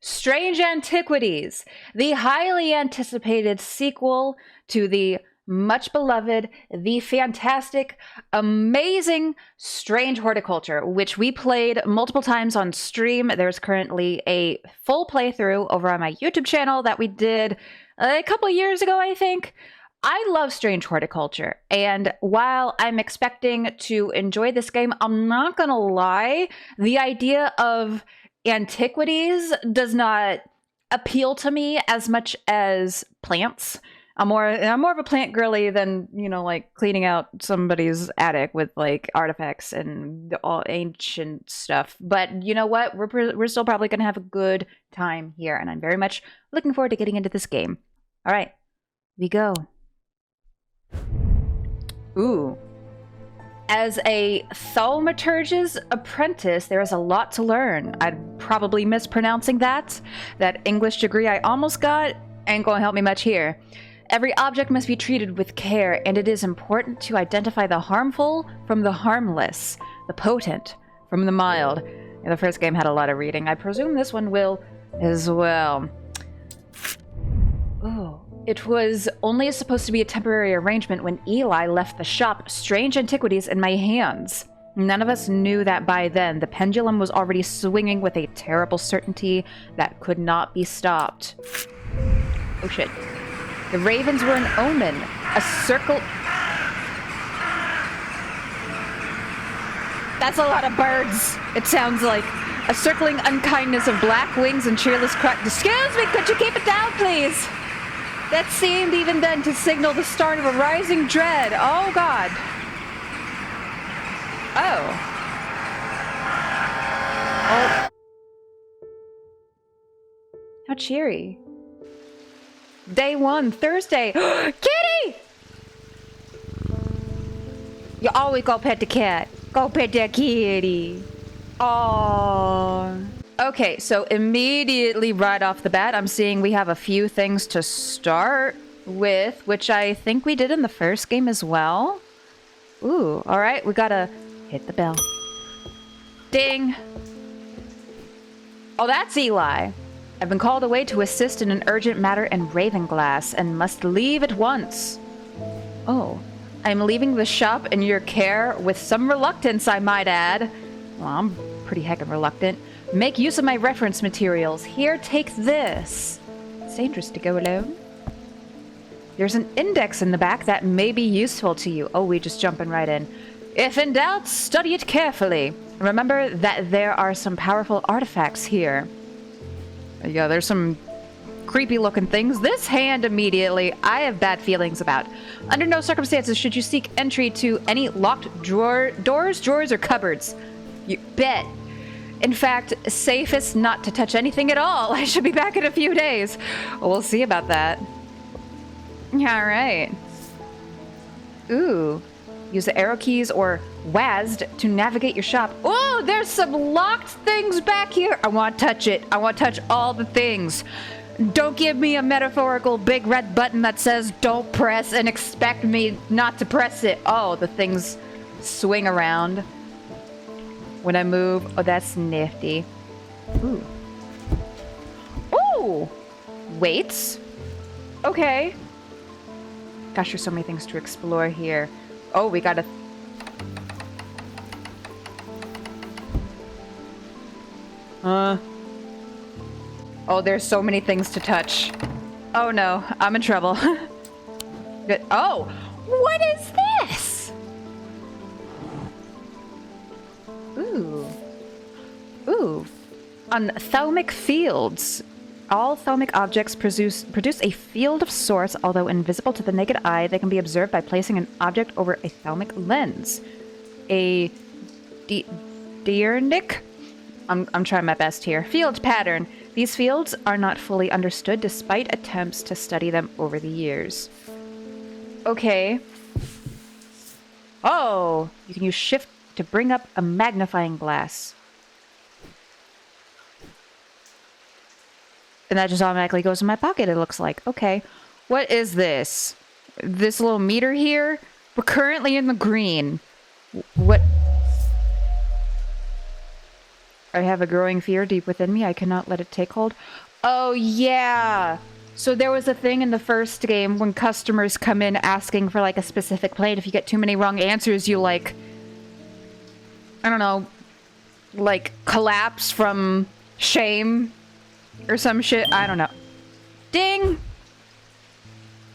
Strange Antiquities, the highly anticipated sequel to the much beloved, the fantastic, amazing Strange Horticulture, which we played multiple times on stream. There's currently a full playthrough over on my YouTube channel that we did a couple of years ago, I think. I love Strange Horticulture, and while I'm expecting to enjoy this game, I'm not gonna lie, the idea of Antiquities does not appeal to me as much as plants. I'm more of a plant girly than, you know, like cleaning out somebody's attic with like artifacts and all ancient stuff. But you know what? We're still probably going to have a good time here, and I'm very much looking forward to getting into this game. All right, we go. Ooh. As a thaumaturge's apprentice, there is a lot to learn. I'm probably mispronouncing that. That English degree I almost got ain't gonna help me much here. Every object must be treated with care, and it is important to identify the harmful from the harmless, the potent from the mild. The first game had a lot of reading. I presume this one will as well. Oh. It was only supposed to be a temporary arrangement when Eli left the shop Strange Antiquities in my hands. None of us knew that by then. The pendulum was already swinging with a terrible certainty that could not be stopped. Oh shit. The ravens were an omen. A circle... That's a lot of birds, it sounds like. A circling unkindness of black wings and cheerless cry... Excuse me, could you keep it down, please? That seemed even then to signal the start of a rising dread. Oh, God. Oh. Oh. How cheery. Day 1, Thursday. Kitty! You always go pet the cat. Go pet that kitty. Aww. Okay, so immediately right off the bat, I'm seeing we have a few things to start with, which I think we did in the first game as well. Ooh, all right, we gotta hit the bell. Ding! Oh, that's Eli. I've been called away to assist in an urgent matter in Ravenglass and must leave at once. Oh, I'm leaving the shop in your care with some reluctance, I might add. Well, I'm pretty heckin' reluctant. Make use of my reference materials. Here, take this. It's dangerous to go alone. There's an index in the back that may be useful to you. Oh, we just jumping right in. If in doubt, study it carefully. Remember that there are some powerful artifacts here. Yeah, there's some creepy looking things. This hand immediately, I have bad feelings about. Under no circumstances should you seek entry to any locked doors, drawers, or cupboards. You bet. In fact, safest not to touch anything at all. I should be back in a few days. We'll see about that. All right. Ooh. Use the arrow keys or WASD to navigate your shop. Oh, there's some locked things back here. I want to touch it. I want to touch all the things. Don't give me a metaphorical big red button that says don't press and expect me not to press it. Oh, the things swing around when I move. Oh, that's nifty. Ooh. Ooh! Weights? Okay. Gosh, there's so many things to explore here. Oh, we gotta... Oh, there's so many things to touch. Oh no, I'm in trouble. Good. Oh! What is this? Ooh. Ooh. On thaumic fields. All thaumic objects produce a field of sorts, although invisible to the naked eye. They can be observed by placing an object over a thaumic lens. A Diurnic? I'm trying my best here. Field pattern. These fields are not fully understood despite attempts to study them over the years. Okay. Oh! You can use shift to bring up a magnifying glass. And that just automatically goes in my pocket, it looks like. Okay. What is this? This little meter here? We're currently in the green. What? I have a growing fear deep within me. I cannot let it take hold. Oh, yeah. So there was a thing in the first game when customers come in asking for, like, a specific plate. If you get too many wrong answers, you, like, I don't know, like, collapse from shame or some shit. I don't know. Ding!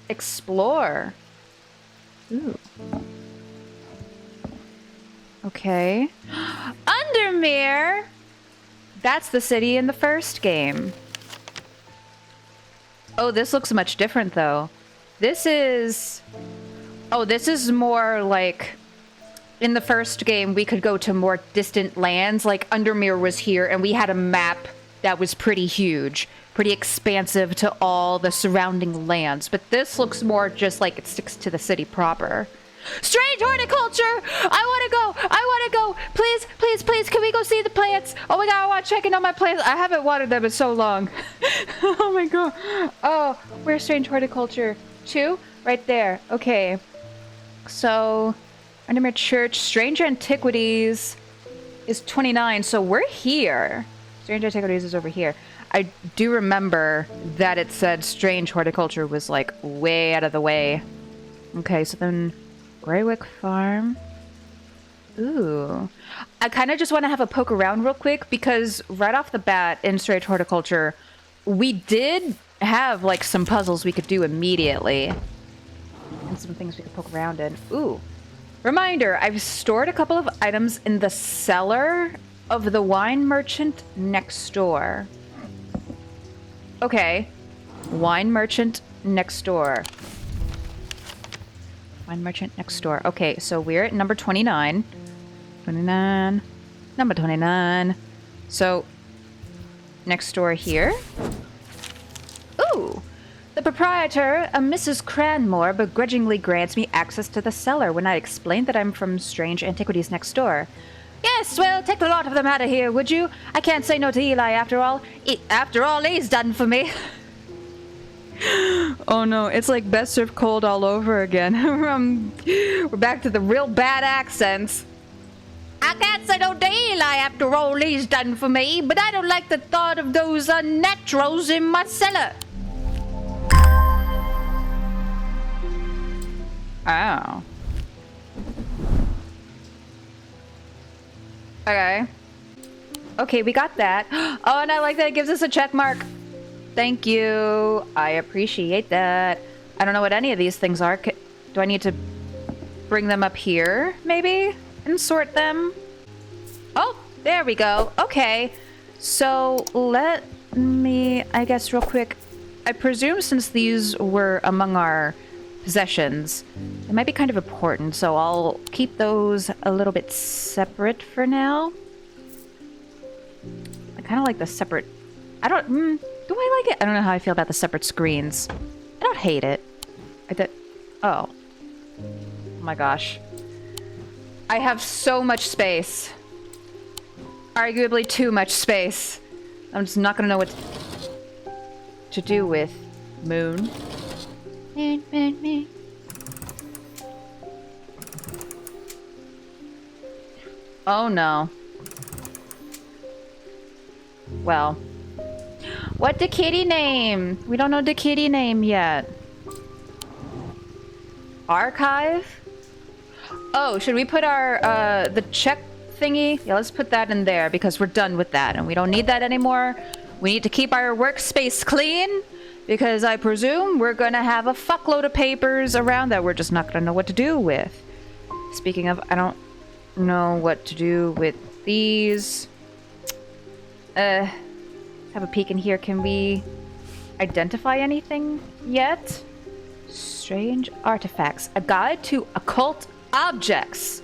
Explore. Ooh. Okay. Undermere! That's the city in the first game. Oh, this looks much different, though. This is... Oh, this is more like... In the first game, we could go to more distant lands. Like, Undermere was here, and we had a map that was pretty huge. Pretty expansive to all the surrounding lands. But this looks more just like it sticks to the city proper. Strange horticulture! I want to go! Please, please, please, can we go see the plants? Oh my god, I want to check in on my plants. I haven't watered them in so long. Oh my god. Oh, where's strange horticulture? 2? Right there. Okay. So, Undermere Church, Strange Antiquities is 29, so we're here. Strange Antiquities is over here. I do remember that it said Strange Horticulture was, like, way out of the way. Okay, so then... Greywick Farm. Ooh. I kind of just want to have a poke around real quick because right off the bat in Strange Horticulture, we did have like some puzzles we could do immediately. And some things we could poke around in. Ooh. Reminder, I've stored a couple of items in the cellar of the wine merchant next door. Okay. Wine merchant next door. Wine merchant next door. Okay, so we're at number 29. 29. Number 29. So, next door here. Ooh! The proprietor, a Mrs. Cranmore, begrudgingly grants me access to the cellar when I explain that I'm from Strange Antiquities next door. Yes, well, take the lot of them out of here, would you? I can't say no to Eli after all. After all he's done for me. Oh no, it's like Best Served Cold all over again. We're back to the real bad accents. I can't say no to Eli after all he's done for me, but I don't like the thought of those unnaturals in my cellar. Oh. Okay. Okay, we got that. Oh, and I like that it gives us a check mark. Thank you. I appreciate that. I don't know what any of these things are. Do I need to bring them up here, maybe? And sort them? Oh, there we go. Okay. So, let me, I guess, real quick. I presume since these were among our possessions, it might be kind of important, so I'll keep those a little bit separate for now. I kind of like the separate... I don't... Do I like it? I don't know how I feel about the separate screens. I don't hate it. Oh. Oh my gosh. I have so much space. Arguably too much space. I'm just not gonna know what to do with Moon. Moon. Oh no. Well. What the kitty name? We don't know the kitty name yet. Archive? Oh, should we put our, the check thingy? Yeah, let's put that in there because we're done with that and we don't need that anymore. We need to keep our workspace clean because I presume we're gonna have a fuckload of papers around that we're just not gonna know what to do with. Speaking of, I don't know what to do with these. Have a peek in here. Can we identify anything yet? Strange artifacts. A guide to occult objects.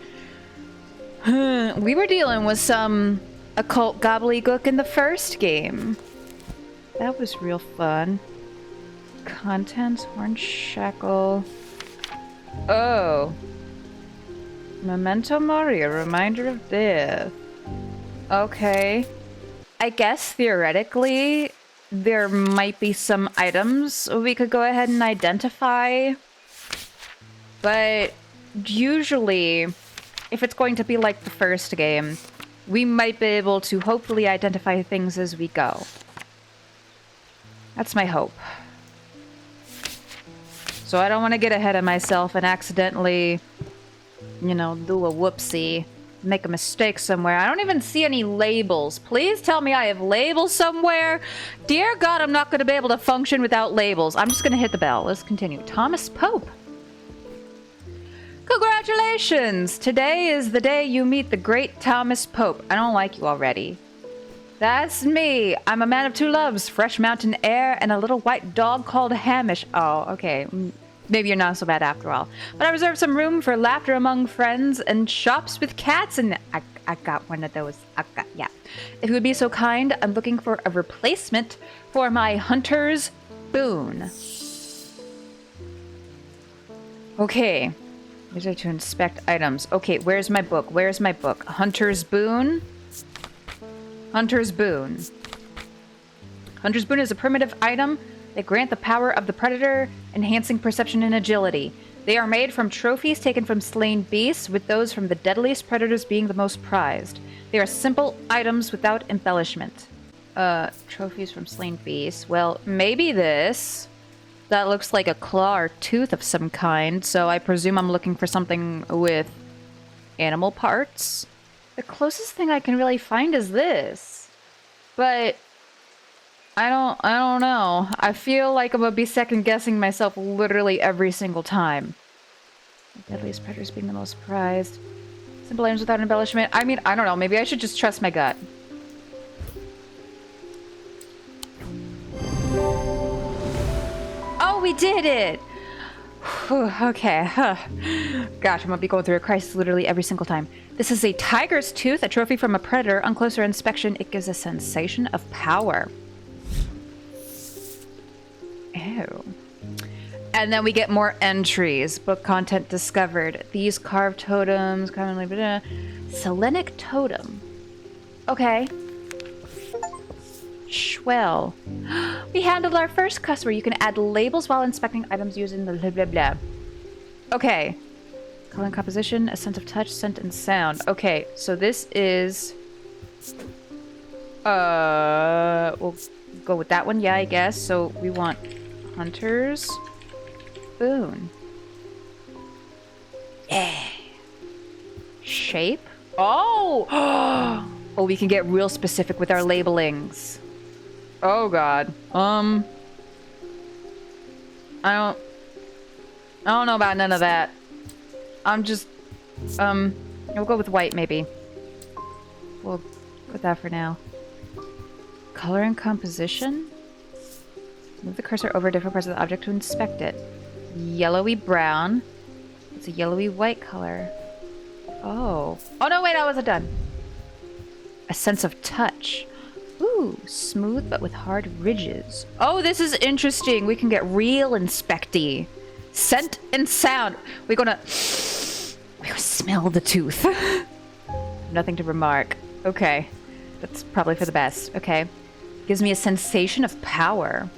We were dealing with some occult gobbledygook in the first game. That was real fun. Contents, horn shackle. Oh. Memento Mori, a reminder of death. Okay. I guess theoretically there might be some items we could go ahead and identify. But usually, if it's going to be like the first game, we might be able to hopefully identify things as we go. That's my hope. So I don't want to get ahead of myself and accidentally, you know, do a whoopsie. Make a mistake somewhere. I don't even see any labels. Please tell me I have labels somewhere. Dear God, I'm not going to be able to function without labels. I'm just going to hit the bell. Let's continue. Thomas Pope. Congratulations! Today is the day you meet the great Thomas Pope. I don't like you already. That's me. I'm a man of two loves, fresh mountain air and a little white dog called Hamish. Oh, okay. Maybe you're not so bad after all. But I reserve some room for laughter among friends and shops with cats, and I got one of those. Yeah. If you would be so kind, I'm looking for a replacement for my hunter's boon. Okay. These are to inspect items. Okay, where's my book? Where's my book? Hunter's boon? Hunter's boon. Hunter's boon is a primitive item. They grant the power of the predator, enhancing perception and agility. They are made from trophies taken from slain beasts, with those from the deadliest predators being the most prized. They are simple items without embellishment. Trophies from slain beasts. Well, maybe this. That looks like a claw or tooth of some kind, so I presume I'm looking for something with animal parts. The closest thing I can really find is this. But I don't know. I feel like I'm gonna be second guessing myself literally every single time. The deadliest predators being the most prized. Simple items without embellishment. I mean, I don't know. Maybe I should just trust my gut. Oh, we did it! Whew, okay. Gosh, I'm gonna be going through a crisis literally every single time. This is a tiger's tooth, a trophy from a predator. On closer inspection, it gives a sensation of power. Ew. And then we get more entries. Book content discovered. These carved totems, commonly... Selenic totem. Okay. Swell. We handled our first customer. You can add labels while inspecting items using the blah blah blah. Okay. Color and composition, a sense of touch, scent, and sound. Okay, so this is... we'll go with that one, yeah, I guess. So we want Hunter's Boon. Yeah. Shape? Oh! Oh, we can get real specific with our labelings. Oh god. I don't know about none of that. I'm just we'll go with white maybe. We'll put that for now. Color and composition? Move the cursor over different parts of the object to inspect it. Yellowy brown. It's a yellowy white color. Oh. Oh no, wait, I wasn't done. A sense of touch. Ooh, smooth but with hard ridges. Oh, this is interesting. We can get real inspecty. Scent and sound. We're gonna smell the tooth. Nothing to remark. Okay. That's probably for the best. Okay. Gives me a sensation of power.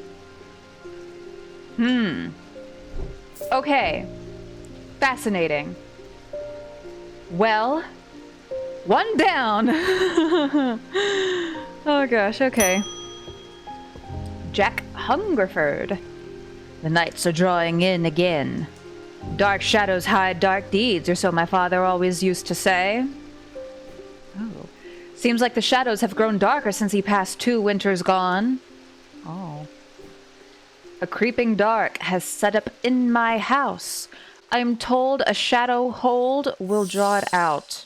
Okay. Fascinating. Well, one down. Oh gosh, okay. Jack Hungerford. The nights are drawing in again. Dark shadows hide dark deeds, or so my father always used to say. Oh. Seems like the shadows have grown darker since he passed 2 winters gone. Oh. A creeping dark has set up in my house. I'm told a shadow hold will draw it out.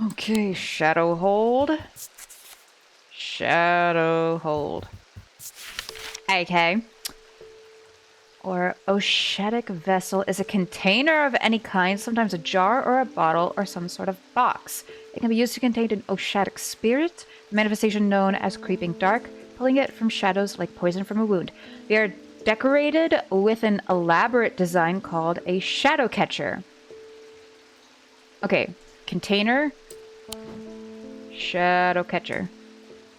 Okay, shadow hold. Shadow hold. Okay. Or oceanic vessel is a container of any kind, sometimes a jar or a bottle or some sort of box. It can be used to contain an oceanic spirit, a manifestation known as creeping dark, pulling it from shadows like poison from a wound. They are decorated with an elaborate design called a shadow catcher. Okay, container, shadow catcher.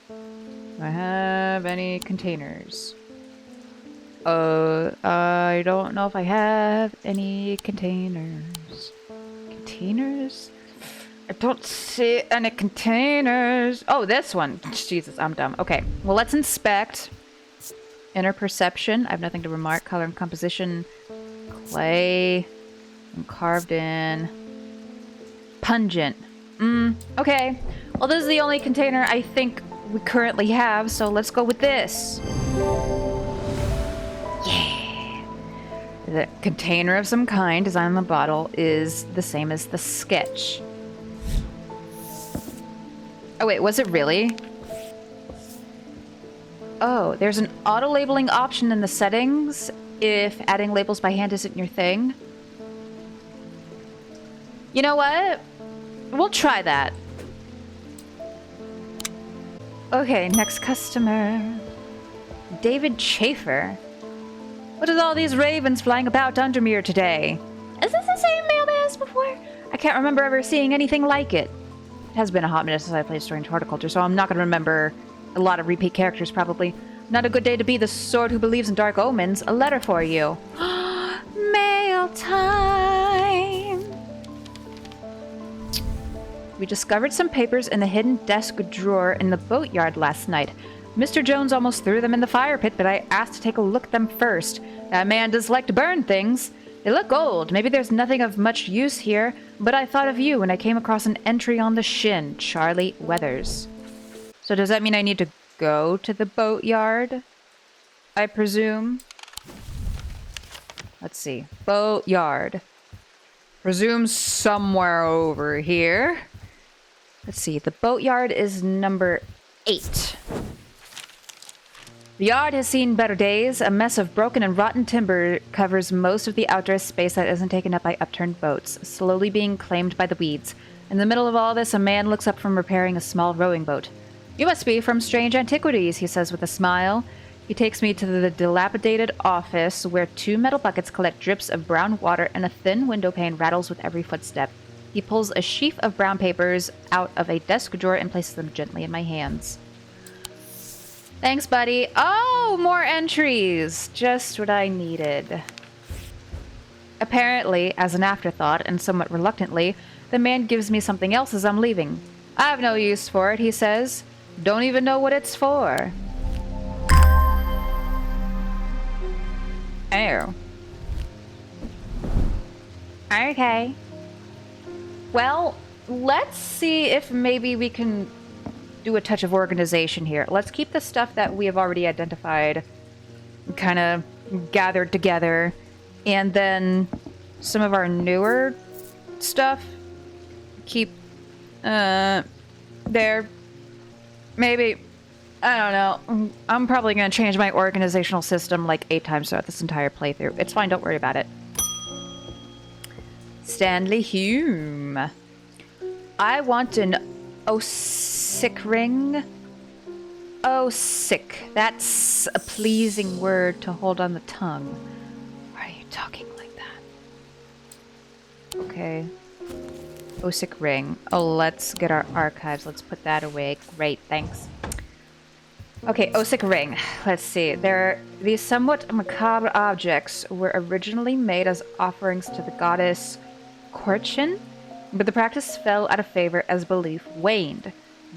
Do I have any containers? I don't know if I have any containers. Containers? I don't see any containers. Oh, this one. Jesus, I'm dumb. Okay, well, let's inspect. Inner perception. I have nothing to remark. Color and composition. Clay. And carved in. Pungent. Okay. Well, this is the only container I think we currently have, so let's go with this. Yeah. The container of some kind, design on the bottle, is the same as the sketch. Oh, wait, was it really? Oh, there's an auto-labeling option in the settings if adding labels by hand isn't your thing. You know what? We'll try that. Okay, next customer. David Chafer. What is all these ravens flying about Undermere today? Is this the same mailman as before? I can't remember ever seeing anything like it. It has been a hot minute since I played Strange Horticulture, so I'm not going to remember a lot of repeat characters, probably. Not a good day to be the sword who believes in dark omens. A letter for you. Mail time! We discovered some papers in the hidden desk drawer in the boatyard last night. Mr. Jones almost threw them in the fire pit, but I asked to take a look at them first. That man does like to burn things. They look old. Maybe there's nothing of much use here, but I thought of you when I came across an entry on the shin. Charlie Weathers. So does that mean I need to go to the boatyard? I presume. Let's see. Boatyard. Presume somewhere over here. Let's see. The boatyard is number 8. The yard has seen better days. A mess of broken and rotten timber covers most of the outdoor space that isn't taken up by upturned boats, slowly being claimed by the weeds. In the middle of all this, a man looks up from repairing a small rowing boat. You must be from Strange Antiquities, he says with a smile. He takes me to the dilapidated office where 2 metal buckets collect drips of brown water and a thin window pane rattles with every footstep. He pulls a sheaf of brown papers out of a desk drawer and places them gently in my hands. Thanks, buddy. Oh, more entries. Just what I needed. Apparently, as an afterthought, and somewhat reluctantly, the man gives me something else as I'm leaving. I have no use for it, he says. Don't even know what it's for. Oh. Okay. Well, let's see if maybe we can do a touch of organization here. Let's keep the stuff that we have already identified kind of gathered together, and then some of our newer stuff keep there. Maybe, I don't know. I'm probably going to change my organizational system like 8 times throughout this entire playthrough. It's fine, don't worry about it. Stanley Hume. I want an Osic ring. Osic. That's a pleasing word to hold on the tongue. Why are you talking like that? Okay. Osic ring. Oh, let's get our archives. Let's put that away. Great, thanks. Okay, Osic ring. Let's see. These somewhat macabre objects were originally made as offerings to the goddess Korchin, but the practice fell out of favor as belief waned.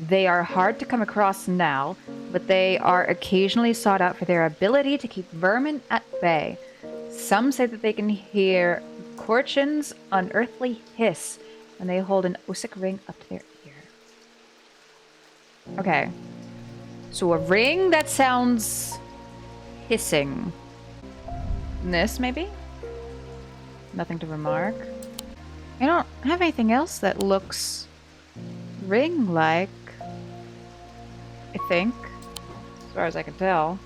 They are hard to come across now, but they are occasionally sought out for their ability to keep vermin at bay. Some say that they can hear Korchin's unearthly hiss when they hold an Osic ring up to their ear. Okay. So a ring that sounds hissing. This, maybe? Nothing to remark. I don't have anything else that looks ring-like, I think, as far as I can tell.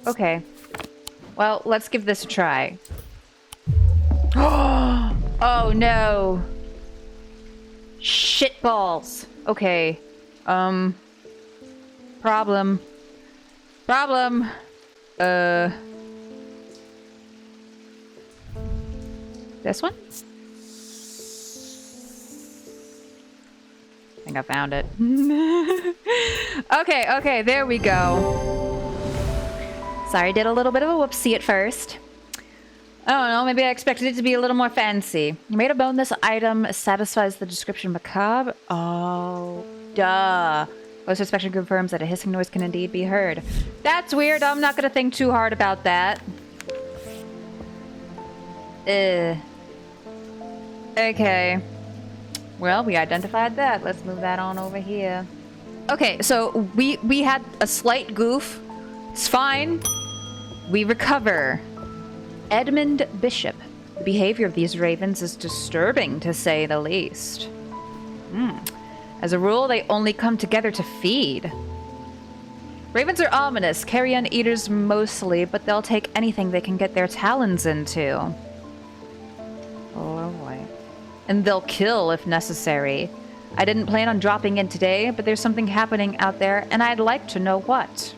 Okay. Well, let's give this a try. Oh, no. Shitballs. Okay. Problem. This one? I think I found it. Okay, there we go. Sorry, did a little bit of a whoopsie at first. I don't know, maybe I expected it to be a little more fancy. You made a bone, this item satisfies the description macabre. Oh, duh. Close inspection confirms that a hissing noise can indeed be heard. That's weird. I'm not gonna think too hard about that. Okay. Well, we identified that. Let's move that on over here. Okay, so we had a slight goof. It's fine. We recover. Edmund Bishop. The behavior of these ravens is disturbing, to say the least. As a rule, they only come together to feed. Ravens are ominous, carrion eaters mostly, but they'll take anything they can get their talons into. Oh boy. And they'll kill if necessary. I didn't plan on dropping in today, but there's something happening out there, and I'd like to know what.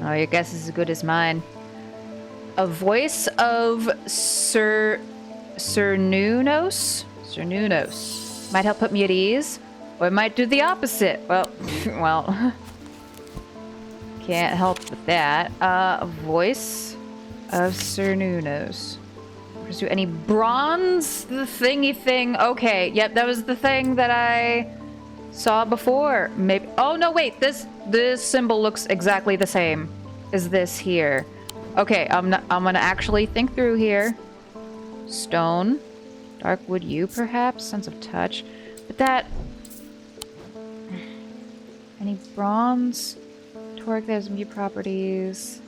Oh, your guess is as good as mine. A voice of Cernunos might help put me at ease, or it might do the opposite. Well, can't help with that. A voice of Cernunos. Pursue any bronze, the thingy thing. Okay, yep, that was the thing that I saw before. Maybe. Oh no, wait. This symbol looks exactly the same as this here. Okay, I'm gonna actually think through here. Stone, dark wood yew, perhaps, sense of touch, but that. Any bronze, toric, there's mute properties,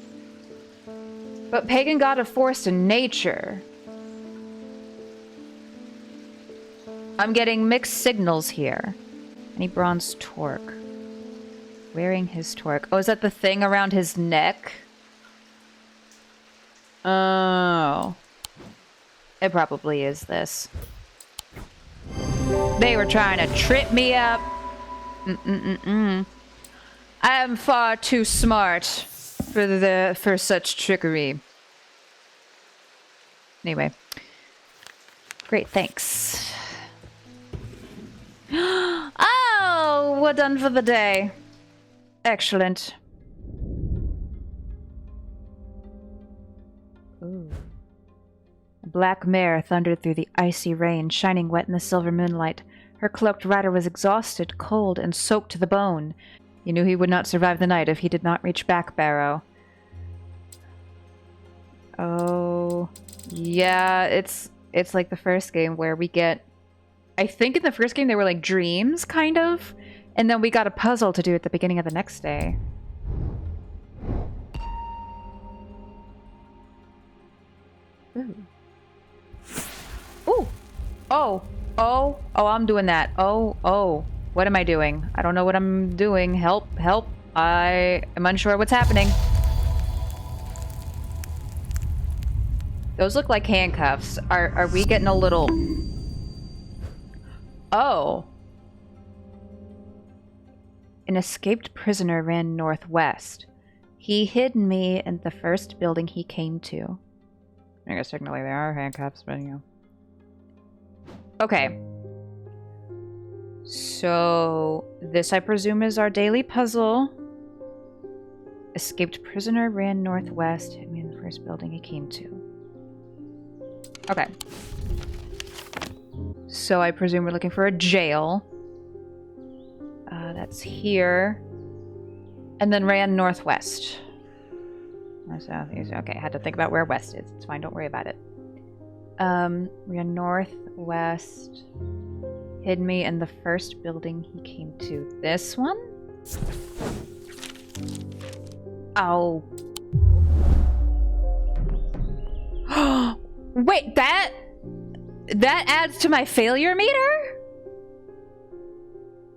but pagan god of force and nature. I'm getting mixed signals here. Any bronze torque? Wearing his torque. Oh, is that the thing around his neck? Oh. It probably is this. They were trying to trip me up. I am far too smart for such trickery. Anyway. Great, thanks. Oh, we're done for the day. Excellent. Ooh. A black mare thundered through the icy rain, shining wet in the silver moonlight. Her cloaked rider was exhausted, cold, and soaked to the bone. You knew he would not survive the night if he did not reach back Barrow. Oh, yeah, it's like the first game where we get... I think in the first game they were like dreams, kind of, and then we got a puzzle to do at the beginning of the next day. Ooh. Ooh. Oh. Oh. Oh, I'm doing that. Oh. What am I doing? I don't know what I'm doing. Help. I am unsure what's happening. Those look like handcuffs. Are we getting a little... Oh. An escaped prisoner ran northwest. He hid me in the first building he came to. I guess technically they are handcuffs, but you know. Okay. So, this I presume is our daily puzzle. Escaped prisoner ran northwest, hit me in the first building he came to. Okay. So I presume we're looking for a jail. That's here. And then ran northwest. Or southeast. Okay, I had to think about where west is. It's fine, don't worry about it. Ran northwest. Hid me in the first building he came to. This one? Oh. Wait, that adds to my failure meter?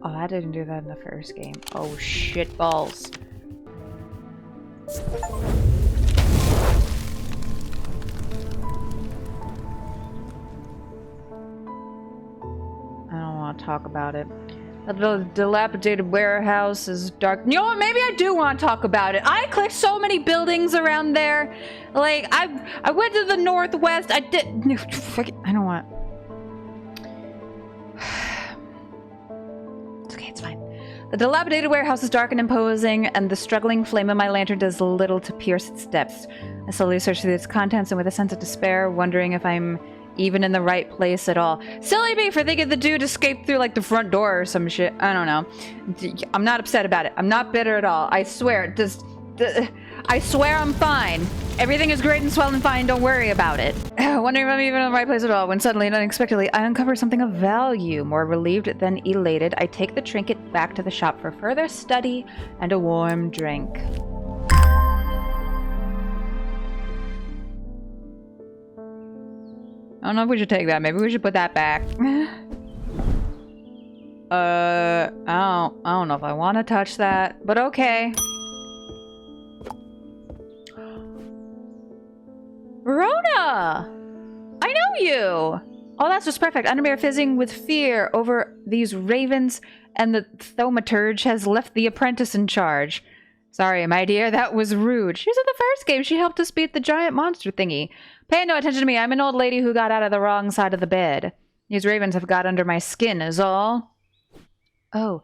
Oh, I didn't do that in the first game. Oh, shit balls. I don't want to talk about it. The dilapidated warehouse is dark. You know what? Maybe I do want to talk about it. I clicked so many buildings around there. Like, I went to the northwest. I did... I don't want... It's okay, it's fine. The dilapidated warehouse is dark and imposing, and the struggling flame of my lantern does little to pierce its depths. I slowly search through its contents, and with a sense of despair, wondering if I'm even in the right place at all. Silly me for thinking the dude escaped through, like, the front door or some shit. I don't know. I'm not upset about it. I'm not bitter at all. I swear. I swear I'm fine. Everything is great and swell and fine. Don't worry about it. Wondering if I'm even in the right place at all, when suddenly and unexpectedly, I uncover something of value. More relieved than elated, I take the trinket back to the shop for further study and a warm drink. I don't know if we should take that. Maybe we should put that back. I don't know if I want to touch that, but okay. Verona! I know you! Oh, that's just perfect. Undermere fizzing with fear over these ravens, and the thaumaturge has left the apprentice in charge. Sorry, my dear, that was rude. She was in the first game. She helped us beat the giant monster thingy. Pay no attention to me. I'm an old lady who got out of the wrong side of the bed. These ravens have got under my skin, is all. Oh,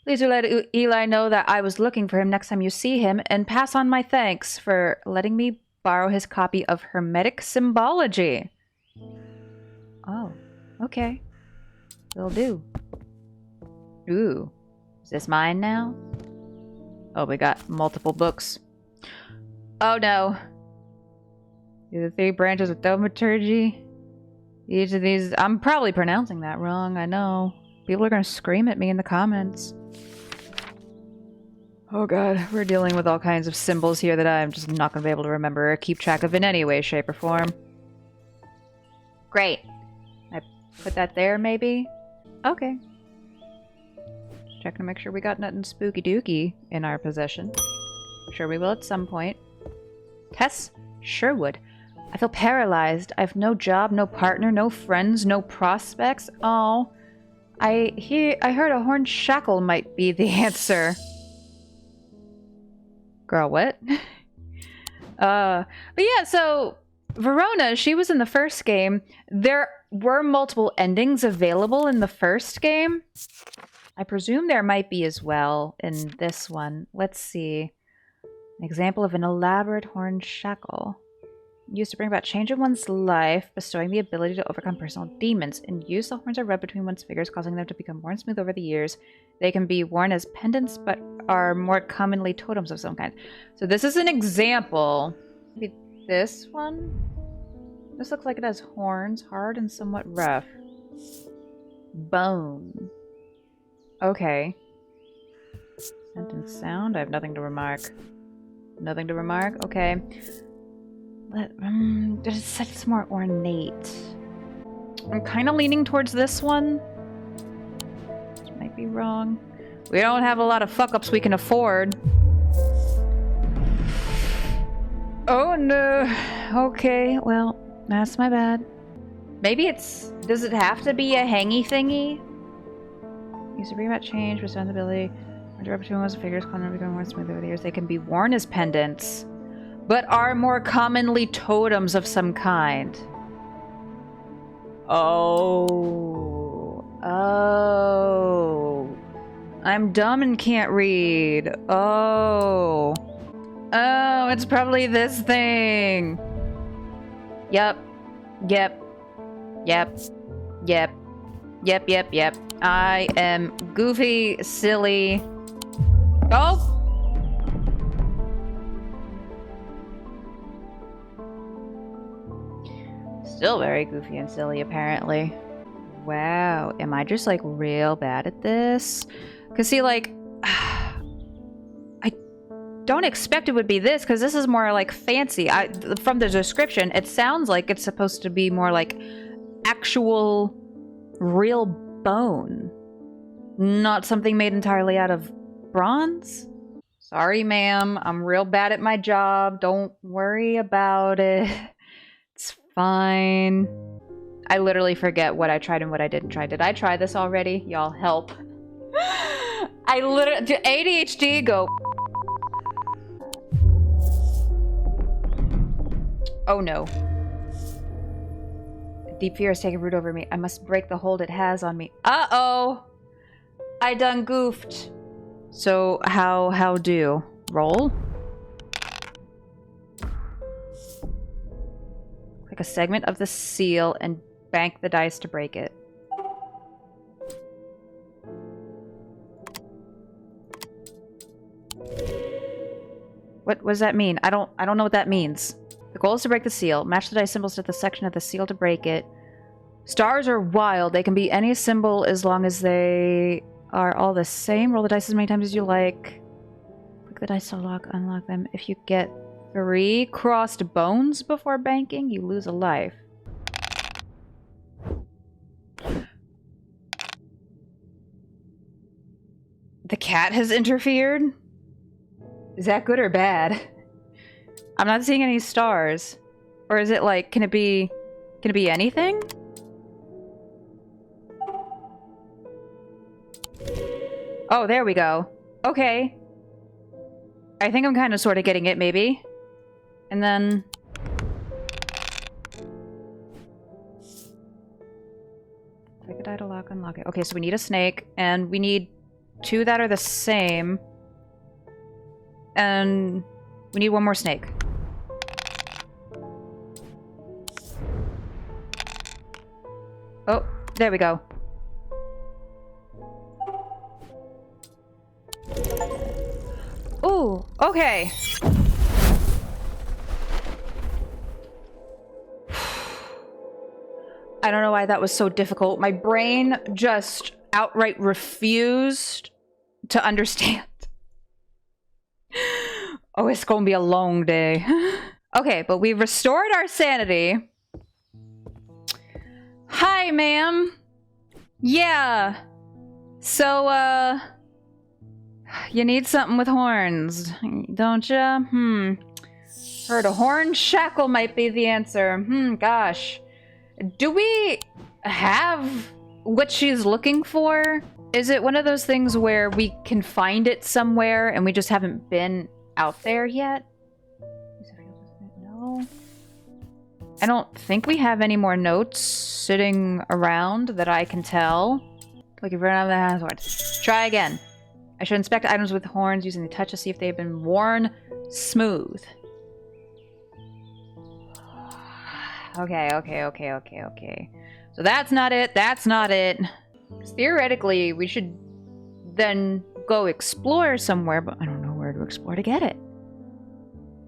please do let Eli know that I was looking for him next time you see him, and pass on my thanks for letting me borrow his copy of Hermetic Symbology. Oh, okay. Will do. Ooh, is this mine now? Oh, we got multiple books. Oh no. The 3 branches of thaumaturgy. Each of these... I'm probably pronouncing that wrong, I know. People are gonna scream at me in the comments. Oh god, we're dealing with all kinds of symbols here that I'm just not gonna be able to remember or keep track of in any way, shape, or form. Great. I put that there, maybe? Okay. Checking to make sure we got nothing spooky dooky in our possession. Sure we will at some point. Tess Sherwood. I feel paralyzed. I have no job, no partner, no friends, no prospects. Oh. I heard a horn shackle might be the answer. Girl, what? But yeah, so Verona, she was in the first game. There were multiple endings available in the first game. I presume there might be as well in this one. Let's see. An example of an elaborate horn shackle. Used to bring about change in one's life, bestowing the ability to overcome personal demons. In use, the horns are rubbed between one's fingers, causing them to become worn smooth over the years. They can be worn as pendants, but are more commonly totems of some kind. So this is an example. Maybe this one? This looks like it has horns, hard and somewhat rough. Bone. Okay. Sentence sound. I have nothing to remark. Nothing to remark? Okay. It said it's more ornate. I'm kind of leaning towards this one. Which might be wrong. We don't have a lot of fuck-ups we can afford. Oh no. Okay, well, that's my bad. Maybe it's... Does it have to be a hangy thingy? Used to bring about change, responsibility. Between one's figures, constantly becoming more smooth over the years. They can be worn as pendants, but are more commonly totems of some kind. Oh. Oh. I'm dumb and can't read. Oh. Oh, it's probably this thing. Yep. Yep. Yep. Yep. Yep, yep, yep. I am goofy, silly. Oh! Still very goofy and silly, apparently. Wow, am I just, like, real bad at this? Because, see, like... I don't expect it would be this, because this is more, like, fancy. From the description, it sounds like it's supposed to be more, like, actual, real bone. Not something made entirely out of bronze? Sorry, ma'am. I'm real bad at my job. Don't worry about it. It's fine. I literally forget what I tried and what I didn't try. Did I try this already? Y'all help. I literally... ADHD go... Oh no. Deep fear has taken root over me. I must break the hold it has on me. Uh-oh! I done goofed. So, how do? Roll? Click a segment of the seal and bank the dice to break it. What does that mean? I don't know what that means. The goal is to break the seal. Match the dice symbols to the section of the seal to break it. Stars are wild. They can be any symbol as long as they are all the same. Roll the dice as many times as you like. Click the dice to unlock them. If you get 3 crossed bones before banking, you lose a life. The cat has interfered? Is that good or bad? I'm not seeing any stars. Or is it like, can it be anything? Oh, there we go. Okay. I think I'm kind of sort of getting it, maybe. And then... click a die to unlock it. Okay, so we need a snake, and we need 2 that are the same. And we need 1 more snake. Oh, there we go. Ooh, okay. I don't know why that was so difficult. My brain just outright refused to understand. Oh, it's gonna be a long day. Okay, but we've restored our sanity. Hi, ma'am. Yeah. So, you need something with horns, don't ya? Heard a horn shackle might be the answer. Gosh. Do we have what she's looking for? Is it one of those things where we can find it somewhere and we just haven't been out there yet? No. I don't think we have any more notes sitting around that I can tell. Looking for another hazard. Try again. I should inspect items with horns using the touch to see if they've been worn smooth. Okay. So that's not it. That's not it. Theoretically, we should then go explore somewhere, but I don't know where to explore to get it.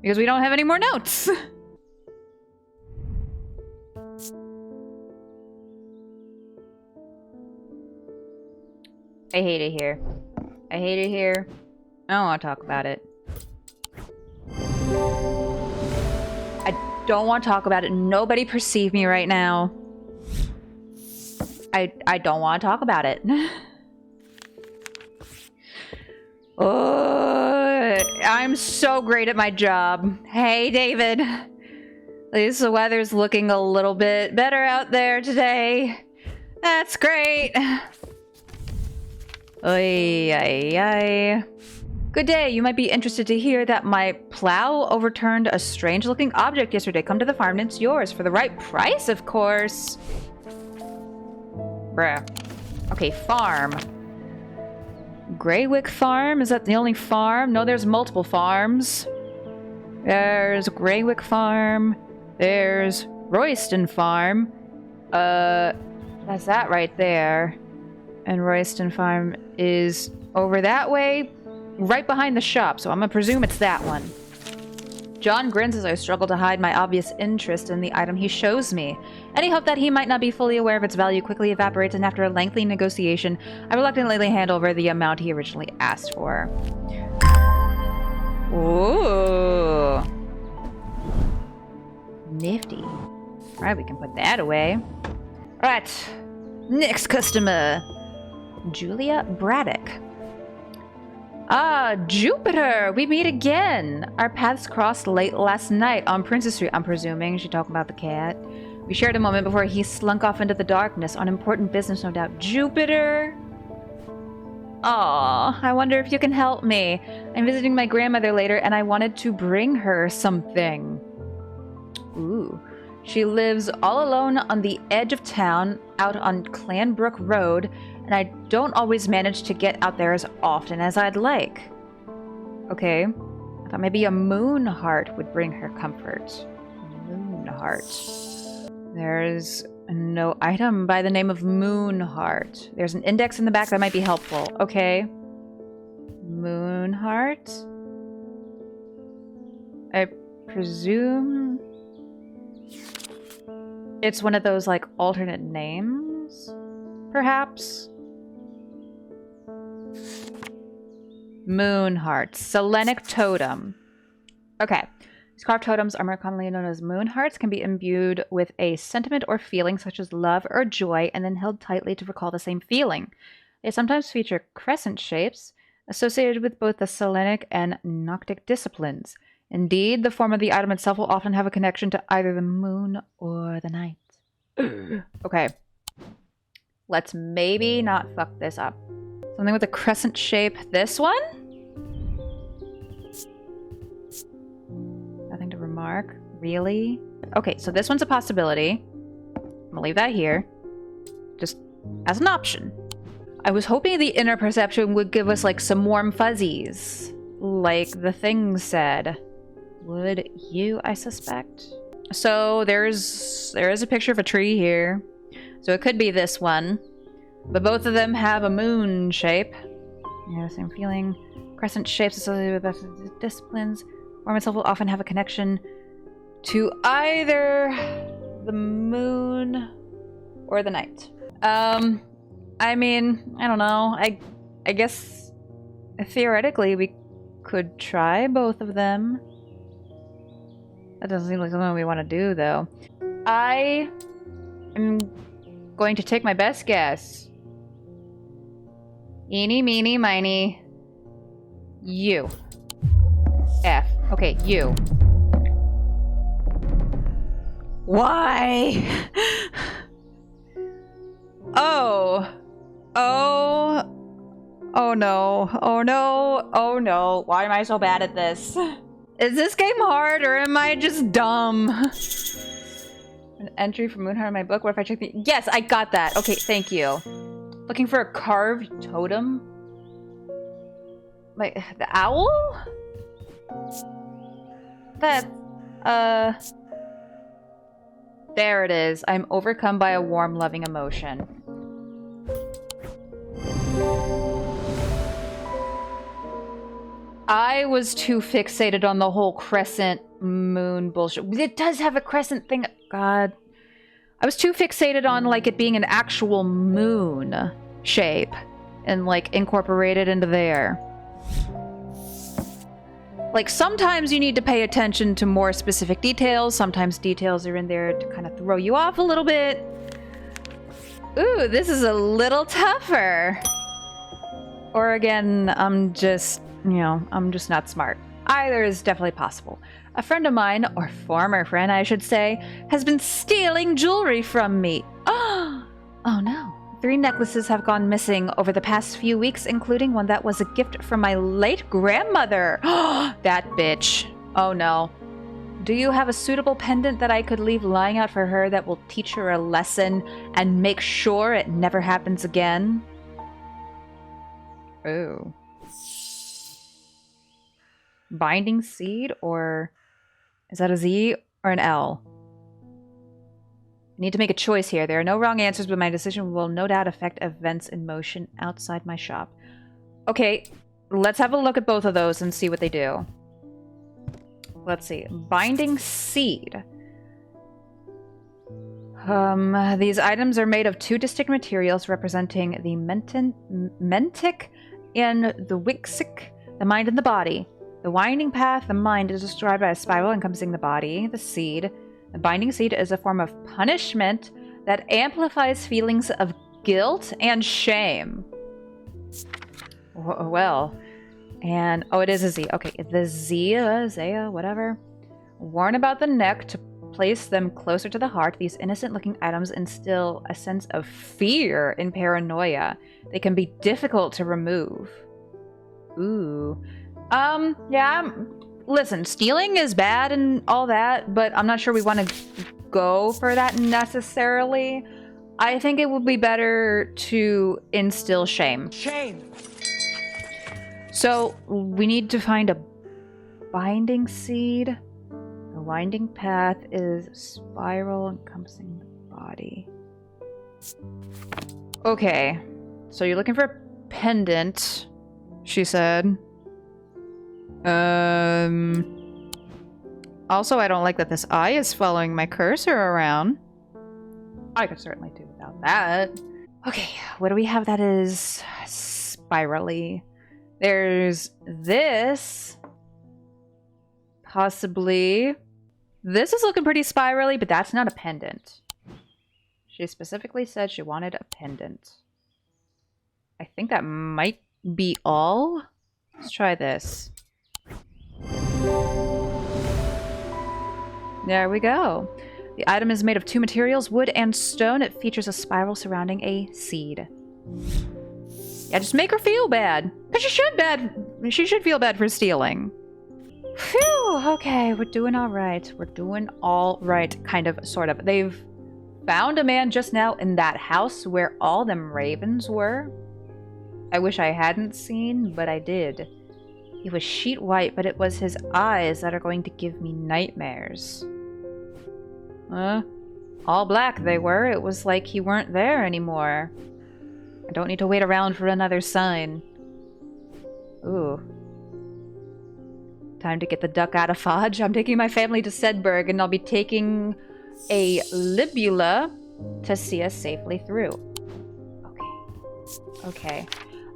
Because we don't have any more notes. I hate it here. I hate it here. I don't want to talk about it. I don't want to talk about it. Nobody perceive me right now. I don't want to talk about it. Oh, I'm so great at my job. Hey, David. At least the weather's looking a little bit better out there today. That's great. Oy, ay, ay. Good day. You might be interested to hear that my plow overturned a strange-looking object yesterday. Come to the farm and it's yours. For the right price, of course. Bruh. Okay, farm. Greywick Farm? Is that the only farm? No, there's multiple farms. There's Greywick Farm. There's Royston Farm. That's that right there. And Royston Farm is over that way, right behind the shop, so I'm gonna presume it's that one. John grins as I struggle to hide my obvious interest in the item he shows me. Any hope that he might not be fully aware of its value quickly evaporates, and after a lengthy negotiation, I reluctantly hand over the amount he originally asked for. Ooh. Nifty. Alright, we can put that away. Alright. Next customer. Julia Braddock. Ah, Jupiter! We meet again! Our paths crossed late last night on Princess Street, I'm presuming. She talking about the cat. We shared a moment before he slunk off into the darkness on important business, no doubt. Jupiter! Aw, I wonder if you can help me. I'm visiting my grandmother later, and I wanted to bring her something. Ooh. She lives all alone on the edge of town, out on Clanbrook Road, and I don't always manage to get out there as often as I'd like. Okay. I thought maybe a moon heart would bring her comfort. Moon heart. There's no item by the name of moon heart. There's an index in the back that might be helpful. Okay. Moon heart. I presume it's one of those, like, alternate names, perhaps? Moon heart. Selenic totem. Okay. These carved totems are more commonly known as moon hearts, can be imbued with a sentiment or feeling such as love or joy, and then held tightly to recall the same feeling. They sometimes feature crescent shapes, associated with both the Selenic and Noctic disciplines. Indeed, the form of the item itself will often have a connection to either the moon or the night. Okay. Let's maybe not fuck this up. Something with a crescent shape. This one? Nothing to remark. Really? Okay, so this one's a possibility. I'm gonna leave that here. Just as an option. I was hoping the inner perception would give us, like, some warm fuzzies. Like the thing said. Would you, I suspect? So there is a picture of a tree here. So it could be this one. But both of them have a moon shape. Yeah, same feeling. Crescent shapes associated with disciplines. Form itself will often have a connection to either the moon or the night. I mean, I don't know. I guess theoretically we could try both of them. That doesn't seem like something we want to do, though. I am going to take my best guess. Eeny, meeny, miny. You. F. Okay, you. Why? Oh. Oh no. Oh no. Oh no. Why am I so bad at this? Is this game hard or am I just dumb? An entry from Moonheart in my book. What if I check the... Yes, I got that. Okay, thank you. Looking for a carved totem? Like, the owl? That... There it is. I'm overcome by a warm, loving emotion. I was too fixated on the whole crescent moon bullshit. It does have a crescent thing. God. I was too fixated on, like, it being an actual moon shape and, like, incorporated into there. Like, sometimes you need to pay attention to more specific details. Sometimes details are in there to kind of throw you off a little bit. Ooh, this is a little tougher. Or again, I'm just... You know, I'm just not smart. Either is definitely possible. A friend of mine, or former friend I should say, has been stealing jewelry from me. Oh no. 3 necklaces have gone missing over the past few weeks, including one that was a gift from my late grandmother. That bitch. Oh no. Do you have a suitable pendant that I could leave lying out for her that will teach her a lesson and make sure it never happens again? Ooh. Binding seed, or is that a Z or an L? I need to make a choice here. There are no wrong answers, but my decision will no doubt affect events in motion outside my shop. Okay, let's have a look at both of those and see what they do. Let's see. Binding seed. These items are made of 2 distinct materials representing the mentic and the wixic, the mind and the body. The winding path, the mind, is described by a spiral encompassing the body, the seed. The binding seed is a form of punishment that amplifies feelings of guilt and shame. Well, and, oh, it is a Z. Okay, the Zaya, whatever. Worn about the neck to place them closer to the heart, these innocent-looking items instill a sense of fear and paranoia. They can be difficult to remove. Ooh. Yeah, listen, stealing is bad and all that, but I'm not sure we want to go for that necessarily. I think it would be better to instill shame. Shame! So, we need to find a binding seed. The winding path is spiral encompassing the body. Okay. So you're looking for a pendant, she said. Also, I don't like that this eye is following my cursor around. I could certainly do without that. Okay, what do we have that is spirally? There's this. Possibly. This is looking pretty spirally, but that's not a pendant. She specifically said she wanted a pendant. I think that might be all. Let's try this. There we go. The item is made of 2 materials, wood and stone. It features a spiral surrounding a seed. Yeah, just make her feel bad. Because she should feel bad for stealing. Phew, okay, we're doing all right. We're doing all right, kind of, sort of. They've found a man just now in that house where all them ravens were. I wish I hadn't seen, but I did. He was sheet white, but it was his eyes that are going to give me nightmares. All black they were. It was like he weren't there anymore. I don't need to wait around for another sign. Ooh. Time to get the duck out of Fodge. I'm taking my family to Sedberg, and I'll be taking a Libula to see us safely through. Okay.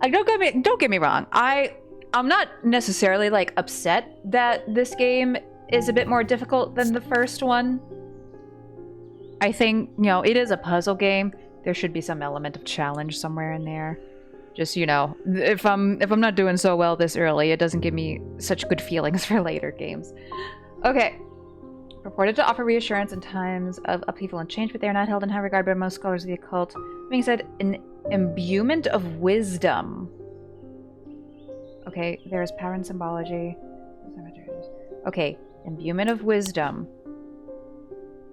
Don't get me wrong. I'm not necessarily, like, upset that this game is a bit more difficult than the first one. I think, you know, it is a puzzle game. There should be some element of challenge somewhere in there. Just, you know, if I'm not doing so well this early, it doesn't give me such good feelings for later games. Okay. Purported to offer reassurance in times of upheaval and change, but they are not held in high regard by most scholars of the occult. Being said, an imbuement of wisdom. Okay, there is power in symbology. Okay, imbuement of wisdom.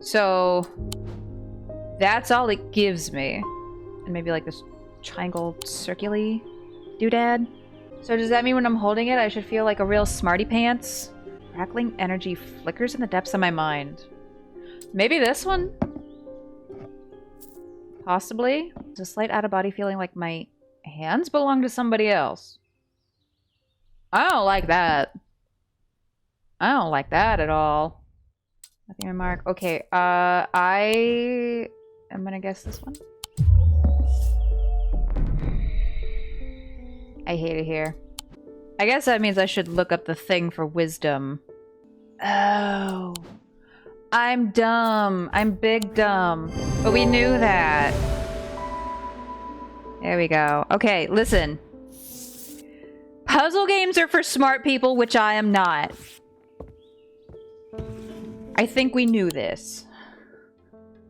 So that's all it gives me. And maybe like this triangle circular doodad. So does that mean when I'm holding it I should feel like a real smarty pants? Crackling energy flickers in the depths of my mind. Maybe this one? Possibly. It's a slight out-of-body feeling like my hands belong to somebody else. I don't like that. I don't like that at all. Nothing remark. Okay, I am gonna guess this one. I hate it here. I guess that means I should look up the thing for wisdom. Oh. I'm dumb. I'm big dumb. But we knew that. There we go. Okay, listen. Puzzle games are for smart people, which I am not. I think we knew this.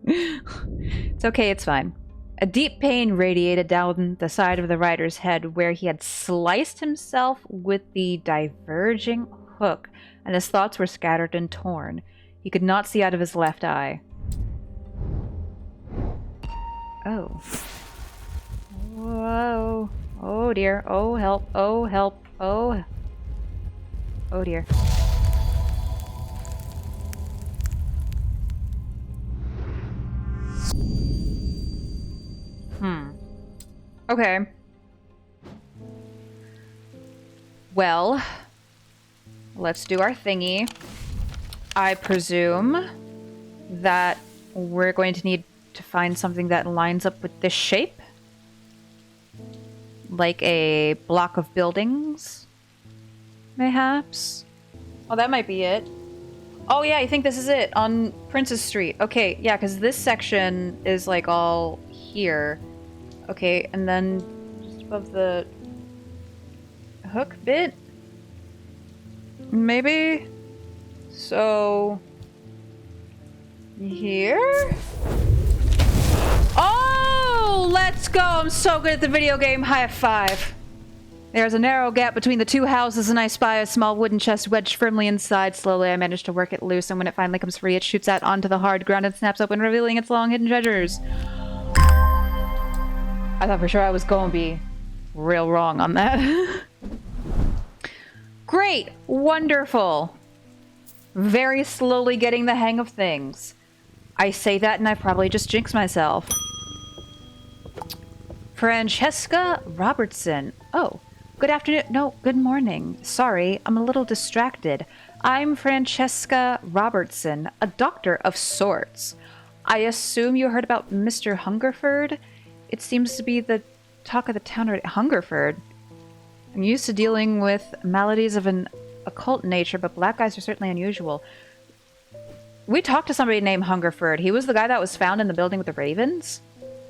It's okay, it's fine. A deep pain radiated down the side of the rider's head where he had sliced himself with the diverging hook, and his thoughts were scattered and torn. He could not see out of his left eye. Oh. Whoa. Oh dear. Oh help. Oh help. Oh. Oh dear. Okay. Well, let's do our thingy. I presume that we're going to need to find something that lines up with this shape. Like a block of buildings, mayhaps? Oh, that might be it. Oh yeah, I think this is it, on Princess Street. Okay, yeah, because this section is like all here. Okay, and then just above the hook bit? Maybe? So... here? Oh! Let's go! I'm so good at the video game. High five. There's a narrow gap between the two houses, and I spy a small wooden chest wedged firmly inside. Slowly, I manage to work it loose, and when it finally comes free, it shoots out onto the hard ground and snaps open, revealing its long hidden treasures. I thought for sure I was going to be real wrong on that. Great. Wonderful. Very slowly getting the hang of things. I say that and I probably just jinxed myself. Francesca Robertson. Oh, good afternoon. No, good morning. Sorry, I'm a little distracted. I'm Francesca Robertson, a doctor of sorts. I assume you heard about Mr. Hungerford? It seems to be the talk of the town at Hungerford. I'm used to dealing with maladies of an occult nature, but black guys are certainly unusual. We talked to somebody named Hungerford. He was the guy that was found in the building with the ravens.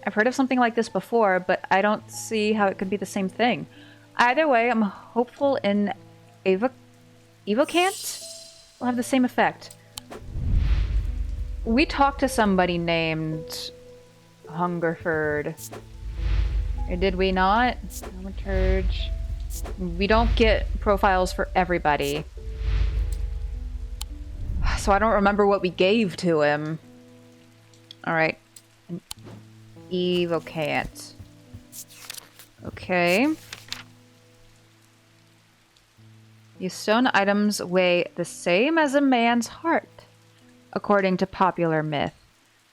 I've heard of something like this before, but I don't see how it could be the same thing. Either way, I'm hopeful in Evocant will have the same effect. We talked to somebody named Hungerford. Or did we not? Dramaturge. We don't get profiles for everybody. So I don't remember what we gave to him. Alright. Evocant. Okay. These stone items weigh the same as a man's heart, according to popular myth.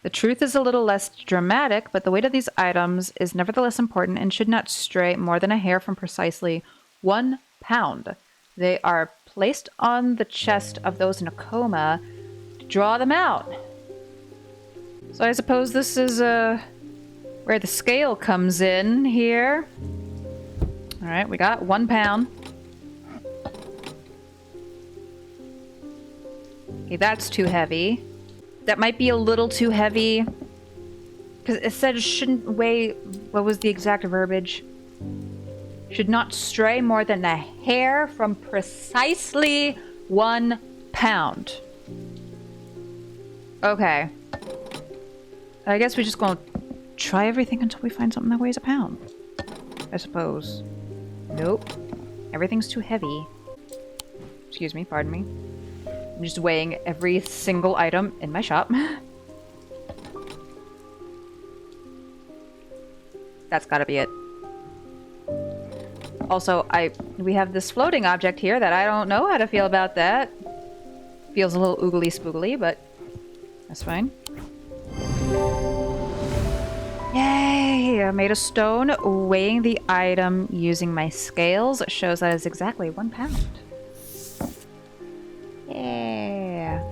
The truth is a little less dramatic, but the weight of these items is nevertheless important and should not stray more than a hair from precisely 1 pound. They are placed on the chest of those in a coma to draw them out. So I suppose this is where the scale comes in here. Alright, we got 1 pound. Okay, that's too heavy. That might be a little too heavy. Because it said it shouldn't weigh... What was the exact verbiage? Should not stray more than a hair from precisely 1 pound. Okay. I guess we're just gonna try everything until we find something that weighs a pound. I suppose. Nope. Everything's too heavy. Excuse me, pardon me. I'm just weighing every single item in my shop. That's gotta be it. Also, we have this floating object here that I don't know how to feel about that. Feels a little oogly spoogly, but that's fine. Yay! I made a stone. Weighing the item using my scales shows that it's exactly 1 pound. Yeah.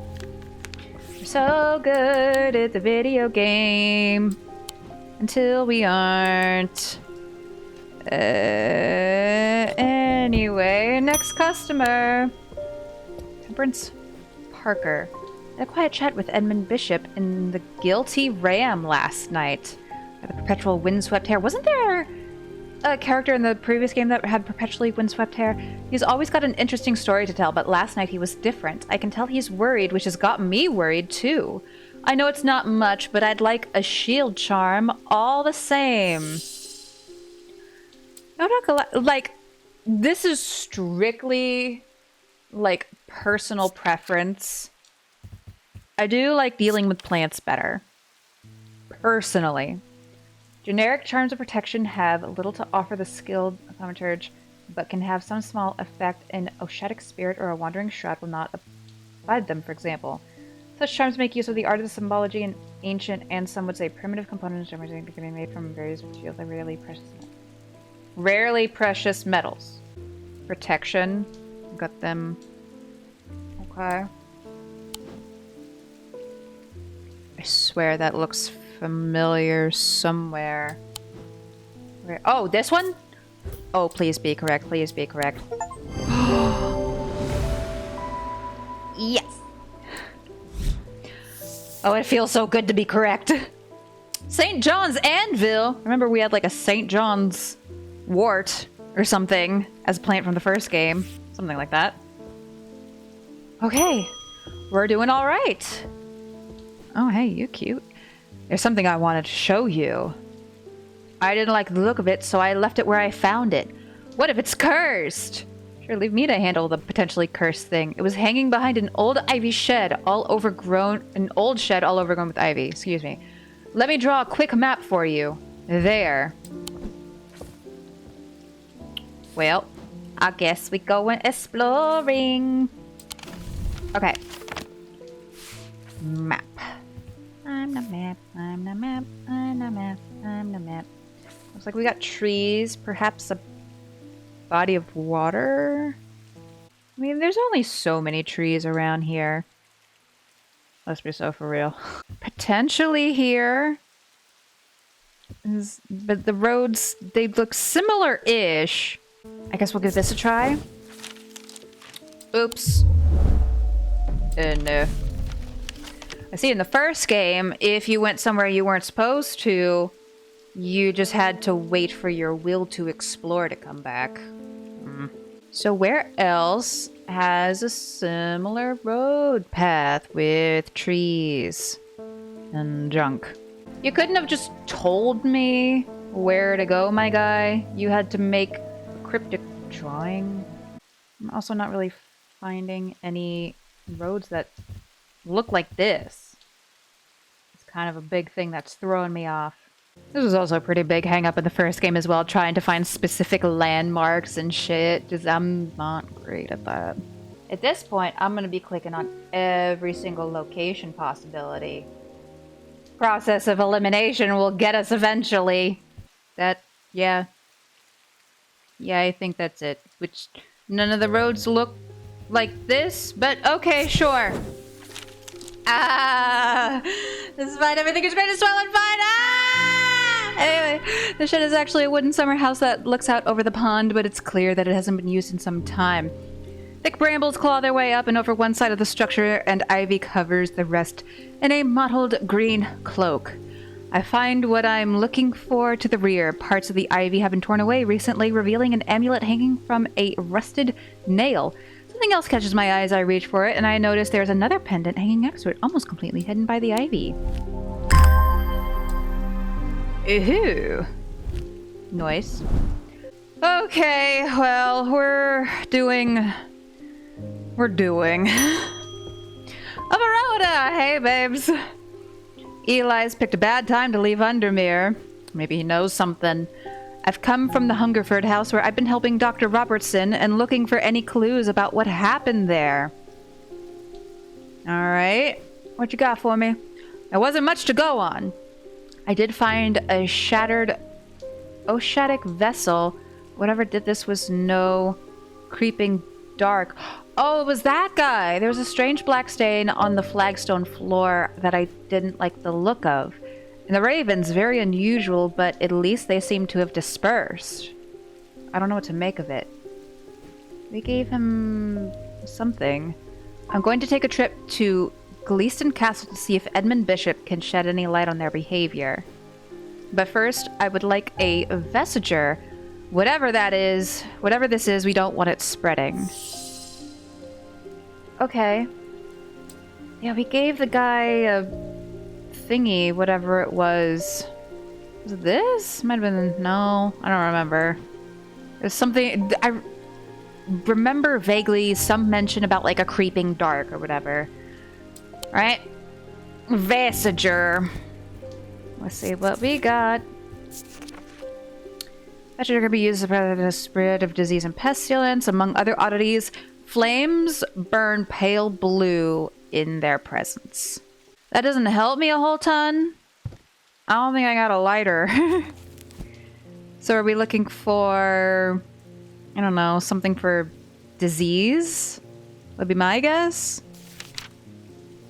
We're so good at the video game. Until we aren't. Anyway, next customer. Temperance Parker. I had a quiet chat with Edmund Bishop in the Guilty Ram last night. The perpetual windswept hair. Wasn't there a character in the previous game that had perpetually windswept hair? He's always got an interesting story to tell, but last night he was different. I can tell he's worried, which has got me worried too. I know it's not much, but I'd like a shield charm all the same. No, not like, this is strictly like personal preference. I do like dealing with plants better. Personally. Generic charms of protection have little to offer the skilled thaumaturge, but can have some small effect. An oceanic spirit or a wandering shroud will not abide them, for example. Such charms make use of the art of the symbology and ancient, and some would say primitive components that can be made from various materials like rarely precious metals. Protection. Got them. Okay. I swear that looks familiar somewhere. Where? Oh, this one? Oh, please be correct. Please be correct. Yes. Oh, it feels so good to be correct. St. John's Anvil. Remember we had like a St. John's wart or something as a plant from the first game. Something like that. Okay. We're doing all right. Oh, hey, you cute. There's something I wanted to show you. I didn't like the look of it, so I left it where I found it. What if it's cursed? Sure, leave me to handle the potentially cursed thing. It was hanging behind an old ivy shed, all overgrown with ivy. Excuse me. Let me draw a quick map for you. There. Well, I guess we going exploring. Okay. Map. I'm the map. I'm the map. I'm the map. I'm the map. Looks like we got trees, perhaps a body of water. I mean, there's only so many trees around here. Let's be so for real. Potentially here. But the roads, they look similar-ish. I guess we'll give this a try. Oops. No. I see in the first game, if you went somewhere you weren't supposed to, you just had to wait for your will to explore to come back. So where else has a similar road path with trees and junk? You couldn't have just told me where to go, my guy. You had to make a cryptic drawing. I'm also not really finding any roads that look like this. It's kind of a big thing that's throwing me off. This was also a pretty big hang up in the first game as well, trying to find specific landmarks and shit, because I'm not great at that. At this point, I'm going to be clicking on every single location possibility. Process of elimination will get us eventually. Yeah, I think that's it. Which, none of the roads look like this, but okay, sure. This is fine. Everything is great as well and fine. Anyway, the shed is actually a wooden summer house that looks out over the pond, but it's clear that it hasn't been used in some time. Thick brambles claw their way up and over one side of the structure, and ivy covers the rest in a mottled green cloak. I find what I'm looking for to the rear. Parts of the ivy have been torn away recently, revealing an amulet hanging from a rusted nail. Something else catches my eye as I reach for it, and I notice there's another pendant hanging next to it, almost completely hidden by the ivy. Ooh. Nice. Okay, well, we're doing... Amarota! Hey, babes. Eli's picked a bad time to leave Undermere. Maybe he knows something. I've come from the Hungerford house where I've been helping Dr. Robertson and looking for any clues about what happened there. Alright. What you got for me? There wasn't much to go on. I did find a shattered Oceanic vessel. Whatever did this was no creeping dark. Oh, it was that guy! There was a strange black stain on the flagstone floor that I didn't like the look of. And the ravens, very unusual, but at least they seem to have dispersed. I don't know what to make of it. We gave him something. I'm going to take a trip to Gleaston Castle to see if Edmund Bishop can shed any light on their behavior. But first, I would like a vestiger. Whatever that is, whatever this is, we don't want it spreading. Okay. Yeah, we gave the guy a thingy, whatever it was. Was it this? Might have been... No, I don't remember. There's something... I remember vaguely some mention about, like, a creeping dark or whatever. Right? Vestiger. Let's see what we got. Vestiger can be used to prevent the spread of disease and pestilence. Among other oddities, flames burn pale blue in their presence. That doesn't help me a whole ton. I don't think I got a lighter. So are we looking for... I don't know, something for disease? Would be my guess.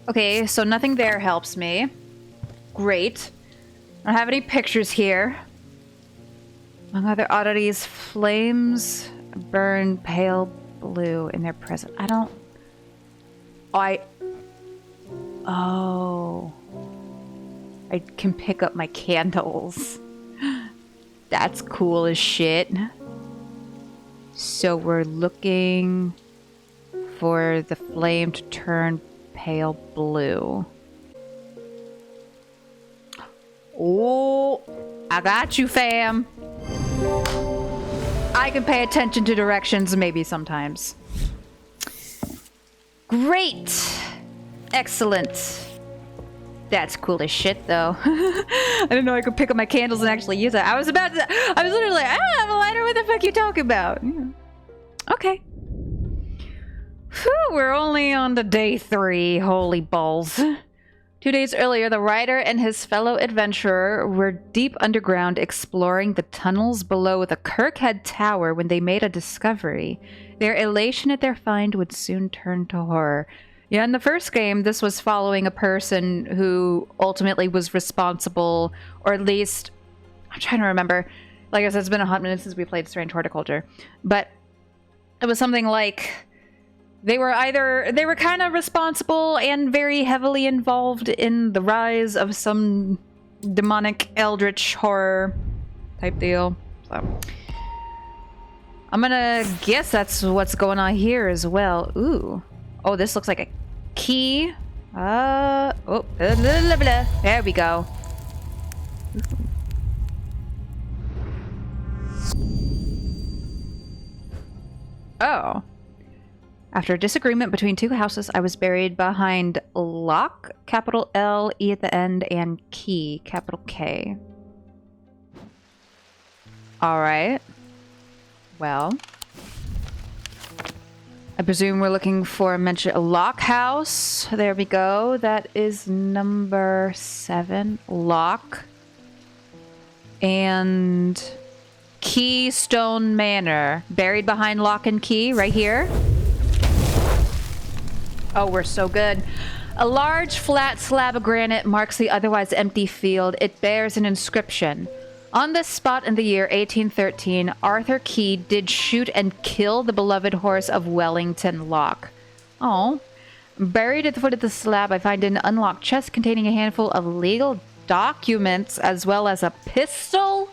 Okay, so nothing there helps me. Great. I don't have any pictures here. Among other oddities, flames burn pale blue in their presence. I don't... Oh. I can pick up my candles. That's cool as shit. So we're looking for the flame to turn pale blue. Oh, I got you, fam. I can pay attention to directions maybe sometimes. Great. Excellent. That's cool as shit, though. I didn't know I could pick up my candles and actually use it. I was literally like, I don't have a lighter. What the fuck you talking about? Yeah. Okay. Whew, we're only on to day 3. Holy balls. 2 days earlier, the writer and his fellow adventurer were deep underground exploring the tunnels below the Kirkhead Tower when they made a discovery. Their elation at their find would soon turn to horror. Yeah, in the first game, this was following a person who ultimately was responsible, or at least, I'm trying to remember. Like I said, it's been a hot minute since we played Strange Horticulture. But it was something like they were kind of responsible and very heavily involved in the rise of some demonic eldritch horror type deal. So I'm gonna guess that's what's going on here as well. Ooh. Oh, this looks like a key. There we go. Oh. After a disagreement between 2 houses, I was buried behind lock, capital L, E at the end, and key, capital K. Alright. Well. I presume we're looking for a lock house. There we go. That is number 7. Lock. And Keystone Manor. Buried behind lock and key, right here. Oh, we're so good. A large flat slab of granite marks the otherwise empty field. It bears an inscription. On this spot in the year 1813, Arthur Key did shoot and kill the beloved horse of Wellington Lock. Oh. Buried at the foot of the slab, I find an unlocked chest containing a handful of legal documents, as well as a pistol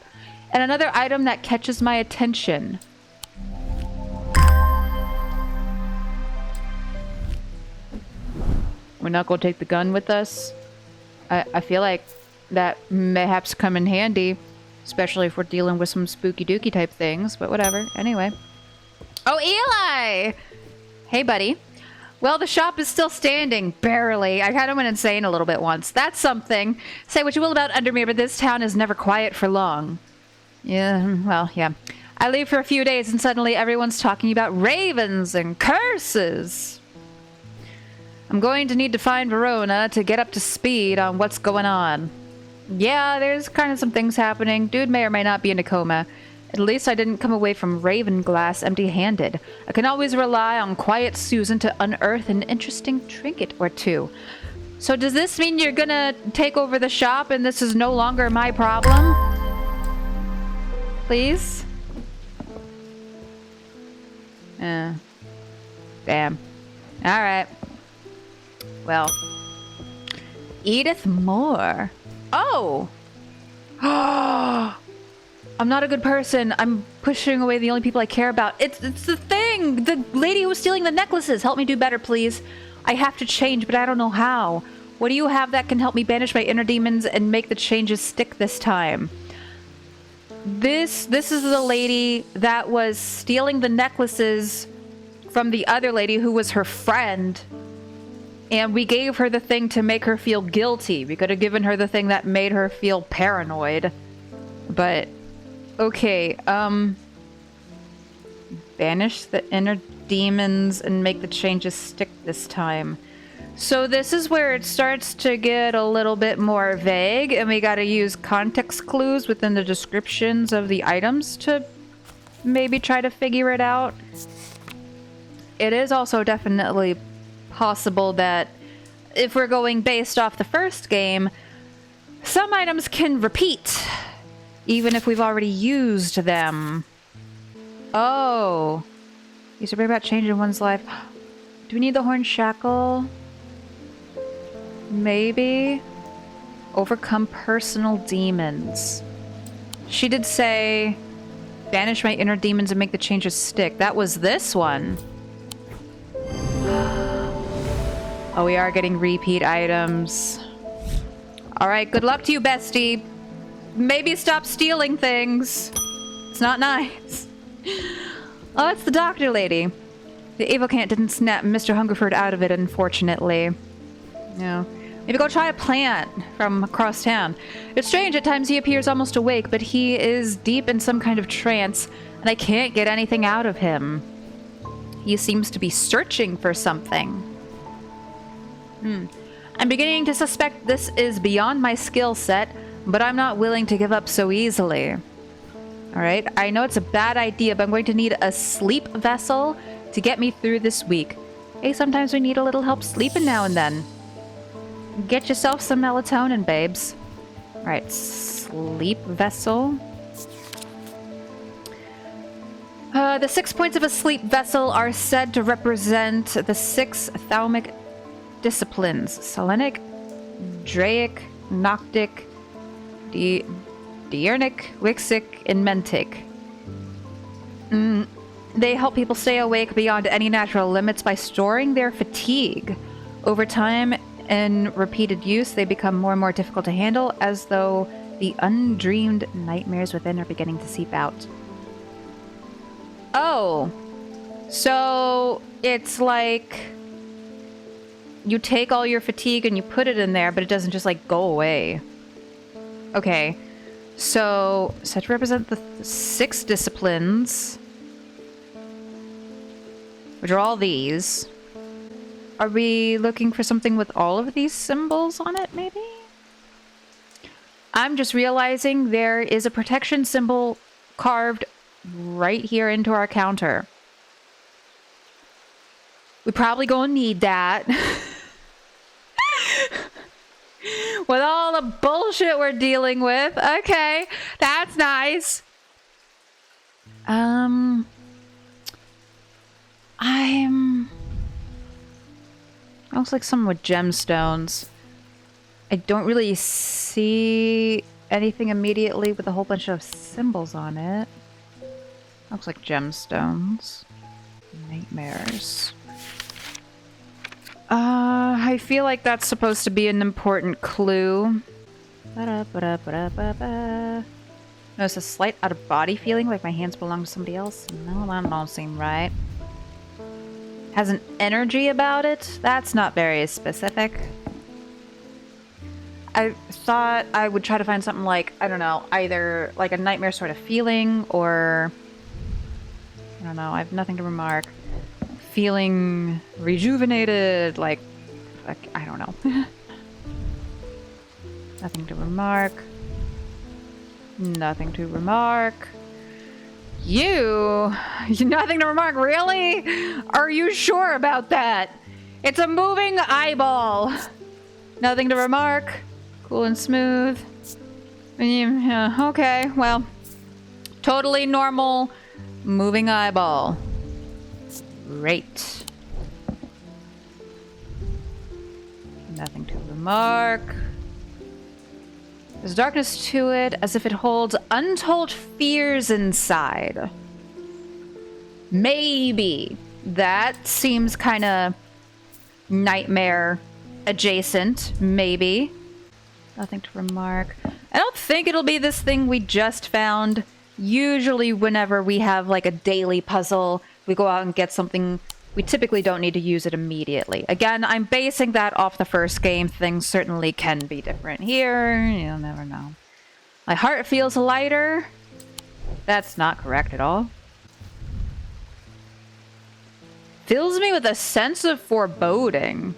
and another item that catches my attention. We're not going to take the gun with us. I feel like that mayhaps come in handy. Especially if we're dealing with some spooky dooky type things, but whatever. Anyway. Oh, Eli! Hey, buddy. Well, the shop is still standing. Barely. I kind of went insane a little bit once. That's something. Say what you will about Undermere, but this town is never quiet for long. Yeah, well, yeah. I leave for a few days and suddenly everyone's talking about ravens and curses. I'm going to need to find Verona to get up to speed on what's going on. Yeah, there's kind of some things happening. Dude may or may not be in a coma. At least I didn't come away from Ravenglass empty-handed. I can always rely on Quiet Susan to unearth an interesting trinket or two. So does this mean you're gonna take over the shop and this is no longer my problem? Please? Damn. Alright. Well. Edith Moore. Oh! I'm not a good person. I'm pushing away the only people I care about. It's the thing! The lady who was stealing the necklaces! Help me do better, please. I have to change, but I don't know how. What do you have that can help me banish my inner demons and make the changes stick this time? This is the lady that was stealing the necklaces from the other lady who was her friend. And we gave her the thing to make her feel guilty. We could have given her the thing that made her feel paranoid. But, okay, banish the inner demons and make the changes stick this time. So this is where it starts to get a little bit more vague, and we gotta use context clues within the descriptions of the items to maybe try to figure it out. It is also definitely possible that if we're going based off the first game, some items can repeat, even if we've already used them. Oh. You should bring about change in one's life. Do we need the horn shackle? Maybe. Overcome personal demons. She did say, banish my inner demons and make the changes stick. That was this one. Oh, we are getting repeat items. Alright, good luck to you, bestie. Maybe stop stealing things. It's not nice. Oh, it's the doctor lady. The evil can't didn't snap Mr. Hungerford out of it, unfortunately. No. Maybe go try a plant from across town. It's strange, at times he appears almost awake, but he is deep in some kind of trance, and I can't get anything out of him. He seems to be searching for something. I'm beginning to suspect this is beyond my skill set, but I'm not willing to give up so easily. Alright, I know it's a bad idea, but I'm going to need a sleep vessel to get me through this week. Hey, sometimes we need a little help sleeping now and then. Get yourself some melatonin, babes. Alright, sleep vessel. The 6 points of a sleep vessel are said to represent the 6 thaumic disciplines. Selenic, Draic, Noctic, Diurnic, Wixic, and Mentic. They help people stay awake beyond any natural limits by storing their fatigue. Over time and repeated use, they become more and more difficult to handle, as though the undreamed nightmares within are beginning to seep out. Oh, so it's like you take all your fatigue and you put it in there, but it doesn't just like go away. Okay, so set to represent the 6 disciplines, which are all these. Are we looking for something with all of these symbols on it, maybe? I'm just realizing there is a protection symbol carved right here into our counter. We probably gonna need that. With all the bullshit we're dealing with. Okay, that's nice. Looks like someone with gemstones. I don't really see anything immediately with a whole bunch of symbols on it. Looks like gemstones. Nightmares. I feel like that's supposed to be an important clue. Notice a slight out-of-body feeling, like my hands belong to somebody else. No, that don't seem right. Has an energy about it? That's not very specific. I thought I would try to find something like, I don't know, either like a nightmare sort of feeling, or I don't know, I have nothing to remark. Feeling rejuvenated, like I don't know. Nothing to remark. Nothing to remark. Nothing to remark, really? Are you sure about that? It's a moving eyeball. Nothing to remark. Cool and smooth. Yeah, okay, well. Totally normal moving eyeball. Great. Nothing to remark. There's darkness to it, as if it holds untold fears inside. Maybe. That seems kind of nightmare adjacent. Maybe. Nothing to remark. I don't think it'll be this thing we just found. Usually whenever we have like a daily puzzle, we go out and get something, we typically don't need to use it immediately. Again, I'm basing that off the first game. Things certainly can be different here. You'll never know. My heart feels lighter. That's not correct at all. Fills me with a sense of foreboding.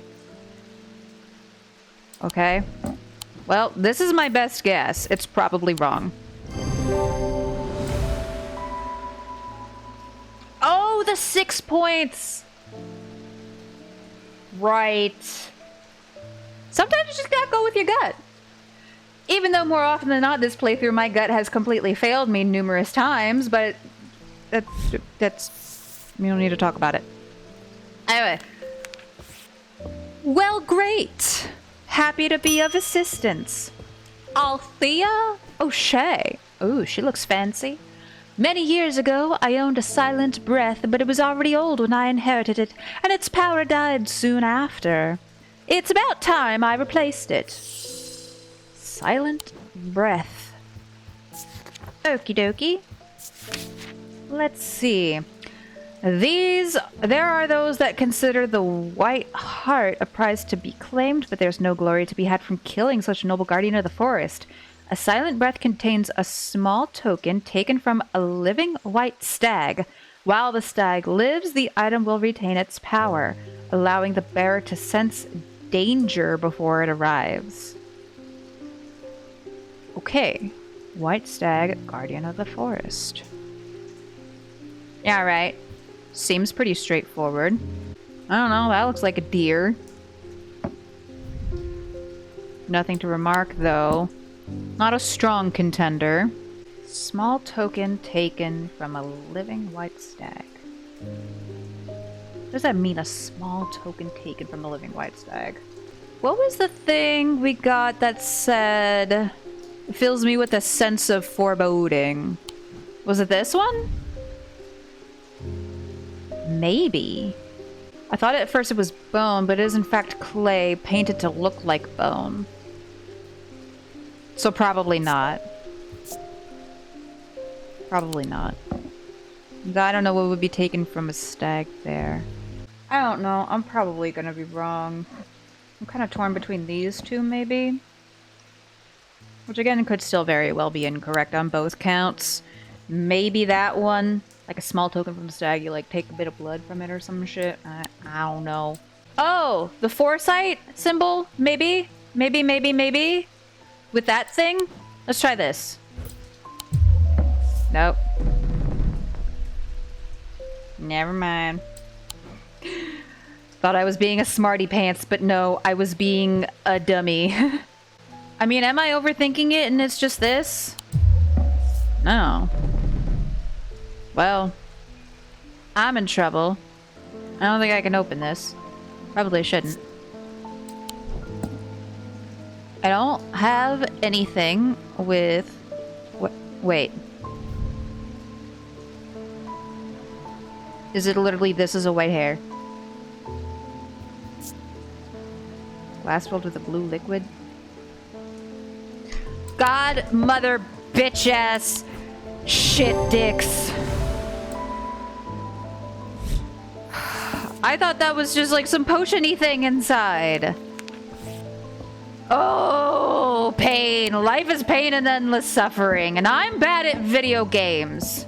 Okay. Well, this is my best guess. It's probably wrong. Oh, the 6 points! Right. Sometimes you just gotta go with your gut. Even though more often than not, this playthrough, my gut has completely failed me numerous times, but that's we don't need to talk about it. Anyway. Well, great. Happy to be of assistance. Althea O'Shea. Ooh, she looks fancy. Many years ago, I owned a silent breath, but it was already old when I inherited it, and its power died soon after. It's about time I replaced it. Silent breath. Okie dokie. Let's see. There are those that consider the white heart a prize to be claimed, but there's no glory to be had from killing such a noble guardian of the forest. A silent breath contains a small token taken from a living white stag. While the stag lives, the item will retain its power, allowing the bearer to sense danger before it arrives. Okay. White stag, guardian of the forest. Yeah, right. Seems pretty straightforward. I don't know, that looks like a deer. Nothing to remark, though. Not a strong contender. Small token taken from a living white stag. What does that mean, a small token taken from a living white stag? What was the thing we got that said... It fills me with a sense of foreboding. Was it this one? Maybe. I thought at first it was bone, but it is in fact clay painted to look like bone. So probably not. Probably not. I don't know what would be taken from a stag there. I don't know. I'm probably gonna be wrong. I'm kind of torn between these two, maybe. Which again could still very well be incorrect on both counts. Maybe that one. Like a small token from the stag, you like take a bit of blood from it or some shit. I don't know. Oh! The foresight symbol? Maybe? Maybe? With that thing? Let's try this. Nope. Never mind. Thought I was being a smarty pants, but no, I was being a dummy. I mean, am I overthinking it and it's just this? No. Well, I'm in trouble. I don't think I can open this. Probably shouldn't. I don't have anything with... Wait. Is it literally this is a white hair? Glass filled with a blue liquid? God, mother, bitch ass, shit dicks. I thought that was just like some potion-y thing inside. Oh, pain. Life is pain and endless suffering. And I'm bad at video games.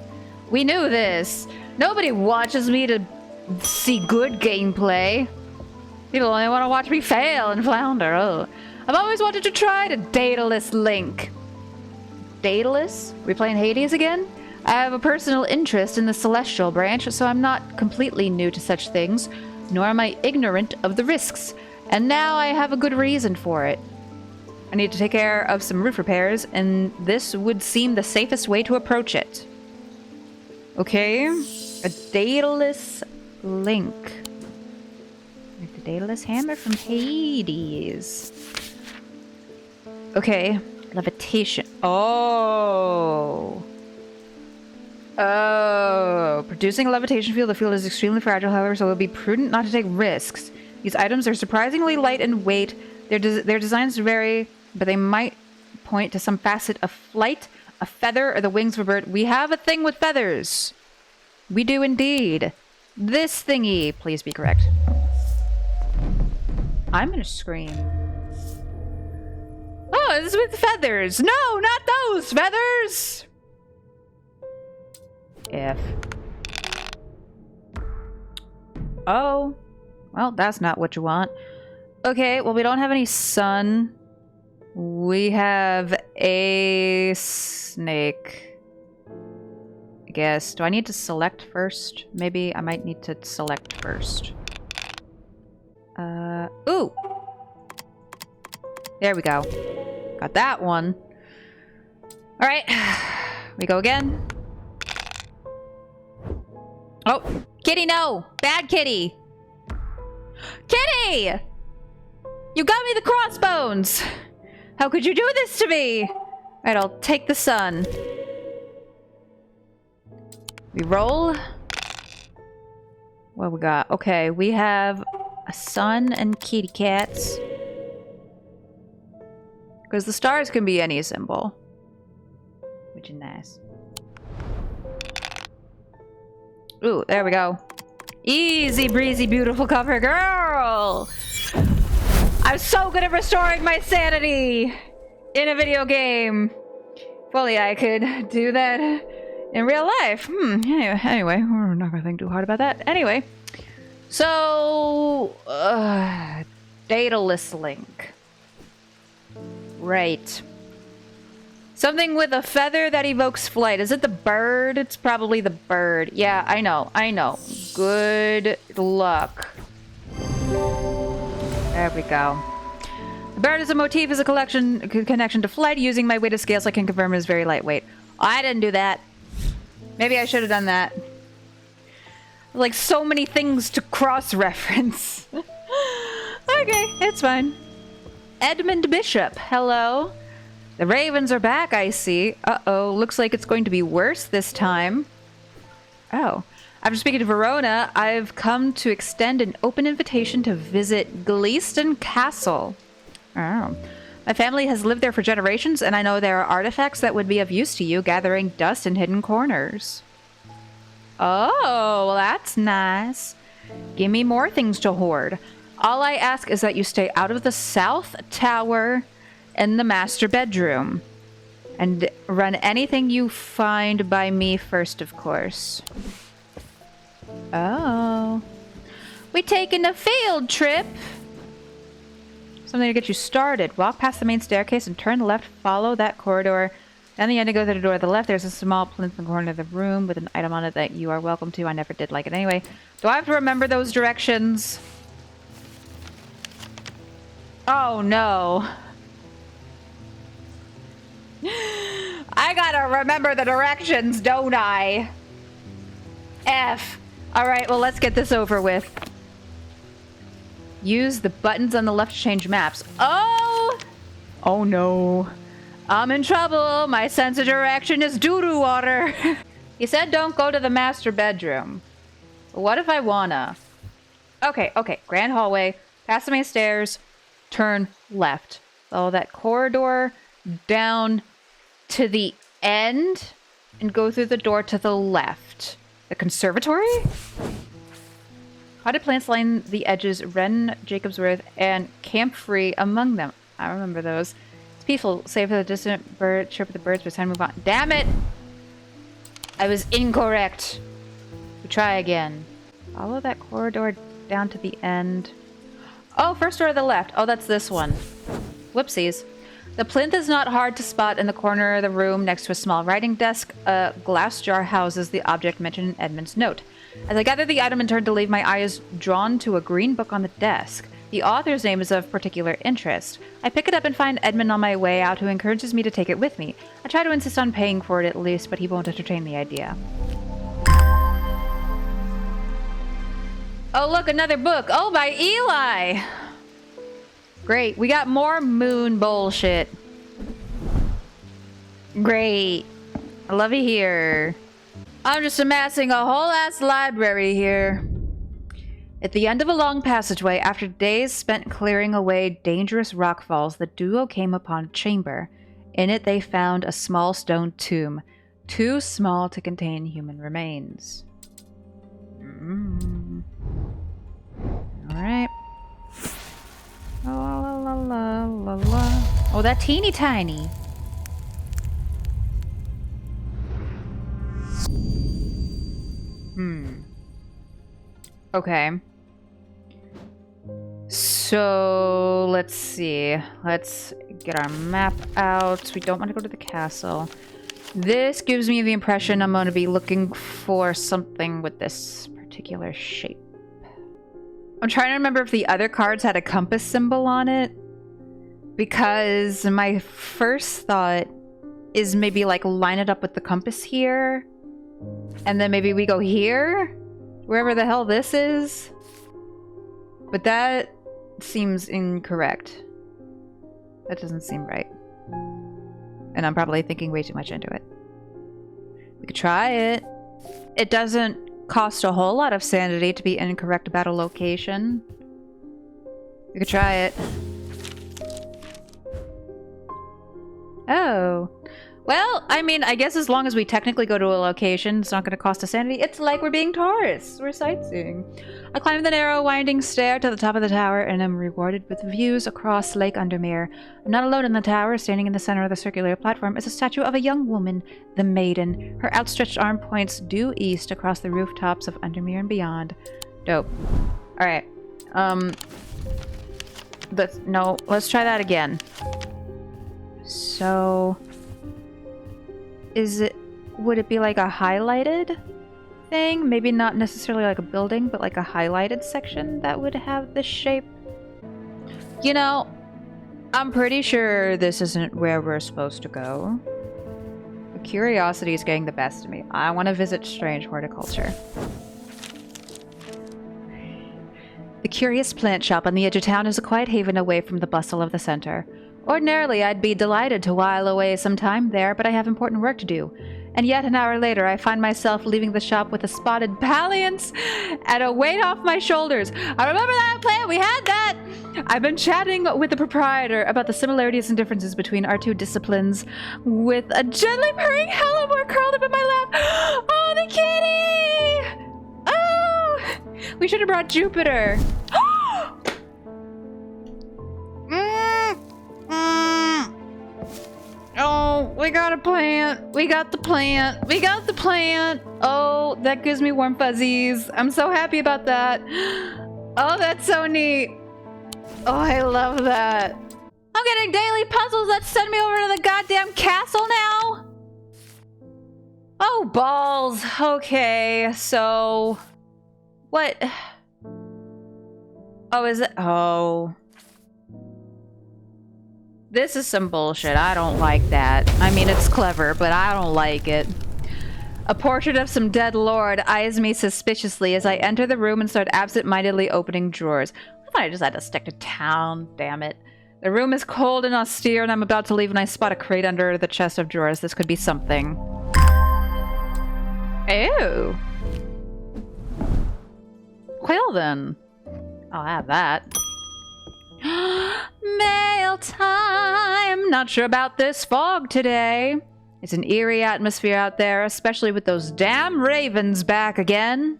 We knew this. Nobody watches me to see good gameplay. People only want to watch me fail and flounder. Oh. I've always wanted to try to Daedalus Link. Daedalus? We playing Hades again? I have a personal interest in the celestial branch, so I'm not completely new to such things, nor am I ignorant of the risks. And now I have a good reason for it. I need to take care of some roof repairs, and this would seem the safest way to approach it. Okay. A Daedalus Link. Like the Daedalus hammer from Hades. Okay. Levitation. Oh. Oh. Producing a levitation field. The field is extremely fragile, however, so it will be prudent not to take risks. These items are surprisingly light in weight. Their designs vary, but they might point to some facet of flight, a feather, or the wings of a bird. We have a thing with feathers. We do indeed. This thingy. Please be correct. I'm gonna scream. Oh, it's with feathers. No, not those feathers. F. Oh. Well, that's not what you want. Okay, well, we don't have any sun. We have a snake. I guess. Do I need to select first? Maybe I might need to select first. Ooh! There we go. Got that one. Alright. We go again. Oh! Kitty, no! Bad kitty! Kitty! You got me the crossbones! How could you do this to me? Alright, I'll take the sun. We roll. What we got? Okay, we have a sun and kitty cats. Because the stars can be any symbol. Which is nice. Ooh, there we go. Easy breezy, beautiful cover girl! I'm so good at restoring my sanity in a video game. If only I could do that in real life. Anyway, we're not gonna think too hard about that. Anyway, so dataless link. Right. Something with a feather that evokes flight. Is it the bird? It's probably the bird. Yeah, I know. Good luck. There we go. The bird as a motif is a connection to flight. Using my weighted scales, I can confirm it is very lightweight. Oh, I didn't do that. Maybe I should have done that. Like, so many things to cross-reference. Okay, it's fine. Edmund Bishop, hello. The ravens are back, I see. Uh-oh, looks like it's going to be worse this time. Oh. After speaking to Verona, I've come to extend an open invitation to visit Gleaston Castle. Oh. My family has lived there for generations, and I know there are artifacts that would be of use to you, gathering dust in hidden corners. Oh, well, that's nice. Give me more things to hoard. All I ask is that you stay out of the South Tower and the master bedroom. And run anything you find by me first, of course. Oh. We taking a field trip? Something to get you started. Walk past the main staircase and turn left. Follow that corridor. Down the end and go through the door to the left. There's a small plinth in the corner of the room with an item on it that you are welcome to. I never did like it anyway. Do I have to remember those directions? Oh no. I gotta remember the directions, don't I? F. Alright, well, let's get this over with. Use the buttons on the left to change maps. Oh! Oh no. I'm in trouble. My sense of direction is doo-doo water. You said don't go to the master bedroom. But what if I wanna? Okay. Grand hallway. Past the main stairs. Turn left. Follow that corridor down to the end and go through the door to the left. The conservatory? Potted plants line the edges, Wren, Jacobsworth, and Camphor among them. I remember those. It's peaceful, save for the distant bird, chirp of the birds, but it's time to move on. Damn it! I was incorrect. We try again. Follow that corridor down to the end. Oh, first door to the left. Oh, that's this one. Whoopsies. The plinth is not hard to spot in the corner of the room next to a small writing desk. A glass jar houses the object mentioned in Edmund's note. As I gather the item and turn to leave, my eye is drawn to a green book on the desk. The author's name is of particular interest. I pick it up and find Edmund on my way out, who encourages me to take it with me. I try to insist on paying for it at least, but he won't entertain the idea. Oh, look, another book. Oh, by Eli! Great, we got more moon bullshit. Great. I love it here. I'm just amassing a whole ass library here. At the end of a long passageway, after days spent clearing away dangerous rock falls, the duo came upon a chamber. In it they found a small stone tomb, too small to contain human remains. Alright. La la la la la. Oh, that teeny tiny. Okay. So, let's see. Let's get our map out. We don't want to go to the castle. This gives me the impression I'm going to be looking for something with this particular shape. I'm trying to remember if the other cards had a compass symbol on it. Because my first thought is maybe like line it up with the compass here. And then maybe we go here? Wherever the hell this is. But that seems incorrect. That doesn't seem right. And I'm probably thinking way too much into it. We could try it. It doesn't cost a whole lot of sanity to be incorrect about a location. We could try it. Oh. Well, I mean, I guess as long as we technically go to a location, it's not going to cost us sanity. It's like we're being tourists. We're sightseeing. I climb the narrow, winding stair to the top of the tower and am rewarded with views across Lake Undermere. I'm not alone in the tower. Standing in the center of the circular platform is a statue of a young woman, the Maiden. Her outstretched arm points due east across the rooftops of Undermere and beyond. Dope. Alright. Let's try that again. So... would it be like a highlighted thing? Maybe not necessarily like a building, but like a highlighted section that would have this shape? You know, I'm pretty sure this isn't where we're supposed to go. The curiosity is getting the best of me. I want to visit strange horticulture. The curious plant shop on the edge of town is a quiet haven away from the bustle of the center. Ordinarily, I'd be delighted to while away some time there, but I have important work to do. And yet an hour later, I find myself leaving the shop with a spotted palliance and a weight off my shoulders. I remember that plant, we had that! I've been chatting with the proprietor about the similarities and differences between our two disciplines, with a gently purring Hellemore curled up in my lap. Oh, the kitty! Oh! We should have brought Jupiter. Oh, we got a plant. We got the plant. We got the plant. Oh, that gives me warm fuzzies. I'm so happy about that. Oh, that's so neat. Oh, I love that. I'm getting daily puzzles that send me over to the goddamn castle now. Oh, balls. Okay, so... What? Oh, is it? Oh... This is some bullshit. I don't like that. I mean, it's clever, but I don't like it. A portrait of some dead lord eyes me suspiciously as I enter the room and start absent-mindedly opening drawers. I thought I just had to stick to town, damn it. The room is cold and austere, and I'm about to leave when I spot a crate under the chest of drawers. This could be something. Ew. Well then. I'll have that. Mail time! Not sure about this fog today. It's an eerie atmosphere out there, especially with those damn ravens back again.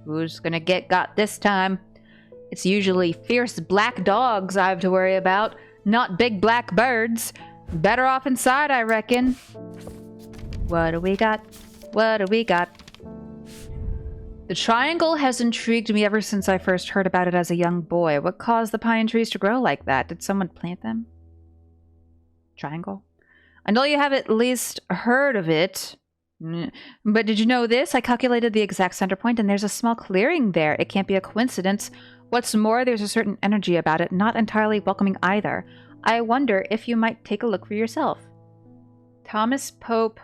Who's gonna get got this time? It's usually fierce black dogs I have to worry about, not big black birds. Better off inside, I reckon. What do we got? What do we got? The triangle has intrigued me ever since I first heard about it as a young boy. What caused the pine trees to grow like that? Did someone plant them? Triangle? I know you have at least heard of it. But did you know this? I calculated the exact center point and there's a small clearing there. It can't be a coincidence. What's more, there's a certain energy about it, not entirely welcoming either. I wonder if you might take a look for yourself. Thomas Pope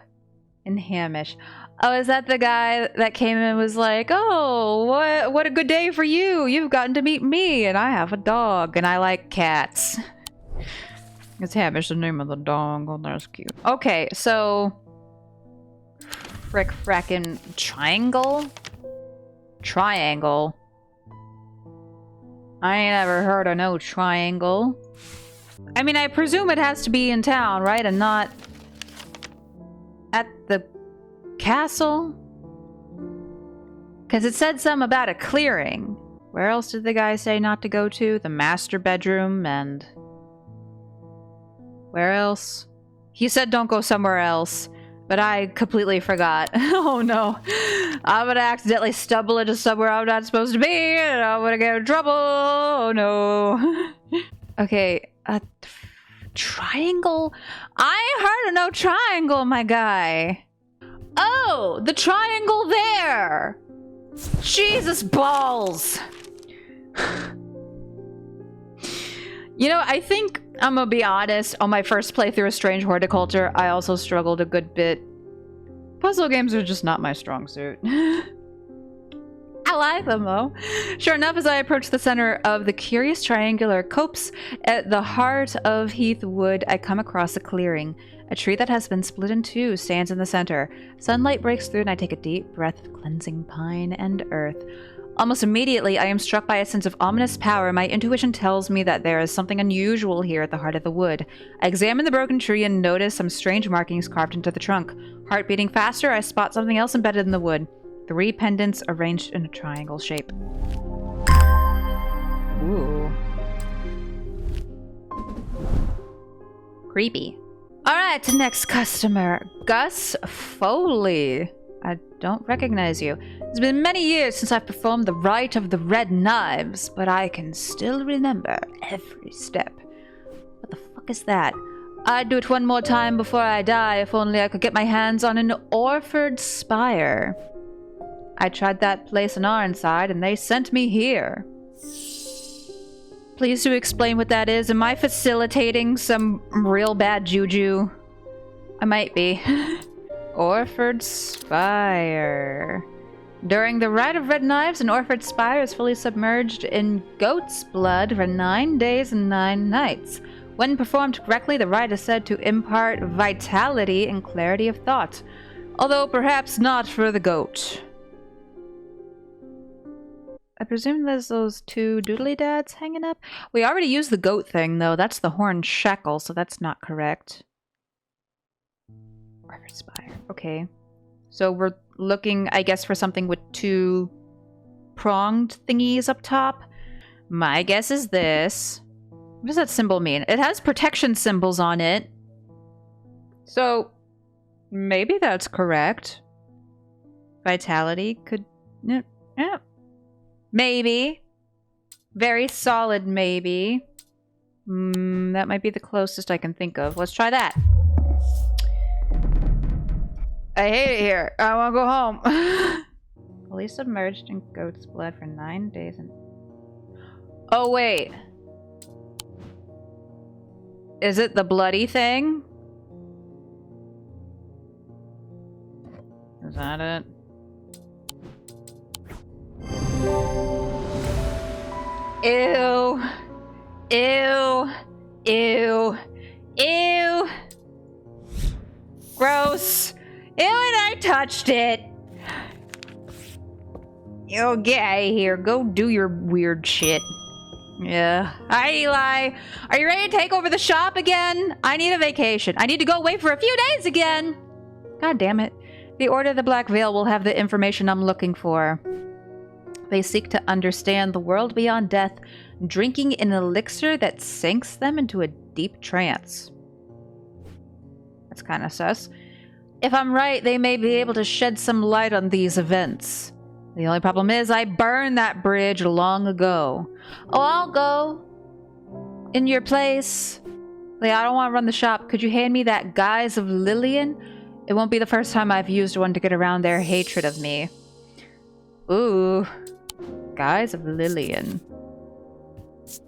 and Hamish. Oh, is that the guy that came in and was like, oh, what a good day for you. You've gotten to meet me, and I have a dog, and I like cats. It's Hamish, the name of the dog. Oh, that's cute. Okay, so... Frickin' triangle? Triangle? I ain't ever heard of no triangle. I mean, I presume it has to be in town, right? And not... at the... castle? Because it said something about a clearing. Where else did the guy say not to go to? The master bedroom and... where else? He said don't go somewhere else, but I completely forgot. Oh no. I'm gonna accidentally stumble into somewhere I'm not supposed to be and I'm gonna get in trouble. Oh no. Okay, triangle? I ain't heard of no triangle, my guy. Oh, the triangle there! Jesus balls! You know, I think, I'm gonna be honest, on my first playthrough of Strange Horticulture, I also struggled a good bit. Puzzle games are just not my strong suit. I like them, though. Sure enough, as I approach the center of the curious triangular copse at the heart of Heath Wood, I come across a clearing. A tree that has been split in two stands in the center. Sunlight breaks through and I take a deep breath of cleansing pine and earth. Almost immediately, I am struck by a sense of ominous power. My intuition tells me that there is something unusual here at the heart of the wood. I examine the broken tree and notice some strange markings carved into the trunk. Heart beating faster, I spot something else embedded in the wood. 3 pendants arranged in a triangle shape. Ooh. Creepy. Alright, next customer. Gus Foley. I don't recognize you. It's been many years since I've performed the rite of the red knives, but I can still remember every step. What the fuck is that? I'd do it one more time before I die, if only I could get my hands on an Orford spire. I tried that place in Ironside, and they sent me here. Please do explain what that is. Am I facilitating some real bad juju? I might be. Orford Spire. During the Rite of Red Knives, an Orford Spire is fully submerged in goat's blood for 9 days and 9 nights. When performed correctly, the rite is said to impart vitality and clarity of thought, although perhaps not for the goat. I presume there's those 2 doodly dads hanging up? We already used the goat thing, though. That's the horn shekel, so that's not correct. Orford Spire. Okay. So we're looking, I guess, for something with 2 pronged thingies up top. My guess is this. What does that symbol mean? It has protection symbols on it. So maybe that's correct. Vitality could... Yeah. Maybe. Very solid maybe. That might be the closest I can think of. Let's try that. I hate it here. I want to go home. Fully submerged in goat's blood for 9 days and... Oh, wait. Is it the bloody thing? Is that it? Ew. Ew. Ew. Ew. Gross. Ew, and I touched it. Ew, get out of here. Go do your weird shit. Yeah. Hi, Eli. Are you ready to take over the shop again? I need a vacation. I need to go away for a few days again. God damn it. The Order of the Black Veil will have the information I'm looking for. They seek to understand the world beyond death, drinking an elixir that sinks them into a deep trance. That's kind of sus. If I'm right, they may be able to shed some light on these events. The only problem is I burned that bridge long ago. Oh, I'll go. In your place. Like, I don't want to run the shop. Could you hand me that Guise of Lillian? It won't be the first time I've used one to get around their hatred of me. Ooh. Guise of Lillian. This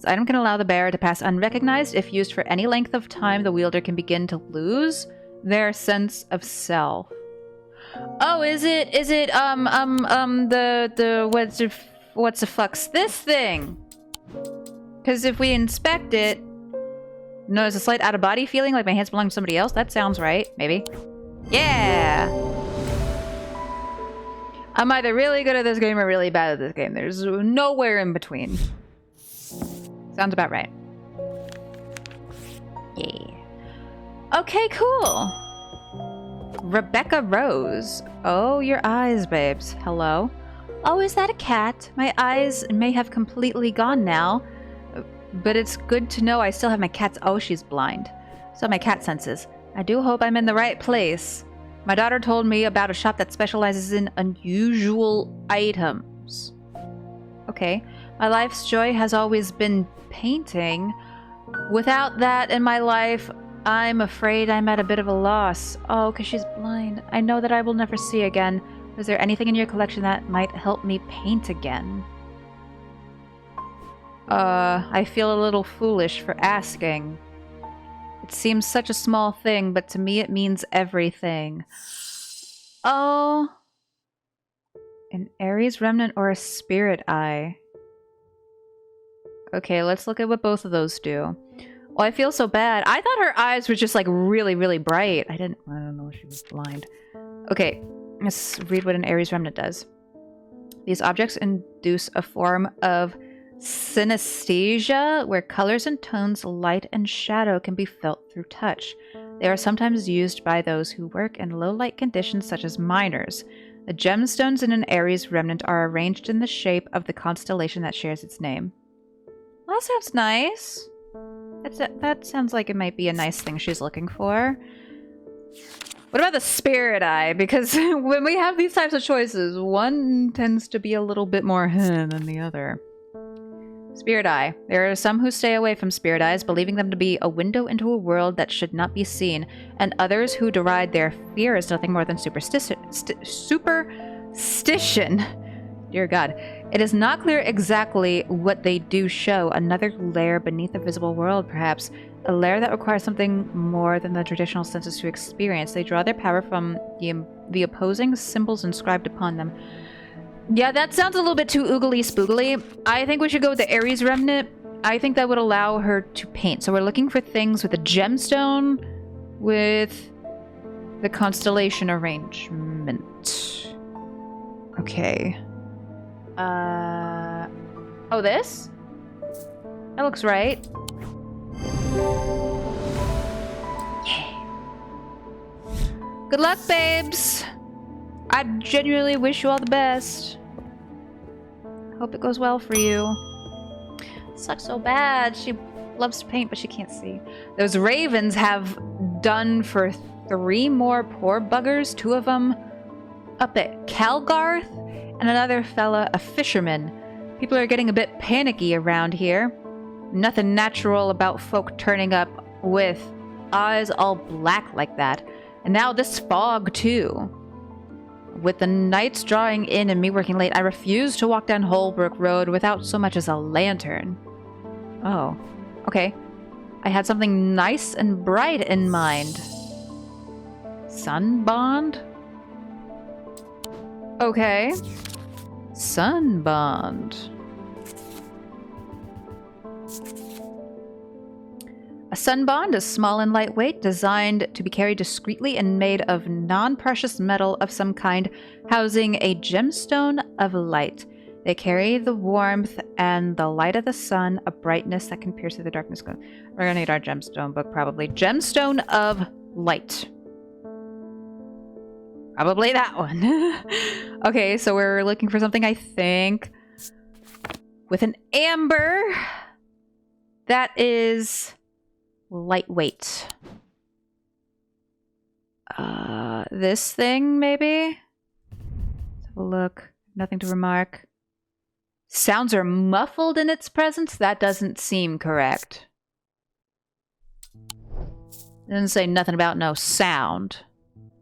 item can allow the bearer to pass unrecognized. If used for any length of time, the wielder can begin to lose their sense of self. Oh, is it, what's the fuck's this thing? Because if we inspect it, no, there's a slight out-of-body feeling, like my hands belong to somebody else. That sounds right, maybe. Yeah! I'm either really good at this game or really bad at this game. There's nowhere in between. Sounds about right. Yeah. Okay, cool. Rebecca Rose. Oh, your eyes, babes. Hello. Oh, is that a cat? My eyes may have completely gone now, but it's good to know I still have my cat's... Oh, she's blind. So my cat senses. I do hope I'm in the right place. My daughter told me about a shop that specializes in unusual items. Okay. My life's joy has always been painting. Without that in my life, I'm afraid I'm at a bit of a loss. Oh, because she's blind. I know that I will never see again. Is there anything in your collection that might help me paint again? I feel a little foolish for asking. It seems such a small thing, but to me it means everything. Oh. An Aries remnant or a spirit eye. Okay, let's look at what both of those do. Well, I feel so bad. I thought her eyes were just like really, really bright. I don't know, she was blind. Okay, let's read what an Aries remnant does. These objects induce a form of synesthesia, where colors and tones, light and shadow can be felt through touch. They are sometimes used by those who work in low-light conditions, such as miners. The gemstones in an Aries remnant are arranged in the shape of the constellation that shares its name. Well, that sounds nice. That sounds like it might be a nice thing she's looking for. What about the spirit eye? Because when we have these types of choices, one tends to be a little bit more than the other. Spirit eye. There are some who stay away from spirit eyes, believing them to be a window into a world that should not be seen, and others who deride their fear as nothing more than superstition. Dear God. It is not clear exactly what they do show. Another layer beneath the visible world, perhaps. A layer that requires something more than the traditional senses to experience. They draw their power from the opposing symbols inscribed upon them. Yeah, that sounds a little bit too oogly spoogly. I think we should go with the Aries remnant. I think that would allow her to paint. So we're looking for things with a gemstone with the constellation arrangement. Okay. Oh, this? That looks right. Yeah. Good luck, babes. I genuinely wish you all the best. Hope it goes well for you. Sucks so bad. She loves to paint, but she can't see. Those ravens have done for 3 more poor buggers. 2 of them up at Calgarth, and another fella, a fisherman. People are getting a bit panicky around here. Nothing natural about folk turning up with eyes all black like that. And now this fog, too. With the nights drawing in and me working late, I refuse to walk down Holbrook Road without so much as a lantern. Oh, okay. I had something nice and bright in mind. Sun bond? Okay. Sun bond. A sun bond is small and lightweight, designed to be carried discreetly and made of non-precious metal of some kind, housing a gemstone of light. They carry the warmth and the light of the sun, a brightness that can pierce through the darkness. We're gonna need our gemstone book, probably. Gemstone of light. Probably that one. Okay, so we're looking for something, I think, with an amber that is lightweight. This thing, maybe? Let's have a look. Nothing to remark. Sounds are muffled in its presence? That doesn't seem correct. Doesn't say nothing about no sound.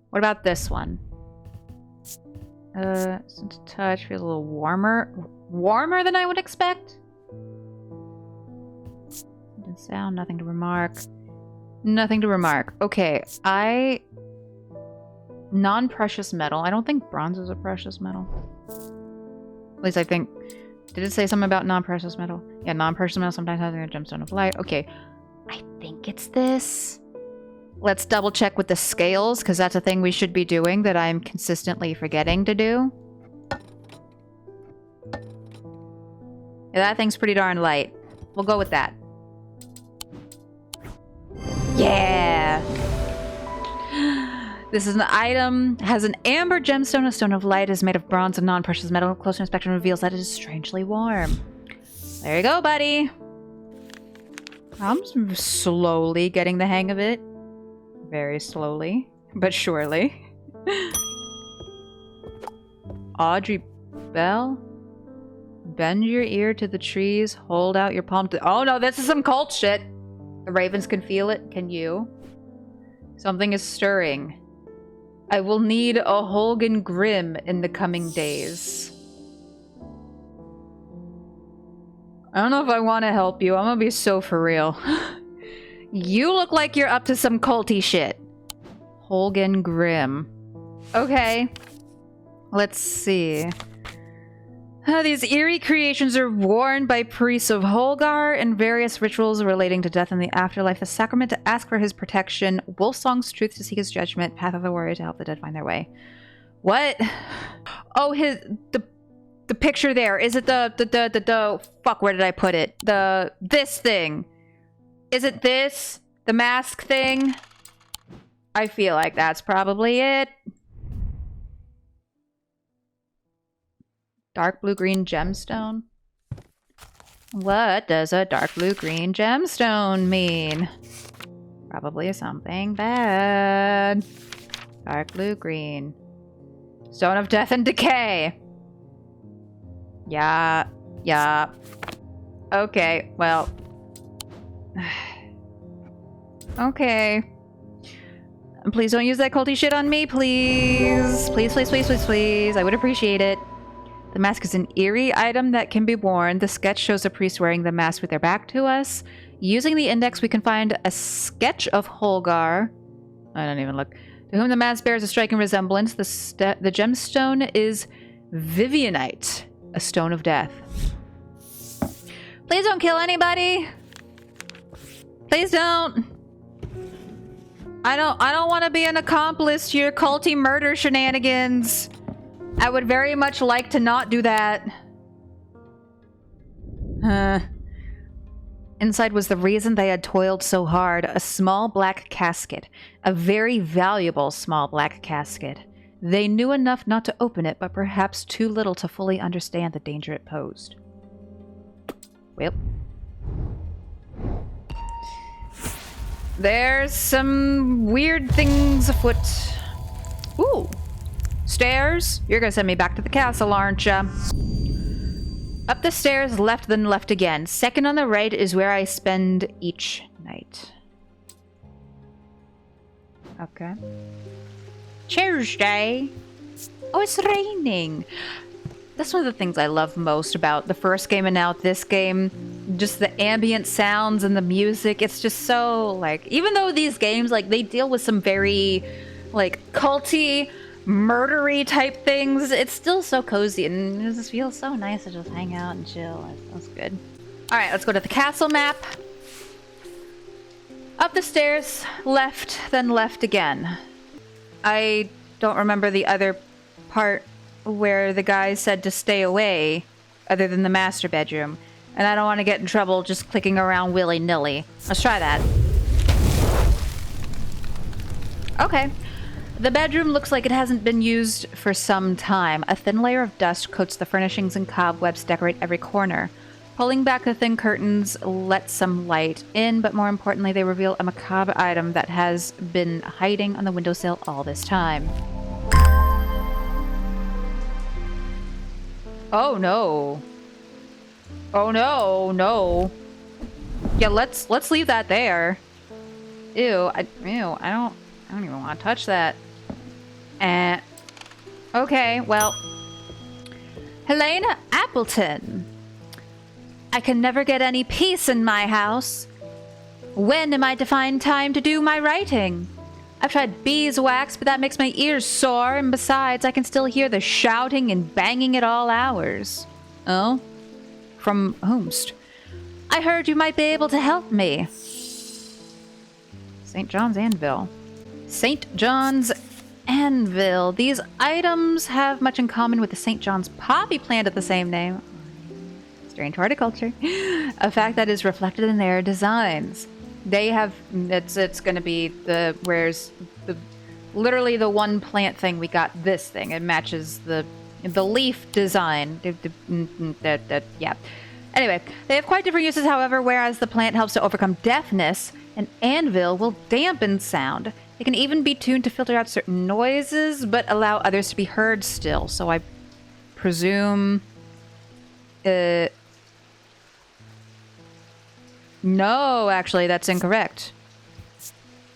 What about this one? Sense of touch feels a little warmer. Warmer than I would expect? Sound, nothing to remark. Nothing to remark. Okay, non-precious metal. I don't think bronze is a precious metal. At least I think... Did it say something about non-precious metal? Yeah, non-precious metal sometimes has a gemstone of light. Okay, I think it's this. Let's double check with the scales, because that's a thing we should be doing that I'm consistently forgetting to do. Yeah, that thing's pretty darn light. We'll go with that. Yeah! This is an item, has an amber gemstone. A stone of light is made of bronze and non-precious metal. Closer inspection reveals that it is strangely warm. There you go, buddy. I'm slowly getting the hang of it. Very slowly, but surely. Audrey Bell? Bend your ear to the trees, hold out your palm to... Oh no, this is some cult shit! The ravens can feel it, can you? Something is stirring. I will need a Holgan Grim in the coming days. I don't know if I want to help you. I'm gonna be so for real. You look like you're up to some culty shit. Holgan Grim. Okay. Let's see. These eerie creations are worn by priests of Holgar in various rituals relating to death and the afterlife. The sacrament to ask for his protection. Wolfsong's truth to seek his judgment. Path of the warrior to help the dead find their way. What? Oh, The picture there. Is it the fuck, where did I put it? This thing. Is it this? The mask thing? I feel like that's probably it. Dark blue-green gemstone? What does a dark blue-green gemstone mean? Probably something bad. Dark blue-green. Stone of death and decay. Yeah. Okay, well. Okay. Please don't use that culty shit on me, please. Please. I would appreciate it. The mask is an eerie item that can be worn. The sketch shows a priest wearing the mask with their back to us. Using the index, we can find a sketch of Holgar. I don't even look. To whom the mask bears a striking resemblance. The gemstone is Vivianite, a stone of death. Please don't kill anybody. Please don't. I don't want to be an accomplice to your culty murder shenanigans. I would very much like to not do that. Inside was the reason they had toiled so hard. A small black casket. A very valuable small black casket. They knew enough not to open it, but perhaps too little to fully understand the danger it posed. Well. There's some weird things afoot. Ooh. Stairs? You're gonna send me back to the castle, aren't ya? Up the stairs, left, then left again. Second on the right is where I spend each night. Okay. Tuesday. Oh, it's raining. That's one of the things I love most about the first game and now this game. Just the ambient sounds and the music. It's just so, like, even though these games, like, they deal with some very, like, culty, murdery type things, it's still so cozy and it just feels so nice to just hang out and chill. That's good. Alright, let's go to the castle map. Up the stairs, left, then left again. I don't remember the other part where the guy said to stay away, other than the master bedroom. And I don't want to get in trouble just clicking around willy-nilly. Let's try that. Okay. The bedroom looks like it hasn't been used for some time. A thin layer of dust coats the furnishings and cobwebs decorate every corner. Pulling back the thin curtains lets some light in, but more importantly, they reveal a macabre item that has been hiding on the windowsill all this time. Oh no. Oh no. Yeah, let's leave that there. Ew, I don't even want to touch that. Okay, well. Helena Appleton. I can never get any peace in my house. When am I to find time to do my writing? I've tried beeswax, but that makes my ears sore, and besides, I can still hear the shouting and banging at all hours. Oh? From whomst? I heard you might be able to help me. St. John's Anvil. St. John's Anvil. These items have much in common with the St. John's poppy plant of the same name. Strange horticulture. A fact that is reflected in their designs. They have, it's gonna be literally the one plant thing we got this thing. It matches the leaf design. Yeah. Anyway, they have quite different uses, however, whereas the plant helps to overcome deafness, an anvil will dampen sound. It can even be tuned to filter out certain noises, but allow others to be heard still. So I presume... No, actually, that's incorrect.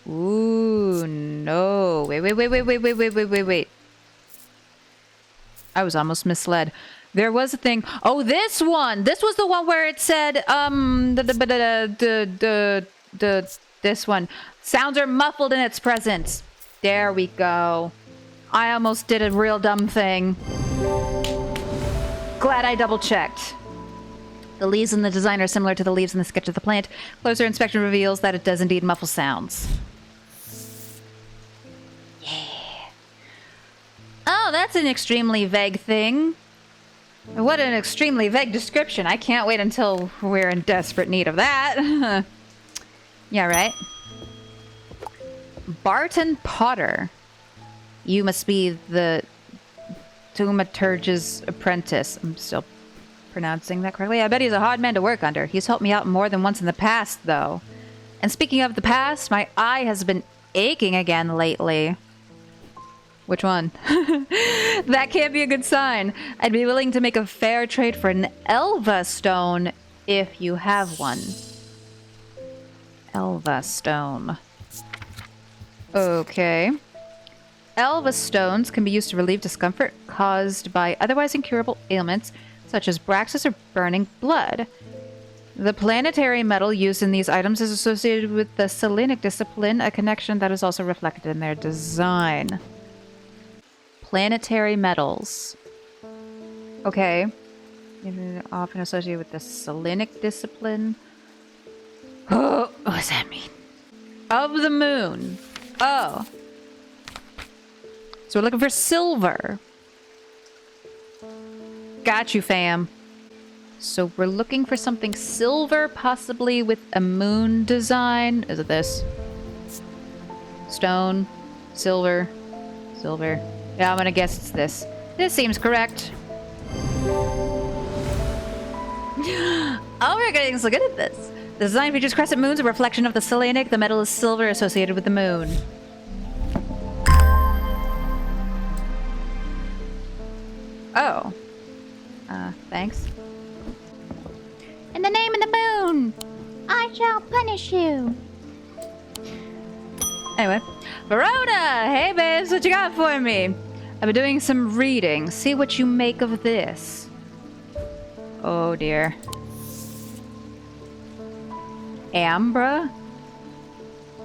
Ooh, no. Wait. I was almost misled. There was a thing. Oh, this one! This was the one where it said, this one. Sounds are muffled in its presence. There we go. I almost did a real dumb thing. Glad I double-checked. The leaves in the design are similar to the leaves in the sketch of the plant. Closer inspection reveals that it does indeed muffle sounds. Yeah. Oh, that's an extremely vague thing. What an extremely vague description. I can't wait until we're in desperate need of that. Yeah, right. Barton Potter. You must be the thaumaturge's apprentice. I'm still pronouncing that correctly. I bet he's a hard man to work under. He's helped me out more than once in the past, though. And speaking of the past, my eye has been aching again lately. Which one? That can't be a good sign. I'd be willing to make a fair trade for an Elva stone if you have one. Elva stone. Okay. Elva stones can be used to relieve discomfort caused by otherwise incurable ailments such as braxis or burning blood. The planetary metal used in these items is associated with the Selenic discipline, a connection that is also reflected in their design. Planetary metals. Okay. Often associated with the Selenic discipline. Oh, what does that mean? Of the moon. Oh. So we're looking for silver. Got you, fam. So we're looking for something silver, possibly with a moon design. Is it this? Stone. Silver. Silver. Yeah, I'm gonna guess it's this. This seems correct. Oh, we're getting so good at this. The design features crescent moons, a reflection of the Selenic. The metal is silver associated with the moon. Oh. Thanks. In the name of the moon, I shall punish you. Anyway. Verona! Hey, babes, what you got for me? I've been doing some reading. See what you make of this. Oh, dear. Ambra?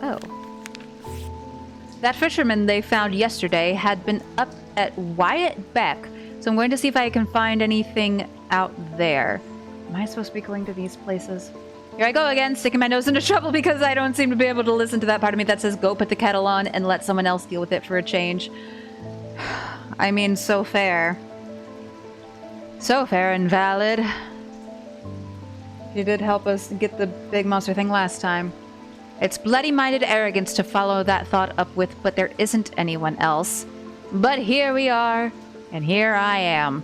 Oh. That fisherman they found yesterday had been up at Wyatt Beck, so I'm going to see if I can find anything out there. Am I supposed to be going to these places? Here I go again, sticking my nose into trouble because I don't seem to be able to listen to that part of me that says go put the kettle on and let someone else deal with it for a change. I mean, so fair. So fair and valid. You did help us get the big monster thing last time. It's bloody-minded arrogance to follow that thought up with, but there isn't anyone else. But here we are, and here I am.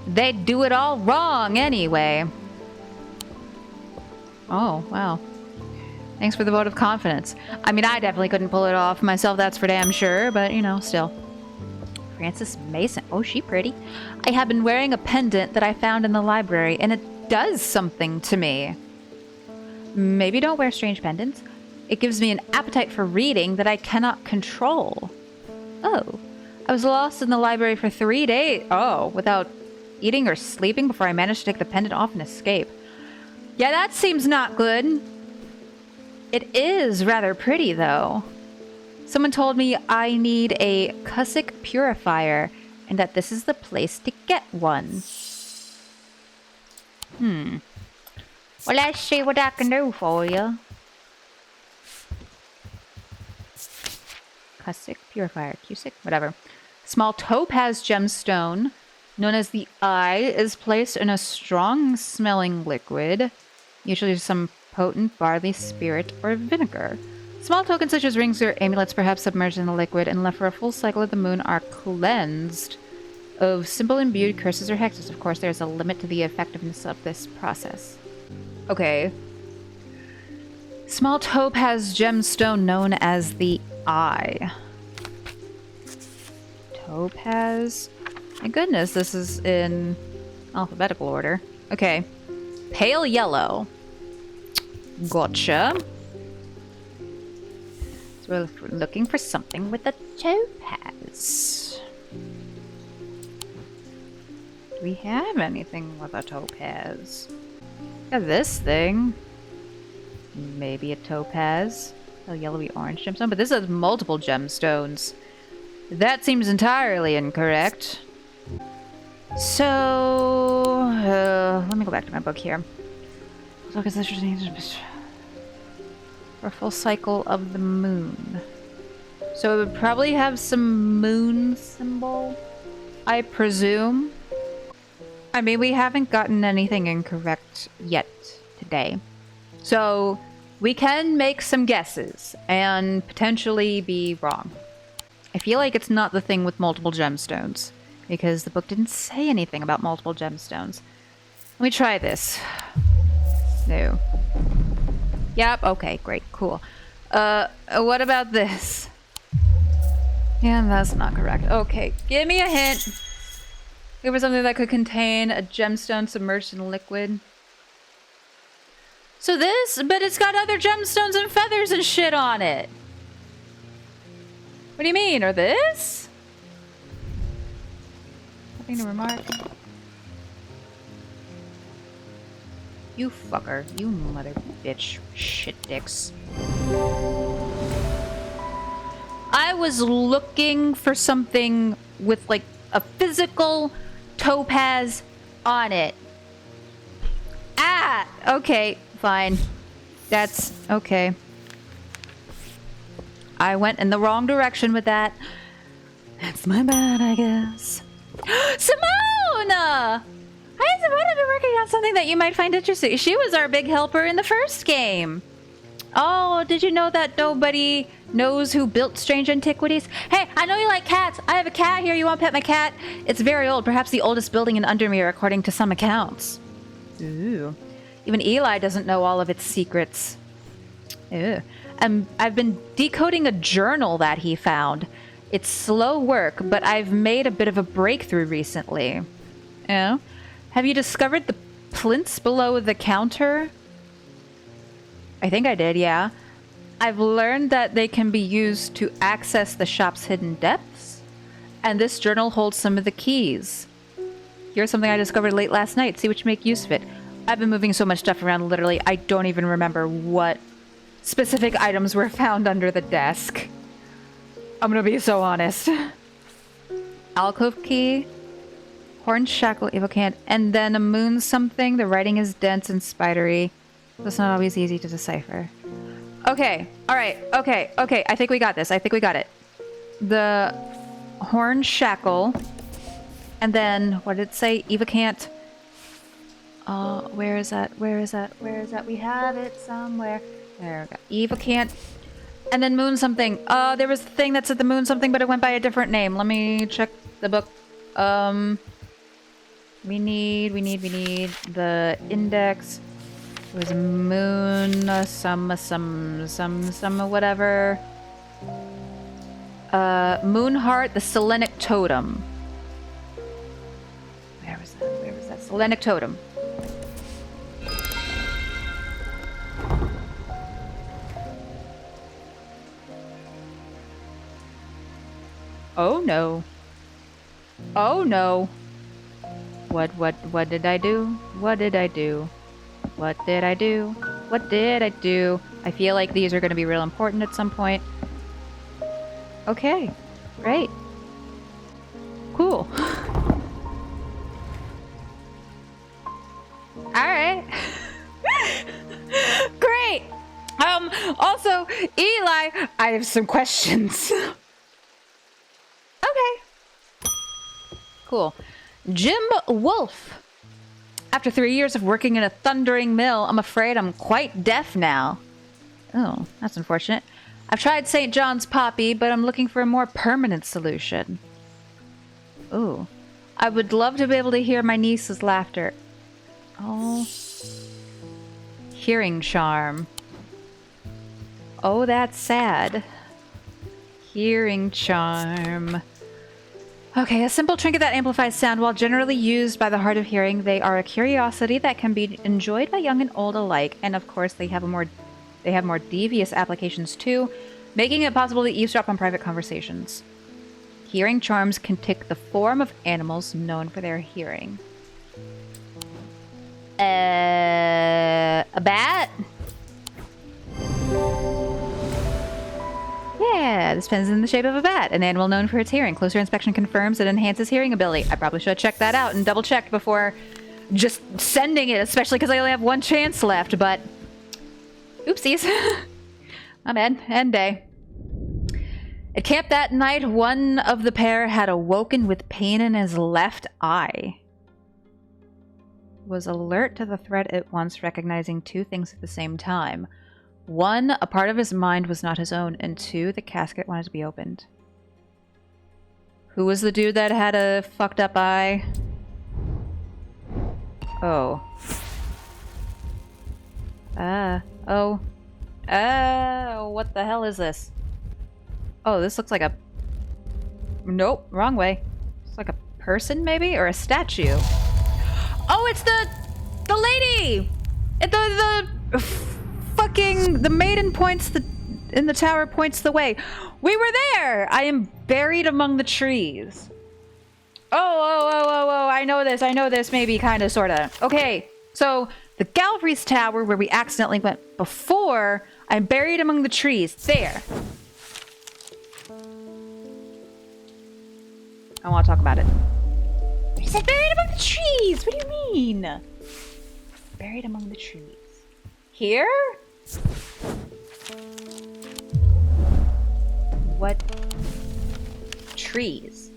They'd do it all wrong anyway. Oh, wow. Thanks for the vote of confidence. I mean, I definitely couldn't pull it off myself, that's for damn sure, but, you know, still. Frances Mason. Oh, she pretty. I have been wearing a pendant that I found in the library, and it does something to me. Maybe don't wear strange pendants. It gives me an appetite for reading that I cannot control. Oh. I was lost in the library for 3 days. Oh, without eating or sleeping before I managed to take the pendant off and escape. Yeah, that seems not good. It is rather pretty, though. Someone told me I need a Cusick purifier, and that this is the place to get one. Well, let's see what I can do for you. Cusick purifier, Cusick, whatever. Small topaz gemstone, known as the Eye, is placed in a strong-smelling liquid, usually some potent barley spirit or vinegar. Small tokens such as rings or amulets, perhaps submerged in the liquid and left for a full cycle of the moon, are cleansed of simple imbued curses or hexes. Of course, there's a limit to the effectiveness of this process. Okay. Small topaz gemstone known as the Eye. Topaz. My goodness, this is in alphabetical order. Okay. Pale yellow. Gotcha. So we're looking for something with a topaz. Do we have anything with a topaz? Got this thing. Maybe a topaz. A yellowy orange gemstone, but this has multiple gemstones. That seems entirely incorrect. So, let me go back to my book here. For a full cycle of the moon. So it would probably have some moon symbol, I presume. I mean, we haven't gotten anything incorrect yet today. So we can make some guesses and potentially be wrong. I feel like it's not the thing with multiple gemstones, because the book didn't say anything about multiple gemstones. Let me try this. No. Yep, okay, great, cool. What about this? Yeah, that's not correct. Okay, give me a hint. Give me something that could contain a gemstone submerged in liquid. So this, but it's got other gemstones and feathers and shit on it. What do you mean? Or this? Nothing to remark. You fucker. You mother bitch. Shit dicks. I was looking for something with like a physical topaz on it. Ah! Okay, fine. That's okay. I went in the wrong direction with that. That's my bad, I guess. Simone! Hi, Simone. I've been working on something that you might find interesting. She was our big helper in the first game. Oh, did you know that nobody knows who built Strange Antiquities? Hey, I know you like cats. I have a cat here. You want to pet my cat? It's very old. Perhaps the oldest building in Undermere, according to some accounts. Ooh. Even Eli doesn't know all of its secrets. Ew. I've been decoding a journal that he found. It's slow work, but I've made a bit of a breakthrough recently. Oh? Have you discovered the plinths below the counter? I think I did, yeah. I've learned that they can be used to access the shop's hidden depths, and this journal holds some of the keys. Here's something I discovered late last night. See what you make use of it. I've been moving so much stuff around, literally, I don't even remember what specific items were found under the desk. I'm gonna be so honest. Alcove key, horn shackle, evocant, and then a moon something. The writing is dense and spidery. That's not always easy to decipher. Okay, alright, okay. I think we got this. I think we got it. The horn shackle, and then, what did it say? Evocant. Where is that? Where is that? Where is that? We have it somewhere. There we go. Evocant. And then moon something. There was the thing that said the moon something, but it went by a different name. Let me check the book. We need the index. It was moon, some whatever. Moonheart, the Selenic totem. Where was that? Where was that? Selenic totem. Oh no. Oh no. What did I do? What did I do? What did I do? What did I do? I feel like these are going to be real important at some point. Okay. Great. Cool. Alright. Great! Also, Eli, I have some questions. Okay. Cool. Jim Wolf. After 3 years of working in a thundering mill, I'm afraid I'm quite deaf now. Oh, that's unfortunate. I've tried St. John's Poppy, but I'm looking for a more permanent solution. Ooh. I would love to be able to hear my niece's laughter. Oh. Hearing charm. Oh, that's sad. Hearing charm. Okay, a simple trinket that amplifies sound. While generally used by the hard of hearing, they are a curiosity that can be enjoyed by young and old alike. And of course, they have more devious applications too, making it possible to eavesdrop on private conversations. Hearing charms can take the form of animals known for their hearing. A bat? Yeah, this pen's in the shape of a bat, an animal known for its hearing. Closer inspection confirms it enhances hearing ability. I probably should have checked that out and double-checked before just sending it, especially because I only have one chance left, but... Oopsies. My bad. End day. At camp that night, one of the pair had awoken with pain in his left eye. was alert to the threat at once, recognizing two things at the same time. One, a part of his mind was not his own, and two, the casket wanted to be opened. Who was the dude that had a fucked up eye? Oh. What the hell is this? Oh, this looks like a... Nope, wrong way. It's like a person, maybe? Or a statue. Oh, it's the lady! The fucking... The maiden points in the tower points the way. We were there! I am buried among the trees. Oh, I know this, maybe, kinda, sorta. Okay, so the Gallery's tower where we accidentally went before, I'm buried among the trees. There. I want to talk about it. I said buried among the trees! What do you mean? Buried among the trees. Here? What? Trees.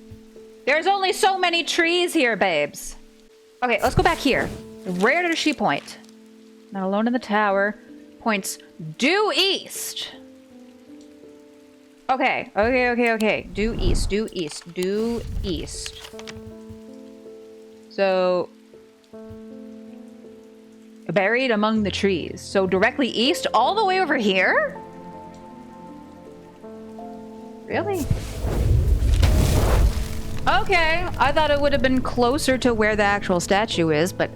There's only so many trees here, babes. Okay, let's go back here. Where does she point? Not alone in the tower. Points due east. Okay. Due east. So... buried among the trees. So directly east, all the way over here? Really? Okay, I thought it would have been closer to where the actual statue is, but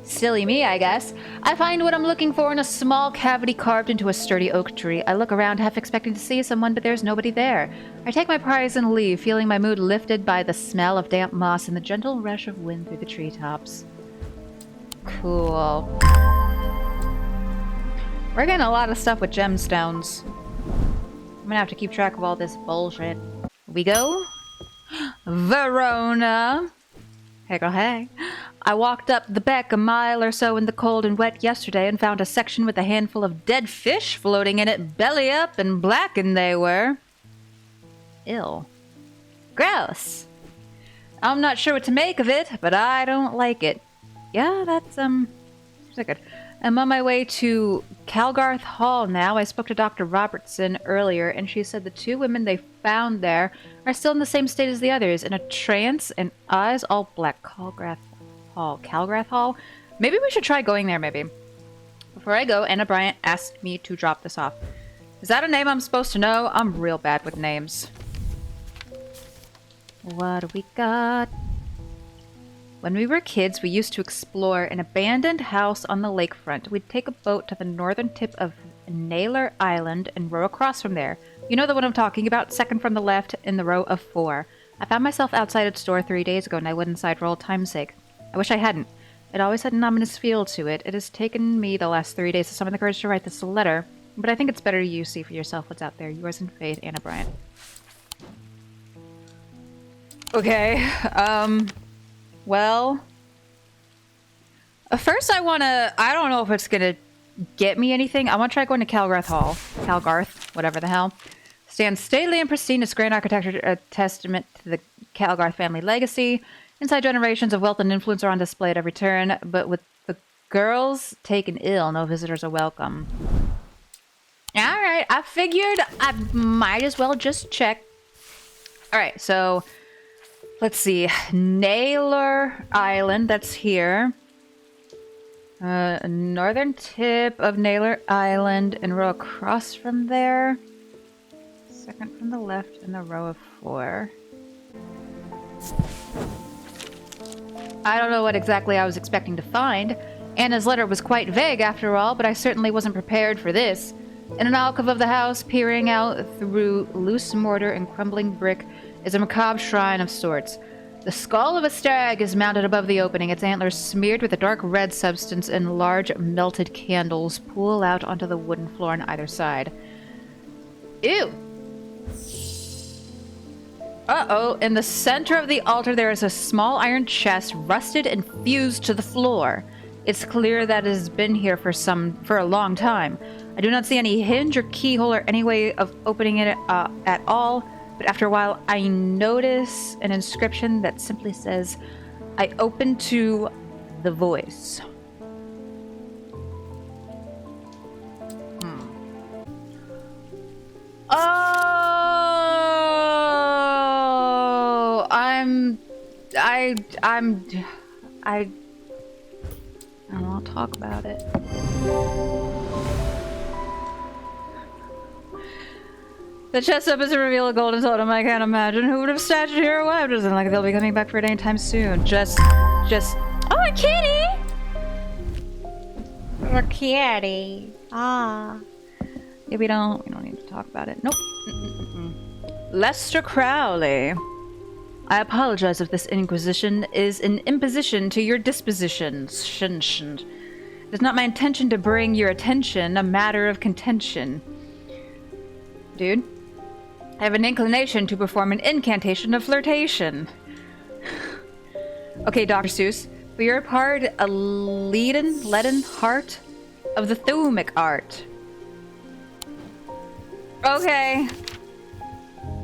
silly me, I guess. I find what I'm looking for in a small cavity carved into a sturdy oak tree. I look around, half expecting to see someone, but there's nobody there. I take my prize and leave, feeling my mood lifted by the smell of damp moss and the gentle rush of wind through the treetops. Cool. We're getting a lot of stuff with gemstones. I'm gonna have to keep track of all this bullshit. We go. Verona. Hey girl, hey. I walked up the beck a mile or so in the cold and wet yesterday and found a section with a handful of dead fish floating in it, belly up, and blackened they were. Ew. Gross. I'm not sure what to make of it, but I don't like it. Yeah, that's, good. I'm on my way to Calgarth Hall now. I spoke to Dr. Robertson earlier, and she said the two women they found there are still in the same state as the others, in a trance and eyes all black. Calgarth Hall? Maybe we should try going there, maybe. Before I go, Anna Bryant asked me to drop this off. Is that a name I'm supposed to know? I'm real bad with names. What do we got? When we were kids, we used to explore an abandoned house on the lakefront. We'd take a boat to the northern tip of Naylor Island and row across from there. You know the one I'm talking about, second from the left in the row of 4. I found myself outside its door 3 days ago and I went inside for old time's sake. I wish I hadn't. It always had an ominous feel to it. It has taken me the last 3 days to summon the courage to write this letter, but I think it's better you see for yourself what's out there. Yours in faith, Anna Bryant. Okay, well, first I don't know if it's gonna get me anything. I want to try going to Calgarth Hall. Calgarth, whatever the hell. Stands stately and pristine, its grand architecture a testament to the Calgarth family legacy. Inside, generations of wealth and influence are on display at every turn, but with the girls taken ill, no visitors are welcome. Alright, I figured I might as well just check. Alright, so... let's see. Naylor Island, that's here. Northern tip of Naylor Island and row across from there. Second from the left in the row of 4. I don't know what exactly I was expecting to find. Anna's letter was quite vague after all, but I certainly wasn't prepared for this. In an alcove of the house, peering out through loose mortar and crumbling brick, is a macabre shrine of sorts. The skull of a stag is mounted above the opening, its antlers smeared with a dark red substance, and large melted candles pool out onto the wooden floor on either side. Ew! Uh-oh, in the center of the altar there is a small iron chest, rusted and fused to the floor. It's clear that it has been here for a long time. I do not see any hinge or keyhole or any way of opening it at all. But after a while, I notice an inscription that simply says, I open to the voice. Oh, I don't want to talk about it. The chest opens to reveal a golden totem. I can't imagine who would have snatched it here or why. It doesn't like they'll be coming back for it anytime soon. Just. Oh, a kitty! A kitty. Ah. Yeah, we don't need to talk about it. Nope. Lester Crowley. I apologize if this inquisition is an imposition to your dispositions. It is not my intention to bring your attention a matter of contention. Dude, I have an inclination to perform an incantation of flirtation. Okay, Dr. Seuss, for your part, a leaden heart of the thumic art. Okay.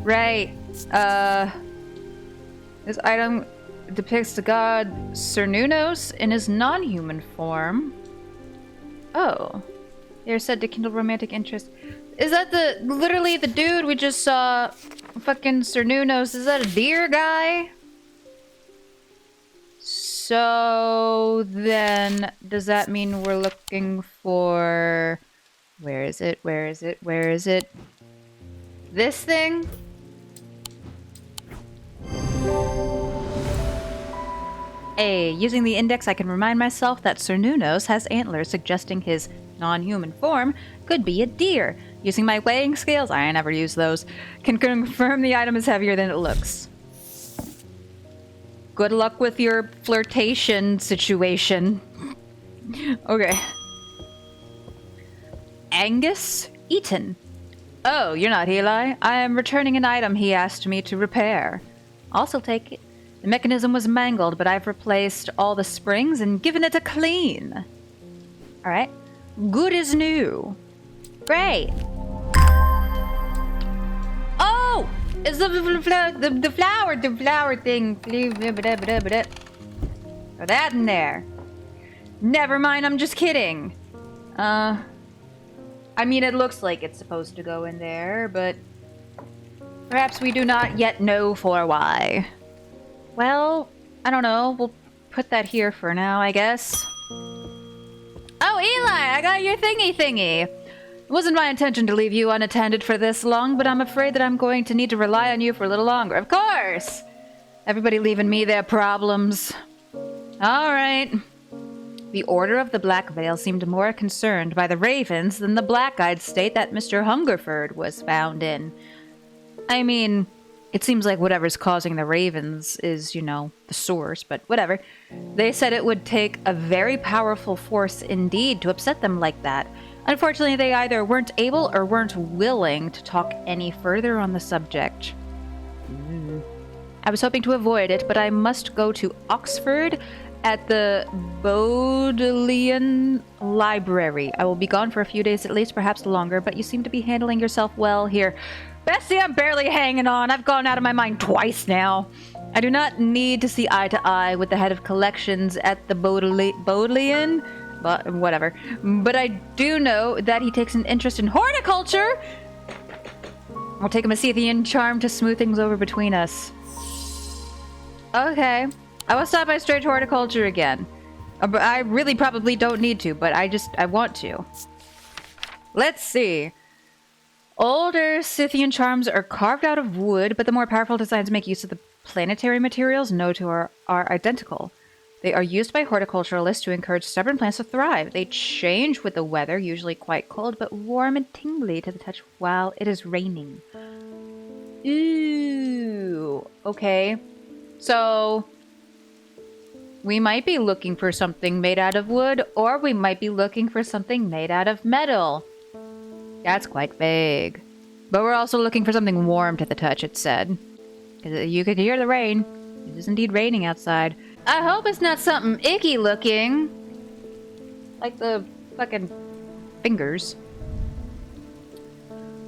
Right. This item depicts the god Cernunnos in his non-human form. Oh. They are said to kindle romantic interest. Is that literally the dude we just saw? Fucking Cernunnos. Is that a deer guy? So then, does that mean we're looking for... Where is it? This thing? Hey, using the index I can remind myself that Cernunnos has antlers suggesting his non-human form could be a deer. Using my weighing scales, I never use those, can confirm the item is heavier than it looks. Good luck with your flirtation situation. Okay. Angus Eaton. Oh, you're not Eli. I am returning an item he asked me to repair. Also take it. The mechanism was mangled, but I've replaced all the springs and given it a clean. Alright. Good as new. Great. Oh! It's the flower thing. Throw that in there. Never mind, I'm just kidding. I mean, it looks like it's supposed to go in there, but perhaps we do not yet know for why. Well, I don't know. We'll put that here for now, I guess. Oh, Eli, I got your thingy. It wasn't my intention to leave you unattended for this long, but I'm afraid that I'm going to need to rely on you for a little longer. Of course! Everybody leaving me their problems. All right. The Order of the Black Veil seemed more concerned by the ravens than the black-eyed state that Mr. Hungerford was found in. I mean, it seems like whatever's causing the ravens is, you know, the source, but whatever. They said it would take a very powerful force indeed to upset them like that. Unfortunately, they either weren't able or weren't willing to talk any further on the subject. I was hoping to avoid it, but I must go to Oxford at the Bodleian Library. I will be gone for a few days at least, perhaps longer, but you seem to be handling yourself well here. Bessie, I'm barely hanging on. I've gone out of my mind twice now. I do not need to see eye to eye with the head of collections at the Bodleian, but whatever. But I do know that he takes an interest in horticulture. I'll take a Mesithian charm to smooth things over between us. Okay. I will stop by straight horticulture again. I really probably don't need to, but I want to. Let's see. Older Scythian charms are carved out of wood, but the more powerful designs make use of the planetary materials known to are identical. They are used by horticulturalists to encourage stubborn plants to thrive. They change with the weather, usually quite cold, but warm and tingly to the touch while it is raining. Ooh. Okay. So we might be looking for something made out of wood, or we might be looking for something made out of metal. That's quite vague. But we're also looking for something warm to the touch, it said. You could hear the rain. It is indeed raining outside. I hope it's not something icky looking. Like the fucking fingers.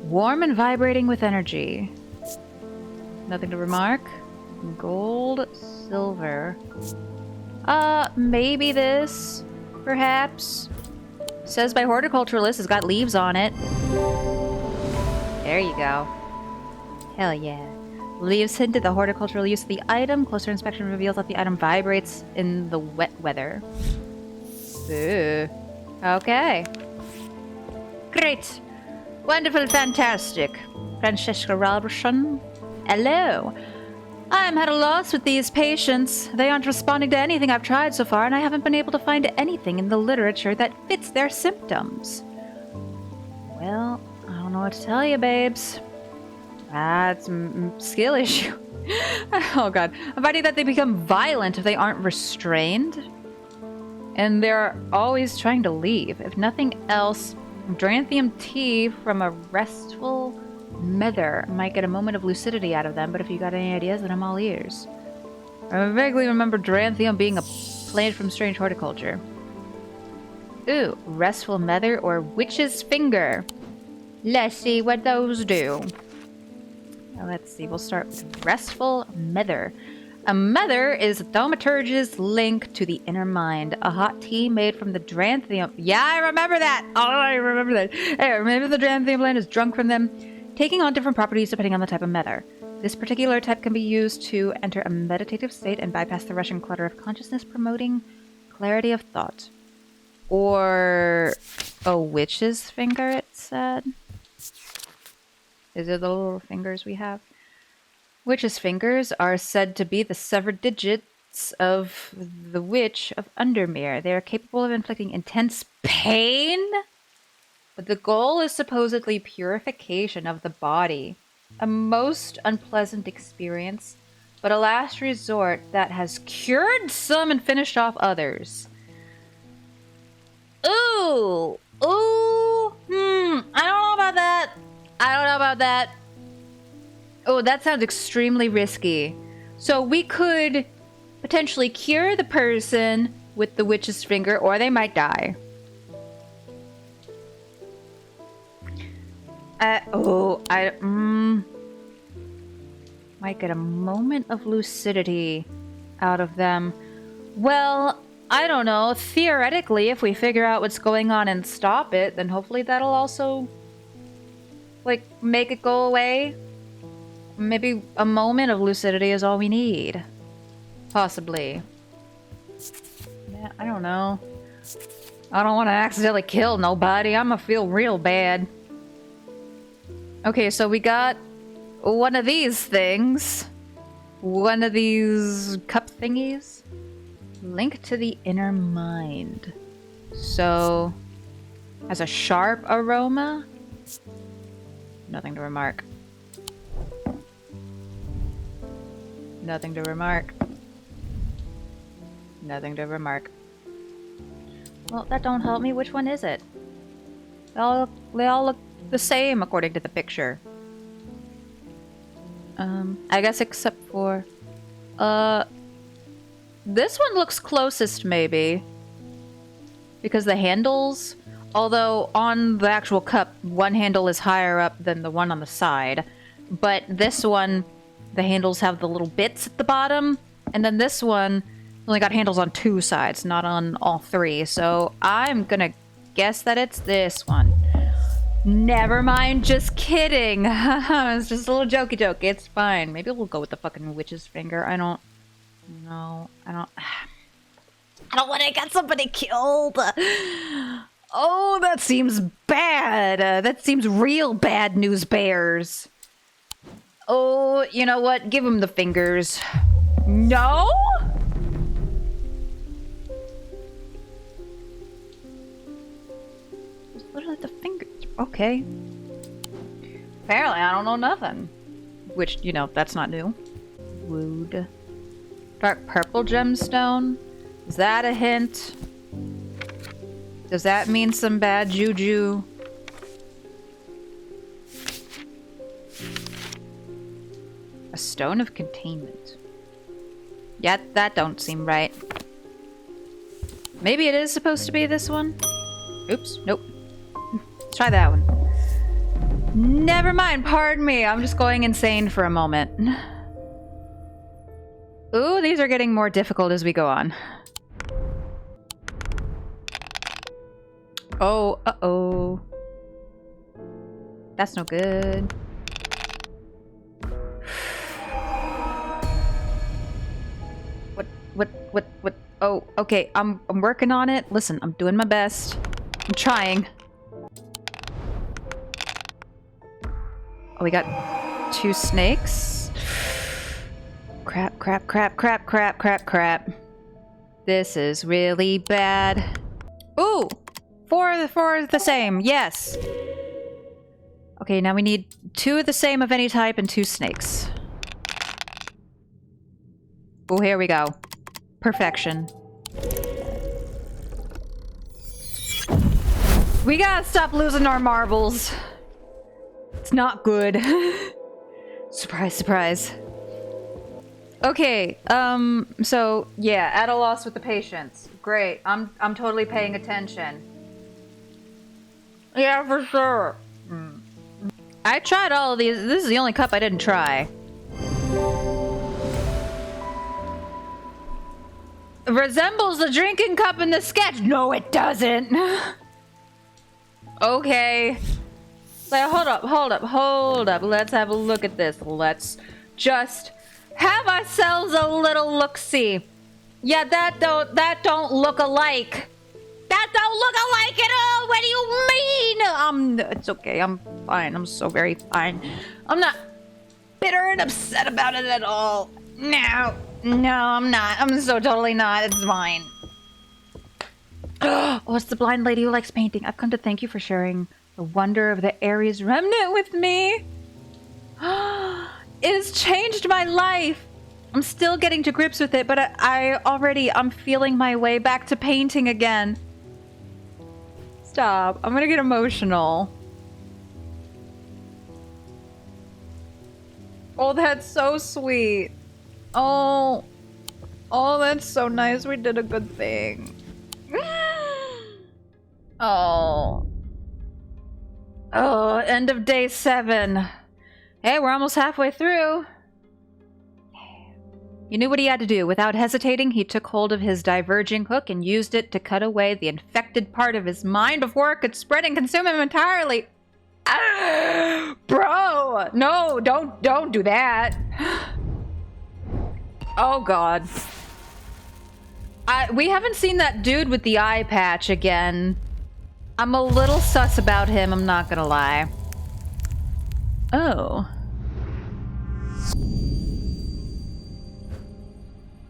Warm and vibrating with energy. Nothing to remark. Gold, silver. Maybe this, perhaps. Says by horticulturalist, it's got leaves on it. There you go. Hell yeah. Leaves hint at the horticultural use of the item. Closer inspection reveals that the item vibrates in the wet weather. Ooh. Okay. Great. Wonderful, fantastic. Francesca Robertson. Hello. I'm at a loss with these patients. They aren't responding to anything I've tried so far, and I haven't been able to find anything in the literature that fits their symptoms. Well, I don't know what to tell you, babes. That's a skill issue. Oh god. I'm finding that they become violent if they aren't restrained. And they're always trying to leave. If nothing else, Dranthium tea from a restful Mether might get a moment of lucidity out of them, but if you got any ideas, then I'm all ears. I vaguely remember Dranthium being a plant from strange horticulture. Ooh, restful Mether or witch's finger. Let's see what those do. Now, let's see, we'll start with restful Mether. A Mether is a thaumaturge's link to the inner mind. A hot tea made from the Dranthium. Yeah, I remember that! Oh, I remember that. Hey, remember the Dranthium plant is drunk from them, taking on different properties depending on the type of Mether. This particular type can be used to enter a meditative state and bypass the rush and clutter of consciousness, promoting clarity of thought. Or a witch's finger, it said. Is it the little fingers we have? Witch's fingers are said to be the severed digits of the Witch of Undermere. They are capable of inflicting intense pain, but the goal is supposedly purification of the body. A most unpleasant experience, but a last resort that has cured some and finished off others. Ooh! Ooh! I don't know about that. I don't know about that. Oh, that sounds extremely risky. So we could potentially cure the person with the witch's finger, or they might die. Might get a moment of lucidity out of them. Well, I don't know. Theoretically, if we figure out what's going on and stop it, then hopefully that'll also, like, make it go away. Maybe a moment of lucidity is all we need. Possibly. Yeah, I don't know. I don't want to accidentally kill nobody. I'm gonna feel real bad. Okay, so we got one of these things. One of these cup thingies. Link to the inner mind. So, has a sharp aroma. Nothing to remark. Nothing to remark. Nothing to remark. Well, that don't help me. Which one is it? They all look the same according to the picture. I guess except for... this one looks closest, maybe. Because the handles... Although on the actual cup, one handle is higher up than the one on the side. But this one... The handles have the little bits at the bottom, and then this one only got handles on 2 sides, not on all 3. So I'm gonna guess that it's this one. Never mind, just kidding. It's just a little jokey joke. It's fine. Maybe we'll go with the fucking witch's finger. I don't know. I don't want to get somebody killed. Oh, that seems bad. That seems real bad news bears. Oh, you know what? Give him the fingers. No? What are the fingers? Okay. Apparently, I don't know nothing. Which, you know, that's not new. Wood. Dark purple gemstone? Is that a hint? Does that mean some bad juju? A stone of containment. Yeah, that don't seem right. Maybe it is supposed to be this one? Oops, nope. Let's try that one. Never mind, pardon me. I'm just going insane for a moment. Ooh, these are getting more difficult as we go on. Oh, uh-oh. That's no good. What? Oh, okay, I'm working on it. Listen, I'm doing my best. I'm trying. Oh, we got 2 snakes. Crap. This is really bad. Ooh! 4 the same, yes! Okay, now we need 2 of the same of any type and 2 snakes. Oh, here we go. Perfection. We gotta stop losing our marbles. It's not good. Surprise, surprise. Okay, so, yeah, at a loss with the patients. Great, I'm totally paying attention. Yeah, for sure. I tried all of these. This is the only cup I didn't try. Resembles the drinking cup in the sketch. No, it doesn't. Okay. Hold up. Let's have a look at this. Let's just have ourselves a little look-see. Yeah, that don't look alike. That don't look alike at all. What do you mean? It's okay. I'm fine. I'm so very fine. I'm not bitter and upset about it at all. No, I'm not. I'm so totally not. It's fine. Oh, it's the blind lady who likes painting. I've come to thank you for sharing the wonder of the Ares remnant with me. It has changed my life. I'm still getting to grips with it, but I'm feeling my way back to painting again. Stop. I'm gonna get emotional. Oh, that's so sweet. Oh, that's so nice. We did a good thing. Oh, end of day 7. Hey, we're almost halfway through. He knew what he had to do. Without hesitating, he took hold of his diverging hook and used it to cut away the infected part of his mind before it could spread and consume him entirely. Ah, bro, no, don't do that. Oh God. We haven't seen that dude with the eye patch again. I'm a little sus about him, I'm not gonna lie. Oh.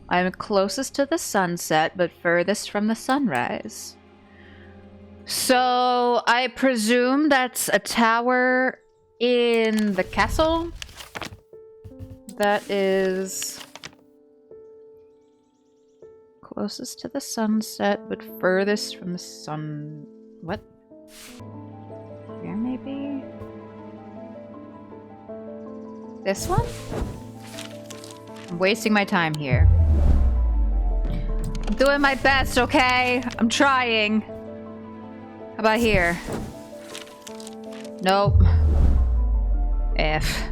I'm closest to the sunset, but furthest from the sunrise. So, I presume that's a tower in the castle? That is... closest to the sunset, but furthest from the sun... What? Here, maybe? This one? I'm wasting my time here. I'm doing my best, okay? I'm trying. How about here? Nope. F.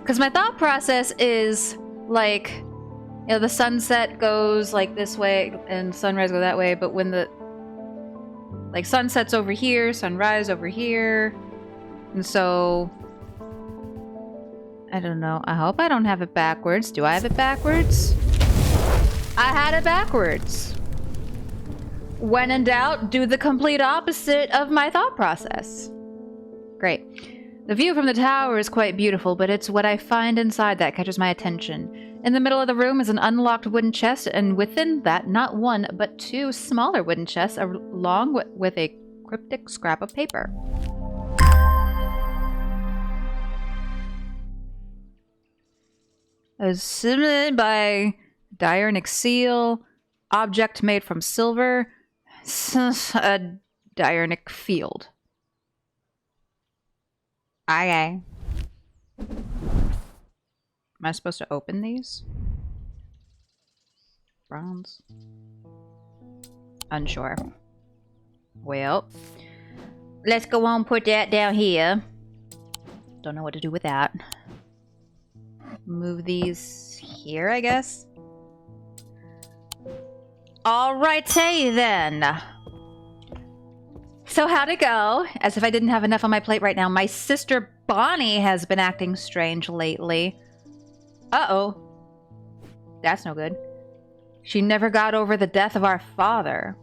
Because my thought process is, like, you know, the sunset goes, like, this way, and sunrise go that way, but when the... like, sunset's over here, sunrise over here, and so... I don't know. I hope I don't have it backwards. Do I have it backwards? I had it backwards. When in doubt, do the complete opposite of my thought process. Great. The view from the tower is quite beautiful, but it's what I find inside that catches my attention. In the middle of the room is an unlocked wooden chest, and within that, not one, but 2 smaller wooden chests, along with a cryptic scrap of paper. As submitted by Diurnic seal, object made from silver, a Diurnic field. Okay. Am I supposed to open these? Bronze? Unsure. Well, let's go on, put that down here. Don't know what to do with that. Move these here, I guess. Alrighty then. So how'd it go? As if I didn't have enough on my plate right now. My sister Bonnie has been acting strange lately. Uh-oh. That's no good. She never got over the death of our father.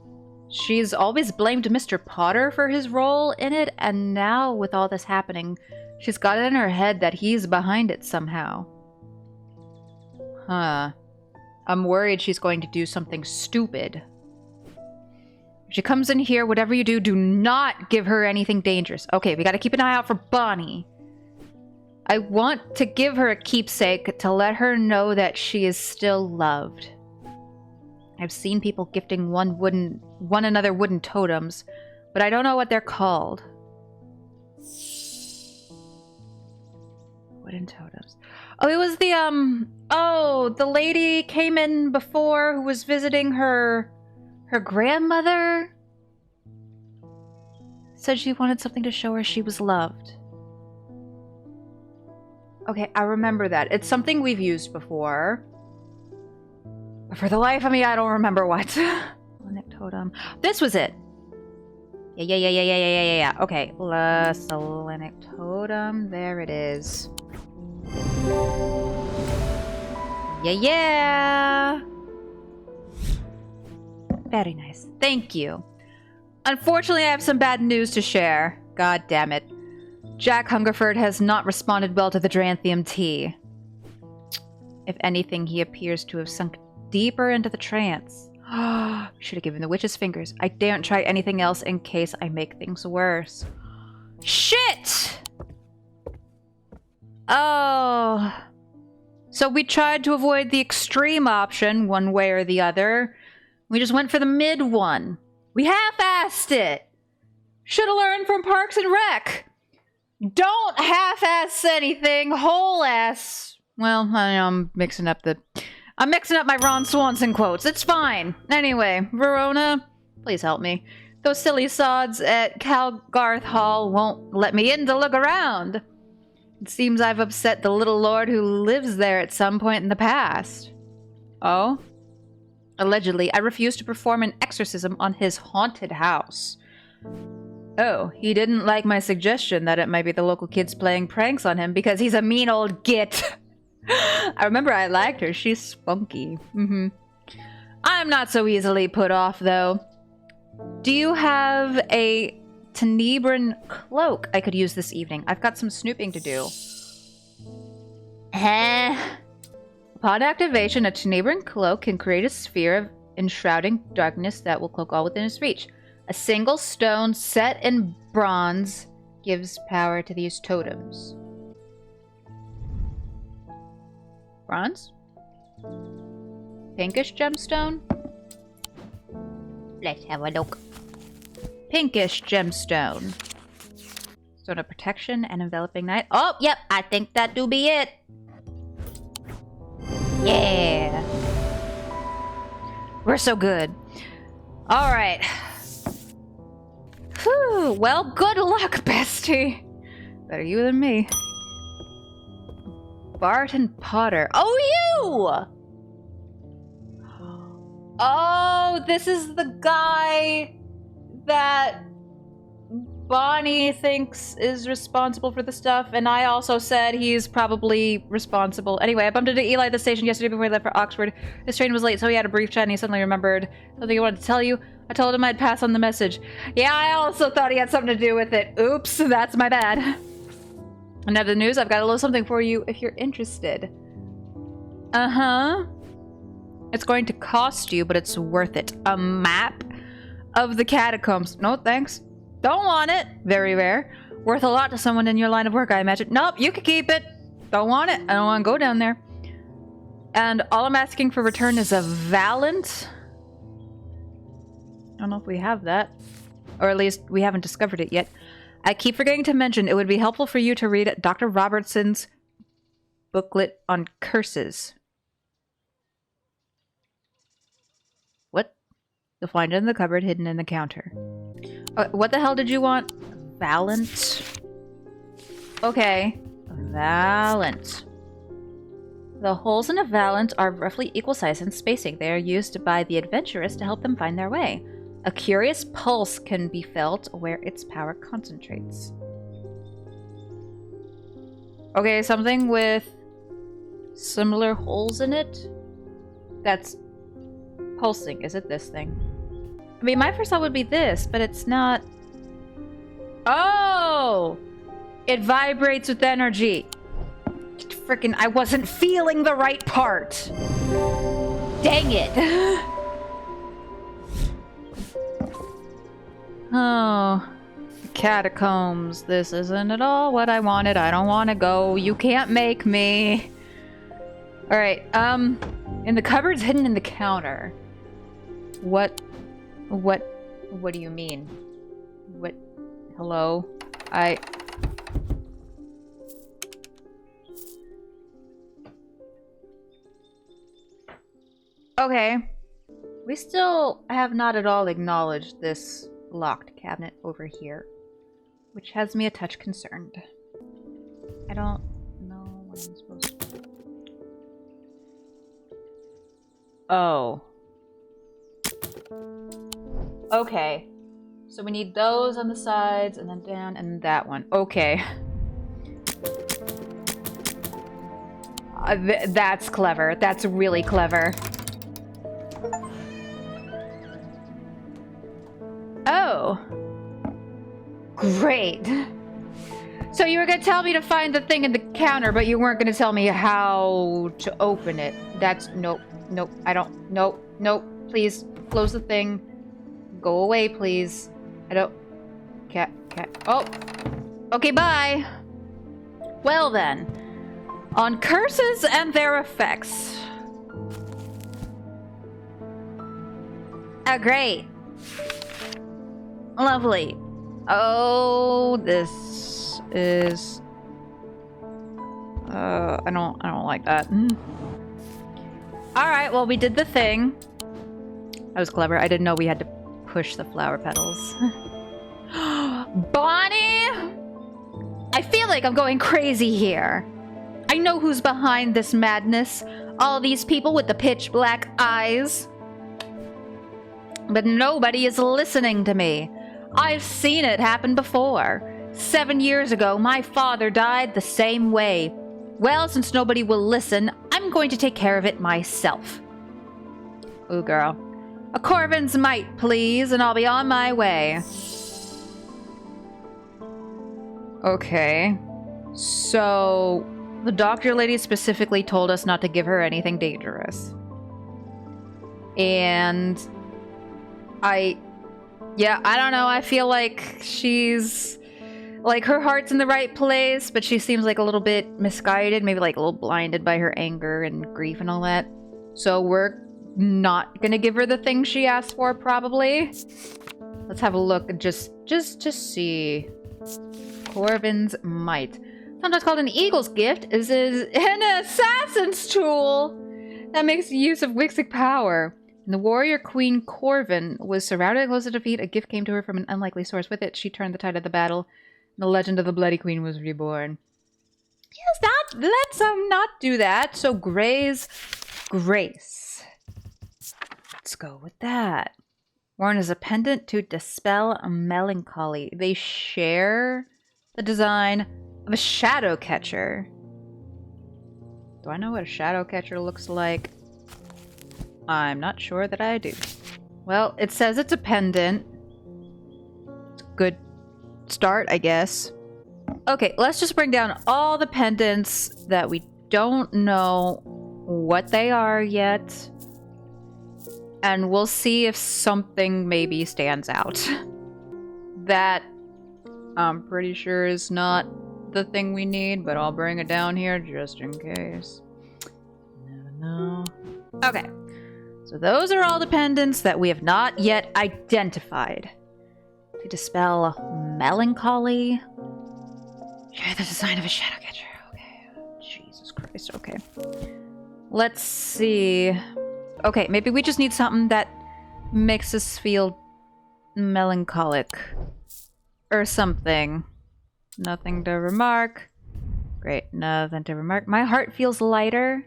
She's always blamed Mr. Potter for his role in it, and now with all this happening, she's got it in her head that he's behind it somehow. Huh. I'm worried she's going to do something stupid. If she comes in here, whatever you do, do not give her anything dangerous. Okay, we gotta keep an eye out for Bonnie. I want to give her a keepsake to let her know that she is still loved. I've seen people gifting one another wooden totems, but I don't know what they're called. Wooden totems. Oh, it was the, the lady came in before who was visiting her grandmother. Said she wanted something to show her she was loved. Okay, I remember that. It's something we've used before. But for the life of me, I don't remember what. Selenic totem. This was it. Yeah. Okay, Selenic totem. There it is. Yeah. Very nice. Thank you. Unfortunately, I have some bad news to share. God damn it. Jack Hungerford has not responded well to the Dranthium tea. If anything, he appears to have sunk deeper into the trance. Should have given the witch's fingers. I daren't try anything else in case I make things worse. Shit! Oh. So we tried to avoid the extreme option, one way or the other. We just went for the mid one. We half-assed it! Should have learned from Parks and Rec! Don't half-ass anything, whole-ass. Well, I'm mixing up my Ron Swanson quotes. It's fine. Anyway, Verona, please help me. Those silly sods at Calgarth Hall won't let me in to look around. It seems I've upset the little lord who lives there at some point in the past. Oh? Allegedly, I refused to perform an exorcism on his haunted house. Oh, he didn't like my suggestion that it might be the local kids playing pranks on him because he's a mean old git. I remember I liked her. She's spunky. I'm not so easily put off, though. Do you have a Tenebran cloak I could use this evening? I've got some snooping to do. Upon activation, a Tenebran cloak can create a sphere of enshrouding darkness that will cloak all within its reach. A single stone set in bronze gives power to these totems. Bronze? Pinkish gemstone? Let's have a look. Pinkish gemstone. Stone of protection and enveloping night. Oh, yep, I think that do be it. Yeah. We're so good. Alright. Whew, well, good luck, bestie. Better you than me. Barton Potter. Oh, you! Oh, this is the guy that Bonnie thinks is responsible for the stuff, and I also said he's probably responsible. Anyway, I bumped into Eli at the station yesterday before he left for Oxford. His train was late, so he had a brief chat, and he suddenly remembered something he wanted to tell you. I told him I'd pass on the message. Yeah, I also thought he had something to do with it. Oops, that's my bad. Another news, I've got a little something for you if you're interested. Uh-huh. It's going to cost you, but it's worth it. A map of the catacombs. No, thanks. Don't want it. Very rare. Worth a lot to someone in your line of work, I imagine. Nope, you can keep it. Don't want it. I don't want to go down there. And all I'm asking for return is a Valant. I don't know if we have that. Or at least we haven't discovered it yet. I keep forgetting to mention it would be helpful for you to read Dr. Robertson's booklet on curses. What? You'll find it in the cupboard hidden in the counter. What the hell did you want? Valant. Okay. Valant. The holes in a Valant are roughly equal size in spacing. They are used by the adventurous to help them find their way. A curious pulse can be felt where its power concentrates. Okay, something with similar holes in it that's pulsing. Is it this thing? I mean, my first thought would be this, but it's not. Oh! It vibrates with energy. Freaking, I wasn't feeling the right part. Dang it. Oh. Catacombs. This isn't at all what I wanted. I don't want to go. You can't make me. Alright, in the cupboards hidden in the counter. What do you mean? What? Hello? Okay. We still have not at all acknowledged this locked cabinet over here, which has me a touch concerned. I don't know what I'm supposed to do. Oh. Okay. So we need those on the sides, and then down, and that one. Okay. That's clever. That's really clever. Oh. Great. So you were gonna tell me to find the thing in the counter, but you weren't gonna tell me how to open it. That's... Nope. Nope. I don't... Nope. Nope. Please. Close the thing. Go away, please. I don't... Cat. Oh! Okay, bye! Well then. On curses and their effects. Oh, great. Lovely. Oh, this is... I don't like that. Alright, well, we did the thing. That was clever. I didn't know we had to push the flower petals. Bonnie! I feel like I'm going crazy here. I know who's behind this madness. All these people with the pitch black eyes. But nobody is listening to me. I've seen it happen before. 7 years ago, my father died the same way. Well, since nobody will listen, I'm going to take care of it myself. Ooh, girl. A Corvin's might, please, and I'll be on my way. Okay. So, the doctor lady specifically told us not to give her anything dangerous. And... Yeah, I don't know. I feel like she's... Like, her heart's in the right place, but she seems like a little bit misguided. Maybe, like, a little blinded by her anger and grief and all that. So we're not gonna give her the thing she asked for, probably. Let's have a look and just see. Corvin's might. Sometimes called an eagle's gift, is an assassin's tool that makes use of Wixic power. When the warrior queen Corvin was surrounded and close to defeat, a gift came to her from an unlikely source. With it, she turned the tide of the battle, and the legend of the Bloody Queen was reborn. Yes, let's not do that. So Gray's Grace. Let's go with that. Worn as a pendant to dispel melancholy. They share the design of a shadow catcher. Do I know what a shadow catcher looks like? I'm not sure that I do. Well, it says it's a pendant. It's a good start, I guess. Okay, let's just bring down all the pendants that we don't know what they are yet. And we'll see if something maybe stands out. That, I'm pretty sure is not the thing we need, but I'll bring it down here just in case. Never know. Okay. So those are all the pendants that we have not yet identified. To dispel melancholy. Share the design of a shadow catcher. Okay. Jesus Christ. Okay. Let's see. Okay, maybe we just need something that makes us feel melancholic. Or something. Nothing to remark. Great, nothing to remark. My heart feels lighter.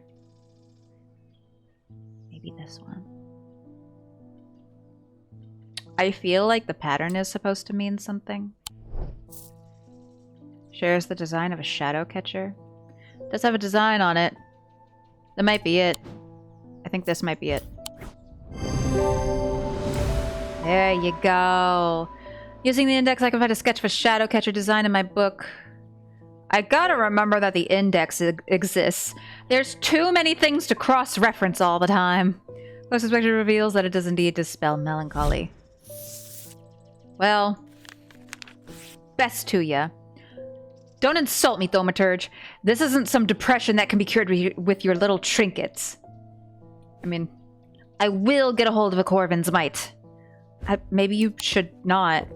Maybe this one. I feel like the pattern is supposed to mean something. Shares the design of a shadow catcher. Does have a design on it. That might be it. I think this might be it. There you go. Using the index, I can find a sketch of a shadow catcher design in my book. I gotta remember that the index exists. There's too many things to cross-reference all the time. Close inspection reveals that it does indeed dispel melancholy. Well, best to ya. Don't insult me, Thaumaturge. This isn't some depression that can be cured with your little trinkets. I mean, I will get a hold of a Corvin's mite. Maybe you should not.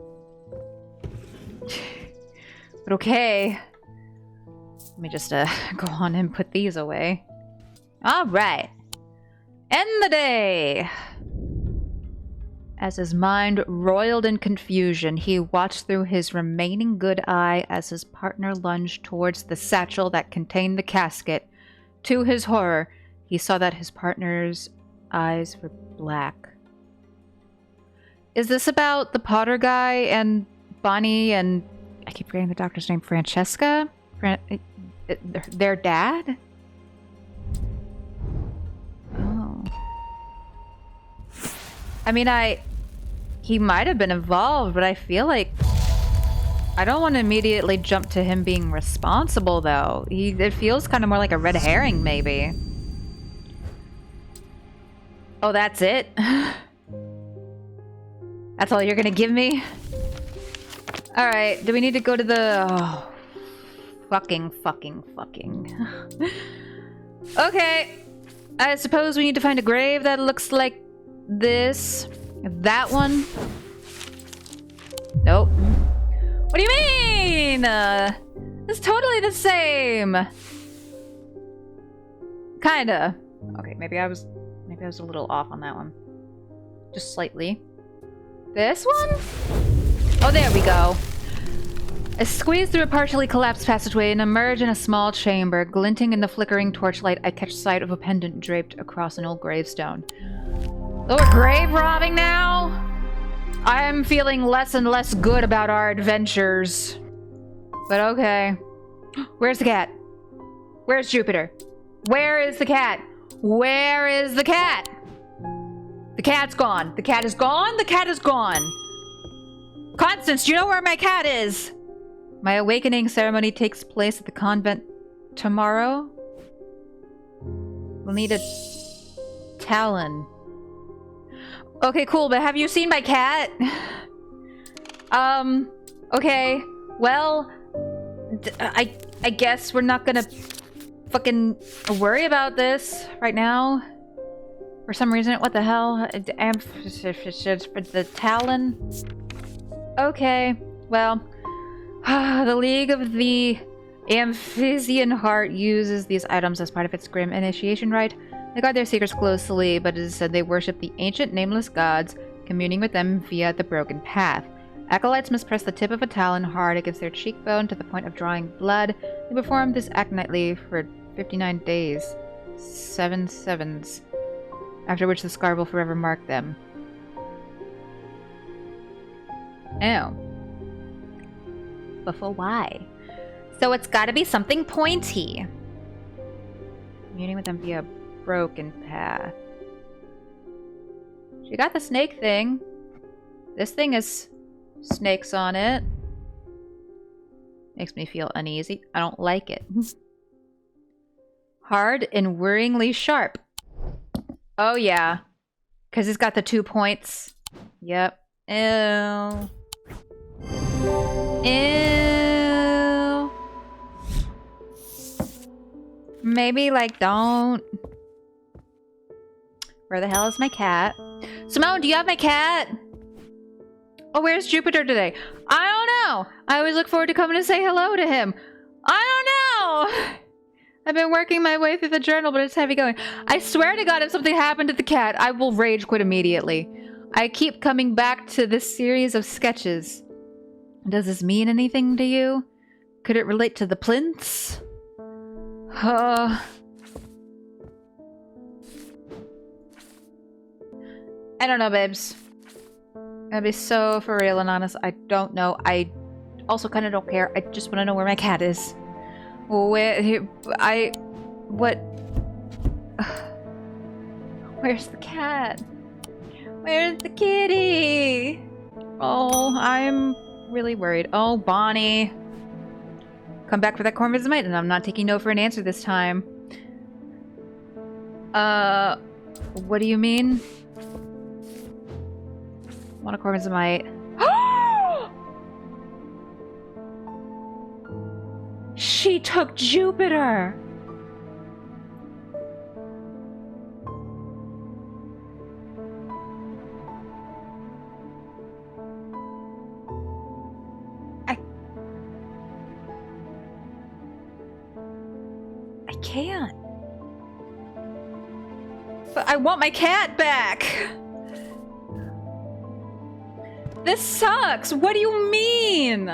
But okay. Let me just go on and put these away. Alright. End the day! As his mind roiled in confusion, he watched through his remaining good eye as his partner lunged towards the satchel that contained the casket. To his horror, he saw that his partner's eyes were black. Is this about the Potter guy and Bonnie and... I keep forgetting the doctor's name. Francesca? Their dad? Oh. I mean, he might have been involved, but I feel like... I don't want to immediately jump to him being responsible, though. It feels kind of more like a red herring, maybe. Oh, that's it? That's all you're gonna give me? Alright, do we need to go to the... Oh, fucking. Okay. I suppose we need to find a grave that looks like this. That one? Nope. What do you mean? It's totally the same. Kinda. Okay, maybe I was a little off on that one. Just slightly. This one? Oh, there we go. I squeeze through a partially collapsed passageway and emerge in a small chamber. Glinting in the flickering torchlight, I catch sight of a pendant draped across an old gravestone. Oh, we're grave robbing now? I am feeling less and less good about our adventures. But okay. Where's the cat? Where's Jupiter? Where is the cat? Where is the cat? The cat's gone. The cat is gone. The cat is gone. Constance, do you know where my cat is? My awakening ceremony takes place at the convent tomorrow. We'll need a talon. Okay, cool, but have you seen my cat? Okay. Well, I guess we're not gonna fucking worry about this right now. For some reason, what the hell? The talon? Okay, well, the League of the Amphisian Heart uses these items as part of its grim initiation rite. They guard their secrets closely, but it is said they worship the ancient nameless gods, communing with them via the broken path. Acolytes must press the tip of a talon hard against their cheekbone to the point of drawing blood. They perform this act nightly for 59 days. 7 sevens. After which the scar will forever mark them. Oh. But for why? So it's gotta be something pointy. Communing with them via broken path. She got the snake thing. This thing has snakes on it. Makes me feel uneasy. I don't like it. Hard and worryingly sharp. Oh yeah. Because it's got the 2 points. Yep. Ew. Ew. Maybe, like, don't. Where the hell is my cat? Simone, do you have my cat? Oh, where's Jupiter today? I don't know. I always look forward to coming to say hello to him. I don't know. I've been working my way through the journal, but it's heavy going. I swear to God, if something happened to the cat, I will rage quit immediately. I keep coming back to this series of sketches. Does this mean anything to you? Could it relate to the plinths? I don't know, babes. I'll be so for real and honest. I don't know. I also kind of don't care. I just want to know where my cat is. What? Where's the cat? Where's the kitty? Oh, I'm really worried. Oh, Bonnie. Come back for that corn Vegemite, and I'm not taking no for an answer this time. What do you mean? Want a corn Vegemite. She took Jupiter! I can't. But I want my cat back! This sucks! What do you mean?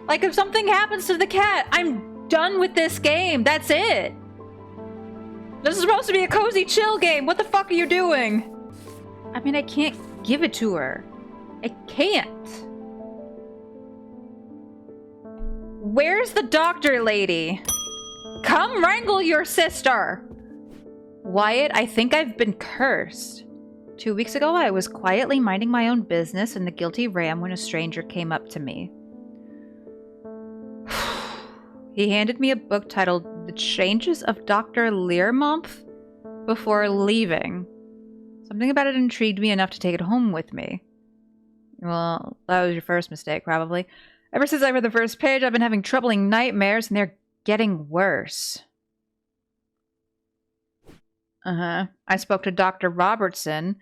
Like, if something happens to the cat, I'm done with this game. That's it. This is supposed to be a cozy chill game. What the fuck are you doing? I mean, I can't give it to her. I can't. Where's the doctor lady? Come wrangle your sister! Wyatt, I think I've been cursed. 2 weeks ago, I was quietly minding my own business in the guilty ram when a stranger came up to me. He handed me a book titled The Changes of Dr. Learmonth before leaving. Something about it intrigued me enough to take it home with me. Well, that was your first mistake, probably. Ever since I read the first page, I've been having troubling nightmares, and they're getting worse. I spoke to Dr. Robertson,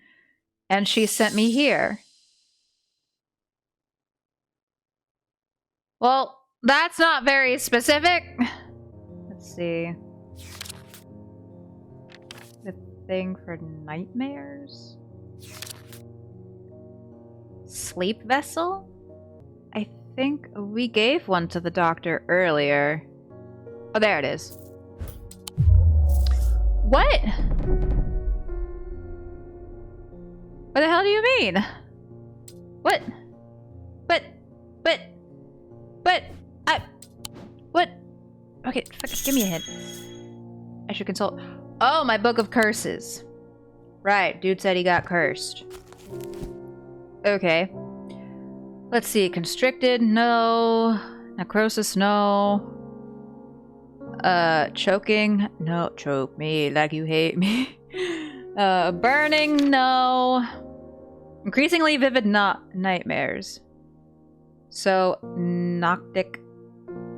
and she sent me here. Well, that's not very specific. Let's see. The thing for nightmares? Sleep vessel? I think we gave one to the doctor earlier. Oh, there it is. What? What the hell do you mean? What? What? Okay, give me a hint. I should consult. Oh, my book of curses. Right, dude said he got cursed. Okay. Let's see, constricted, no. Necrosis, no. Choking, no. Choke me like you hate me. Burning, no. Increasingly vivid nightmares. So, noctic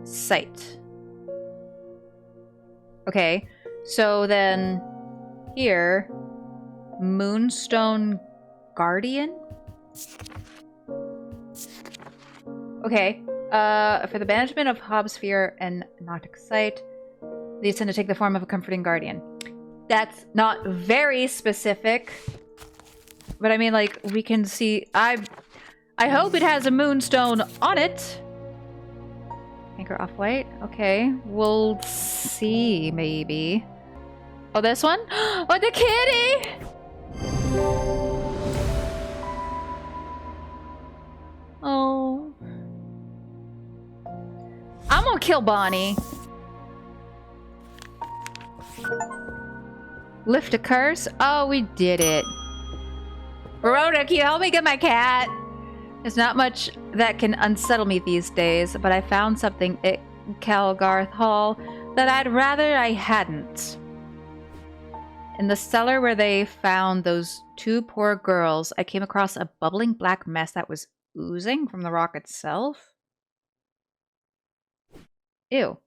sight. Okay, so then here, Moonstone Guardian? Okay, for the banishment of Hobbs' fear and noctic sight, these tend to take the form of a comforting guardian. That's not very specific, but I mean, like, we can see. I hope it has a moonstone on it. Anchor off white. Okay, we'll see. Maybe. Oh, this one. Oh, the kitty. Oh, I'm gonna kill Bonnie. Lift a curse? Oh, we did it. Verona, can you help me get my cat? There's not much that can unsettle me these days, but I found something at Calgarth Hall that I'd rather I hadn't. In the cellar where they found those two poor girls, I came across a bubbling black mess that was oozing from the rock itself. Ew.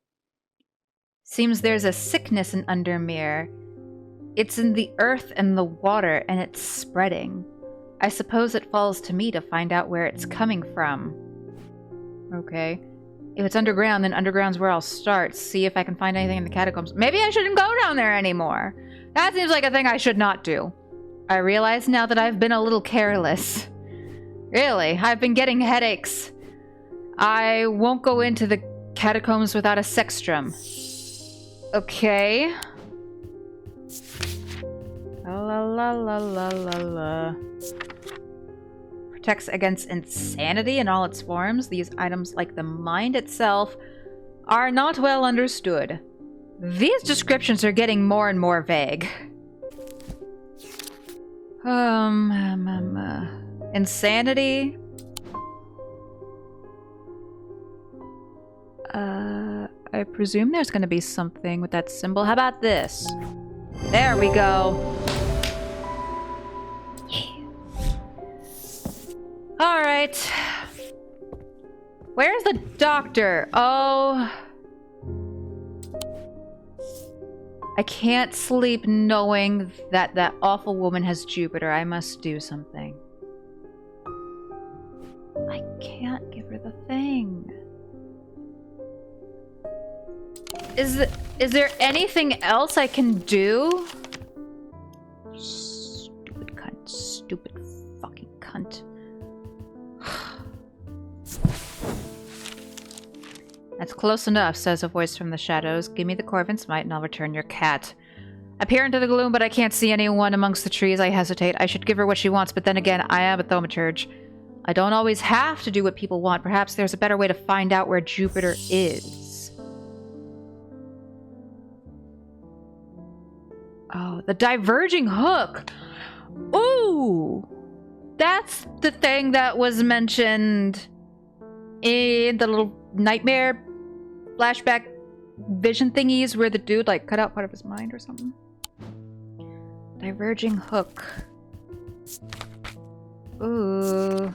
Seems there's a sickness in Undermere. It's in the earth and the water, and it's spreading. I suppose it falls to me to find out where it's coming from. Okay. If it's underground, then underground's where I'll start. See if I can find anything in the catacombs. Maybe I shouldn't go down there anymore. That seems like a thing I should not do. I realize now that I've been a little careless. Really, I've been getting headaches. I won't go into the catacombs without a sextrum. Okay. La la la la la la. protects against insanity in all its forms. These items, like the mind itself, are not well understood. These descriptions are getting more and more vague. Insanity? I presume there's gonna be something with that symbol. How about this? There we go. Alright. Where's the doctor? Oh. I can't sleep knowing that that awful woman has Jupiter. I must do something. I can't give her the thing. Is there anything else I can do? Stupid cunt. Stupid fucking cunt. That's close enough, says a voice from the shadows. Give me the Corvin's might and I'll return your cat. I peer into the gloom, but I can't see anyone amongst the trees. I hesitate. I should give her what she wants, but then again, I am a thaumaturge. I don't always have to do what people want. Perhaps there's a better way to find out where Jupiter is. Oh, the diverging hook. Ooh! That's the thing that was mentioned in the little nightmare flashback vision thingies where the dude like cut out part of his mind or something. Diverging hook. Ooh.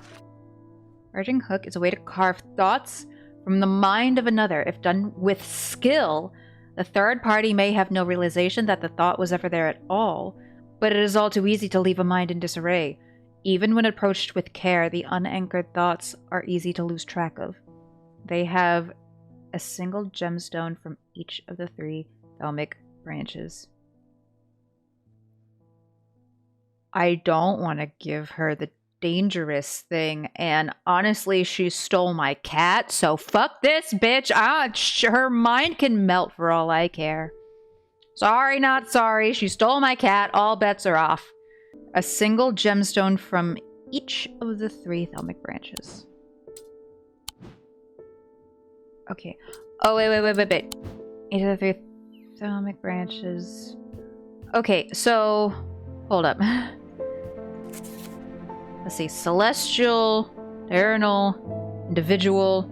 Diverging hook is a way to carve thoughts from the mind of another. If done with skill, the third party may have no realization that the thought was ever there at all, but it is all too easy to leave a mind in disarray. Even when approached with care, the unanchored thoughts are easy to lose track of. They have a single gemstone from each of the 3 thalmic branches. I don't want to give her the dangerous thing, and honestly, she stole my cat, so fuck this bitch. Her mind can melt for all I care. Sorry, not sorry. She stole my cat. All bets are off. A single gemstone from each of the 3 thalmic branches. Okay. Oh, wait. Each of the 3 thalmic branches. Okay, so... Hold up. Let's see. Celestial, diurnal, individual.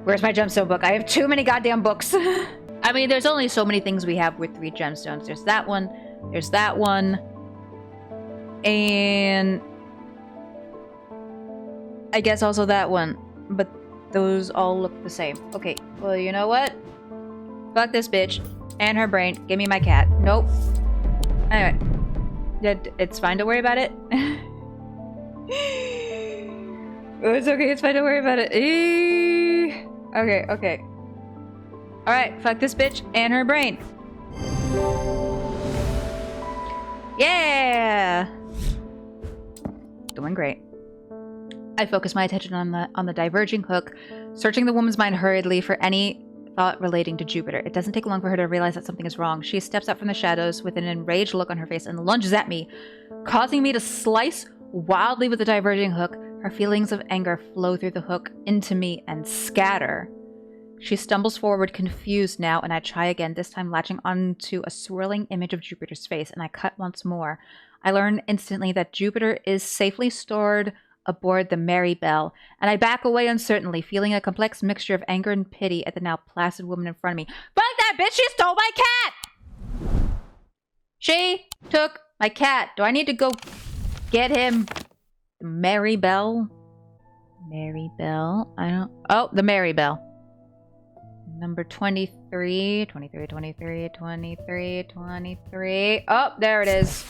Where's my gemstone book? I have too many goddamn books. I mean, there's only so many things we have with 3 gemstones. There's that one. There's that one. And... I guess also that one. But those all look the same. Okay, well, you know what? Fuck this bitch. And her brain. Give me my cat. Nope. Anyway. It's fine to worry about it. Oh, it's okay. It's fine to worry about it. Okay. Alright, fuck this bitch and her brain. Yeah! Doing great. I focus my attention on the diverging hook, searching the woman's mind hurriedly for any thought relating to Jupiter. It doesn't take long for her to realize that something is wrong. She steps up from the shadows with an enraged look on her face and lunges at me, causing me to slice wildly with the diverging hook. Her feelings of anger flow through the hook into me and scatter. She stumbles forward, confused now, and I try again, this time latching onto a swirling image of Jupiter's face, and I cut once more. I learn instantly that Jupiter is safely stored aboard the Mary Bell, and I back away uncertainly, feeling a complex mixture of anger and pity at the now placid woman in front of me. Fuck that bitch! She stole my cat! She took my cat. Do I need to go get him? Mary Bell? Mary Bell? I don't... Oh, the Mary Bell. Number 23. Oh, there it is.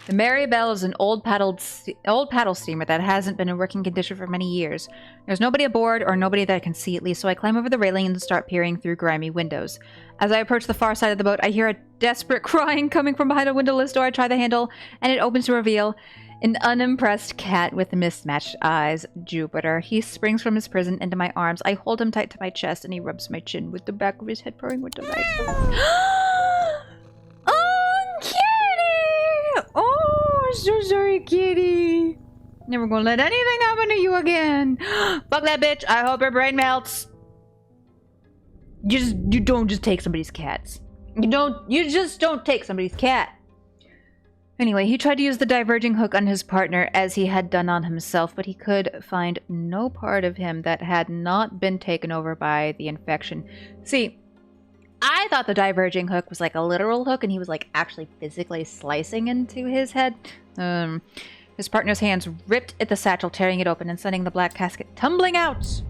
The Mary Bell is an old paddle steamer that hasn't been in working condition for many years. There's nobody aboard, or nobody that I can see at least, so I climb over the railing and start peering through grimy windows. As I approach the far side of the boat, I hear a desperate crying coming from behind a windowless door. I try the handle, and it opens to reveal an unimpressed cat with mismatched eyes. Jupiter. He springs from his prison into my arms. I hold him tight to my chest, and he rubs my chin with the back of his head, purring with delight. Oh, kitty! Oh, I'm so sorry, kitty. Never gonna let anything happen to you again. Fuck that bitch. I hope her brain melts. You don't just take somebody's cats. You just don't take somebody's cat. Anyway, he tried to use the diverging hook on his partner as he had done on himself, but he could find no part of him that had not been taken over by the infection. See, I thought the diverging hook was like a literal hook and he was like actually physically slicing into his head. His partner's hands ripped at the satchel, tearing it open and sending the black casket tumbling out.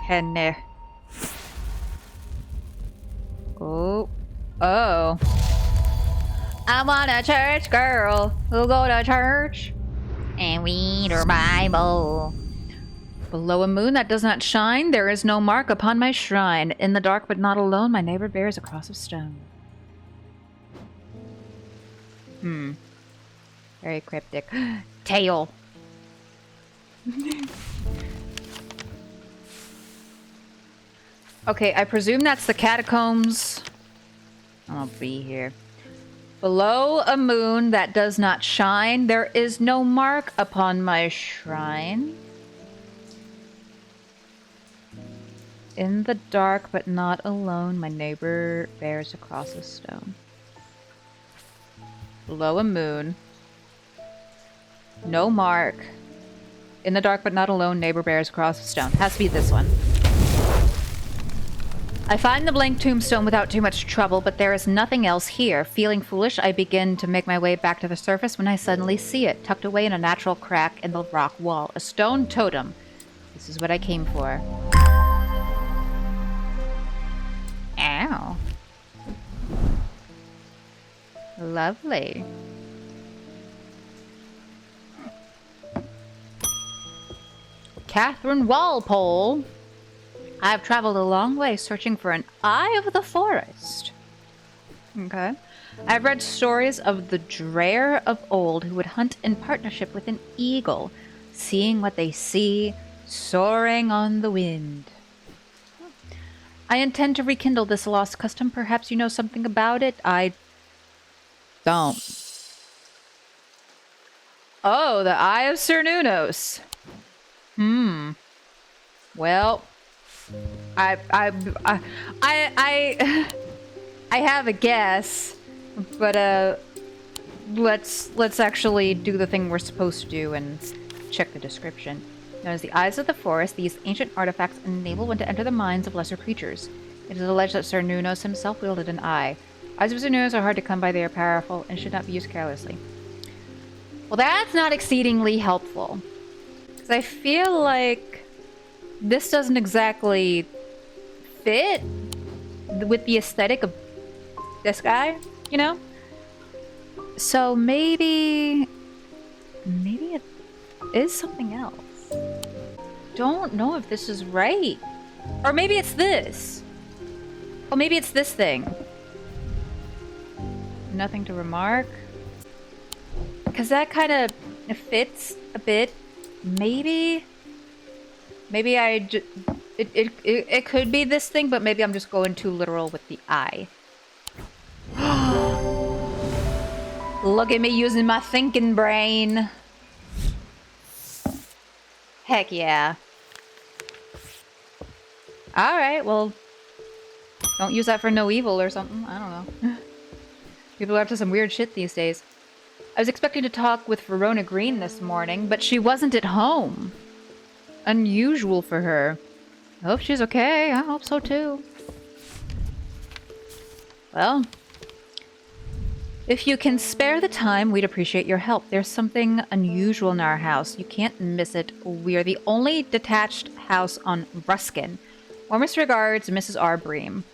And oh. I want a church girl who'll go to church and read her Bible. Below a moon that does not shine, there is no mark upon my shrine. In the dark but not alone, my neighbor bears a cross of stone. Very cryptic. Tail. Okay, I presume that's the catacombs. I'll be here. Below a moon that does not shine, there is no mark upon my shrine. In the dark, but not alone, my neighbor bears a cross of stone. Below a moon. No mark. In the dark, but not alone, neighbor bears a cross of stone. Has to be this one. I find the blank tombstone without too much trouble, but there is nothing else here. Feeling foolish, I begin to make my way back to the surface when I suddenly see it, tucked away in a natural crack in the rock wall. A stone totem. This is what I came for. Ow. Lovely. Catherine Walpole. I have traveled a long way searching for an eye of the forest. Okay. I've read stories of the Dreyer of old who would hunt in partnership with an eagle, seeing what they see, soaring on the wind. I intend to rekindle this lost custom. Perhaps you know something about it? I don't. Oh, the Eye of Cernunnos. Well, I have a guess, but let's actually do the thing we're supposed to do and check the description. Known as the Eyes of the Forest, these ancient artifacts enable one to enter the minds of lesser creatures. It is alleged that Cernunnos himself wielded an eye. Eyes of Cernunnos are hard to come by. They are powerful and should not be used carelessly. Well, that's not exceedingly helpful. Because I feel like this doesn't exactly fit with the aesthetic of this guy, you know? So maybe it is something else. Don't know if this is right. Or maybe it's this. Or maybe it's this thing. Nothing to remark. Because that kind of fits a bit. Maybe it could be this thing, but maybe I'm just going too literal with the eye. Look at me using my thinking brain. Heck yeah. Alright, well, don't use that for no evil or something. I don't know. People are up to some weird shit these days. I was expecting to talk with Verona Green this morning, but she wasn't at home. Unusual for her. I hope she's okay. I hope so too. Well, if you can spare the time, we'd appreciate your help. There's something unusual in our house. You can't miss it. We're the only detached house on Ruskin. Warmest regards, Mrs. R. Bream.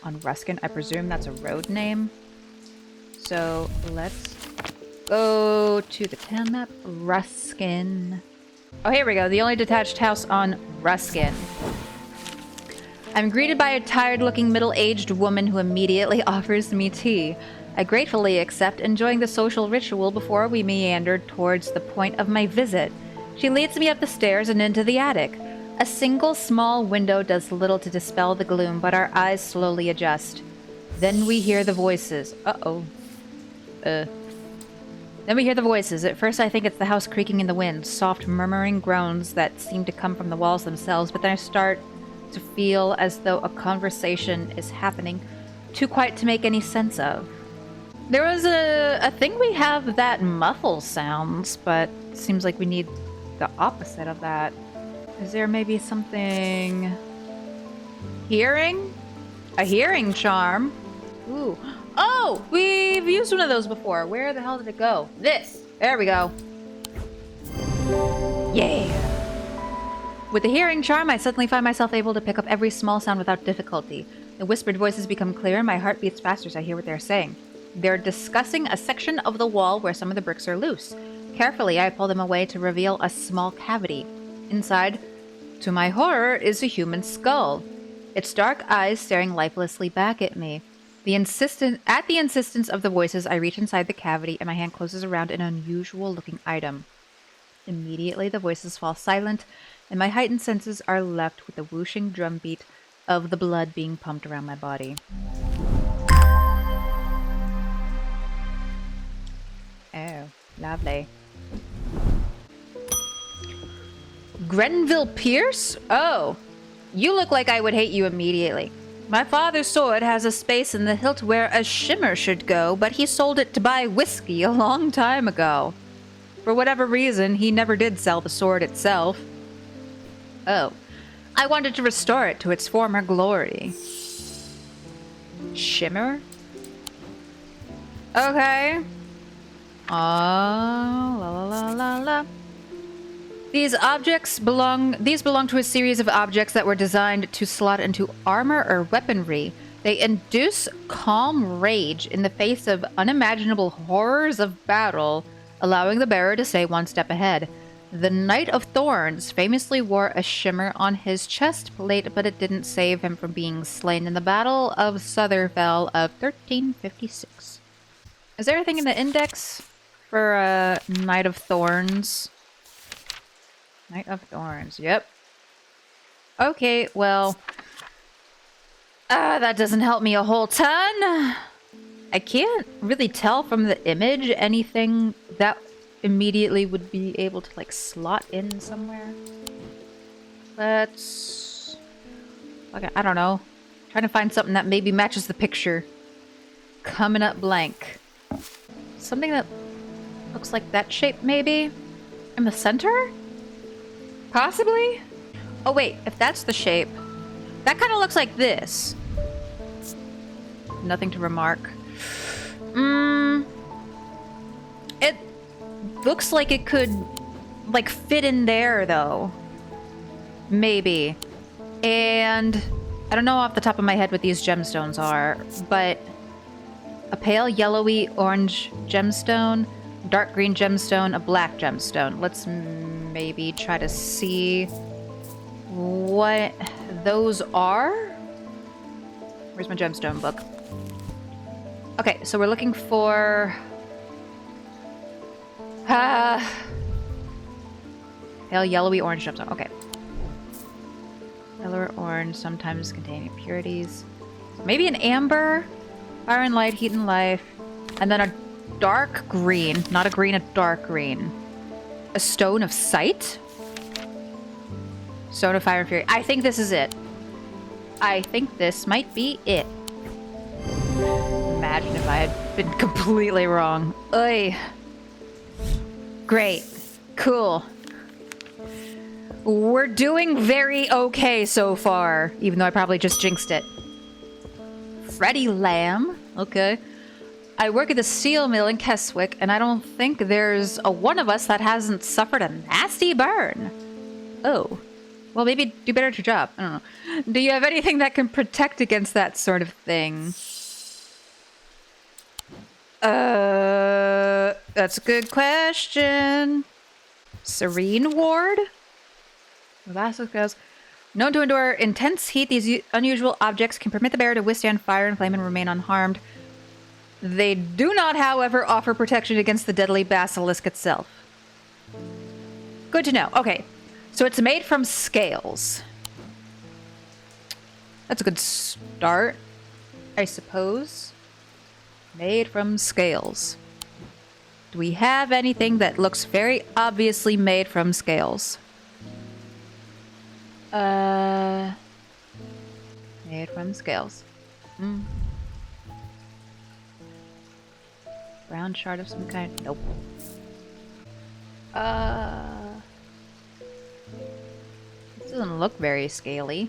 On Ruskin, I presume that's a road name. So let's go to the town map. Ruskin. Oh, here we go. The only detached house on Ruskin. I'm greeted by a tired-looking middle-aged woman who immediately offers me tea. I gratefully accept, enjoying the social ritual before we meander towards the point of my visit. She leads me up the stairs and into the attic. A single small window does little to dispel the gloom, but our eyes slowly adjust. Then we hear the voices. Uh-oh. Then we hear the voices. At first I think it's the house creaking in the wind, soft murmuring groans that seem to come from the walls themselves, but then I start to feel as though a conversation is happening, too quiet to make any sense of. There was a thing we have that muffle sounds, but it seems like we need the opposite of that. Is there maybe something... Hearing? A hearing charm? Ooh. Oh! We've used one of those before. Where the hell did it go? This! There we go. Yay! With the hearing charm, I suddenly find myself able to pick up every small sound without difficulty. The whispered voices become clear and my heart beats faster as I hear what they're saying. They're discussing a section of the wall where some of the bricks are loose. Carefully, I pull them away to reveal a small cavity. Inside, to my horror, is a human skull. Its dark eyes staring lifelessly back at me. At the insistence of the voices, I reach inside the cavity and my hand closes around an unusual-looking item. Immediately, the voices fall silent, and my heightened senses are left with the whooshing drumbeat of the blood being pumped around my body. Oh, lovely. Grenville Pierce? Oh, you look like I would hate you immediately. My father's sword has a space in the hilt where a shimmer should go, but he sold it to buy whiskey a long time ago. For whatever reason, he never did sell the sword itself. Oh, I wanted to restore it to its former glory. Shimmer? Okay. La la la la la. These belong to a series of objects that were designed to slot into armor or weaponry. They induce calm rage in the face of unimaginable horrors of battle, allowing the bearer to stay one step ahead. The Knight of Thorns famously wore a shimmer on his chest plate, but it didn't save him from being slain in the Battle of Sutherfell of 1356. Is there anything in the index for Knight of Thorns? Knight of Thorns, yep. Okay, well... that doesn't help me a whole ton. I can't really tell from the image anything that immediately would be able to, like, slot in somewhere. Let's... Okay, I don't know. Trying to find something that maybe matches the picture. Coming up blank. Something that looks like that shape, maybe? In the center? Possibly? Oh wait, if that's the shape, that kind of looks like this. Nothing to remark. It looks like it could, like, fit in there, though. Maybe. And I don't know off the top of my head what these gemstones are, but a pale yellowy orange gemstone, dark green gemstone, a black gemstone. Let's maybe try to see what those are. Where's my gemstone book? Okay, so we're looking for... pale yellowy orange gemstone. Okay. Yellow or orange, sometimes containing impurities. Maybe an amber? Fire and light, heat and life. And then a dark green. Not a green, a dark green. A stone of sight? Stone of fire and fury. I think this is it. I think this might be it. Imagine if I had been completely wrong. Oy. Great. Cool. We're doing very okay so far, even though I probably just jinxed it. Freddie Lamb. Okay. I work at the steel mill in Keswick, and I don't think there's a one of us that hasn't suffered a nasty burn. Oh. Well, maybe do better at your job. I don't know. Do you have anything that can protect against that sort of thing? That's a good question. Serene Ward? Velasquez goes, known to endure intense heat, these unusual objects can permit the bearer to withstand fire and flame and remain unharmed. They do not, however, offer protection against the deadly basilisk itself. Good to know. Okay, so it's made from scales. That's a good start, I suppose. Made from scales. Do we have anything that looks very obviously made from scales? Made from scales. Brown shard of some kind. Nope. This doesn't look very scaly.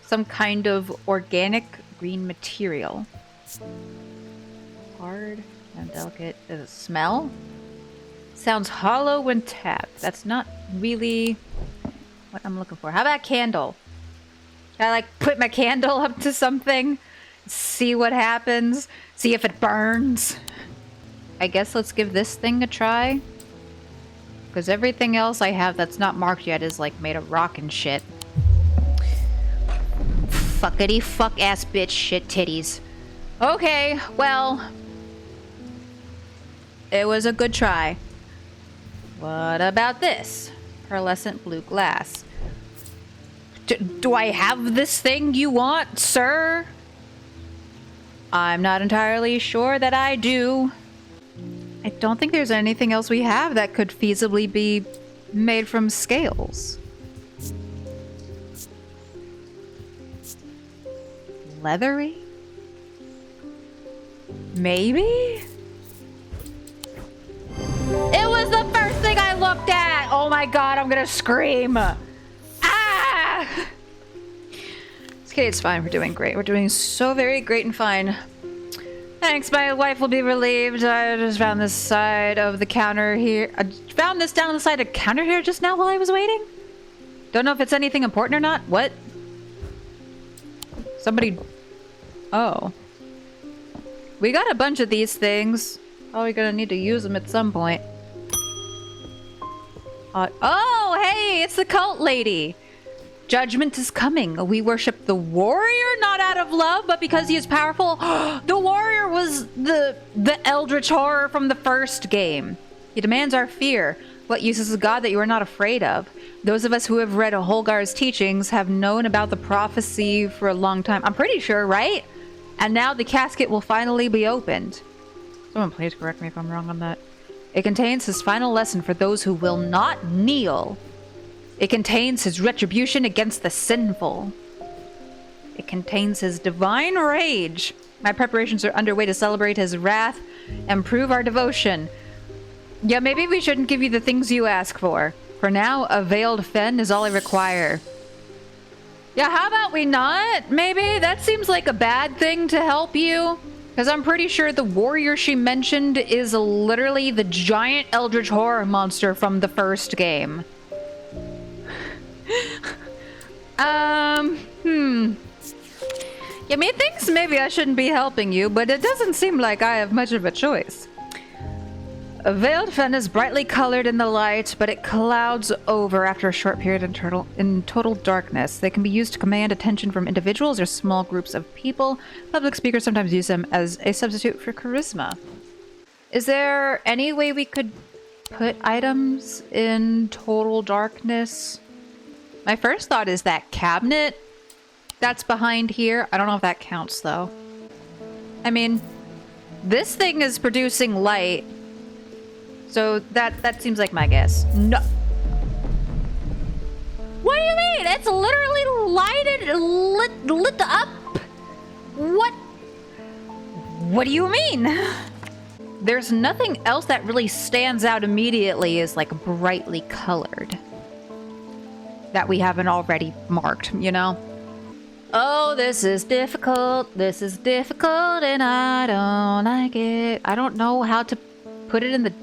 Some kind of organic green material. Hard and delicate. Does it smell? Sounds hollow when tapped. That's not really what I'm looking for. How about candle? Can I like put my candle up to something? See what happens? See if it burns? I guess let's give this thing a try. Because everything else I have that's not marked yet is like made of rock and shit. Fuckity fuck ass bitch shit titties. Okay, well. It was a good try. What about this? Pearlescent blue glass. Do I have this thing you want, sir? I'm not entirely sure that I do. I don't think there's anything else we have that could feasibly be made from scales. Leathery? Maybe? It was the first thing I looked at! Oh my god, I'm gonna scream! Ah! It's okay, it's fine. We're doing great. We're doing so very great and fine. Thanks, my wife will be relieved. I just found this side of the counter here. I found this down on the side of the counter here just now while I was waiting. Don't know if it's anything important or not. What? Somebody... Oh. We got a bunch of these things. Probably gonna need to use them at some point. Oh, hey! It's the cult lady! Judgment is coming. We worship the warrior, not out of love, but because he is powerful. The warrior was the eldritch horror from the first game. He demands our fear. What use is a god that you are not afraid of? Those of us who have read Holgar's teachings have known about the prophecy for a long time. I'm pretty sure, right? And now the casket will finally be opened. Someone please correct me if I'm wrong on that. It contains his final lesson for those who will not kneel. It contains his retribution against the sinful. It contains his divine rage. My preparations are underway to celebrate his wrath and prove our devotion. Yeah, maybe we shouldn't give you the things you ask for. For now, a veiled fen is all I require. Yeah, how about we not? Maybe? That seems like a bad thing to help you. Because I'm pretty sure the warrior she mentioned is literally the giant eldritch horror monster from the first game. Yeah, methinks maybe I shouldn't be helping you, but it doesn't seem like I have much of a choice. A veiled fen is brightly colored in the light, but it clouds over after a short period in total darkness. They can be used to command attention from individuals or small groups of people. Public speakers sometimes use them as a substitute for charisma. Is there any way we could put items in total darkness? My first thought is that cabinet that's behind here. I don't know if that counts, though. I mean, this thing is producing light. So that seems like my guess. No. What do you mean? It's literally lit up. What do you mean? There's nothing else that really stands out immediately as like brightly colored that we haven't already marked, you know? Oh, this is difficult, and I don't like it. I don't know how to put it in the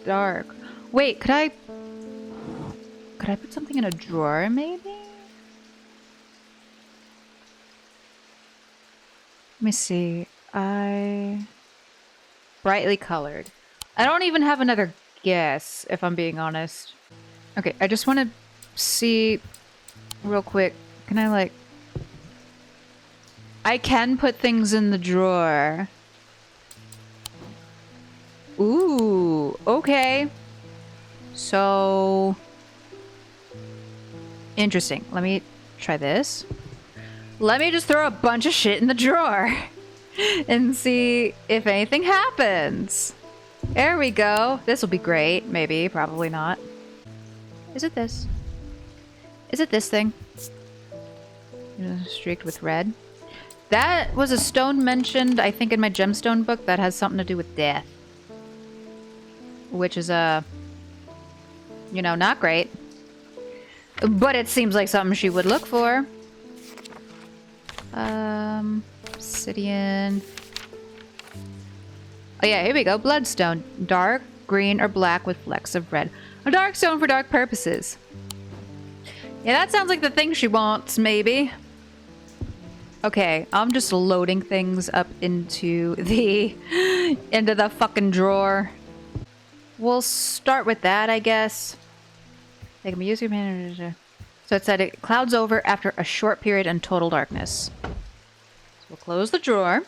dark. Wait, could I put something in a drawer, maybe? Let me see. Brightly colored. I don't even have another guess, if I'm being honest. Okay, I just want to see real quick. Can I, like... I can put things in the drawer. Ooh, okay. So... interesting. Let me try this. Let me just throw a bunch of shit in the drawer and see if anything happens. There we go. This will be great. Maybe. Probably not. Is it this? Is it this thing? Streaked with red. That was a stone mentioned, I think, in my gemstone book that has something to do with death. Which is, you know, not great. But it seems like something she would look for. Obsidian. Oh yeah, here we go. Bloodstone. Dark, green, or black with flecks of red. A dark stone for dark purposes. Yeah, that sounds like the thing she wants, maybe. Okay, I'm just loading things up into the fucking drawer. We'll start with that, I guess. They can be used. So it said it clouds over after a short period in total darkness. So we'll close the drawer.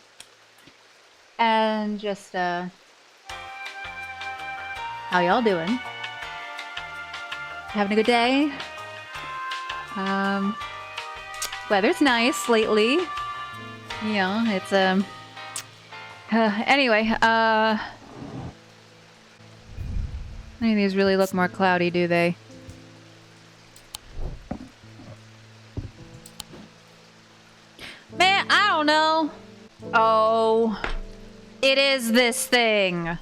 And just, how y'all doing? Having a good day? Weather's nice lately. Yeah, it's, anyway, none of these really look more cloudy, do they? Man, I don't know. Oh, it is this thing.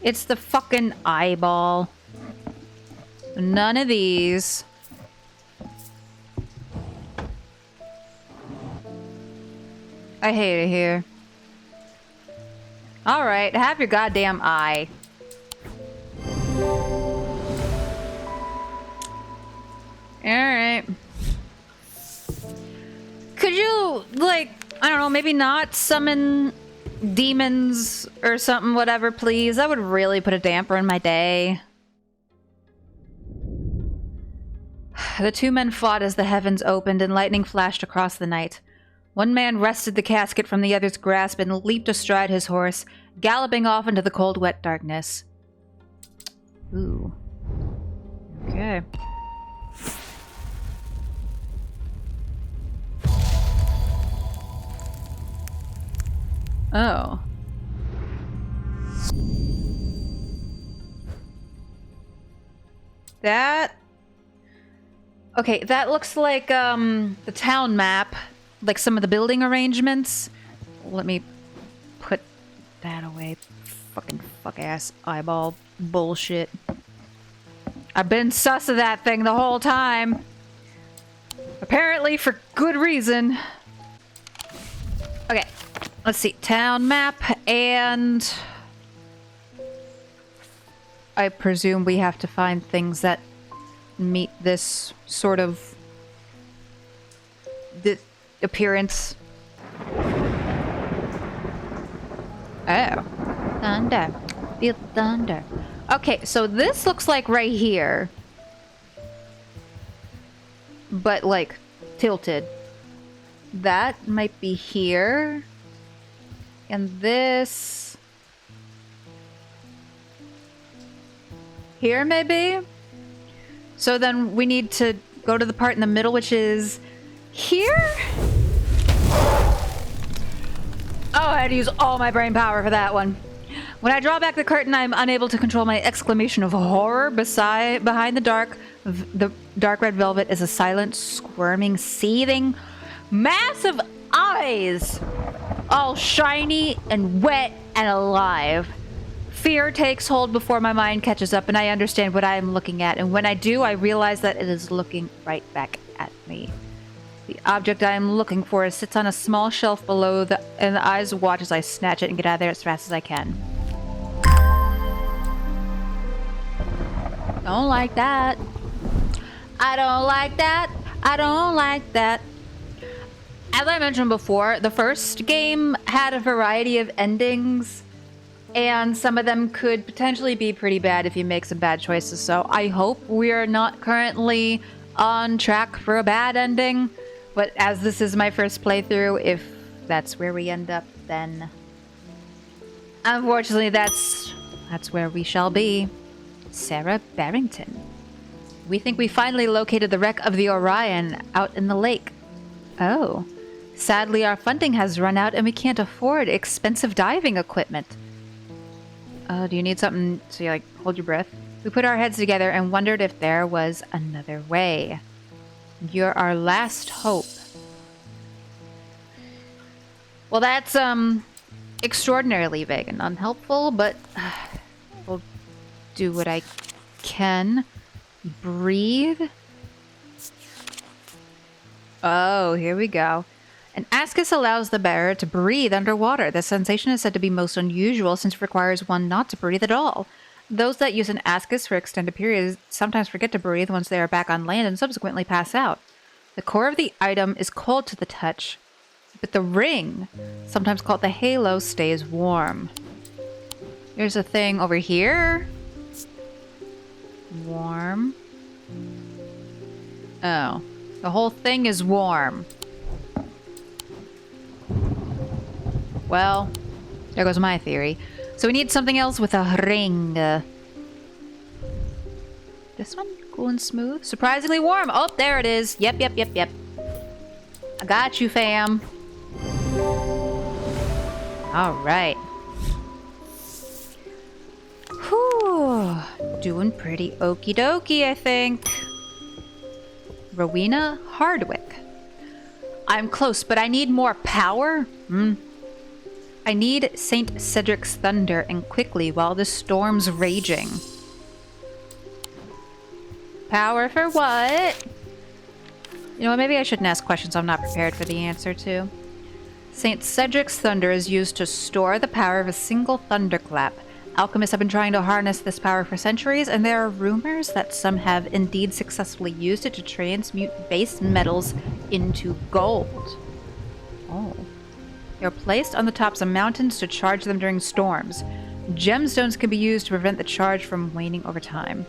It's the fucking eyeball. None of these. I hate it here. Alright, have your goddamn eye. Alright. Could you, like, I don't know, maybe not summon demons or something, whatever, please? That would really put a damper in my day. The two men fought as the heavens opened and lightning flashed across the night. One man wrested the casket from the other's grasp and leaped astride his horse, galloping off into the cold, wet darkness. Ooh. Okay. Oh. That... Okay, that looks like, the town map. Like some of the building arrangements. Let me put that away. Fucking fuck-ass eyeball bullshit. I've been sus of that thing the whole time. Apparently for good reason. Okay, let's see. Town map, and I presume we have to find things that meet this sort of appearance. Oh. Thunder. Feel thunder. Okay, so this looks like right here. But, like, tilted. That might be here. And this... here, maybe? So then we need to go to the part in the middle, which is... here? Oh, I had to use all my brain power for that one. When I draw back the curtain, I'm unable to control my exclamation of horror. Behind the dark red velvet is a silent, squirming, seething mass of eyes. All shiny and wet and alive. Fear takes hold before my mind catches up and I understand what I am looking at. And when I do, I realize that it is looking right back at me. The object I am looking for sits on a small shelf below, and the eyes watch as I snatch it and get out of there as fast as I can. Don't like that. I don't like that. I don't like that. As I mentioned before, the first game had a variety of endings, and some of them could potentially be pretty bad if you make some bad choices. So I hope we're not currently on track for a bad ending. But as this is my first playthrough, if that's where we end up, then unfortunately that's where we shall be. Sarah Barrington. We think we finally located the wreck of the Orion out in the lake. Oh. Sadly, our funding has run out and we can't afford expensive diving equipment. Do you need something? So you like hold your breath. We put our heads together and wondered if there was another way. You're our last hope. Well, that's extraordinarily vague and unhelpful, but we'll do what I can. Breathe. Oh, here we go. An ascus allows the bearer to breathe underwater. The sensation is said to be most unusual since it requires one not to breathe at all. Those that use an ascus for extended periods sometimes forget to breathe once they are back on land and subsequently pass out. The core of the item is cold to the touch, but the ring, sometimes called the halo, stays warm. There's a thing over here. Warm. Oh. The whole thing is warm. Well, there goes my theory. So we need something else with a ring. This one? Cool and smooth? Surprisingly warm. Oh, there it is. Yep. I got you, fam. Alright. Whew. Doing pretty okie dokie, I think. Rowena Hardwick. I'm close, but I need more power. I need St. Cedric's thunder, and quickly while the storm's raging. Power for what? You know what, maybe I shouldn't ask questions I'm not prepared for the answer to. St. Cedric's thunder is used to store the power of a single thunderclap. Alchemists have been trying to harness this power for centuries, and there are rumors that some have indeed successfully used it to transmute base metals into gold. Oh. They are placed on the tops of mountains to charge them during storms. Gemstones can be used to prevent the charge from waning over time.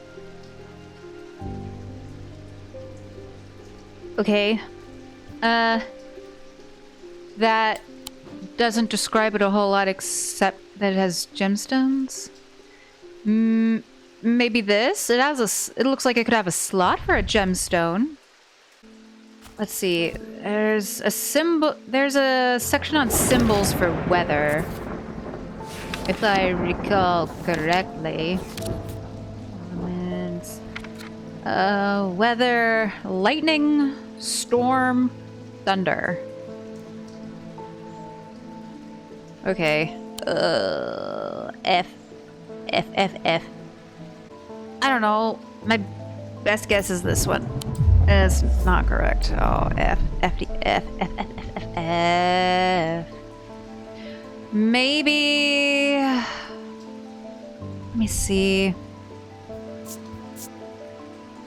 Okay. That doesn't describe it a whole lot except that it has gemstones. Maybe this? It looks like it could have a slot for a gemstone. Let's see. There's a section on symbols for weather. If I recall correctly. Elements. Weather, lightning, storm, thunder. Okay. F. I don't know. My best guess is this one. It's not correct. Oh, F. Maybe. Let me see.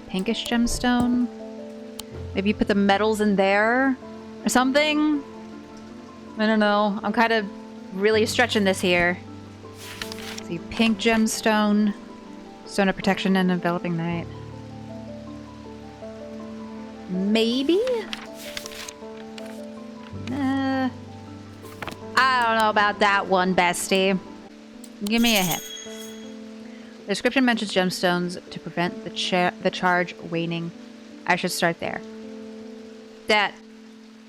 Pinkish gemstone? Maybe you put the metals in there or something? I don't know. I'm kind of really stretching this here. See, pink gemstone, stone of protection, and enveloping night. Maybe? I don't know about that one, bestie. Give me a hint. The description mentions gemstones to prevent the charge waning. I should start there.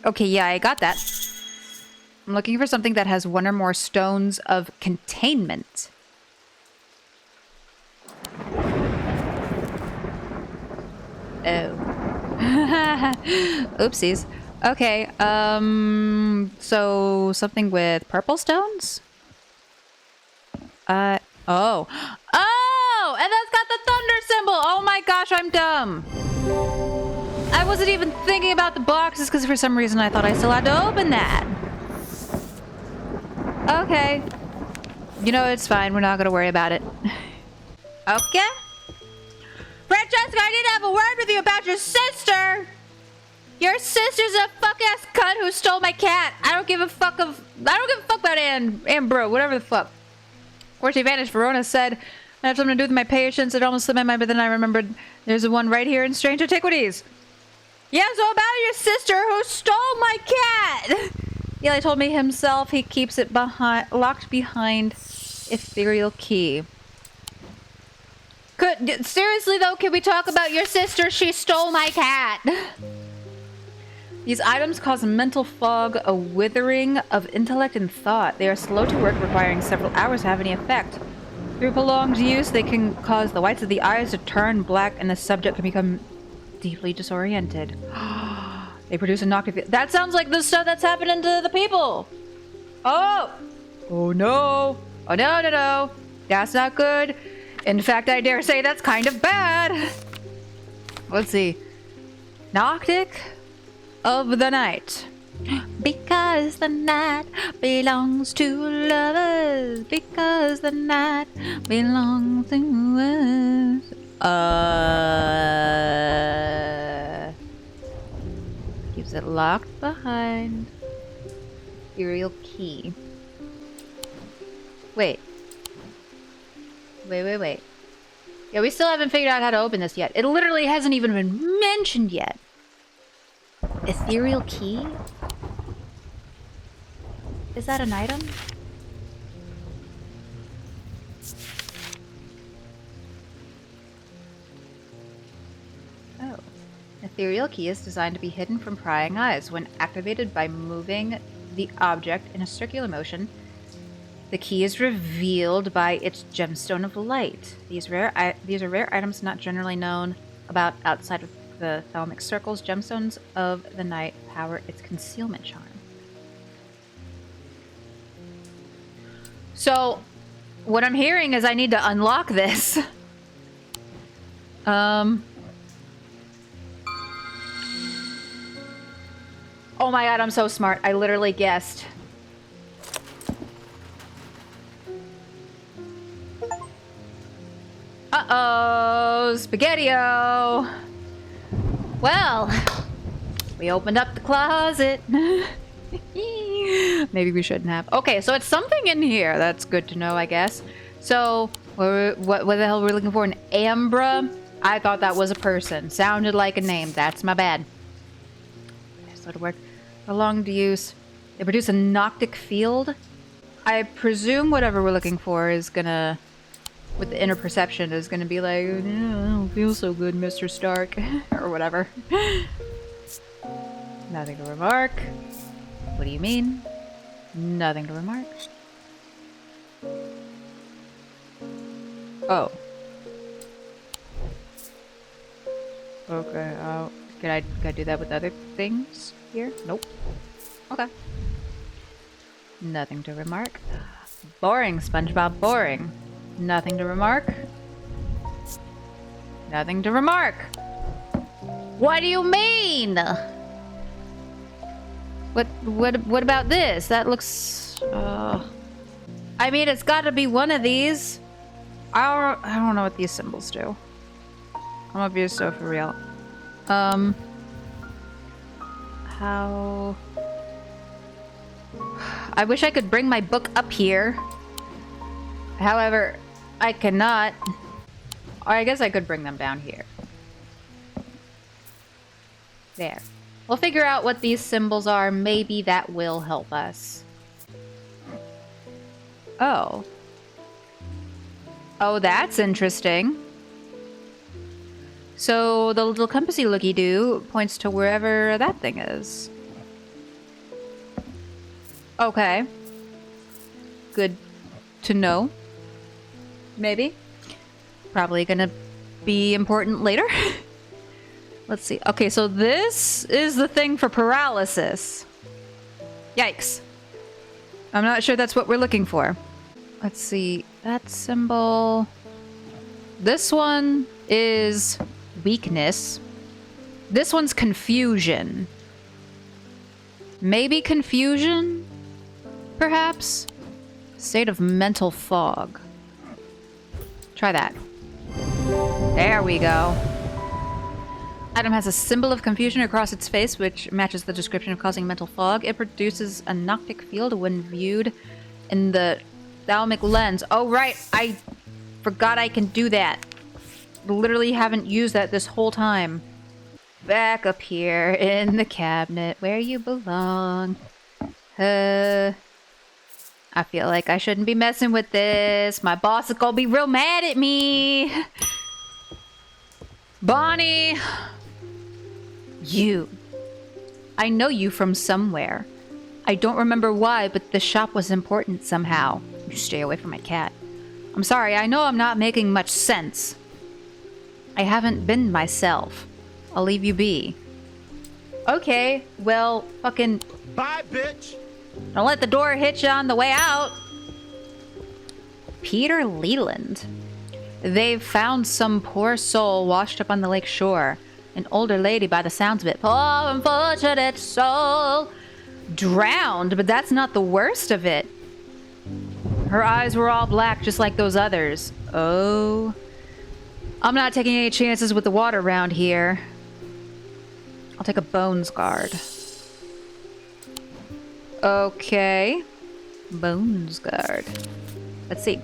Okay, yeah, I got that. I'm looking for something that has one or more stones of containment. Oh. Oopsies. Okay, so something with purple stones? Oh, and that's got the thunder symbol! Oh my gosh, I'm dumb! I wasn't even thinking about the boxes because for some reason I thought I still had to open that. Okay. You know, it's fine. We're not gonna worry about it. Okay. Francesca, I need to have a word with you about your sister! Your sister's a fuck-ass cunt who stole my cat. I don't give a fuck about Ambro, whatever the fuck. Of course, she vanished. Verona said, I have something to do with my patience. It almost slipped my mind, but then I remembered there's one right here in Strange Antiquities. Yeah, so about your sister who stole my cat! Eli told me himself he keeps it locked behind ethereal key. Seriously though, can we talk about your sister? She stole my cat! These items cause mental fog, a withering of intellect and thought. They are slow to work, requiring several hours to have any effect. Through prolonged use, they can cause the whites of the eyes to turn black and the subject can become deeply disoriented. They produce a knock-off. That sounds like the stuff that's happening to the people. Oh! Oh no! Oh no, no, no! That's not good. In fact, I dare say that's kind of bad. Let's see. Noctic of the night. Because the night belongs to lovers. Because the night belongs to us. Keeps it locked behind. Ethereal key. Wait. Wait. Yeah, we still haven't figured out how to open this yet. It literally hasn't even been mentioned yet. Ethereal key? Is that an item? Oh. Ethereal key is designed to be hidden from prying eyes. When activated by moving the object in a circular motion, the key is revealed by its gemstone of light. These are rare items not generally known about outside of the thalamic circles. Gemstones of the night power its concealment charm. So, what I'm hearing is I need to unlock this. Oh my god, I'm so smart. I literally guessed. Uh-oh, Spaghetti-O. Well, we opened up the closet. Maybe we shouldn't have. Okay, so it's something in here. That's good to know, I guess. So, what the hell are we looking for? An Ambra? I thought that was a person. Sounded like a name. That's my bad. So it'll work. Prolonged use. They produce a Noctic field. I presume whatever we're looking for is gonna... with the inner perception is gonna be like, I don't feel so good, Mr. Stark, or whatever. Nothing to remark. What do you mean? Nothing to remark. Oh. Okay, can I do that with other things here? Nope. Okay. Nothing to remark. Boring, SpongeBob, boring. Nothing to remark. Nothing to remark. What do you mean? What about this? That looks I mean, it's got to be one of these. I don't know what these symbols do. I'm gonna be so for real. How? I wish I could bring my book up here. However, I cannot. Or I guess I could bring them down here. There. We'll figure out what these symbols are. Maybe that will help us. Oh. Oh, that's interesting. So the little compassy looky-doo points to wherever that thing is. Okay. Good to know. Maybe. Probably gonna be important later. Let's see. Okay, so this is the thing for paralysis. Yikes. I'm not sure that's what we're looking for. Let's see. That symbol. This one is weakness. This one's confusion. Maybe confusion? Perhaps? State of mental fog. Try that. There we go. Item has a symbol of confusion across its face, which matches the description of causing mental fog. It produces a Noctic field when viewed in the thalamic lens. Oh, right. I forgot I can do that. Literally haven't used that this whole time. Back up here in the cabinet where you belong. I feel like I shouldn't be messing with this. My boss is gonna be real mad at me. Bonnie! You. I know you from somewhere. I don't remember why, but the shop was important somehow. You stay away from my cat. I'm sorry, I know I'm not making much sense. I haven't been myself. I'll leave you be. Okay, well, fucking... Bye, bitch! Don't let the door hit you on the way out. Peter Leland. They've found some poor soul washed up on the lake shore. An older lady by the sounds of it. Poor unfortunate soul. Drowned, but that's not the worst of it. Her eyes were all black just like those others. Oh. I'm not taking any chances with the water around here. I'll take a bones guard. Okay. Bones guard. Let's see.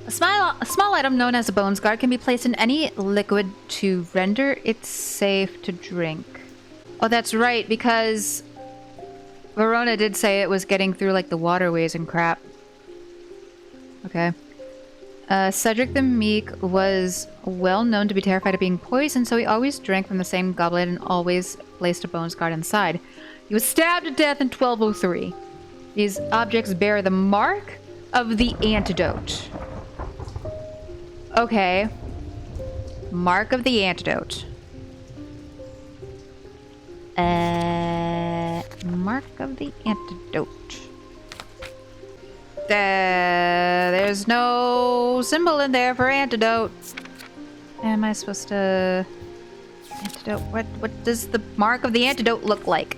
A small item known as a bones guard can be placed in any liquid to render it safe to drink. Oh, that's right, because Verona did say it was getting through like the waterways and crap. Okay. Cedric the Meek was well known to be terrified of being poisoned, so he always drank from the same goblet and always placed a bones guard inside. He was stabbed to death in 1203. These objects bear the mark of the antidote. Okay. Mark of the antidote. Mark of the antidote. There's no symbol in there for antidote. Am I supposed to... Antidote? What does the mark of the antidote look like?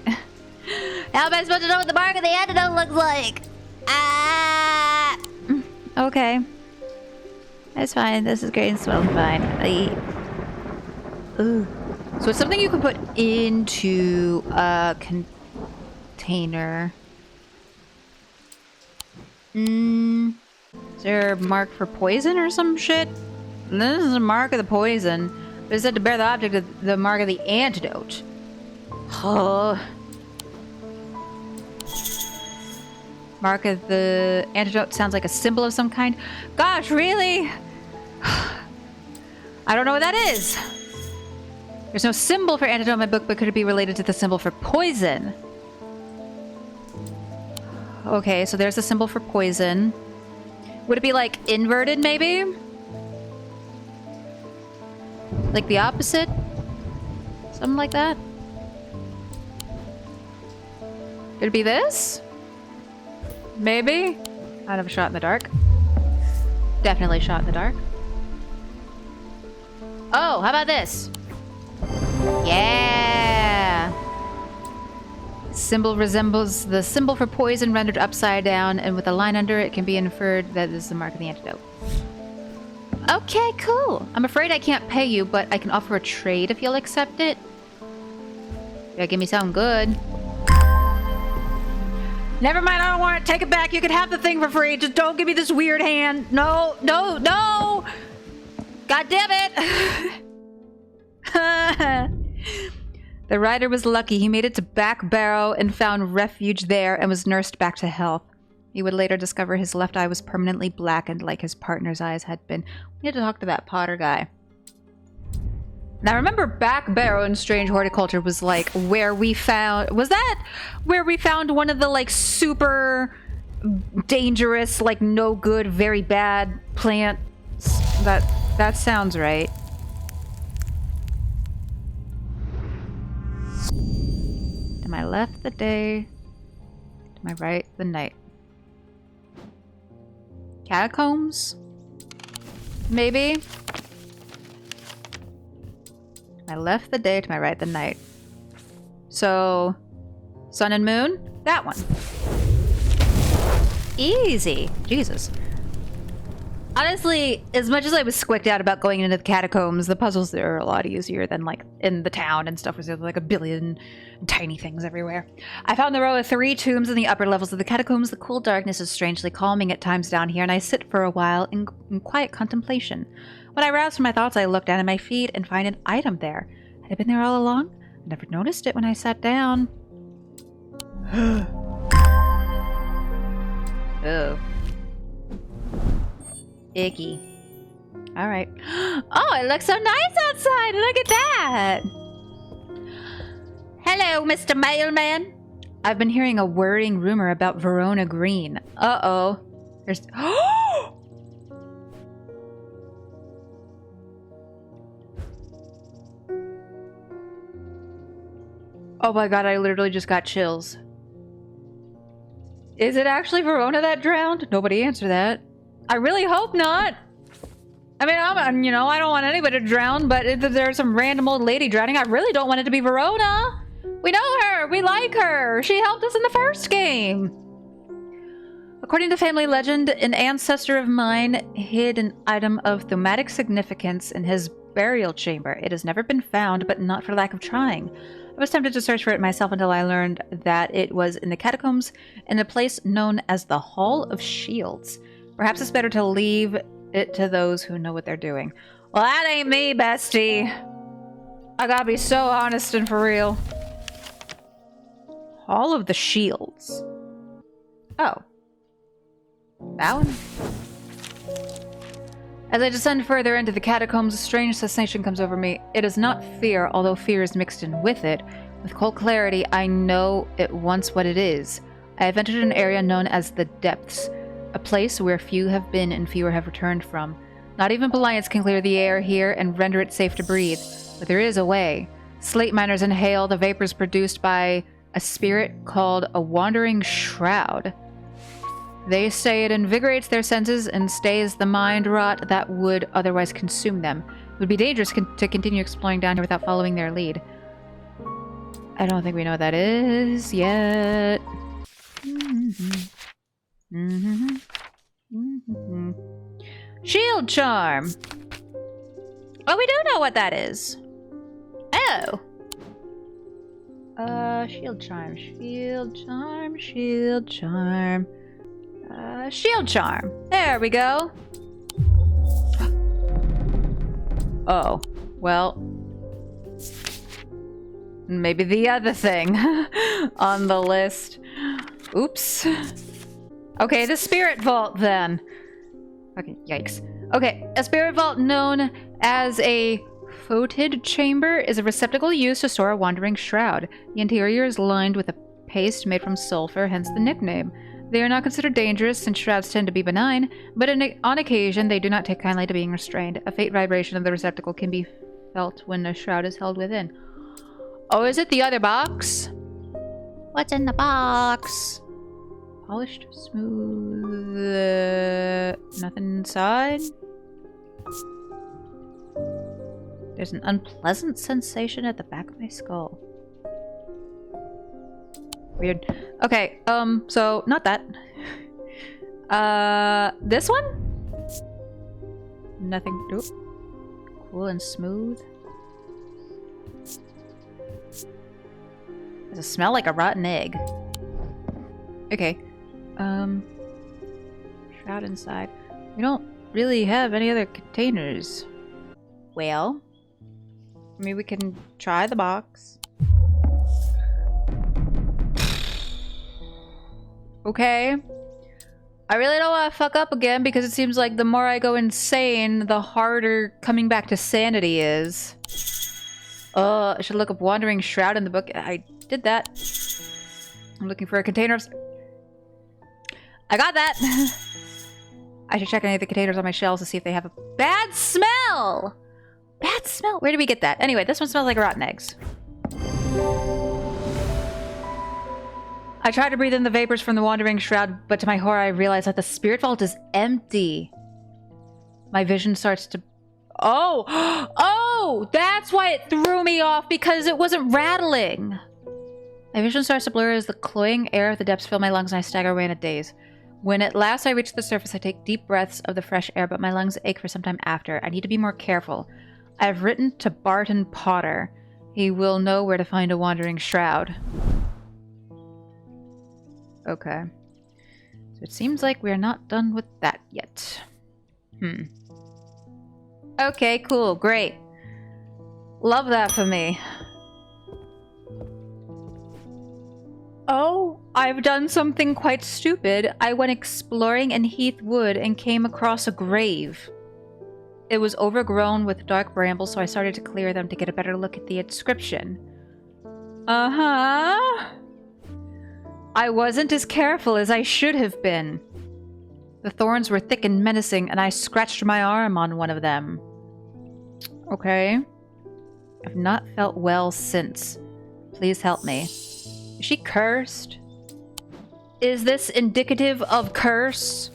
How am I supposed to know what the mark of the antidote looks like? Ah! Okay. That's fine. This is great and smells fine. Ooh. So it's something you can put into a container. Is there a mark for poison or some shit? This is a mark of the poison. But it said to bear the object of the mark of the antidote. Oh. Mark of the antidote sounds like a symbol of some kind. Gosh, really? I don't know what that is. There's no symbol for antidote in my book, but could it be related to the symbol for poison? Okay, so there's a symbol for poison. Would it be like inverted, maybe? Like the opposite? Something like that? Could it be this? Maybe? I'd have a shot in the dark. Definitely shot in the dark. Oh, how about this? Yeah! Symbol resembles the symbol for poison rendered upside down, and with a line under it can be inferred that this is the mark of the antidote. Okay, cool. I'm afraid I can't pay you, but I can offer a trade if you'll accept it. Yeah, give me something good. Never mind, I don't want it. Take it back. You can have the thing for free. Just don't give me this weird hand. No, no, no! God damn it! The rider was lucky. He made it to Back Barrow and found refuge there and was nursed back to health. He would later discover his left eye was permanently blackened like his partner's eyes had been. We had to talk to that Potter guy. Now remember, Back Barrow in Strange Horticulture was like where we found... Was that where we found one of the like super dangerous, like no good, very bad plants? That sounds right. To my left the day, to my right the night. Catacombs? Maybe? To my left the day, to my right the night. So, sun and moon? That one. Easy. Jesus. Honestly, as much as I was squicked out about going into the catacombs, the puzzles there are a lot easier than like in the town and stuff where there's like a billion tiny things everywhere. I found the row of 3 tombs in the upper levels of the catacombs. The cool darkness is strangely calming at times down here, and I sit for a while in quiet contemplation. When I rouse from my thoughts, I look down at my feet and find an item there. Had it been there all along? I never noticed it when I sat down. Oh. Icky. Alright. Oh, it looks so nice outside! Look at that! Hello, Mr. Mailman! I've been hearing a worrying rumor about Verona Green. Uh-oh. There's... Oh my god, I literally just got chills. Is it actually Verona that drowned? Nobody answered that. I really hope not. I mean, I don't want anybody to drown, but if there's some random old lady drowning, I really don't want it to be Verona. We know her. We like her. She helped us in the first game. According to family legend, an ancestor of mine hid an item of thematic significance in his burial chamber. It has never been found, but not for lack of trying. I was tempted to search for it myself until I learned that it was in the catacombs in a place known as the Hall of Shields. Perhaps it's better to leave it to those who know what they're doing. Well, that ain't me, bestie. I gotta be so honest and for real. Hall of the Shields. Oh. That one? As I descend further into the catacombs, a strange sensation comes over me. It is not fear, although fear is mixed in with it. With cold clarity, I know at once what it is. I have entered an area known as the Depths, a place where few have been and fewer have returned from. Not even Beliance can clear the air here and render it safe to breathe, but there is a way. Slate miners inhale the vapors produced by a spirit called a wandering shroud. They say it invigorates their senses and stays the mind rot that would otherwise consume them. It would be dangerous to continue exploring down here without following their lead. I don't think we know what that is yet. Shield charm! Oh, we do know what that is. Oh! Shield charm, shield charm, shield charm. Shield charm. There we go. Oh, well. Maybe the other thing on the list. Oops. Okay, the spirit vault then. Okay, yikes. Okay, a spirit vault known as a Foetid chamber is a receptacle used to store a wandering shroud. The interior is lined with a paste made from sulfur, hence the nickname. They are not considered dangerous since shrouds tend to be benign, but on occasion they do not take kindly to being restrained. A faint vibration of the receptacle can be felt when a shroud is held within. Oh, is it the other box? What's in the box? Polished, smooth, nothing inside. There's an unpleasant sensation at the back of my skull. Weird. Okay, so not that. This one? Nothing. Oop. Cool and smooth. Does it smell like a rotten egg? Okay. Shroud inside. We don't really have any other containers. Well, I mean, we can try the box. Okay. I really don't want to fuck up again because it seems like the more I go insane, the harder coming back to sanity is. I should look up Wandering Shroud in the book. I did that. I'm looking for a container of... I got that! I should check any of the containers on my shelves to see if they have a bad smell! Bad smell? Where did we get that? Anyway, this one smells like rotten eggs. I try to breathe in the vapors from the Wandering Shroud, but to my horror I realize that the spirit vault is empty. My vision starts to... Oh! Oh! That's why it threw me off, because it wasn't rattling! My vision starts to blur as the cloying air of the depths fill my lungs and I stagger away in a daze. When at last I reach the surface, I take deep breaths of the fresh air, but my lungs ache for some time after. I need to be more careful. I've written to Barton Potter. He will know where to find a Wandering Shroud. Okay. So it seems like we're not done with that yet. Okay, cool, great. Love that for me. Oh, I've done something quite stupid. I went exploring in Heath Wood and came across a grave. It was overgrown with dark brambles, so I started to clear them to get a better look at the inscription. Uh-huh. I wasn't as careful as I should have been. The thorns were thick and menacing, and I scratched my arm on one of them. Okay. I've not felt well since. Please help me. Is she cursed? Is this indicative of curse?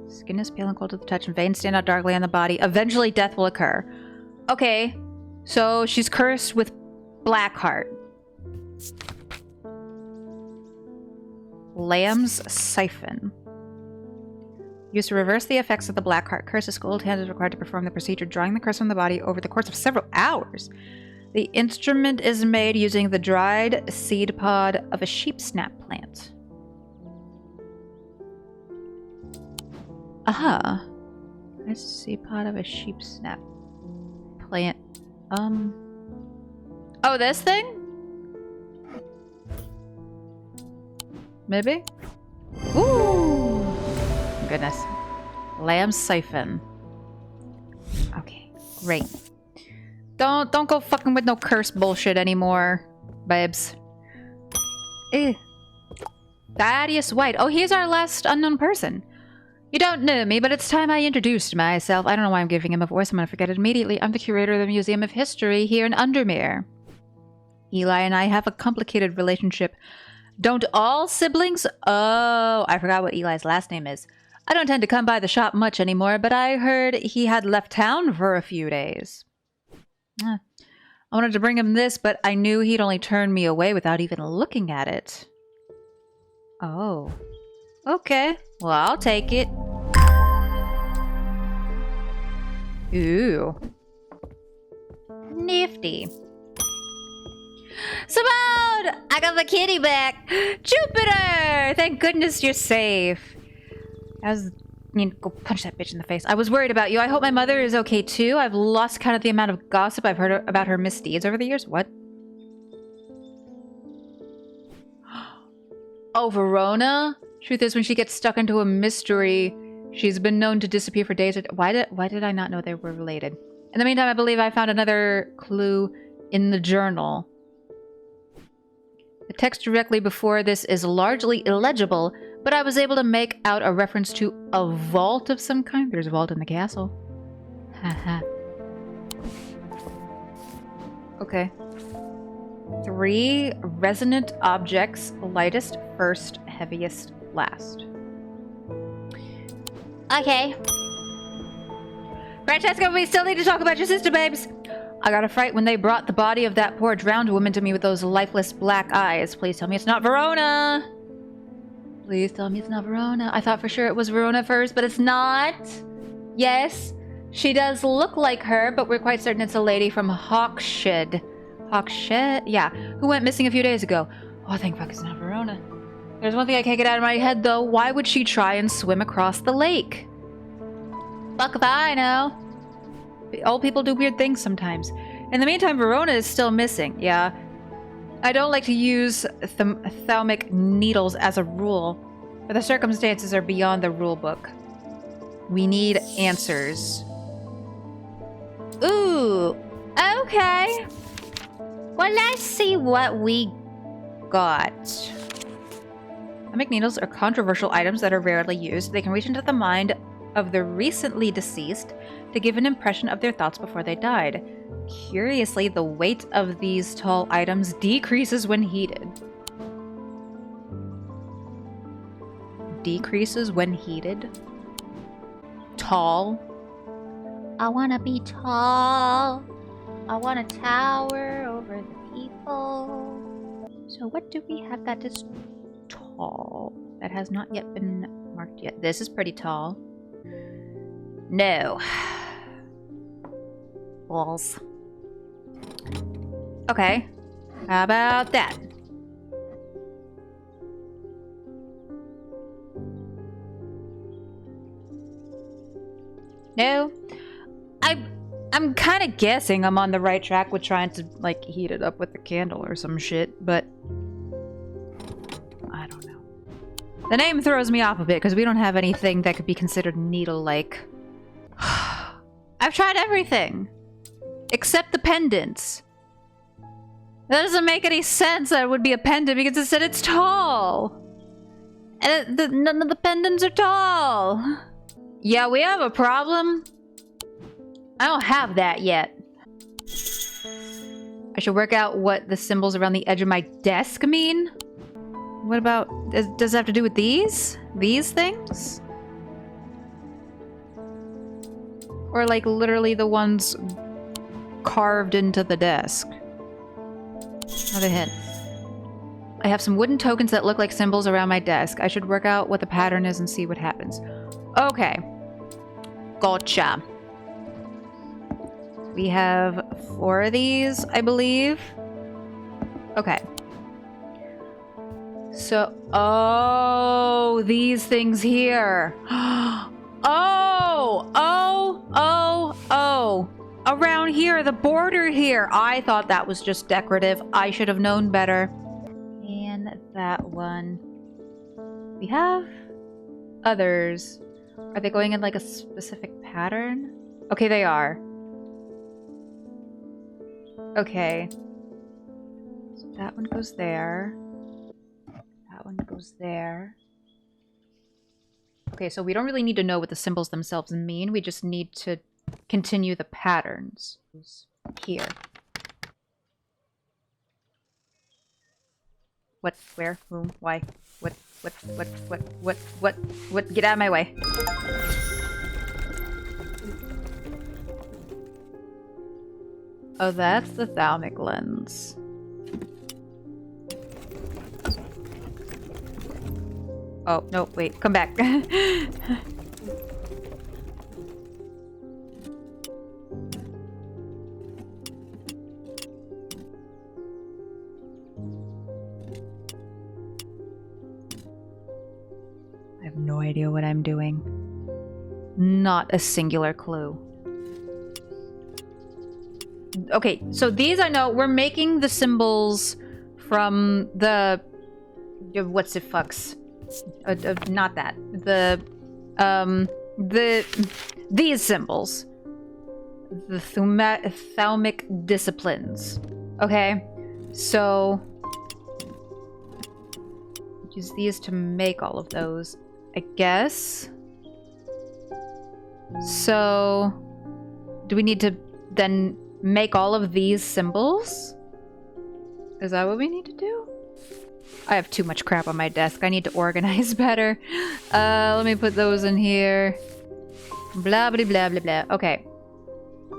Skin is pale and cold to the touch, and veins stand out darkly on the body. Eventually, death will occur. Okay, so she's cursed with Blackheart. Lamb's Siphon. Used to reverse the effects of the Blackheart curse, a skilled hand is required to perform the procedure, drawing the curse from the body over the course of several hours. The instrument is made using the dried seed pod of a sheepsnap plant. Aha. That's a seed pod of a sheepsnap plant. Oh, this thing? Maybe? Ooh! Goodness. Lamb Siphon. Okay, great. Don't go fucking with no curse bullshit anymore, babes. Eh. Thaddeus White. Oh, he's our last unknown person. You don't know me, but it's time I introduced myself. I don't know why I'm giving him a voice. I'm gonna forget it immediately. I'm the curator of the Museum of History here in Undermere. Eli and I have a complicated relationship. Don't all siblings? Oh, I forgot what Eli's last name is. I don't tend to come by the shop much anymore, but I heard he had left town for a few days. I wanted to bring him this, but I knew he'd only turn me away without even looking at it. Oh. Okay. Well, I'll take it. Ooh. Nifty. Simone! I got the kitty back! Jupiter! Thank goodness you're safe. I mean, go punch that bitch in the face. I was worried about you. I hope my mother is okay too. I've lost count of the amount of gossip I've heard about her misdeeds over the years. What? Oh, Verona? Truth is, when she gets stuck into a mystery, she's been known to disappear for days. Why did I not know they were related? In the meantime, I believe I found another clue in the journal. The text directly before this is largely illegible, but I was able to make out a reference to a vault of some kind. There's a vault in the castle. Haha. Okay. 3 resonant objects, lightest first, heaviest last. Okay. Francesca, we still need to talk about your sister, babes. I got a fright when they brought the body of that poor drowned woman to me with those lifeless black eyes. Please tell me it's not Verona. Please tell me it's not Verona. I thought for sure it was Verona first, but it's not. Yes, she does look like her, but we're quite certain it's a lady from Hawkshed. Hawkshed? Yeah, who went missing a few days ago. Oh, thank fuck it's not Verona. There's one thing I can't get out of my head, though. Why would she try and swim across the lake? Fuck if I know. Old people do weird things sometimes. In the meantime, Verona is still missing. Yeah. I don't like to use thalamic needles as a rule, but the circumstances are beyond the rule book. We need answers. Ooh. Okay. Well, let's see what we got. Thalamic needles are controversial items that are rarely used. They can reach into the mind of the recently deceased to give an impression of their thoughts before they died. Curiously, the weight of these tall items decreases when heated. Decreases when heated? Tall? I wanna be tall. I wanna tower over the people. So what do we have that is tall? That has not yet been marked yet. This is pretty tall. No. Walls. Okay. How about that? No. I'm kind of guessing I'm on the right track with trying to, like, heat it up with the candle or some shit, but I don't know. The name throws me off a bit because we don't have anything that could be considered needle-like. I've tried everything except the pendants. That doesn't make any sense that it would be a pendant because it said it's tall. And none of the pendants are tall. Yeah, we have a problem. I don't have that yet. I should work out what the symbols around the edge of my desk mean. What about... Does it have to do with these? These things? Or like literally the ones carved into the desk? Another hint. I have some wooden tokens that look like symbols around my desk. I should work out what the pattern is and see what happens. Okay. Gotcha. We have 4 of these, I believe. Okay. So, oh, these things here. Oh. Around here, the border here. I thought that was just decorative. I should have known better. And that one. We have others. Are they going in like a specific pattern? Okay, they are. Okay. So that one goes there. That one goes there. Okay, so we don't really need to know what the symbols themselves mean. We just need to continue the patterns. Here. What? Where? Whom? Why? What? Get out of my way. Oh, that's the thalamic lens. Oh, no, wait, come back. I have no idea what I'm doing. Not a singular clue. Okay, so these I know. We're making the symbols from the... what's it fucks? Not that. These symbols. The thalamic disciplines. Okay? So... use these to make all of those, I guess. So... do we need to then make all of these symbols? Is that what we need to do? I have too much crap on my desk. I need to organize better. Let me put those in here. Blah, blah, blah, blah, blah. Okay.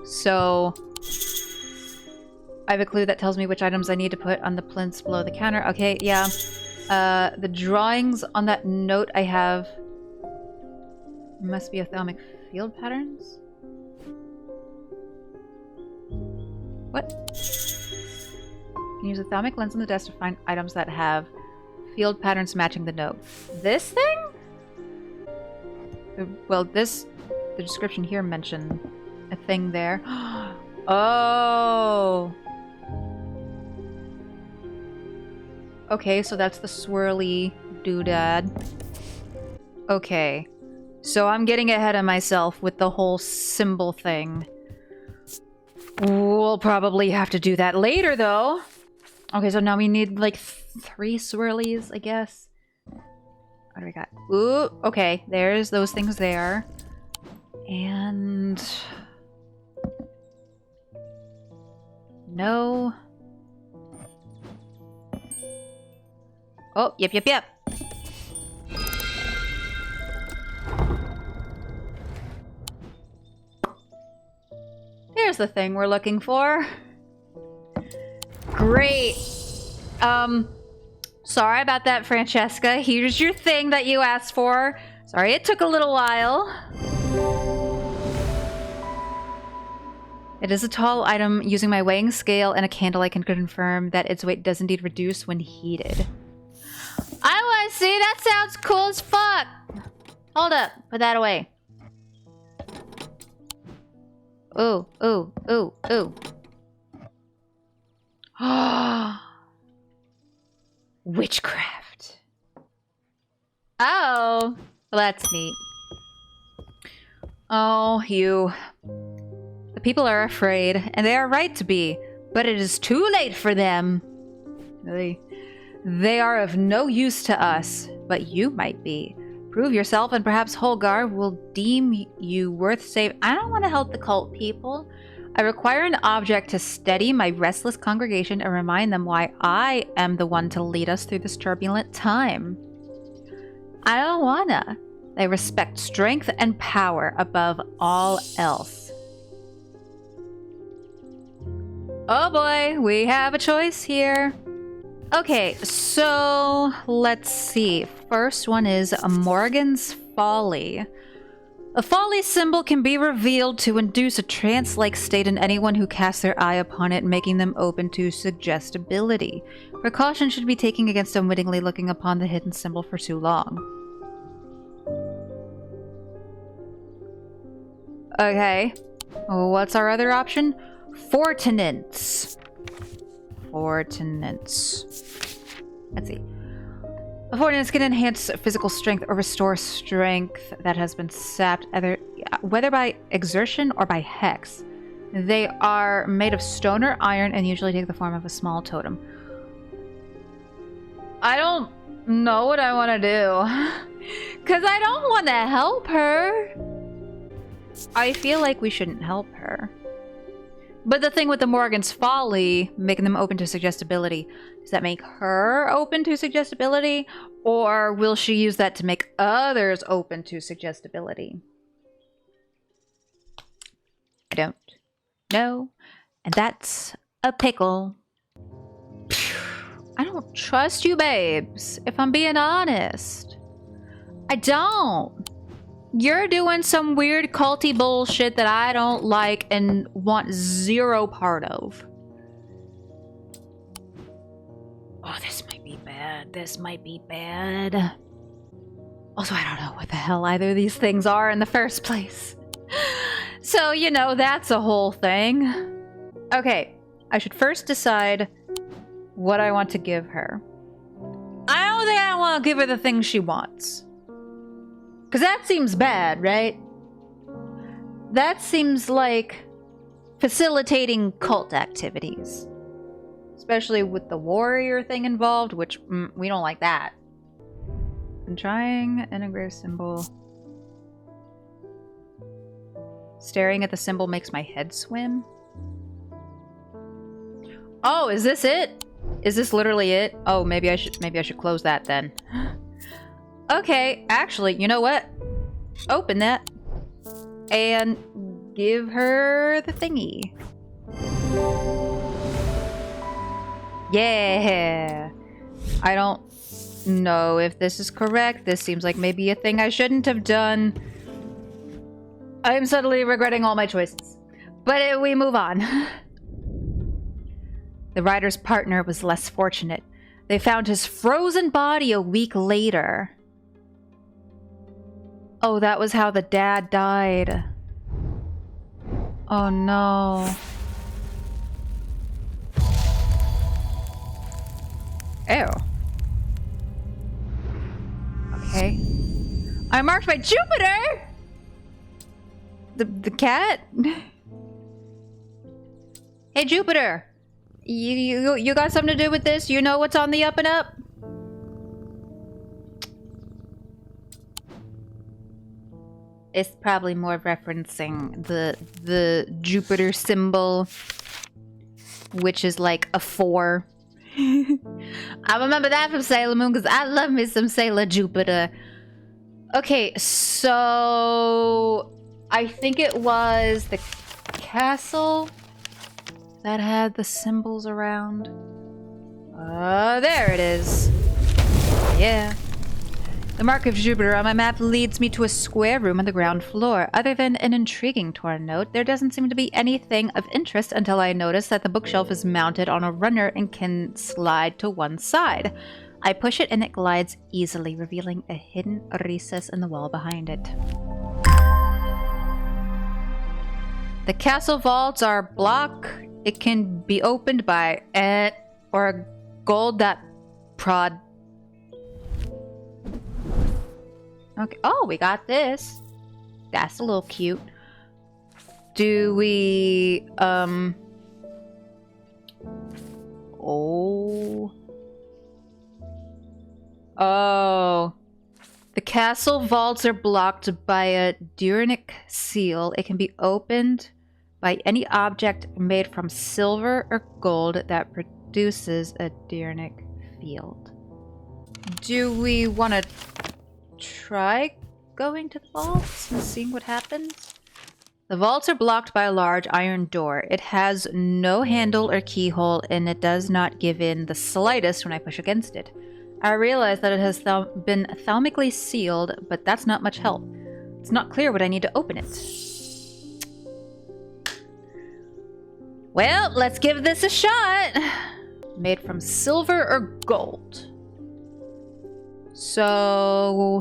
So... I have a clue that tells me which items I need to put on the plinths below the counter. Okay, yeah. The drawings on that note I have... must be thalamic field patterns? What? You can use a thalamic lens on the desk to find items that have field patterns matching the note. This thing? Well, the description here mentioned a thing there. Oh! Okay, so that's the swirly doodad. Okay. So I'm getting ahead of myself with the whole symbol thing. We'll probably have to do that later, though. Okay, so now we need, like, 3 swirlies, I guess. What do we got? Ooh, okay. There's those things there. And... no. Oh, yep. Here's the thing we're looking for. Great. Sorry about that, Francesca. Here's your thing that you asked for. Sorry it took a little while. It is a tall item. Using my weighing scale and a candle, I can confirm that its weight does indeed reduce when heated. I want to see. That sounds cool as fuck. Hold up. Put that away. Ooh. Witchcraft. Oh. Well, that's neat. Oh, you. The people are afraid, and they are right to be, but it is too late for them. They are of no use to us, but you might be. Prove yourself, and perhaps Holgar will deem you worth saving. I don't want to help the cult people. I require an object to steady my restless congregation and remind them why I am the one to lead us through this turbulent time. I don't wanna. They respect strength and power above all else. Oh boy, we have a choice here. Okay, so let's see. First one is Morgan's Folly. A folly symbol can be revealed to induce a trance-like state in anyone who casts their eye upon it, making them open to suggestibility. Precaution should be taken against unwittingly looking upon the hidden symbol for too long. Okay. What's our other option? Fortinance. Fortinance. Let's see. Fortinance can enhance physical strength or restore strength that has been sapped, whether by exertion or by hex. They are made of stone or iron and usually take the form of a small totem. I don't know what I want to do. Because I don't want to help her. I feel like we shouldn't help her. But the thing with the Morgan's Folly, making them open to suggestibility, does that make her open to suggestibility? Or will she use that to make others open to suggestibility? I don't know. And that's a pickle. I don't trust you, babes, if I'm being honest. I don't. You're doing some weird culty bullshit that I don't like and want zero part of. Oh, this might be bad. This might be bad. Also, I don't know what the hell either of these things are in the first place. So, you know, that's a whole thing. Okay, I should first decide what I want to give her. I don't think I want to give her the thing she wants. Because that seems bad, right? That seems like facilitating cult activities. Especially with the warrior thing involved, which we don't like that. I'm trying an engrave symbol. Staring at the symbol makes my head swim. Oh, is this it? Is this literally it? Oh, maybe I should close that then. Okay, actually, you know what? Open that. And give her the thingy. Yeah. I don't know if this is correct. This seems like maybe a thing I shouldn't have done. I'm suddenly regretting all my choices. But we move on. The rider's partner was less fortunate. They found his frozen body a week later. Oh, that was how the dad died. Oh no. Ew. Okay. I'm marked by Jupiter! The cat? Hey Jupiter! You got something to do with this? You know what's on the up and up? It's probably more referencing the Jupiter symbol, which is like a 4. I remember that from Sailor Moon because I love me some Sailor Jupiter. Okay, so I think it was the castle that had the symbols around. There it is. Yeah. The mark of Jupiter on my map leads me to a square room on the ground floor. Other than an intriguing torn note, there doesn't seem to be anything of interest until I notice that the bookshelf is mounted on a runner and can slide to one side. I push it and it glides easily, revealing a hidden recess in the wall behind it. The castle vaults are blocked. It can be opened by or a gold that prod. Okay. Oh, we got this. That's a little cute. Do we, Oh. Oh. The castle vaults are blocked by a Duranic seal. It can be opened by any object made from silver or gold that produces a Deernic field. Do we want to try going to the vaults and seeing what happens? The vaults are blocked by a large iron door. It has no handle or keyhole, and it does not give in the slightest when I push against it. I realize that it has been thalmically sealed, but that's not much help. It's not clear what I need to open it. Well, let's give this a shot. Made from silver or gold. So,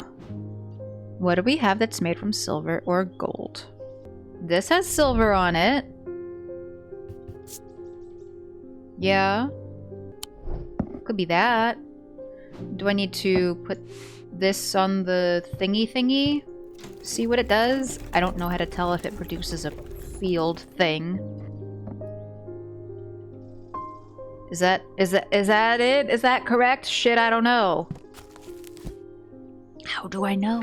what do we have that's made from silver or gold? This has silver on it. Yeah. Could be that. Do I need to put this on the thingy? See what it does? I don't know how to tell if it produces a field thing. Is that it? Is that correct? Shit, I don't know. How do I know?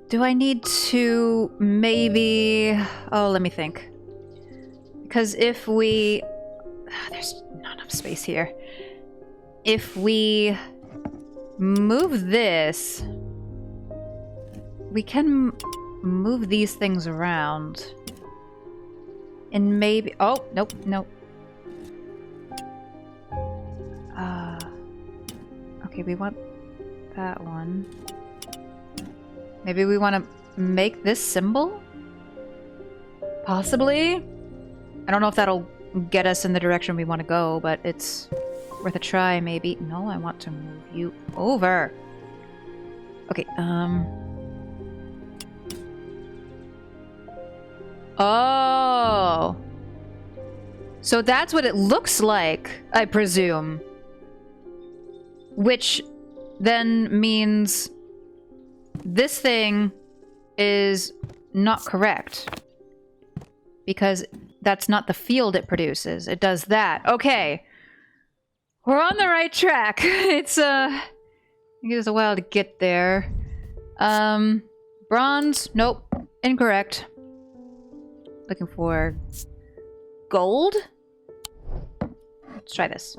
Do I need to maybe... Oh, let me think. Because if we... There's not enough space here. If we move this, we can move these things around. And maybe... Oh, nope. Okay, we want that one. Maybe we want to make this symbol? Possibly? I don't know if that'll get us in the direction we want to go, but it's worth a try, maybe. No, I want to move you over. Okay, Oh! So that's what it looks like, I presume. Which then means this thing is not correct. Because that's not the field it produces. It does that. Okay. We're on the right track. It's, it takes a while to get there. Bronze? Nope. Incorrect. Looking for gold? Let's try this.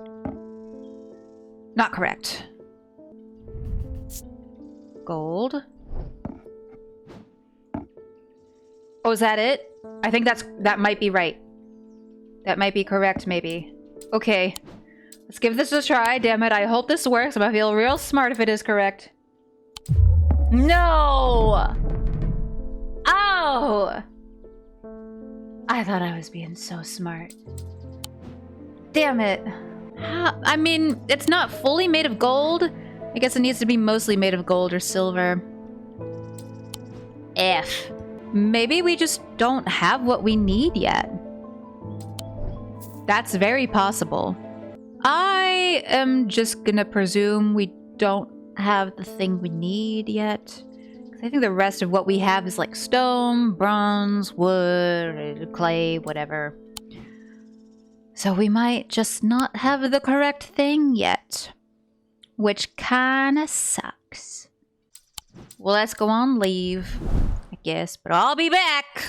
Not correct. Gold. Oh, is that it? I think that might be right. That might be correct, maybe. Okay. Let's give this a try. Damn it, I hope this works. I'm gonna feel real smart if it is correct. No! Oh! I thought I was being so smart. Damn it. I mean, it's not fully made of gold. I guess it needs to be mostly made of gold or silver. F. Maybe we just don't have what we need yet. That's very possible. I am just gonna presume we don't have the thing we need yet. 'Cause I think the rest of what we have is like stone, bronze, wood, clay, whatever. So we might just not have the correct thing yet. Which kinda sucks. Well, let's go on leave, I guess, but I'll be back!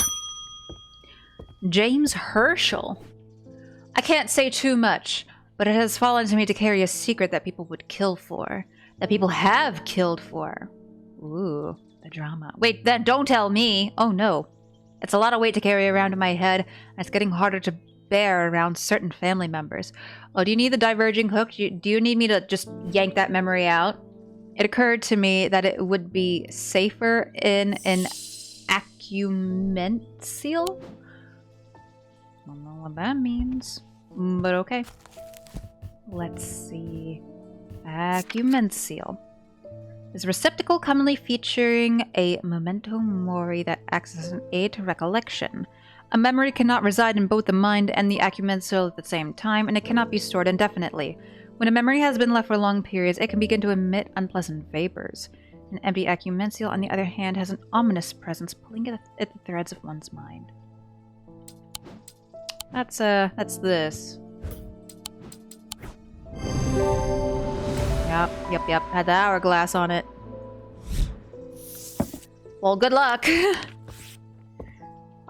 James Herschel. I can't say too much, but it has fallen to me to carry a secret that people would kill for. That people have killed for. Ooh, the drama. Wait, then don't tell me! Oh no. It's a lot of weight to carry around in my head, and it's getting harder to bear around certain family members. Oh, do you need the diverging hook? Do you need me to just yank that memory out? It occurred to me that it would be safer in an acumensial? I don't know what that means, but okay. Let's see. Acumensial is a receptacle commonly featuring a memento mori that acts as an aid to recollection. A memory cannot reside in both the mind and the acumensial at the same time, and it cannot be stored indefinitely. When a memory has been left for long periods, it can begin to emit unpleasant vapors. An empty acumensial, on the other hand, has an ominous presence pulling at the threads of one's mind. That's this. Yep. Had the hourglass on it. Well, good luck.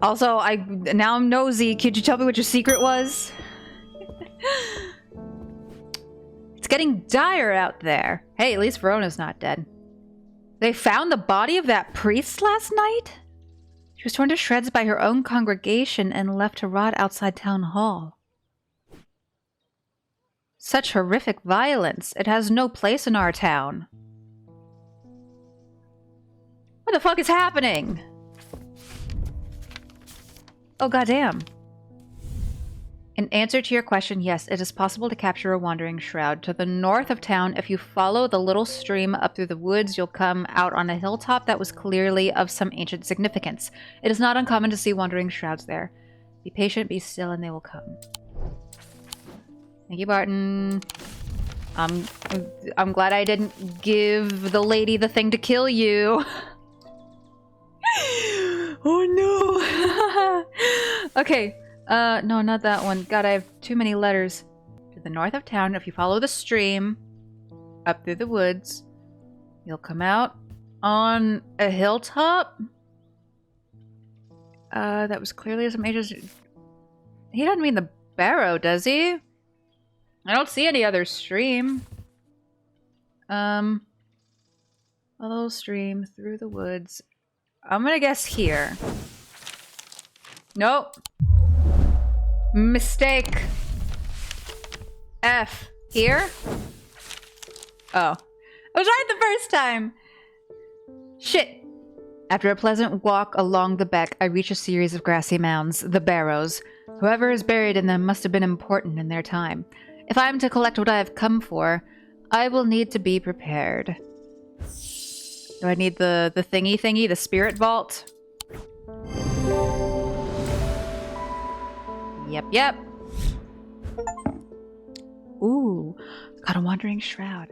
Also, now I'm nosy. Could you tell me what your secret was? It's getting dire out there. Hey, at least Verona's not dead. They found the body of that priest last night? She was torn to shreds by her own congregation and left to rot outside town hall. Such horrific violence. It has no place in our town. What the fuck is happening? Oh, goddamn. In answer to your question, yes, it is possible to capture a wandering shroud. To the north of town, if you follow the little stream up through the woods, you'll come out on a hilltop that was clearly of some ancient significance. It is not uncommon to see wandering shrouds there. Be patient, be still, and they will come. Thank you, Barton. I'm glad I didn't give the lady the thing to kill you. Oh no. Okay. No, not that one. God, I have too many letters. To the north of town, if you follow the stream up through the woods, you'll come out on a hilltop. That was clearly some ages. He doesn't mean the barrow, does he? I don't see any other stream. Follow stream through the woods. I'm gonna guess here. Nope. Mistake. F. Here? Oh. I was right the first time! Shit. After a pleasant walk along the beck, I reach a series of grassy mounds, the barrows. Whoever is buried in them must have been important in their time. If I am to collect what I have come for, I will need to be prepared. Do I need the thingy, the spirit vault? Yep. Ooh, got a wandering shroud.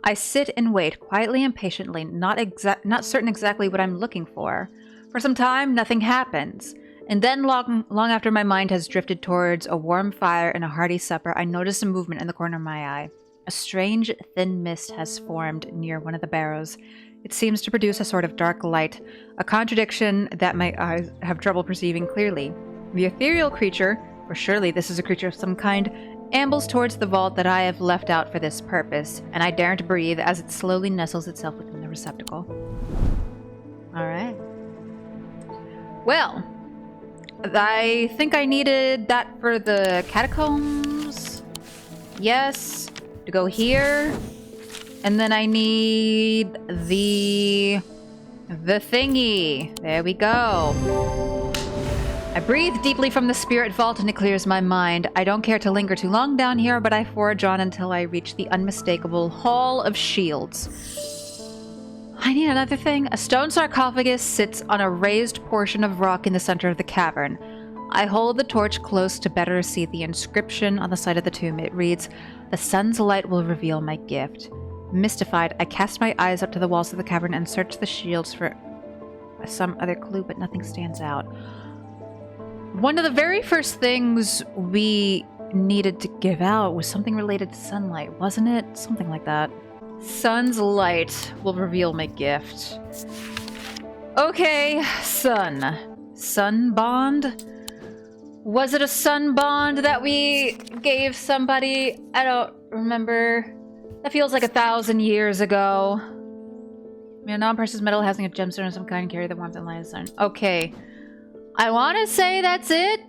I sit and wait, quietly and patiently, not certain exactly what I'm looking for. For some time, nothing happens. And then, long after my mind has drifted towards a warm fire and a hearty supper, I notice a movement in the corner of my eye. A strange, thin mist has formed near one of the barrows. It seems to produce a sort of dark light, a contradiction that my eyes have trouble perceiving clearly. The ethereal creature, for surely this is a creature of some kind, ambles towards the vault that I have left out for this purpose, and I daren't breathe as it slowly nestles itself within the receptacle. Alright. Well, I think I needed that for the catacombs. Yes. To go here. And then I need the thingy. There we go. I breathe deeply from the spirit vault and it clears my mind. I don't care to linger too long down here, but I forge on until I reach the unmistakable Hall of Shields. I need another thing. A stone sarcophagus sits on a raised portion of rock in the center of the cavern. I hold the torch close to better see the inscription on the side of the tomb. It reads, "The sun's light will reveal my gift." Mystified, I cast my eyes up to the walls of the cavern and search the shields for some other clue, but nothing stands out. One of the very first things we needed to give out was something related to sunlight, wasn't it? Something like that. Sun's light will reveal my gift. Okay, sun. Sun bond? Was it a sun bond that we gave somebody? I don't remember. That feels like 1,000 years ago. A non-precious metal having a gemstone of some kind carry the warmth and light of the sun. Okay. I want to say that's it.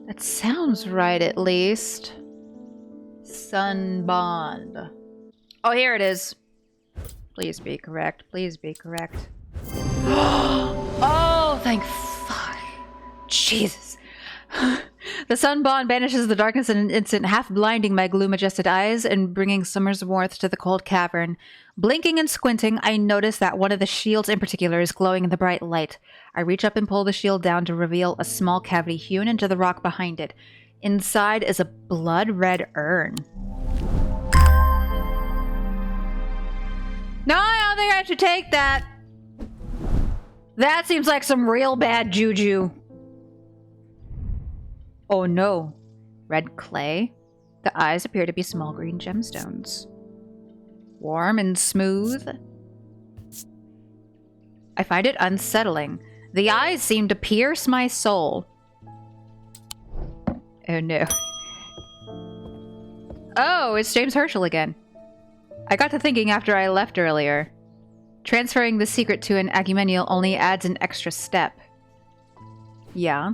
That sounds right, at least. Sun bond. Oh, here it is. Please be correct. Please be correct. Oh, thank fuck. Jesus. The sun bond banishes the darkness in an instant, half blinding my gloom-adjusted eyes and bringing summer's warmth to the cold cavern. Blinking and squinting, I notice that one of the shields in particular is glowing in the bright light. I reach up and pull the shield down to reveal a small cavity hewn into the rock behind it. Inside is a blood-red urn. No, I don't think I should take that. That seems like some real bad juju. Oh no. Red clay. The eyes appear to be small green gemstones. Warm and smooth. I find it unsettling. The eyes seem to pierce my soul. Oh no. Oh, it's James Herschel again. I got to thinking after I left earlier. Transferring the secret to an Agumenial only adds an extra step. Yeah.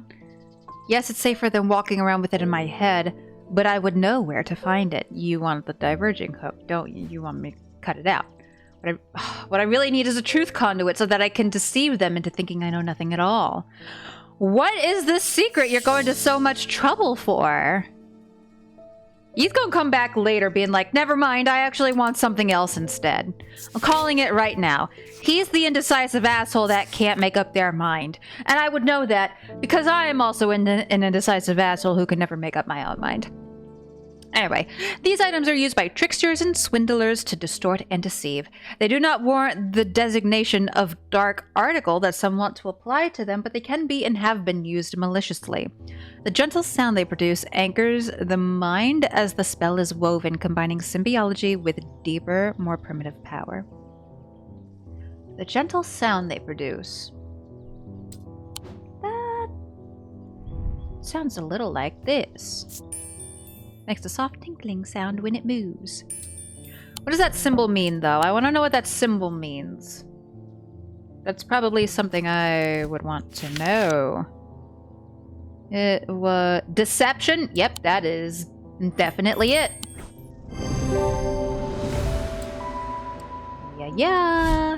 Yes, it's safer than walking around with it in my head, but I would know where to find it. You want the diverging hook, don't you? You want me to cut it out. What I really need is a truth conduit so that I can deceive them into thinking I know nothing at all. What is this secret you're going to so much trouble for? He's gonna come back later being like, never mind, I actually want something else instead. I'm calling it right now. He's the indecisive asshole that can't make up their mind. And I would know that because I am also an indecisive asshole who can never make up my own mind. Anyway, these items are used by tricksters and swindlers to distort and deceive. They do not warrant the designation of dark article that some want to apply to them, but they can be and have been used maliciously. The gentle sound they produce anchors the mind as the spell is woven, combining symbiology with deeper, more primitive power. The gentle sound they produce. That sounds a little like this. Makes a soft tinkling sound when it moves. What does that symbol mean, though? I want to know what that symbol means. That's probably something I would want to know. It was deception? Yep, that is definitely it. Yeah.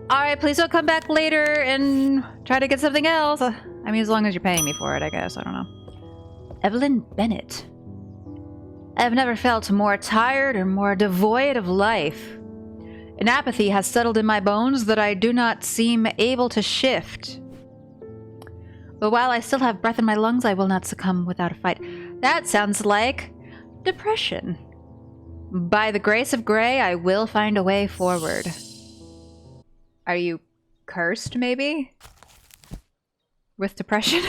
Alright, please don't come back later and try to get something else. I mean, as long as you're paying me for it, I guess. I don't know. Evelyn Bennett. I have never felt more tired or more devoid of life. An apathy has settled in my bones that I do not seem able to shift. But while I still have breath in my lungs, I will not succumb without a fight. That sounds like depression. By the grace of Grey, I will find a way forward. Are you cursed, maybe? With depression?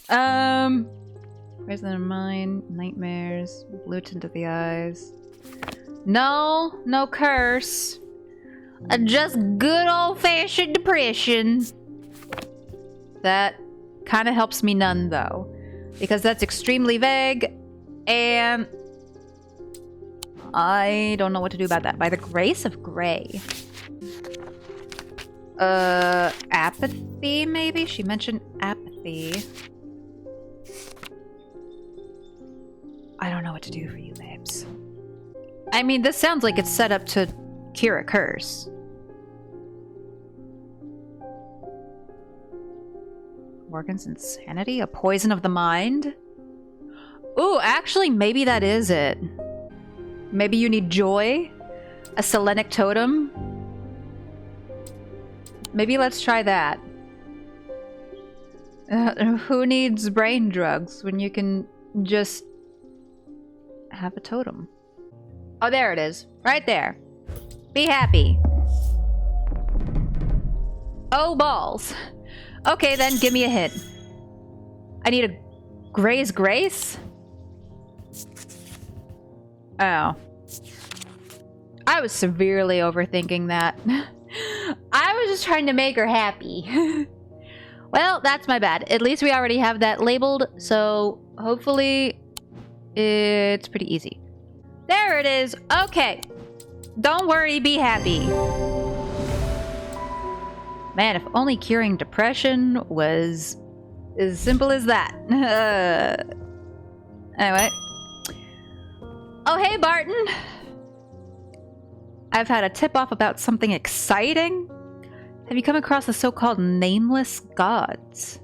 Poison in the mind, nightmares, blue tint of the eyes. No, no curse. Just good old-fashioned depression. That kind of helps me none, though. Because that's extremely vague, and I don't know what to do about that. By the grace of Grey. Apathy, maybe? She mentioned apathy. I don't know what to do for you, babes. I mean, this sounds like it's set up to cure a curse. Morgan's insanity? A poison of the mind? Ooh, actually, maybe that is it. Maybe you need joy? A Selenic totem? Maybe let's try that. Who needs brain drugs when you can just have a totem? Oh, there it is. Right there. Be happy. Oh, balls. Okay, then give me a hit. I need a Grey's Grace? Oh. I was severely overthinking that. I was just trying to make her happy. Well, that's my bad. At least we already have that labeled, so hopefully it's pretty easy. There it is. Okay. Don't worry, be happy. Man, if only curing depression was as simple as that. Anyway. Oh, hey, Barton. I've had a tip-off about something exciting. Have you come across the so-called nameless gods?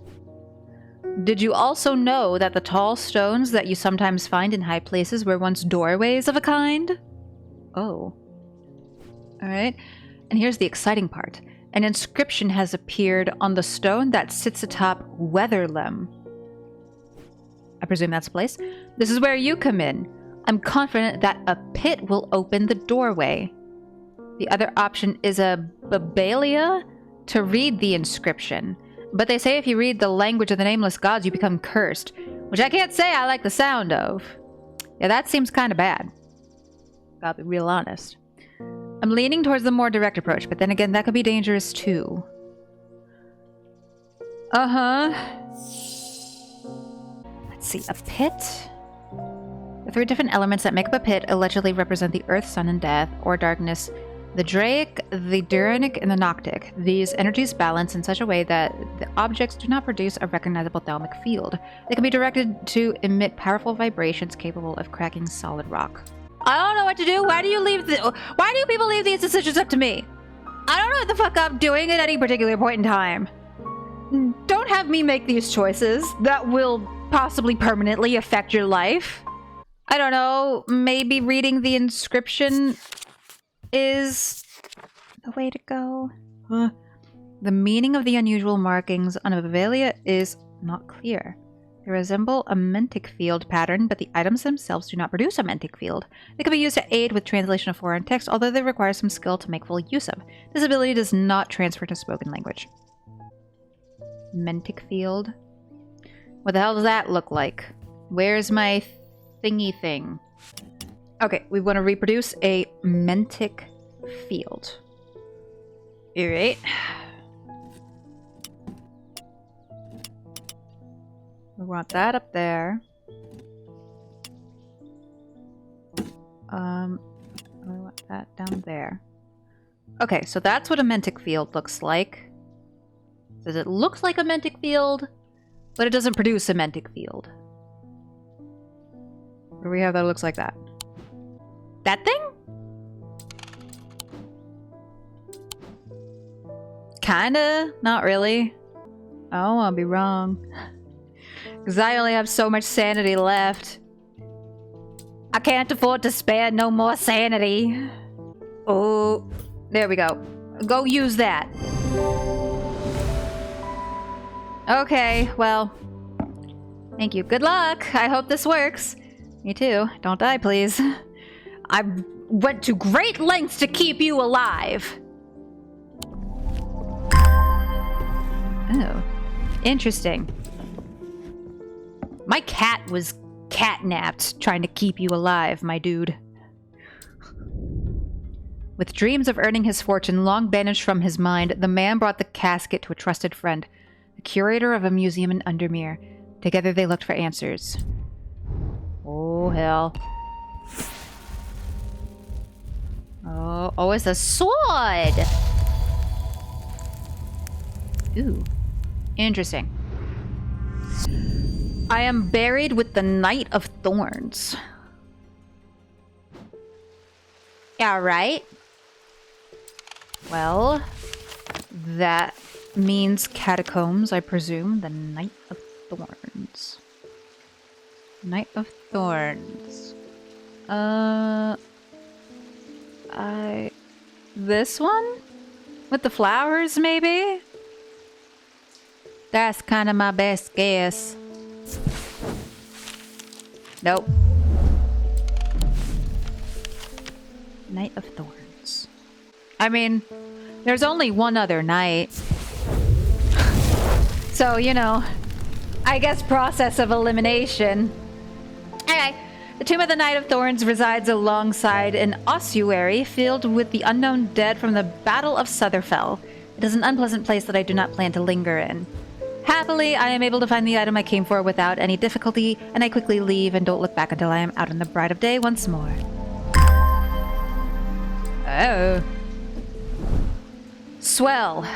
Did you also know that the tall stones that you sometimes find in high places were once doorways of a kind? Oh. Alright. And here's the exciting part. An inscription has appeared on the stone that sits atop Weatherlem. I presume that's a place. This is where you come in. I'm confident that a pit will open the doorway. The other option is a Babalia to read the inscription. But they say if you read the language of the nameless gods, you become cursed. Which I can't say I like the sound of. Yeah, that seems kind of bad. Gotta be real honest. I'm leaning towards the more direct approach, but then again, that could be dangerous too. Uh-huh. Let's see, a pit? The three different elements that make up a pit allegedly represent the earth, sun, and death, or darkness, the Draic, the Duranic, and the Noctic. These energies balance in such a way that the objects do not produce a recognizable thalamic field. They can be directed to emit powerful vibrations capable of cracking solid rock. I don't know what to do. Why do people leave these decisions up to me? I don't know what the fuck I'm doing at any particular point in time. Don't have me make these choices that will possibly permanently affect your life. I don't know, maybe reading the inscription is the way to go. The meaning of the unusual markings on Avelia is not clear. They resemble a mentic field pattern, but the items themselves do not produce a mentic field. They can be used to aid with translation of foreign text, although they require some skill to make full use of. This ability does not transfer to spoken language. Mentic field? What the hell does that look like? Where's my thingy thing? Okay, we want to reproduce a mentic field. Alright. We want that up there. We want that down there. Okay, so that's what a mentic field looks like. Says it looks like a mentic field, but it doesn't produce a mentic field. What do we have that looks like that? That thing? Kinda, not really. Oh, I'll be wrong. Because I only have so much sanity left. I can't afford to spare no more sanity. Oh, there we go. Go use that. Okay, well. Thank you. Good luck. I hope this works. Me too. Don't die, please. I went to great lengths to keep you alive. Oh. Interesting. My cat was catnapped trying to keep you alive, my dude. With dreams of earning his fortune long banished from his mind, the man brought the casket to a trusted friend, the curator of a museum in Undermere. Together they looked for answers. Oh, hell. Oh, it's a sword! Ooh. Interesting. I am buried with the Knight of Thorns. Alright. Well, that means catacombs, I presume. The Knight of Thorns. Knight of Thorns. This one? With the flowers, maybe? That's kind of my best guess. Nope. Knight of Thorns. I mean, there's only one other knight. So, you know, I guess process of elimination. Anyway, the Tomb of the Knight of Thorns resides alongside an ossuary filled with the unknown dead from the Battle of Sutherfell. It is an unpleasant place that I do not plan to linger in. Happily, I am able to find the item I came for without any difficulty, and I quickly leave and don't look back until I am out in the bright of day once more. Oh. Swell.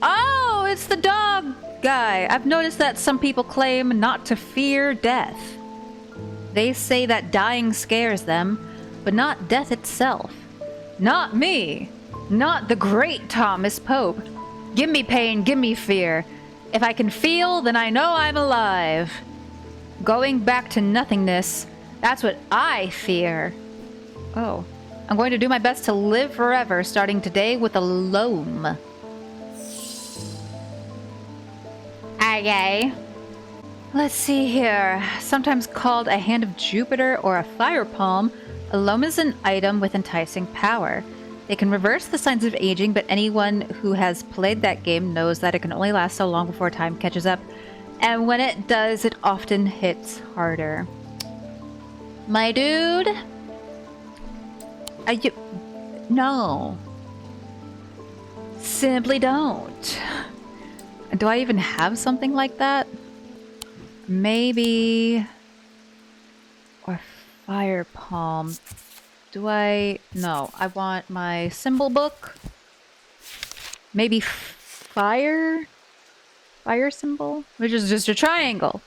Oh, it's the dog guy. I've noticed that some people claim not to fear death. They say that dying scares them, but not death itself. Not me. Not the great Thomas Pope. Give me pain, give me fear. If I can feel, then I know I'm alive. Going back to nothingness, that's what I fear. Oh. I'm going to do my best to live forever, starting today with a loam. Okay. Let's see here. Sometimes called a hand of Jupiter or a fire palm, a loam is an item with enticing power. They can reverse the signs of aging, but anyone who has played that game knows that it can only last so long before time catches up. And when it does, it often hits harder. My dude? No. simply don't. Do I even have something like that? Maybe... Or fire palm. Do I... No, I want my symbol book. Maybe fire? Fire symbol? Which is just a triangle.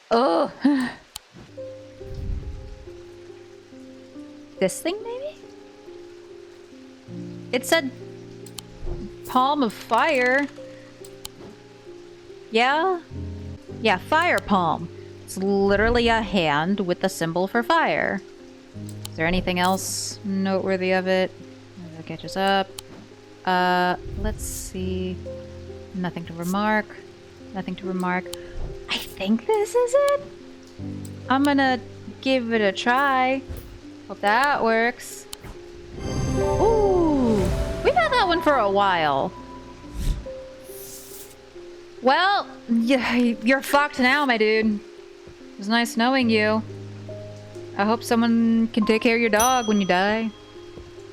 Oh. This thing, maybe? It said palm of fire. Yeah? Yeah, fire palm. It's literally a hand with the symbol for fire. Is there anything else noteworthy of it? That catches up. Let's see. Nothing to remark. Nothing to remark. I think this is it. I'm gonna give it a try. Hope that works. Ooh, we've had that one for a while. Well, you're fucked now, my dude. It was nice knowing you. I hope someone can take care of your dog when you die.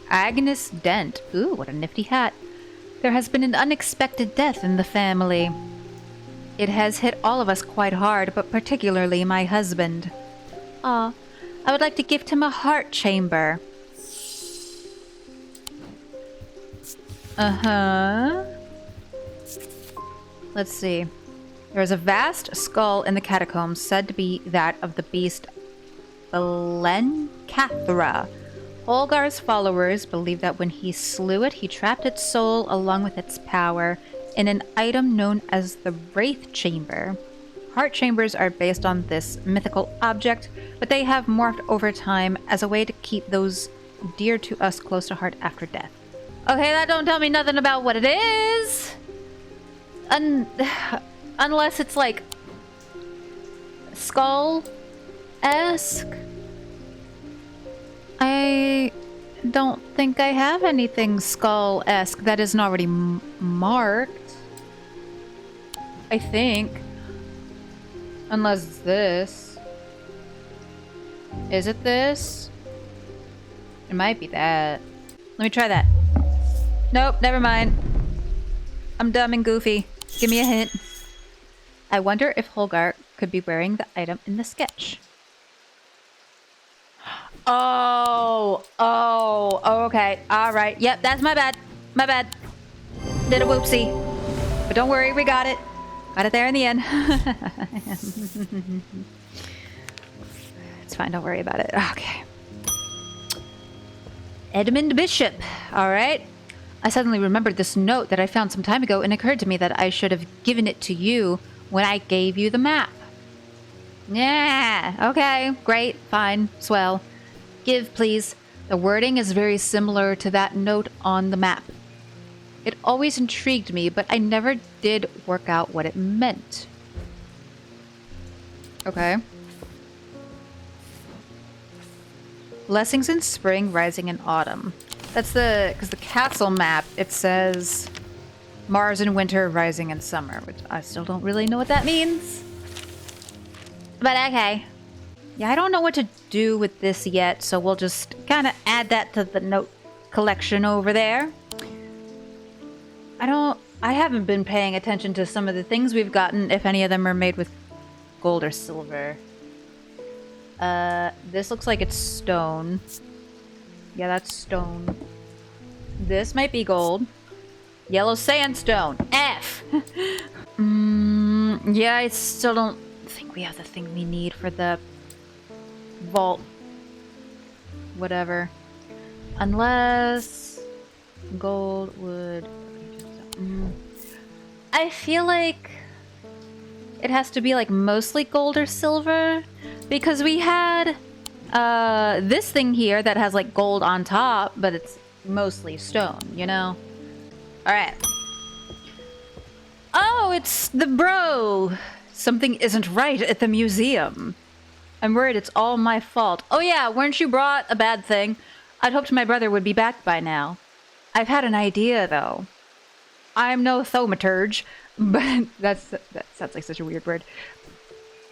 Agnes Dent. Ooh, what a nifty hat. There has been an unexpected death in the family. It has hit all of us quite hard, but particularly my husband. Aw, I would like to gift him a heart chamber. Uh-huh. Let's see. There is a vast skull in the catacombs said to be that of the beast Belencathra. Holgar's followers believe that when he slew it, he trapped its soul along with its power in an item known as the Wraith Chamber. Heart chambers are based on this mythical object, but they have morphed over time as a way to keep those dear to us close to heart after death. Okay, that don't tell me nothing about what it is. Unless it's like skull-esque. I don't think I have anything skull-esque that isn't already marked. I think. Unless it's this. Is it this? It might be that. Let me try that. Nope, never mind. I'm dumb and goofy. Give me a hint. I wonder if Holgar could be wearing the item in the sketch. Oh, okay. All right. Yep, that's my bad. My bad. Did a whoopsie. But don't worry, we got it. Got it there in the end. It's fine, don't worry about it. Okay. Edmund Bishop. All right. I suddenly remembered this note that I found some time ago and it occurred to me that I should have given it to you when I gave you the map. Yeah, okay, great, fine, swell. Give, please. The wording is very similar to that note on the map. It always intrigued me, but I never did work out what it meant. Okay. Blessings in spring, rising in autumn. That's because the castle map, it says Mars in winter, rising in summer, which I still don't really know what that means. But okay. Yeah, I don't know what to do with this yet, so we'll just kind of add that to the note collection over there. I haven't been paying attention to some of the things we've gotten, if any of them are made with gold or silver. This looks like it's stone. Yeah, that's stone. This might be gold. Yellow sandstone. F! Yeah, I still don't think we have the thing we need for the vault. Whatever. Unless... gold, wood... I feel like it has to be like mostly gold or silver, because we had this thing here that has like gold on top, but it's mostly stone, you know? Alright. Oh, it's the bro! Something isn't right at the museum. I'm worried it's all my fault. Oh yeah, weren't you brought a bad thing? I'd hoped my brother would be back by now. I've had an idea, though. I'm no thaumaturge, but that sounds like such a weird word.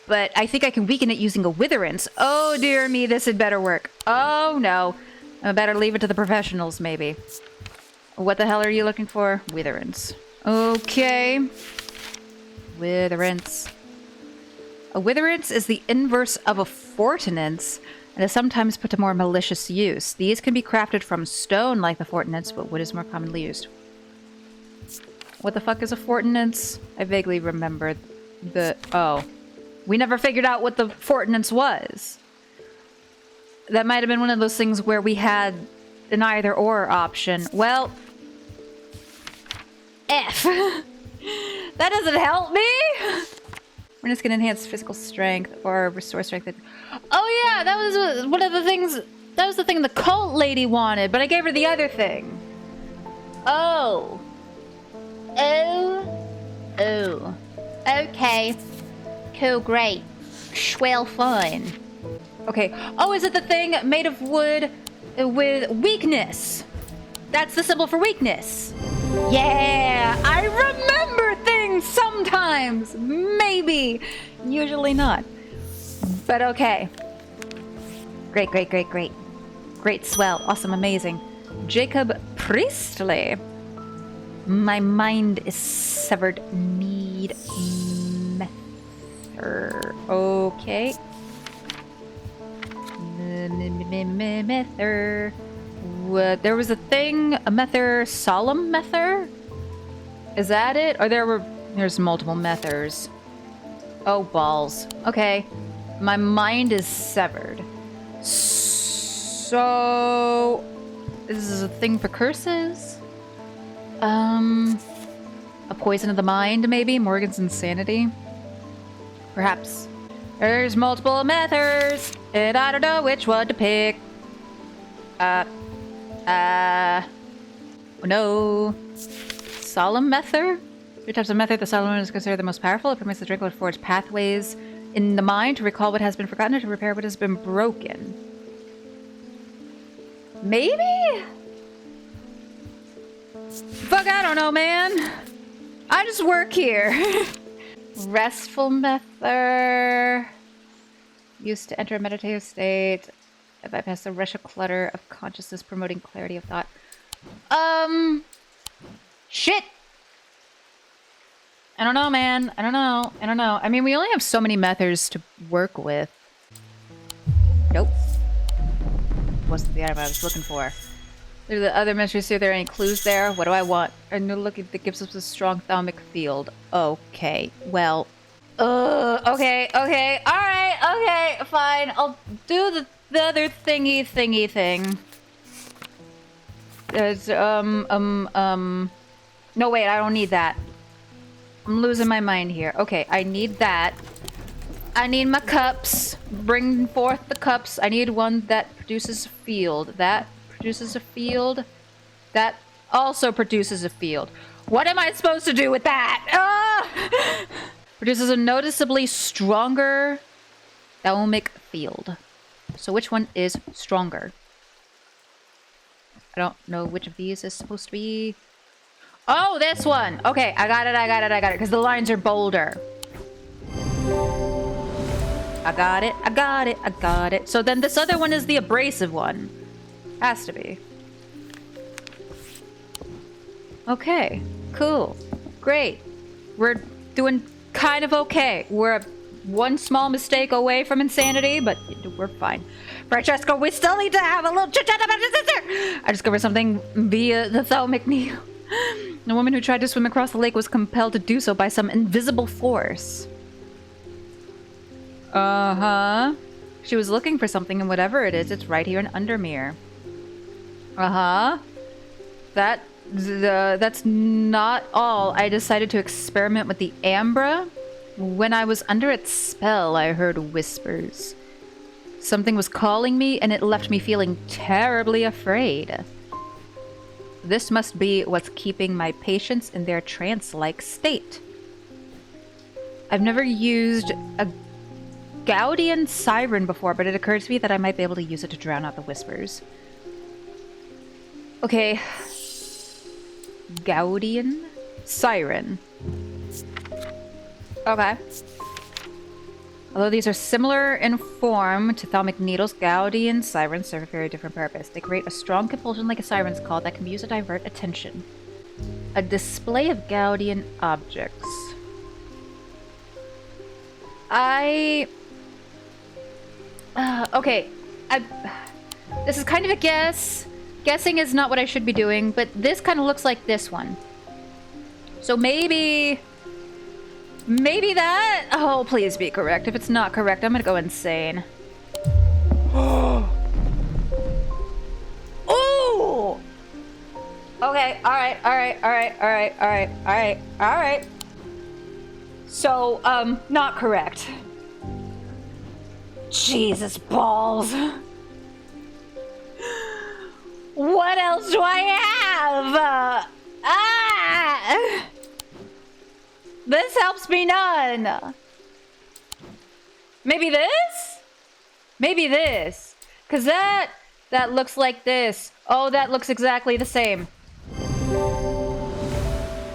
But I think I can weaken it using a witherance. Oh dear me, this had better work. Oh no. I better leave it to the professionals, maybe. What the hell are you looking for? Witherance. Okay. Witherance. A witherance is the inverse of a fortinance and is sometimes put to more malicious use. These can be crafted from stone like the fortinance, but wood is more commonly used. What the fuck is a fortinance? I vaguely remember the... Oh. We never figured out what the fortinance was. That might have been one of those things where we had an either or option. Well... F. That doesn't help me! We're just gonna enhance physical strength or restore strength. Oh yeah, that was one of the things... That was the thing the cult lady wanted, but I gave her the other thing. Oh. Oh. Okay. Cool, great. Swell fun. Okay. Oh, is it the thing made of wood with weakness? That's the symbol for weakness. Yeah, I remember things sometimes. Maybe. Usually not. But okay. Great. Great, swell, awesome, amazing. Jacob Priestley. My mind is severed. Need mether. Okay. Mether. There was a thing, a mether, solemn mether? Is that it? Or there's multiple methers. Oh, balls. Okay. My mind is severed. So... This is a thing for curses? A poison of the mind, maybe? Morgan's insanity? Perhaps. There's multiple methods, and I don't know which one to pick. No. Solemn mether? Three types of method. The solemn one is considered the most powerful. It permits the drinker to forge pathways in the mind to recall what has been forgotten or to repair what has been broken. Maybe? Fuck, I don't know, man. I just work here. Restful method. Used to enter a meditative state. I bypass the rush of clutter of consciousness, promoting clarity of thought. Shit. I don't know, man. I don't know. I mean, we only have so many methods to work with. Nope. Wasn't the item I was looking for. There's the other mysteries. See if there are any clues there. What do I want? A new look that gives us a strong thalamic field. Okay. Well. Okay. Alright. Okay. Fine. I'll do the other thingy thing. There's, no, wait. I don't need that. I'm losing my mind here. Okay. I need that. I need my cups. Bring forth the cups. I need one that produces a field. That produces a field. That also produces a field. What am I supposed to do with that? Ah! Produces a noticeably stronger thalamic field. So which one is stronger? I don't know which of these is supposed to be. Oh, this one. Okay, I got it. Because the lines are bolder. I got it. So then this other one is the abrasive one. Has to be. Okay, cool. Great. We're doing kind of okay. We're one small mistake away from insanity, but we're fine. Francesco, we still need to have a little chit-chat about his sister! I discovered something via the thalamic needle. The woman who tried to swim across the lake was compelled to do so by some invisible force. Uh-huh. She was looking for something, and whatever it is, it's right here in Undermere. Uh-huh. That's not all. I decided to experiment with the Ambra. When I was under its spell, I heard whispers. Something was calling me, and it left me feeling terribly afraid. This must be what's keeping my patients in their trance-like state. I've never used a Gaudian siren before, but it occurred to me that I might be able to use it to drown out the whispers. Okay. Gaudian siren. Okay. Although these are similar in form to thalamic needles, Gaudian sirens serve a very different purpose. They create a strong compulsion like a siren's call that can be used to divert attention. A display of Gaudian objects. Okay. This is kind of a guess. Guessing is not what I should be doing, but this kind of looks like this one. So maybe that? Oh, please be correct. If it's not correct, I'm gonna go insane. Oh! Okay, alright. So, not correct. Jesus balls. What else do I have? This helps me none. Maybe this? Maybe this. Cause that looks like this. Oh, that looks exactly the same.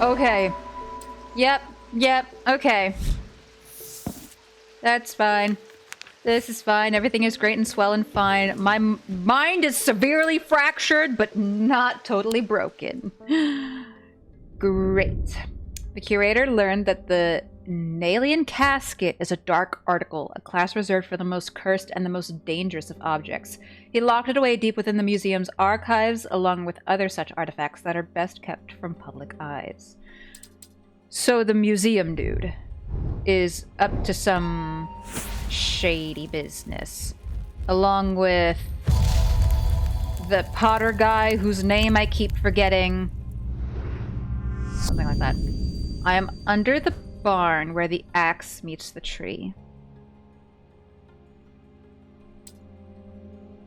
Okay. Yep, okay. That's fine. This is fine. Everything is great and swell and fine. My mind is severely fractured, but not totally broken. Great. The curator learned that the Nalian casket is a dark article, a class reserved for the most cursed and the most dangerous of objects. He locked it away deep within the museum's archives, along with other such artifacts that are best kept from public eyes. So the museum dude is up to some shady business, along with the Potter guy whose name I keep forgetting. Something like that. I am under the barn where the axe meets the tree.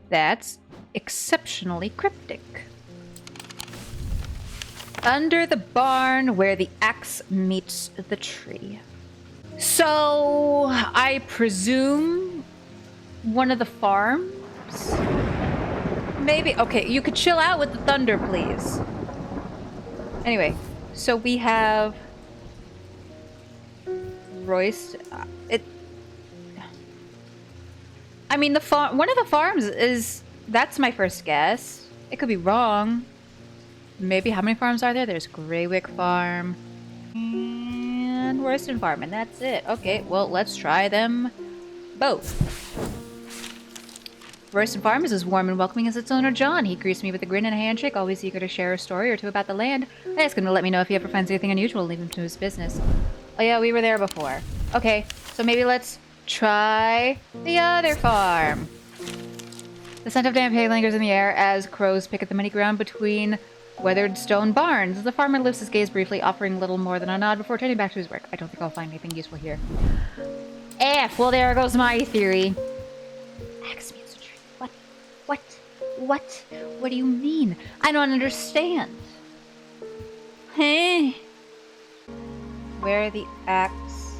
That's exceptionally cryptic. Under the barn where the axe meets the tree. So, I presume one of the farms? Maybe. Okay, you could chill out with the thunder, please. Anyway, so we have Royce. I mean, one of the farms is. That's my first guess. It could be wrong. Maybe how many farms are there? There's Greywick Farm and Royston Farm, and that's it. Okay, well, let's try them both. Royston Farm is as warm and welcoming as its owner, John. He greets me with a grin and a handshake, always eager to share a story or two about the land. I ask him to let me know if he ever finds anything unusual, leave him to his business. Oh yeah, we were there before. Okay, so maybe let's try the other farm. The scent of damp hay lingers in the air as crows pick at the muddy ground between weathered stone barns. The farmer lifts his gaze briefly, offering little more than a nod before turning back to his work. I don't think I'll find anything useful here. Well, there goes my theory. Axe means a tree. What do you mean? I don't understand. Hey. Where the axe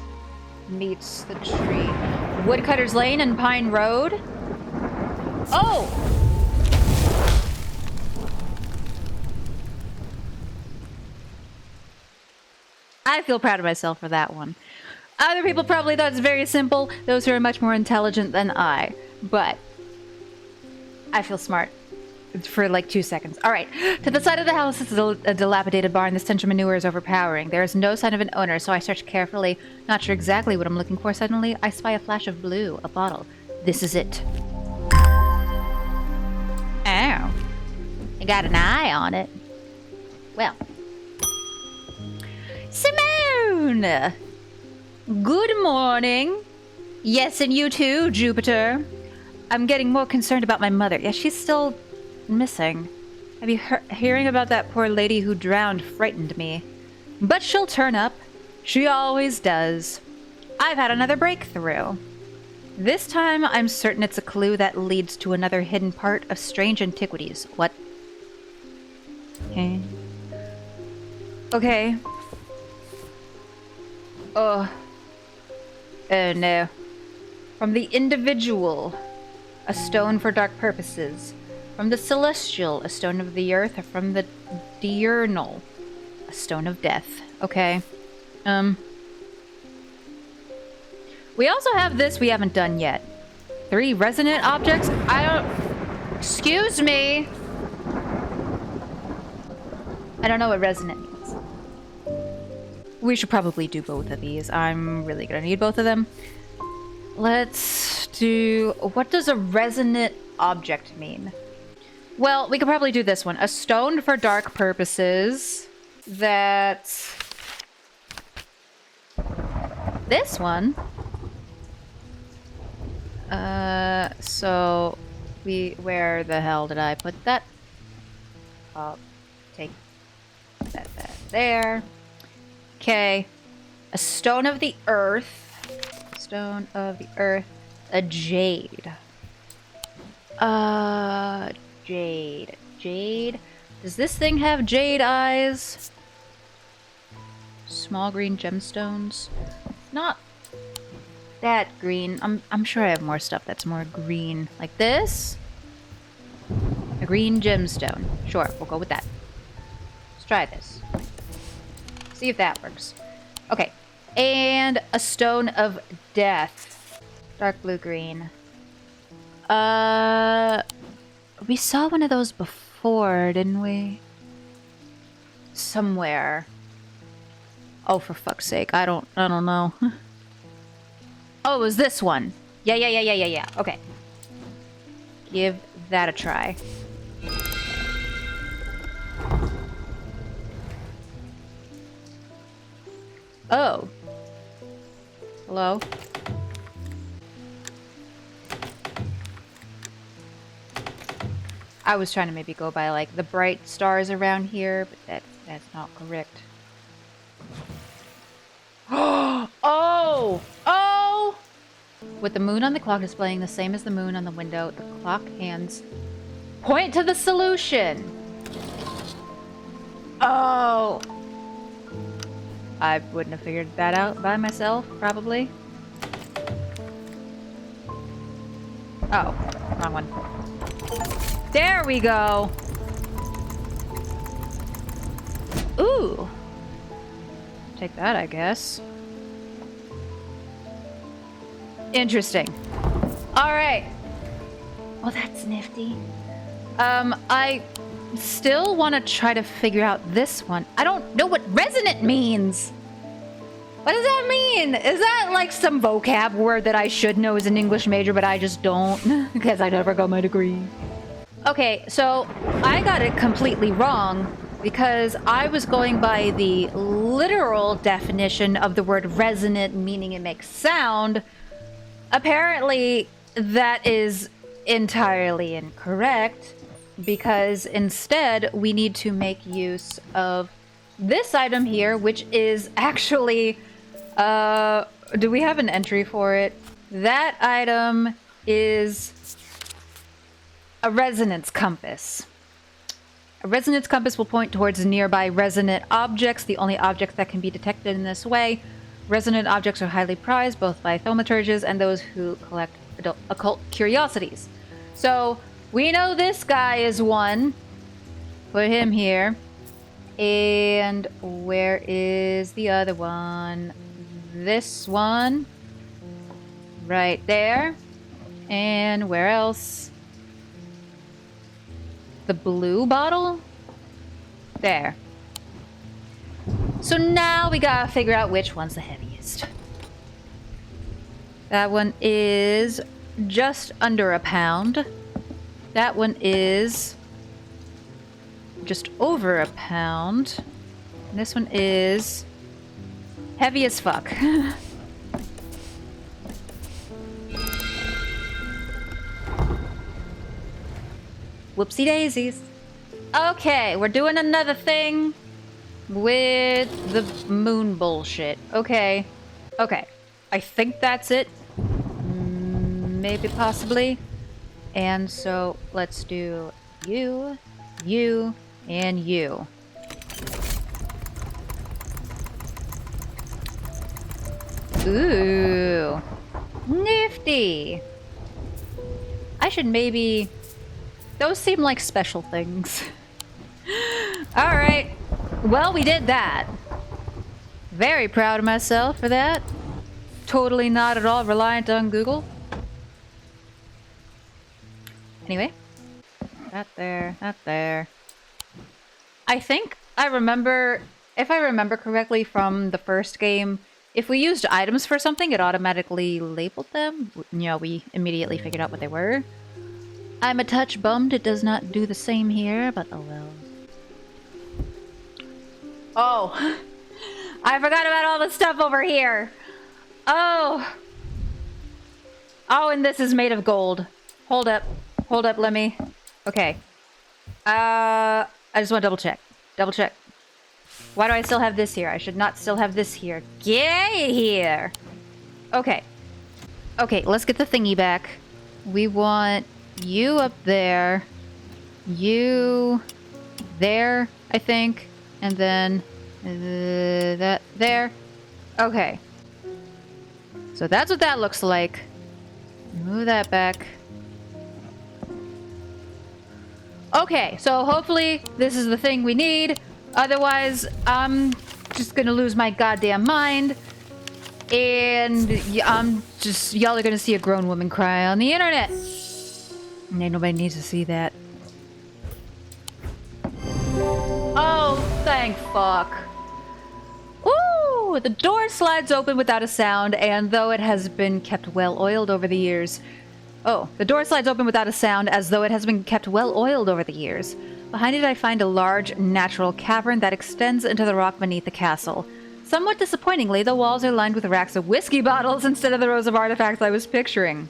meets the tree. Woodcutter's Lane and Pine Road? Oh! I feel proud of myself for that one. Other people probably thought it's very simple. Those who are much more intelligent than I. But I feel smart for like 2 seconds. All right. To the side of the house is a dilapidated barn. The stench of manure is overpowering. There is no sign of an owner, so I search carefully. Not sure exactly what I'm looking for. Suddenly, I spy a flash of blue. A bottle. This is it. Oh. I got an eye on it. Well. Simone! Good morning. Yes, and you too, Jupiter. I'm getting more concerned about my mother. Yeah, she's still missing. Have you hearing about that poor lady who drowned frightened me. But she'll turn up. She always does. I've had another breakthrough. This time, I'm certain it's a clue that leads to another hidden part of strange antiquities. What? Okay. Oh no. From the individual, a stone for dark purposes. From the celestial, a stone of the earth. Or from the diurnal, a stone of death. Okay. We also have this we haven't done yet. 3 resonant objects. I don't... Excuse me. I don't know what resonant means. We should probably do both of these. I'm really gonna need both of them. Let's do... What does a resonant object mean? Well, we could probably do this one. A stone for dark purposes. That's... This one. So... Where the hell did I put that? I'll take that there. Okay. A stone of the earth. Stone of the earth. A jade. Jade. Jade. Does this thing have jade eyes? Small green gemstones. Not that green. I'm sure I have more stuff that's more green. Like this? A green gemstone. Sure, we'll go with that. Let's try this. See if that works. Okay. And a stone of death. Dark blue green. We saw one of those before, didn't we? Somewhere. Oh, for fuck's sake. I don't know. Oh, it was this one. Yeah. Okay. Give that a try. Oh. Hello? I was trying to maybe go by like the bright stars around here, but that's not correct. Oh! With the moon on the clock displaying the same as the moon on the window, the clock hands point to the solution. Oh! I wouldn't have figured that out by myself, probably. Oh, wrong one. There we go! Ooh! Take that, I guess. Interesting. Alright. Well, that's nifty. I still want to try to figure out this one. I don't know what resonant means! What does that mean? Is that like some vocab word that I should know as an English major, but I just don't? Because I never got my degree. Okay, so I got it completely wrong because I was going by the literal definition of the word resonant, meaning it makes sound. Apparently, that is entirely incorrect because instead we need to make use of this item here, which is actually, do we have an entry for it? That item is a resonance compass. A resonance compass will point towards nearby resonant objects, the only objects that can be detected in this way. Resonant objects are highly prized, both by thaumaturges and those who collect occult curiosities. So, we know this guy is one. Put him here. And where is the other one? This one. Right there. And where else? The blue bottle? There. So now we gotta figure out which one's the heaviest. That one is just under a pound. That one is just over a pound. And this one is heavy as fuck. Whoopsie daisies. Okay, we're doing another thing with the moon bullshit. Okay. Okay. I think that's it. Maybe, possibly. And so, let's do you, you, and you. Ooh. Nifty. I should maybe... Those seem like special things. Alright. Well, we did that. Very proud of myself for that. totally not at all reliant on Google. Anyway. That there, that there. I think I remember, if I remember correctly from the first game, if we used items for something, it automatically labeled them. You know, we immediately figured out what they were. I'm a touch bummed it does not do the same here, but oh well. Oh, I forgot about all the stuff over here. Oh. Oh, and this is made of gold. Hold up, let me. Okay. I just want to double check. Double check. Why do I still have this here? I should not still have this here. Get here! Okay. Okay, let's get the thingy back. We want you up there. You there, I think. And then that there. Okay. So that's what that looks like. Move that back. Okay, so hopefully this is the thing we need. Otherwise, I'm just gonna lose my goddamn mind. And y'all are gonna see a grown woman cry on the internet. And ain't nobody needs to see that. Oh, thank fuck. Woo! The door slides open without a sound, and though it has been kept well oiled over the years. Oh, the door slides open without a sound as though it has been kept well oiled over the years. Behind it I find a large, natural cavern that extends into the rock beneath the castle. Somewhat disappointingly, the walls are lined with racks of whiskey bottles instead of the rows of artifacts I was picturing.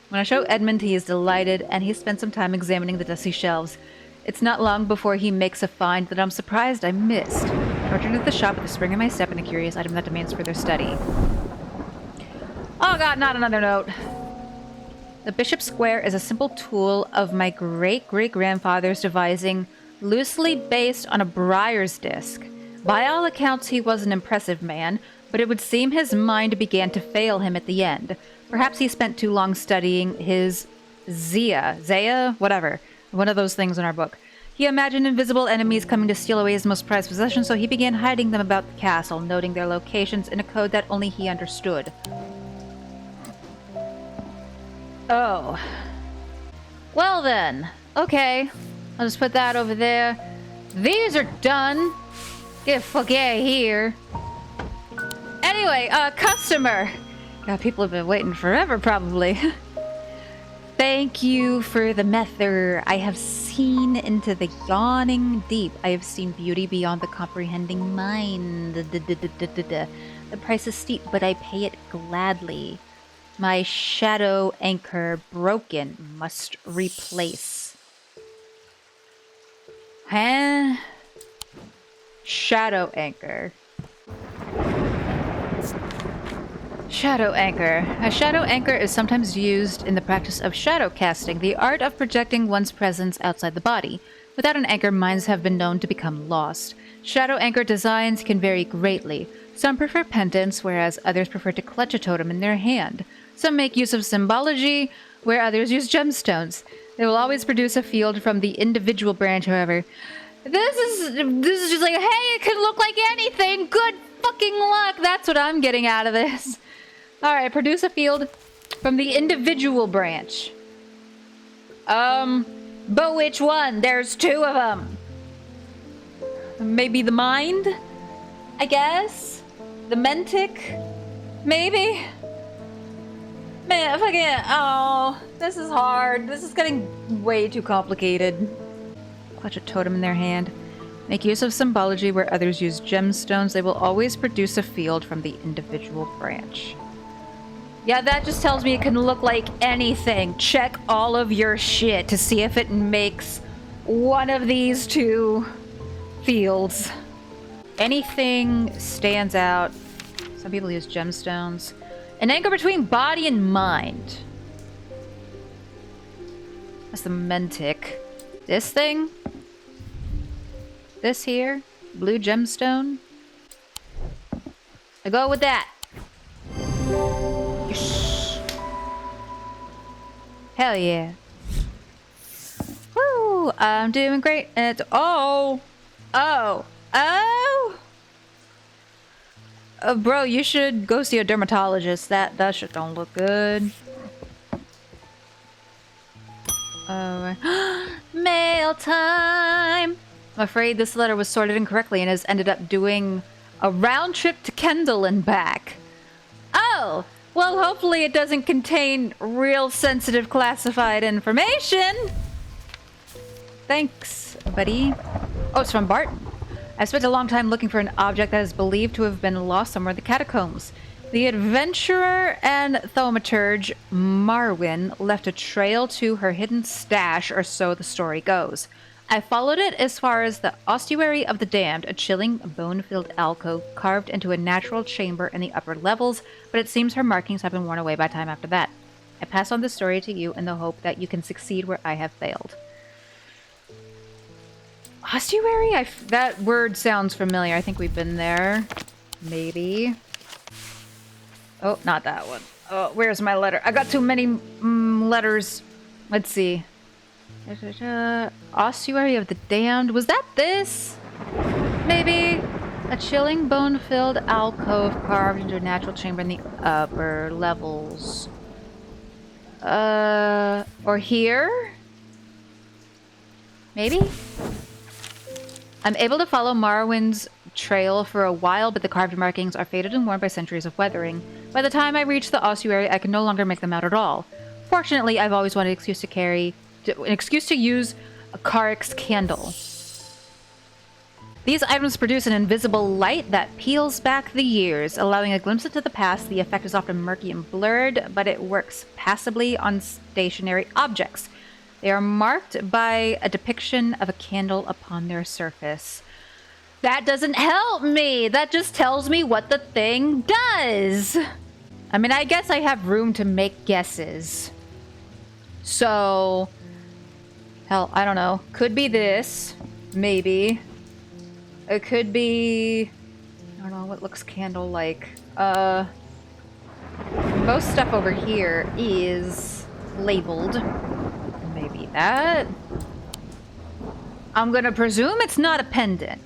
When I show Edmund, he is delighted, and he spends some time examining the dusty shelves. It's not long before he makes a find that I'm surprised I missed. I return to the shop with a spring in my step and a curious item that demands further study. Oh god, not another note. The Bishop's Square is a simple tool of my great-great-grandfather's devising, loosely based on a briar's disc. By all accounts, he was an impressive man, but it would seem his mind began to fail him at the end. Perhaps he spent too long studying his Zaya, whatever, one of those things in our book. He imagined invisible enemies coming to steal away his most prized possession, so he began hiding them about the castle, noting their locations in a code that only he understood. Oh. Well then. Okay. I'll just put that over there. These are done. Get fuck out of here. Anyway, customer. God, people have been waiting forever, probably. Thank you for the mether. I have seen into the yawning deep. I have seen beauty beyond the comprehending mind. The price is steep, but I pay it gladly. My shadow anchor broken, must replace. Huh? Shadow anchor. Shadow anchor. A shadow anchor is sometimes used in the practice of shadow casting, the art of projecting one's presence outside the body. Without an anchor, minds have been known to become lost. Shadow anchor designs can vary greatly. Some prefer pendants, whereas others prefer to clutch a totem in their hand. Some make use of symbology, where others use gemstones. They will always produce a field from the individual branch, however. This is just like, hey, it could look like anything. Good fucking luck. That's what I'm getting out of this. Alright, produce a field from the individual branch. But which one? There's two of them. Maybe the mind? I guess? The mentic? Maybe? Man, fucking, oh, this is hard. This is getting way too complicated. Clutch a totem in their hand. Make use of symbology where others use gemstones. They will always produce a field from the individual branch. Yeah, that just tells me it can look like anything. Check all of your shit to see if it makes one of these two fields. Anything stands out. Some people use gemstones. An anchor between body and mind. That's the mentic. This thing? This here? Blue gemstone? I go with that. Yes. Hell yeah. Woo! I'm doing great. And it's oh! Bro, you should go see a dermatologist. That shit don't look good. Mail time! I'm afraid this letter was sorted incorrectly and has ended up doing a round trip to Kendall and back. Oh! Well, hopefully it doesn't contain real sensitive classified information! Thanks, buddy. Oh, it's from Barton. I spent a long time looking for an object that is believed to have been lost somewhere in the catacombs. The adventurer and thaumaturge Marwyn left a trail to her hidden stash, or so the story goes. I followed it as far as the Ossuary of the Damned, a chilling, bone-filled alcove carved into a natural chamber in the upper levels, but it seems her markings have been worn away by time after that. I pass on this story to you in the hope that you can succeed where I have failed. Ossuary? That word sounds familiar. I think we've been there. Maybe. Oh, not that one. Oh, where's my letter? I got too many letters. Let's see. Ossuary of the Damned. Was that this? Maybe. A chilling bone-filled alcove carved into a natural chamber in the upper levels. Or here? Maybe? I'm able to follow Marwyn's trail for a while, but the carved markings are faded and worn by centuries of weathering. By the time I reach the ossuary, I can no longer make them out at all. Fortunately, I've always wanted an excuse to use a Carrick's candle. These items produce an invisible light that peels back the years, allowing a glimpse into the past. The effect is often murky and blurred, but it works passably on stationary objects. They are marked by a depiction of a candle upon their surface. That doesn't help me! That just tells me what the thing does! I mean, I guess I have room to make guesses. So... hell, I don't know. Could be this. Maybe. It could be... I don't know, what looks candle-like? Most stuff over here is labeled. Maybe that. I'm gonna presume it's not a pendant.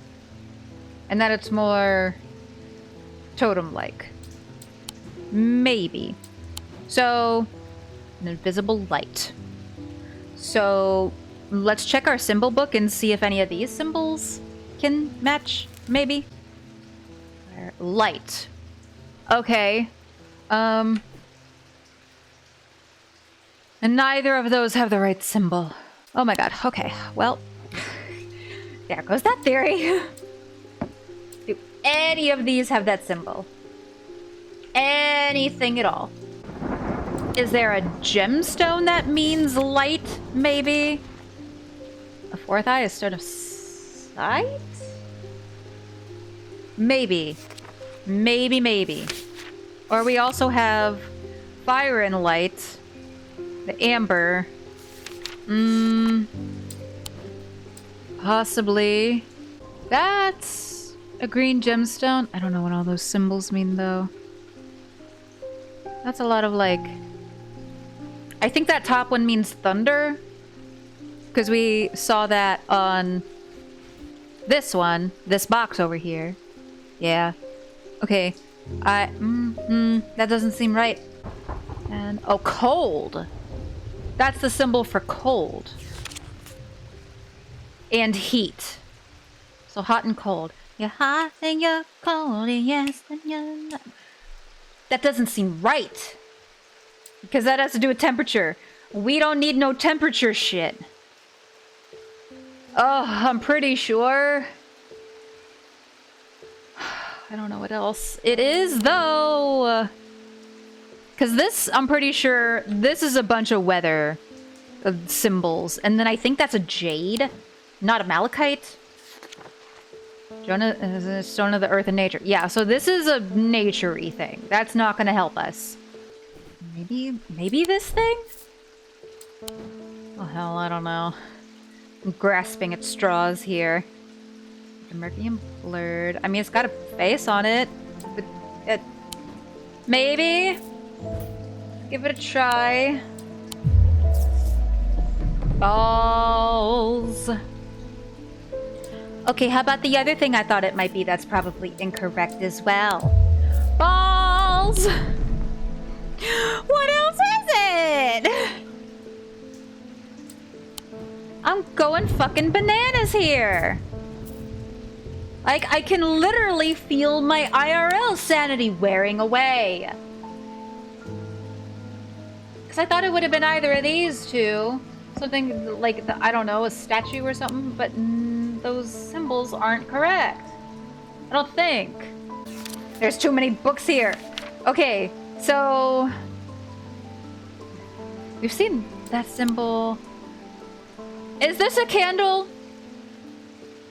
And that it's more totem-like. Maybe. So, an invisible light. So, let's check our symbol book and see if any of these symbols can match, maybe. Light. Okay. And neither of those have the right symbol. Oh my god, okay. Well, there goes that theory. Do any of these have that symbol? Anything at all? Is there a gemstone that means light, maybe? A fourth eye is sort of sight? Maybe. Maybe. Or we also have fire and light. The amber. Possibly. That's a green gemstone. I don't know what all those symbols mean, though. That's a lot of, like... I think that top one means thunder. Because we saw that on this one. This box over here. Yeah. Okay. That doesn't seem right. And... oh, cold. That's the symbol for cold. And heat. So hot and cold. You're hot and you're cold, and yes, and you're not. That doesn't seem right. Because that has to do with temperature. We don't need no temperature shit. Oh, I'm pretty sure. I don't know what else it is, though. Because this, I'm pretty sure, this is a bunch of weather symbols. And then I think that's a jade, not a malachite. Jonah is a stone of the earth and nature. Yeah, so this is a nature-y thing. That's not going to help us. Maybe this thing? Oh, hell, I don't know. I'm grasping at straws here. Murky and blurred. I mean, it's got a face on it. But maybe? Give it a try. Balls. Okay, how about the other thing I thought it might be that's probably incorrect as well? else? What else is it? I'm going fucking bananas here. Like, I can literally feel my IRL sanity wearing away. Because I thought it would have been either of these two. Something like, I don't know, a statue or something. But those symbols aren't correct. I don't think. There's too many books here. Okay, so... we've seen that symbol. Is this a candle?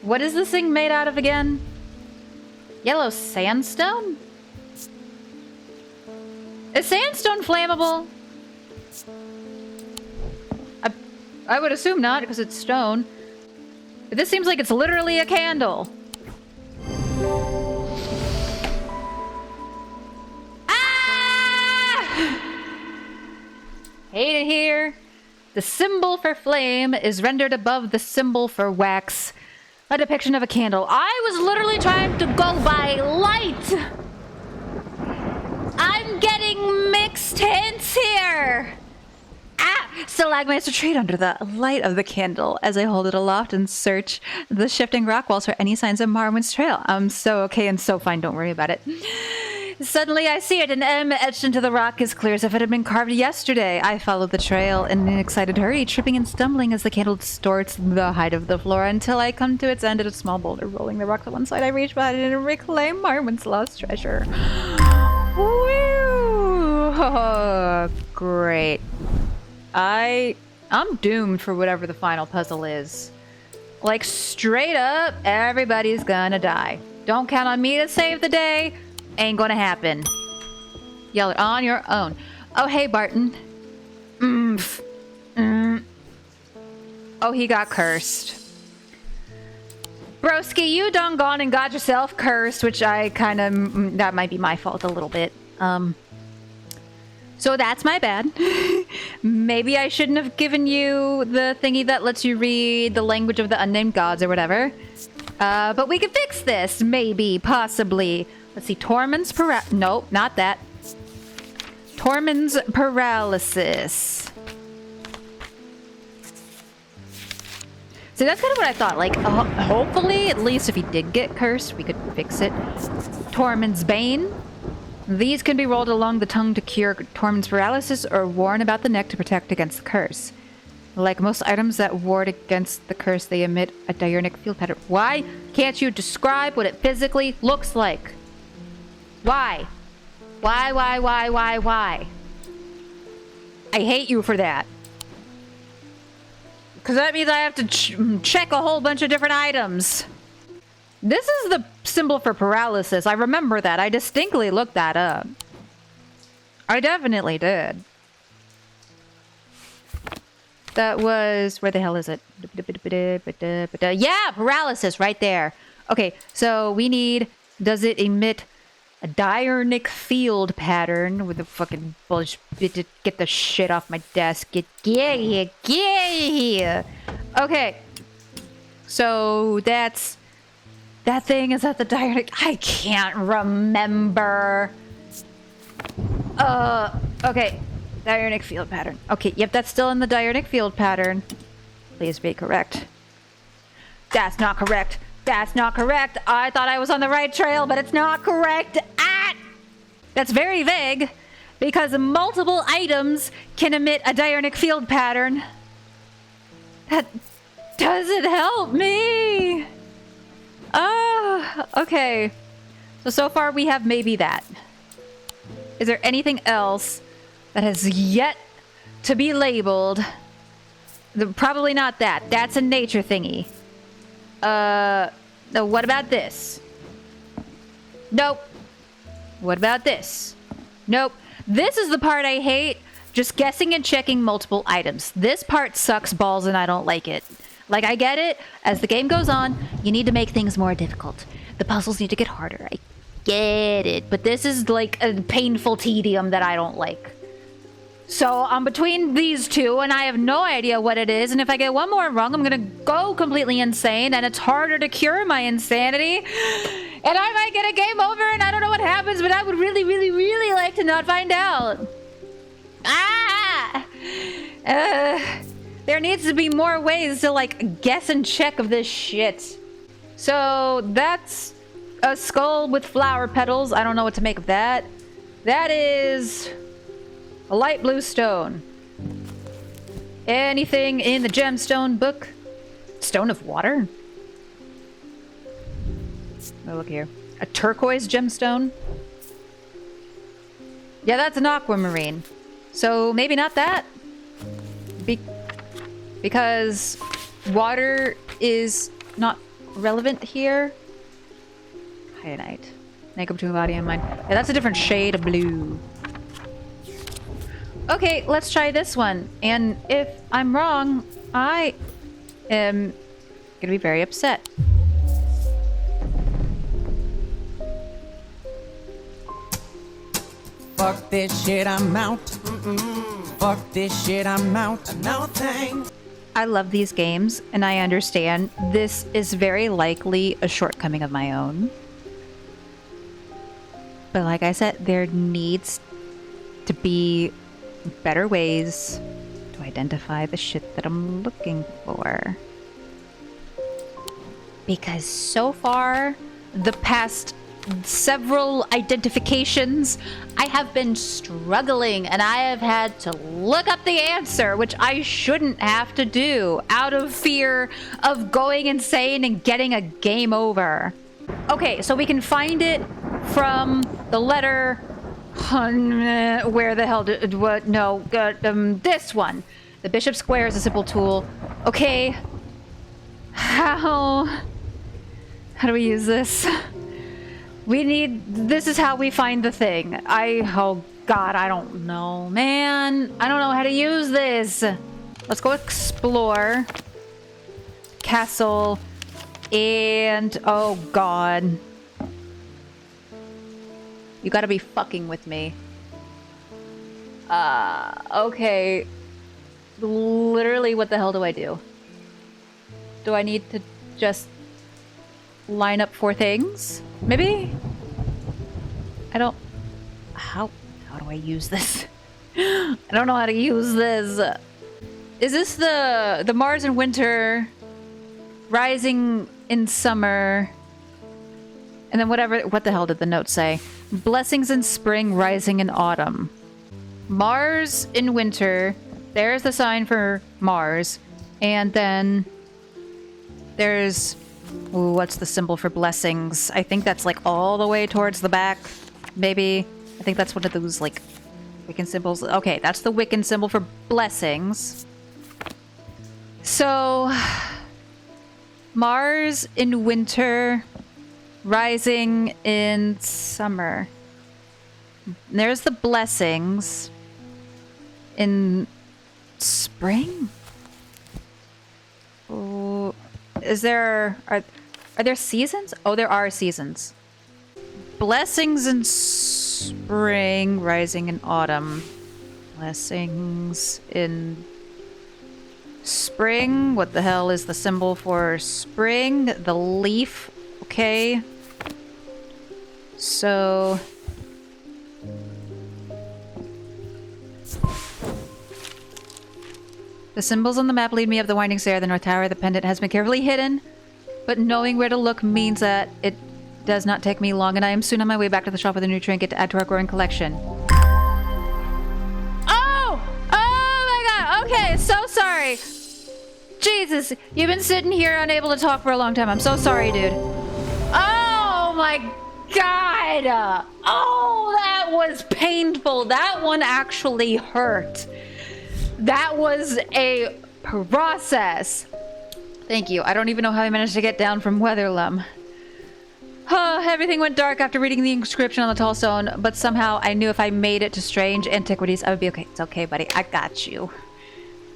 What is this thing made out of again? Yellow sandstone? Is sandstone flammable? I would assume not, because it's stone. But this seems like it's literally a candle. Ah! Hate it here. The symbol for flame is rendered above the symbol for wax. A depiction of a candle. I was literally trying to go by light. I'm getting mixed hints here. Ah! Stalagmites retreat under the light of the candle as I hold it aloft and search the shifting rock walls for any signs of Marwin's trail. I'm so okay and so fine, don't worry about it. Suddenly I see it, an M etched into the rock as clear as if it had been carved yesterday. I follow the trail in an excited hurry, tripping and stumbling as the candle distorts the height of the floor until I come to its end at a small boulder. Rolling the rock to one side, I reach behind it and reclaim Marwin's lost treasure. Woo! Oh, great. I'm doomed for whatever the final puzzle is. Like, straight up, everybody's gonna die. Don't count on me to save the day. Ain't gonna happen. Yell it on your own. Oh, hey, Barton. Oh, he got cursed. Broski, you done gone and got yourself cursed, which I kind of... that might be my fault a little bit. So that's my bad. Maybe I shouldn't have given you the thingy that lets you read the language of the unnamed gods or whatever. But we can fix this. Maybe. Possibly. Let's see. Tormund's nope, not that. Tormund's paralysis. So that's kind of what I thought. Like, hopefully, at least if he did get cursed, we could fix it. Tormund's bane. These can be rolled along the tongue to cure Tormund's paralysis or worn about the neck to protect against the curse. Like most items that ward against the curse, they emit a diurnic field pattern. Why can't you describe what it physically looks like? Why? Why? I hate you for that. Because that means I have to check a whole bunch of different items. This is the symbol for paralysis. I remember that. I distinctly looked that up. I definitely did. That was... where the hell is it? Yeah, paralysis right there. Okay, so we need... does it emit a diurnic field pattern with a fucking bullshit? Get the shit off my desk. Get here. Okay. So that's... that thing is at the diurnic... I can't remember. Okay. Diurnic field pattern. Okay, yep, that's still in the diurnic field pattern. Please be correct. That's not correct. That's not correct. I thought I was on the right trail, but it's not correct. Ah! That's very vague, because multiple items can emit a diurnic field pattern. That doesn't help me. Oh, okay. So far we have maybe that. Is there anything else that has yet to be labeled? Probably not that. That's a nature thingy. No, what about this? Nope. What about this? Nope. This is the part I hate. Just guessing and checking multiple items. This part sucks balls and I don't like it. Like, I get it. As the game goes on, you need to make things more difficult. The puzzles need to get harder. I get it. But this is like a painful tedium that I don't like. So I'm between these two and I have no idea what it is. And if I get one more wrong, I'm going to go completely insane. And it's harder to cure my insanity. And I might get a game over and I don't know what happens, but I would really, really, really like to not find out. Ah! There needs to be more ways to, like, guess and check of this shit. So, that's a skull with flower petals. I don't know what to make of that. That is a light blue stone. Anything in the gemstone book? Stone of water? Oh, look here. A turquoise gemstone? Yeah, that's an aquamarine. So maybe not that. Because water is not relevant here. Kyanite. Make up to a body and mind. Yeah, that's a different shade of blue. Okay, let's try this one. And if I'm wrong, I am gonna be very upset. Fuck this shit, I'm out. Fuck this shit, I'm out. No thanks. I love these games, and I understand this is very likely a shortcoming of my own. But like I said, there needs to be better ways to identify the shit that I'm looking for. Because so far, the past several identifications, I have been struggling and I have had to look up the answer, which I shouldn't have to do out of fear of going insane and getting a game over. Okay, so we can find it from the letter... where the hell did... what? No, this one. The bishop square is a simple tool. Okay. How do we use this? This is how we find the thing. Oh god, I don't know, man. I don't know how to use this. Let's go explore. Castle. And, oh god. You gotta be fucking with me. Okay. Literally, what the hell do I do? Do I need to just line up 4 things? Maybe? I don't... How do I use this? I don't know how to use this. Is this the Mars in winter, rising in summer, and then what the hell did the note say? Blessings in spring, rising in autumn. Mars in winter, there's the sign for Mars, and then there's... Ooh, what's the symbol for blessings? I think that's like all the way towards the back. Maybe. I think that's one of those like Wiccan symbols. Okay, that's the Wiccan symbol for blessings. So, Mars in winter, rising in summer. There's the blessings in spring. Oh. Are there seasons? Oh, there are seasons. Blessings in spring, rising in autumn. Blessings in spring. What the hell is the symbol for spring? The leaf. Okay. So... The symbols on the map lead me up the winding stair. The North Tower, the pendant has been carefully hidden, but knowing where to look means that it does not take me long, and I am soon on my way back to the shop with a new trinket to add to our growing collection. Oh! Oh my god! Okay, so sorry. Jesus, you've been sitting here unable to talk for a long time. I'm so sorry, dude. Oh my god! Oh, that was painful. That one actually hurt. That was a process. Thank you. I don't even know how I managed to get down from Weatherlum. Everything went dark after reading the inscription on the tall stone, but somehow I knew if I made it to strange antiquities, I would be okay. It's okay, buddy. I got you.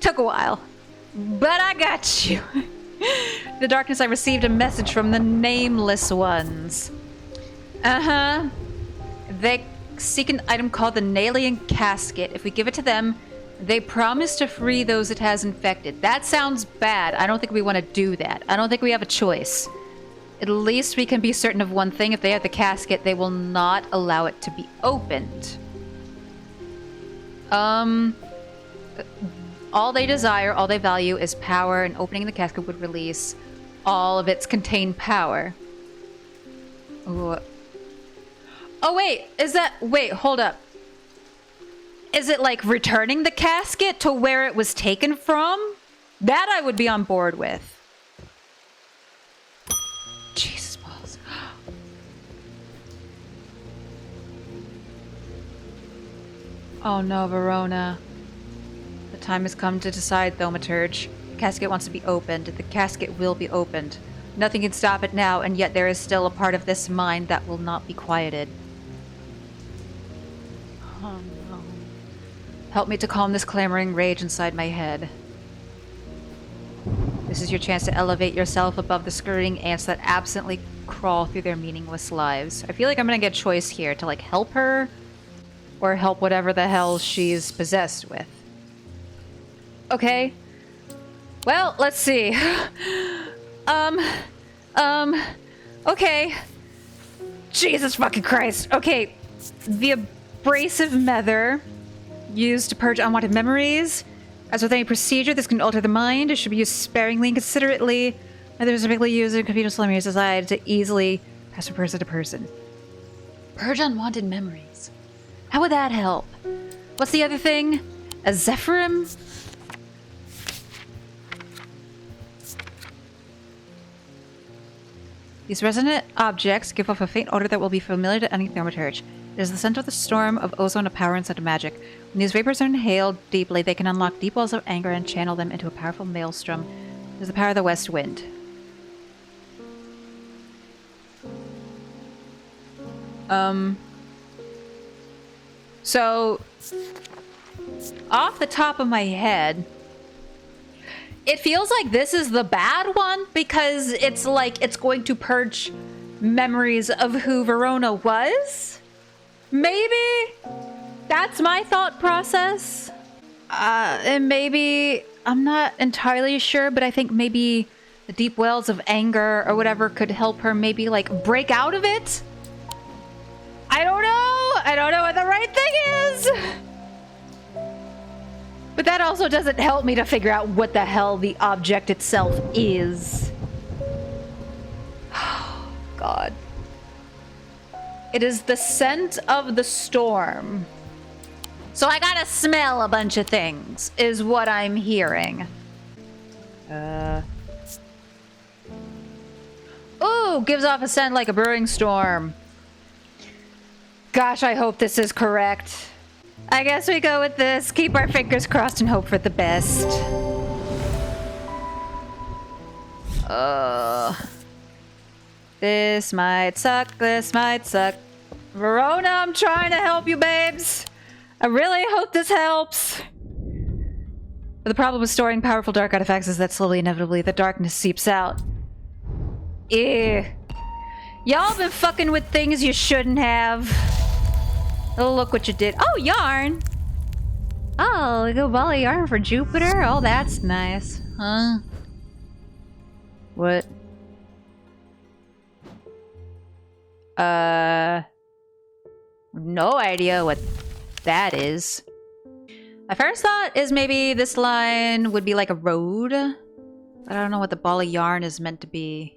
Took a while, but I got you. In the darkness, I received a message from the Nameless Ones. Uh-huh. They seek an item called the Nalian Casket. If we give it to them, they promise to free those it has infected. That sounds bad. I don't think we want to do that. I don't think we have a choice. At least we can be certain of one thing. If they have the casket, they will not allow it to be opened. All they desire, all they value is power, and opening the casket would release all of its contained power. Ooh. Oh, wait, wait, hold up. Is it like returning the casket to where it was taken from? That I would be on board with. Jesus balls. Oh no, Verona. The time has come to decide, Thaumaturge. The casket wants to be opened. The casket will be opened. Nothing can stop it now, and yet there is still a part of this mind that will not be quieted. Oh no. Help me to calm this clamoring rage inside my head. This is your chance to elevate yourself above the scurrying ants that absently crawl through their meaningless lives. I feel like I'm gonna get a choice here to like help her or help whatever the hell she's possessed with. Okay. Well, let's see. Okay. Jesus fucking Christ. Okay. The abrasive mether used to purge unwanted memories. As with any procedure, this can alter the mind. It should be used sparingly and considerately. Mether is typically used in computer memory society to easily pass from person to person. Purge unwanted memories. How would that help? What's the other thing? A Zephyrim? These resonant objects give off a faint odor that will be familiar to any thaumaturge. It is the center of the storm of ozone of power and such magic. When these vapors are inhaled deeply, they can unlock deep wells of anger and channel them into a powerful maelstrom. It is the power of the west wind. So, off the top of my head, it feels like this is the bad one because it's like it's going to purge memories of who Verona was. Maybe that's my thought process. And maybe, I'm not entirely sure, but I think maybe the deep wells of anger or whatever could help her maybe like break out of it. I don't know. I don't know what the right thing is. But that also doesn't help me to figure out what the hell the object itself is. Oh, God. It is the scent of the storm. So I gotta smell a bunch of things, is what I'm hearing. Ooh, gives off a scent like a brewing storm. Gosh, I hope this is correct. I guess we go with this. Keep our fingers crossed and hope for the best. This might suck. This might suck. Verona, I'm trying to help you, babes. I really hope this helps. But the problem with storing powerful dark artifacts is that slowly, inevitably, the darkness seeps out. Ew. Y'all been fucking with things you shouldn't have. Oh, look what you did. Oh, yarn. Oh, we go ball of yarn for Jupiter. Oh, that's nice. Huh? What? No idea what that is. My first thought is maybe this line would be like a road. I don't know what the ball of yarn is meant to be.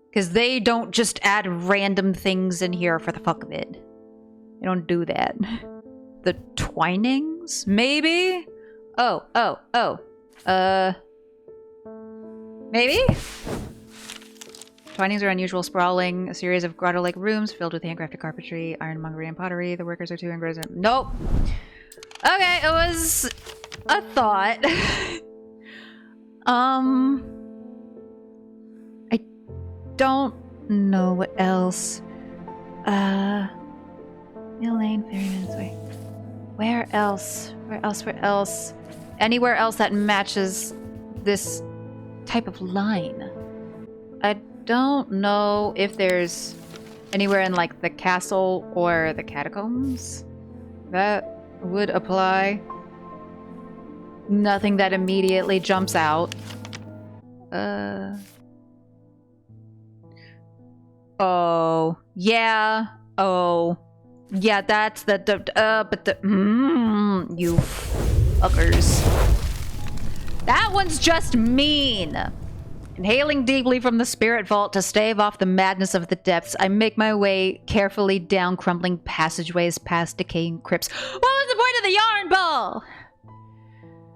Because they don't just add random things in here for the fuck of it. They don't do that. The twinings? Maybe? Maybe? Twinings are unusual, sprawling, a series of grotto-like rooms filled with handcrafted carpentry, ironmongery, and pottery. The workers are too engrossed. Nope. Okay, it was a thought. I don't know what else. Mill Lane, Ferryman's Way. Where else? Where else? Where else? Anywhere else that matches this type of line. I don't know if there's anywhere in like the castle or the catacombs that would apply. Nothing that immediately jumps out. Oh. Yeah. Oh. Yeah, that's the... but the... you fuckers. That one's just mean. Inhaling deeply from the spirit vault to stave off the madness of the depths, I make my way carefully down crumbling passageways past decaying crypts. What was the point of the yarn ball?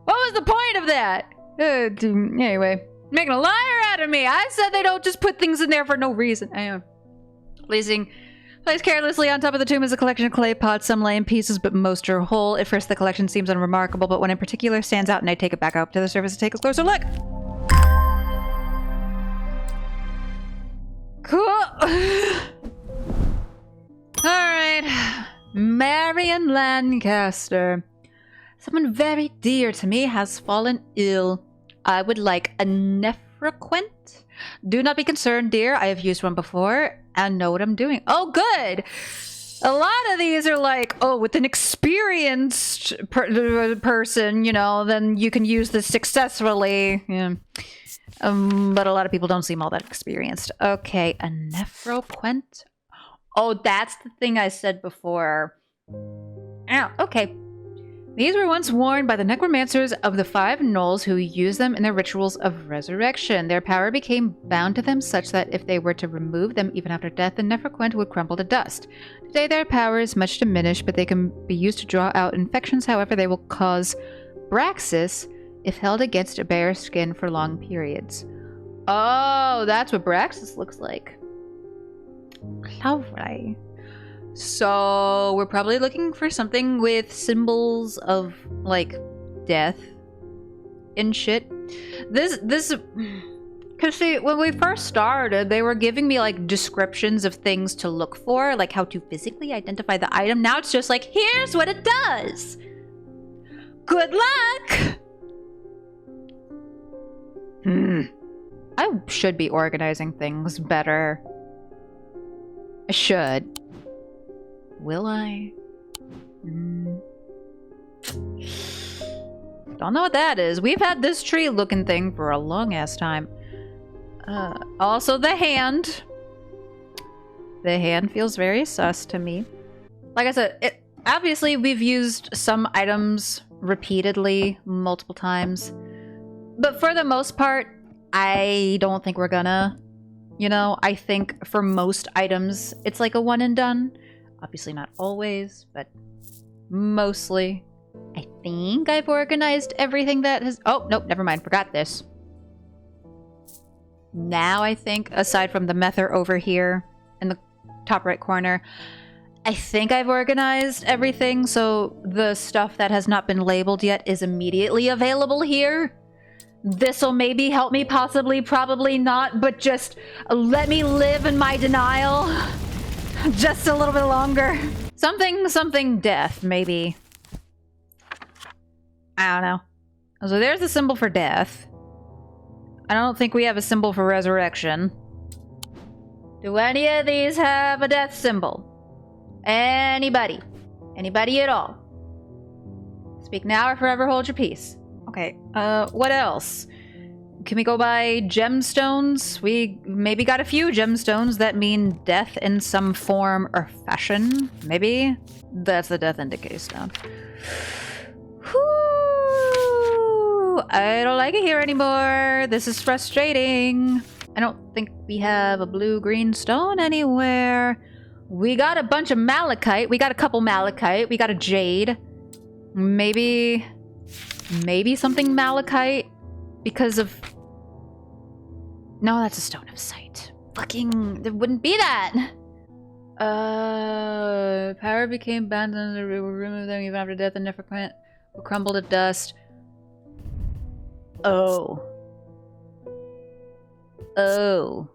What was the point of that? Anyway, making a liar out of me. I said they don't just put things in there for no reason. Placed carelessly on top of the tomb is a collection of clay pots. Some lay in pieces, but most are whole. At first, the collection seems unremarkable, but one in particular stands out, and I take it back up to the surface to take a closer look. Cool. Alright. Marion Lancaster. Someone very dear to me has fallen ill. I would like a nephroquent. Do not be concerned, dear. I have used one before and know what I'm doing. Oh, good. A lot of these are like, oh, with an experienced person, you know, then you can use this successfully. Yeah. But a lot of people don't seem all that experienced. Okay, a nephroquent. Oh, that's the thing I said before. Oh, okay. These were once worn by the necromancers of the Five Knolls who used them in their rituals of resurrection. Their power became bound to them such that if they were to remove them even after death, the nephroquent would crumble to dust. Today their power is much diminished, but they can be used to draw out infections. However, they will cause Braxis if held against a bare skin for long periods. Oh, that's what Braxis looks like. Lovely. So we're probably looking for something with symbols of like death and shit. This because see, when we first started, they were giving me like descriptions of things to look for, like how to physically identify the item. Now it's just like, here's what it does. Good luck. I should be organizing things better. I should. Will I? Don't know what that is. We've had this tree looking thing for a long ass time. Also the hand. The hand feels very sus to me. Like I said, obviously we've used some items repeatedly, multiple times. But for the most part, I don't think we're gonna. You know, I think for most items, it's like a one and done. Obviously not always, but mostly. I think I've organized everything that has... Oh, nope, never mind. Forgot this. Now I think, aside from the mether over here in the top right corner, I think I've organized everything, so the stuff that has not been labeled yet is immediately available here. This'll maybe help me, possibly, probably not, but just let me live in my denial. Just a little bit longer. Something death, maybe. I don't know. So there's the symbol for death. I don't think we have a symbol for resurrection. Do any of these have a death symbol? Anybody? Anybody at all? Speak now or forever hold your peace. Okay, what else? Can we go by gemstones? We maybe got a few gemstones that mean death in some form or fashion. Maybe? That's the death indicator stone. Whew! I don't like it here anymore. This is frustrating. I don't think we have a blue-green stone anywhere. We got a bunch of malachite. We got a couple malachite. We got a jade. Maybe something malachite because of... No, that's a stone of sight. Fucking, there wouldn't be that. Power became bound and we will remove them even after death and never will crumble to dust. Oh. Oh.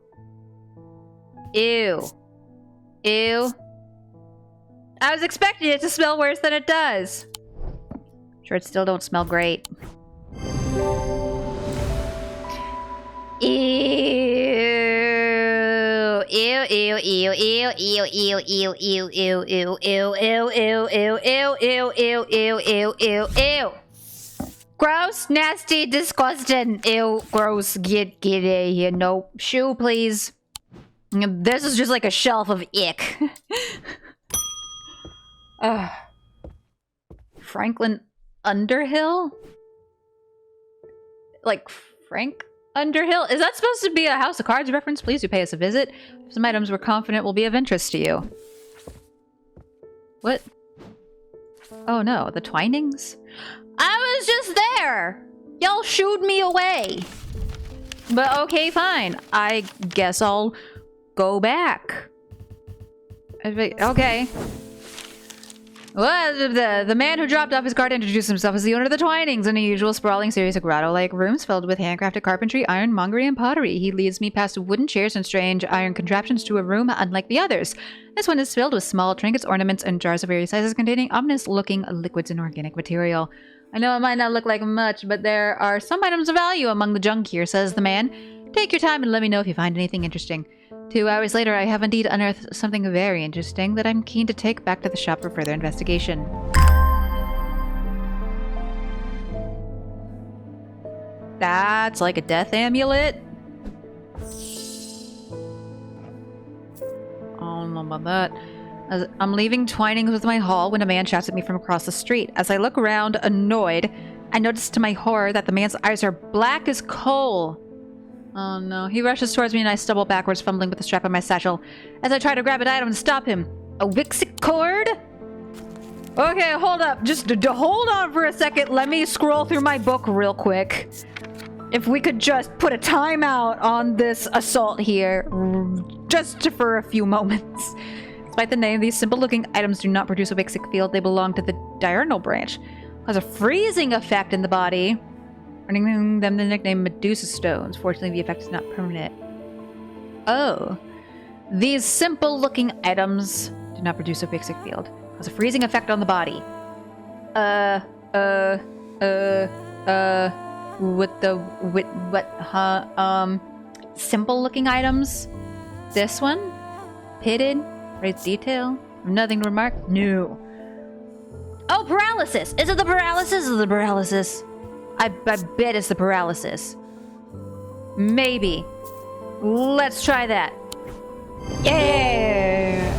Ew. Ew. I was expecting it to smell worse than it does. Sure, it still don't smell great. Ew. Ew, ew, ew, ew, ew, ew, ew, ew, ew, ew, ew, ew, ew, ew, ew, ew, ew, ew, ew, ew. Gross, nasty, disgusting. Ew, gross. Get out of here. No. Shoe, please. This is just like a shelf of ick. Franklin Underhill? Like Frank Underhill? Is that supposed to be a House of Cards reference? Please do pay us a visit. Some items we're confident will be of interest to you. What? Oh no, the Twinings? I was just there! Y'all shooed me away! But okay, fine. I guess I'll go back. Okay. Well, the man who dropped off his card introduced himself as the owner of the Twinings, an unusual sprawling series of grotto-like rooms filled with handcrafted carpentry, ironmongery, and pottery. He leads me past wooden chairs and strange iron contraptions to a room unlike the others. This one is filled with small trinkets, ornaments, and jars of various sizes containing ominous-looking liquids and organic material. I know it might not look like much, but there are some items of value among the junk here, says the man. Take your time and let me know if you find anything interesting. 2 hours later, I have indeed unearthed something very interesting that I'm keen to take back to the shop for further investigation. That's like a death amulet? I don't know about that. As I'm leaving Twinings with my haul when a man shouts at me from across the street. As I look around, annoyed, I notice to my horror that the man's eyes are black as coal. Oh no. He rushes towards me and I stumble backwards, fumbling with the strap of my satchel. As I try to grab an item and stop him. A Wixit cord? Okay, hold up. Just hold on for a second. Let me scroll through my book real quick. If we could just put a timeout on this assault here. Just for a few moments. Despite the name, these simple-looking items do not produce a Wixit field. They belong to the diurnal branch. Cause a freezing effect in the body. Earning them the nickname Medusa Stones. Fortunately, the effect is not permanent. Oh. These simple-looking items do not produce a Wixit field. Cause a freezing effect on the body. Simple-looking items? This one? Pitted? Raised detail? Nothing to remark? No. Oh, paralysis! Is it the paralysis or the paralysis? I bet it's the paralysis. Maybe. Let's try that. Yeah!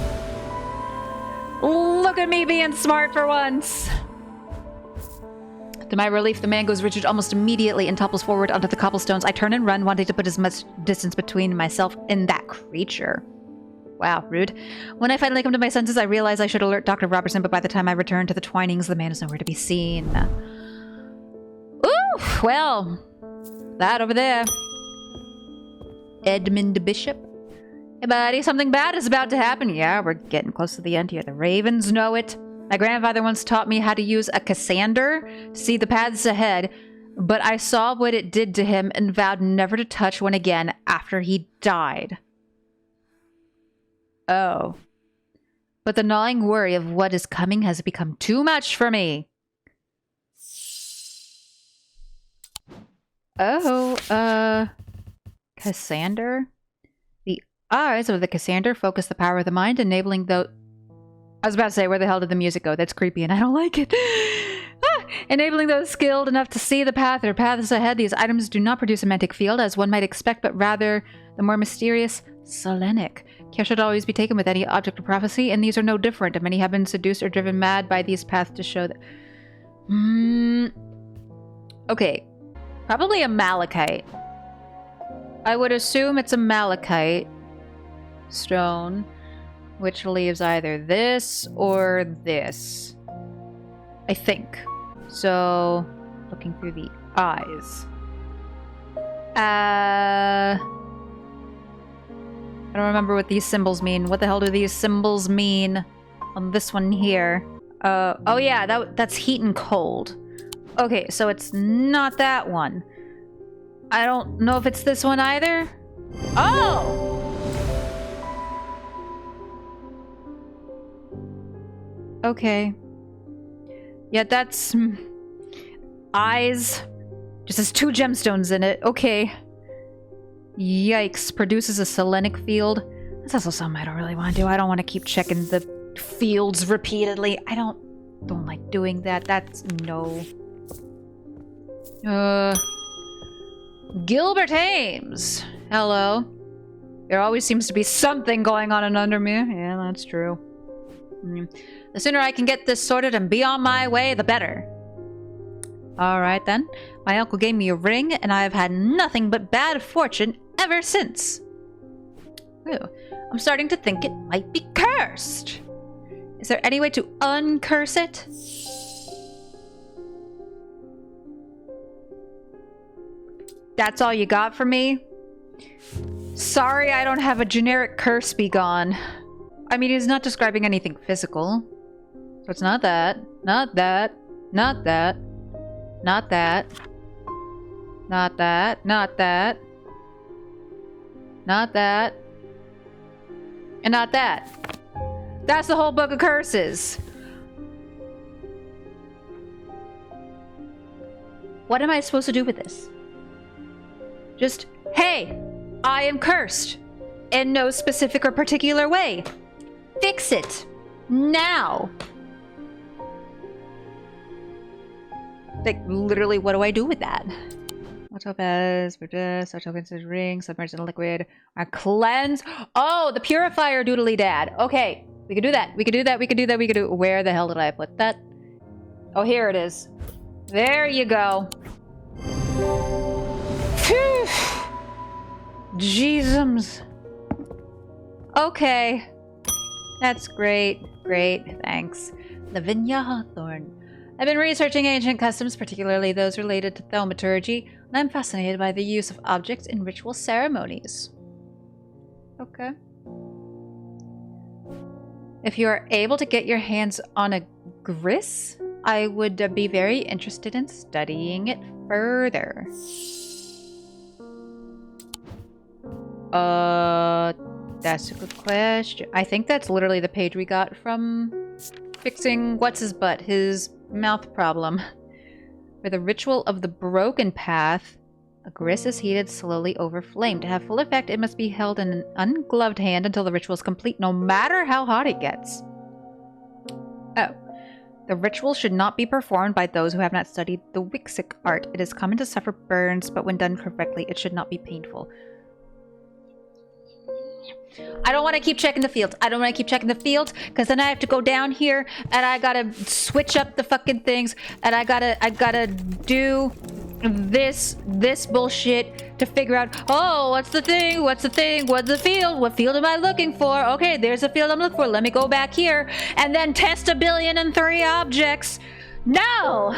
Look at me being smart for once! To my relief, the man goes rigid almost immediately and topples forward onto the cobblestones. I turn and run, wanting to put as much distance between myself and that creature. Wow, rude. When I finally come to my senses, I realize I should alert Dr. Robertson, but by the time I return to the Twinings, the man is nowhere to be seen. Ooh, well, that over there. Edmund Bishop. Hey, buddy, something bad is about to happen. Yeah, we're getting close to the end here. The ravens know it. My grandfather once taught me how to use a Cassander to see the paths ahead, but I saw what it did to him and vowed never to touch one again after he died. Oh. But the gnawing worry of what is coming has become too much for me. Oh, Cassander? The eyes of the Cassander focus the power of the mind, enabling the... I was about to say, where the hell did the music go? That's creepy and I don't like it. Enabling those skilled enough to see the path or paths ahead. These items do not produce a magnetic field, as one might expect, but rather the more mysterious Selenic. Care should always be taken with any object of prophecy, and these are no different. Many have been seduced or driven mad by these paths to show that... Okay. Probably a malachite. I would assume it's a malachite stone, which leaves either this or this. I think. So, looking through the eyes. I don't remember what these symbols mean. What the hell do these symbols mean on this one here? Oh yeah, that's heat and cold. Okay, so it's not that one. I don't know if it's this one either. Oh! Okay. Yeah, that's... eyes. Just has 2 gemstones in it. Okay. Yikes. Produces a Selenic field. That's also something I don't really want to do. I don't want to keep checking the fields repeatedly. I don't like doing that. That's... no. Gilbert Ames. Hello. There always seems to be something going on under me. Yeah, that's true. The sooner I can get this sorted and be on my way, the better. Alright then. My uncle gave me a ring, and I have had nothing but bad fortune ever since. Ooh, I'm starting to think it might be cursed. Is there any way to uncurse it? That's all you got for me? Sorry, I don't have a generic curse be gone. I mean, he's not describing anything physical. So it's not that. Not that. Not that. Not that. Not that. Not that. Not that. And not that. That's the whole book of curses. What am I supposed to do with this? Just, hey, I am cursed. In no specific or particular way. Fix it. Now. Like, literally, what do I do with that? Topaz, tokens, ring, submerged in liquid, our cleanse. Oh, the purifier doodly dad. Okay, we could do that. We could do that. We could do that. We could do. Where the hell did I put that? Oh, here it is. There you go. Phew. Jeezums. Okay. That's great. Great. Thanks. Lavinia Hawthorne. I've been researching ancient customs, particularly those related to thaumaturgy, and I'm fascinated by the use of objects in ritual ceremonies. Okay. If you are able to get your hands on a gris, I would be very interested in studying it further. That's a good question. I think that's literally the page we got from fixing what's-his-butt, his mouth problem. For the ritual of the broken path, a gris is heated slowly over flame. To have full effect, it must be held in an ungloved hand until the ritual is complete, no matter how hot it gets. Oh. The ritual should not be performed by those who have not studied the Wixic art. It is common to suffer burns, but when done correctly, it should not be painful. I don't want to keep checking the fields. I don't want to keep checking the fields, because then I have to go down here, and I gotta switch up the fucking things, and I gotta do this bullshit to figure out, oh, what's the thing, what's the thing, what's the field, what field am I looking for? Okay, there's a field I'm looking for, let me go back here, and then test 1,000,003 objects. No!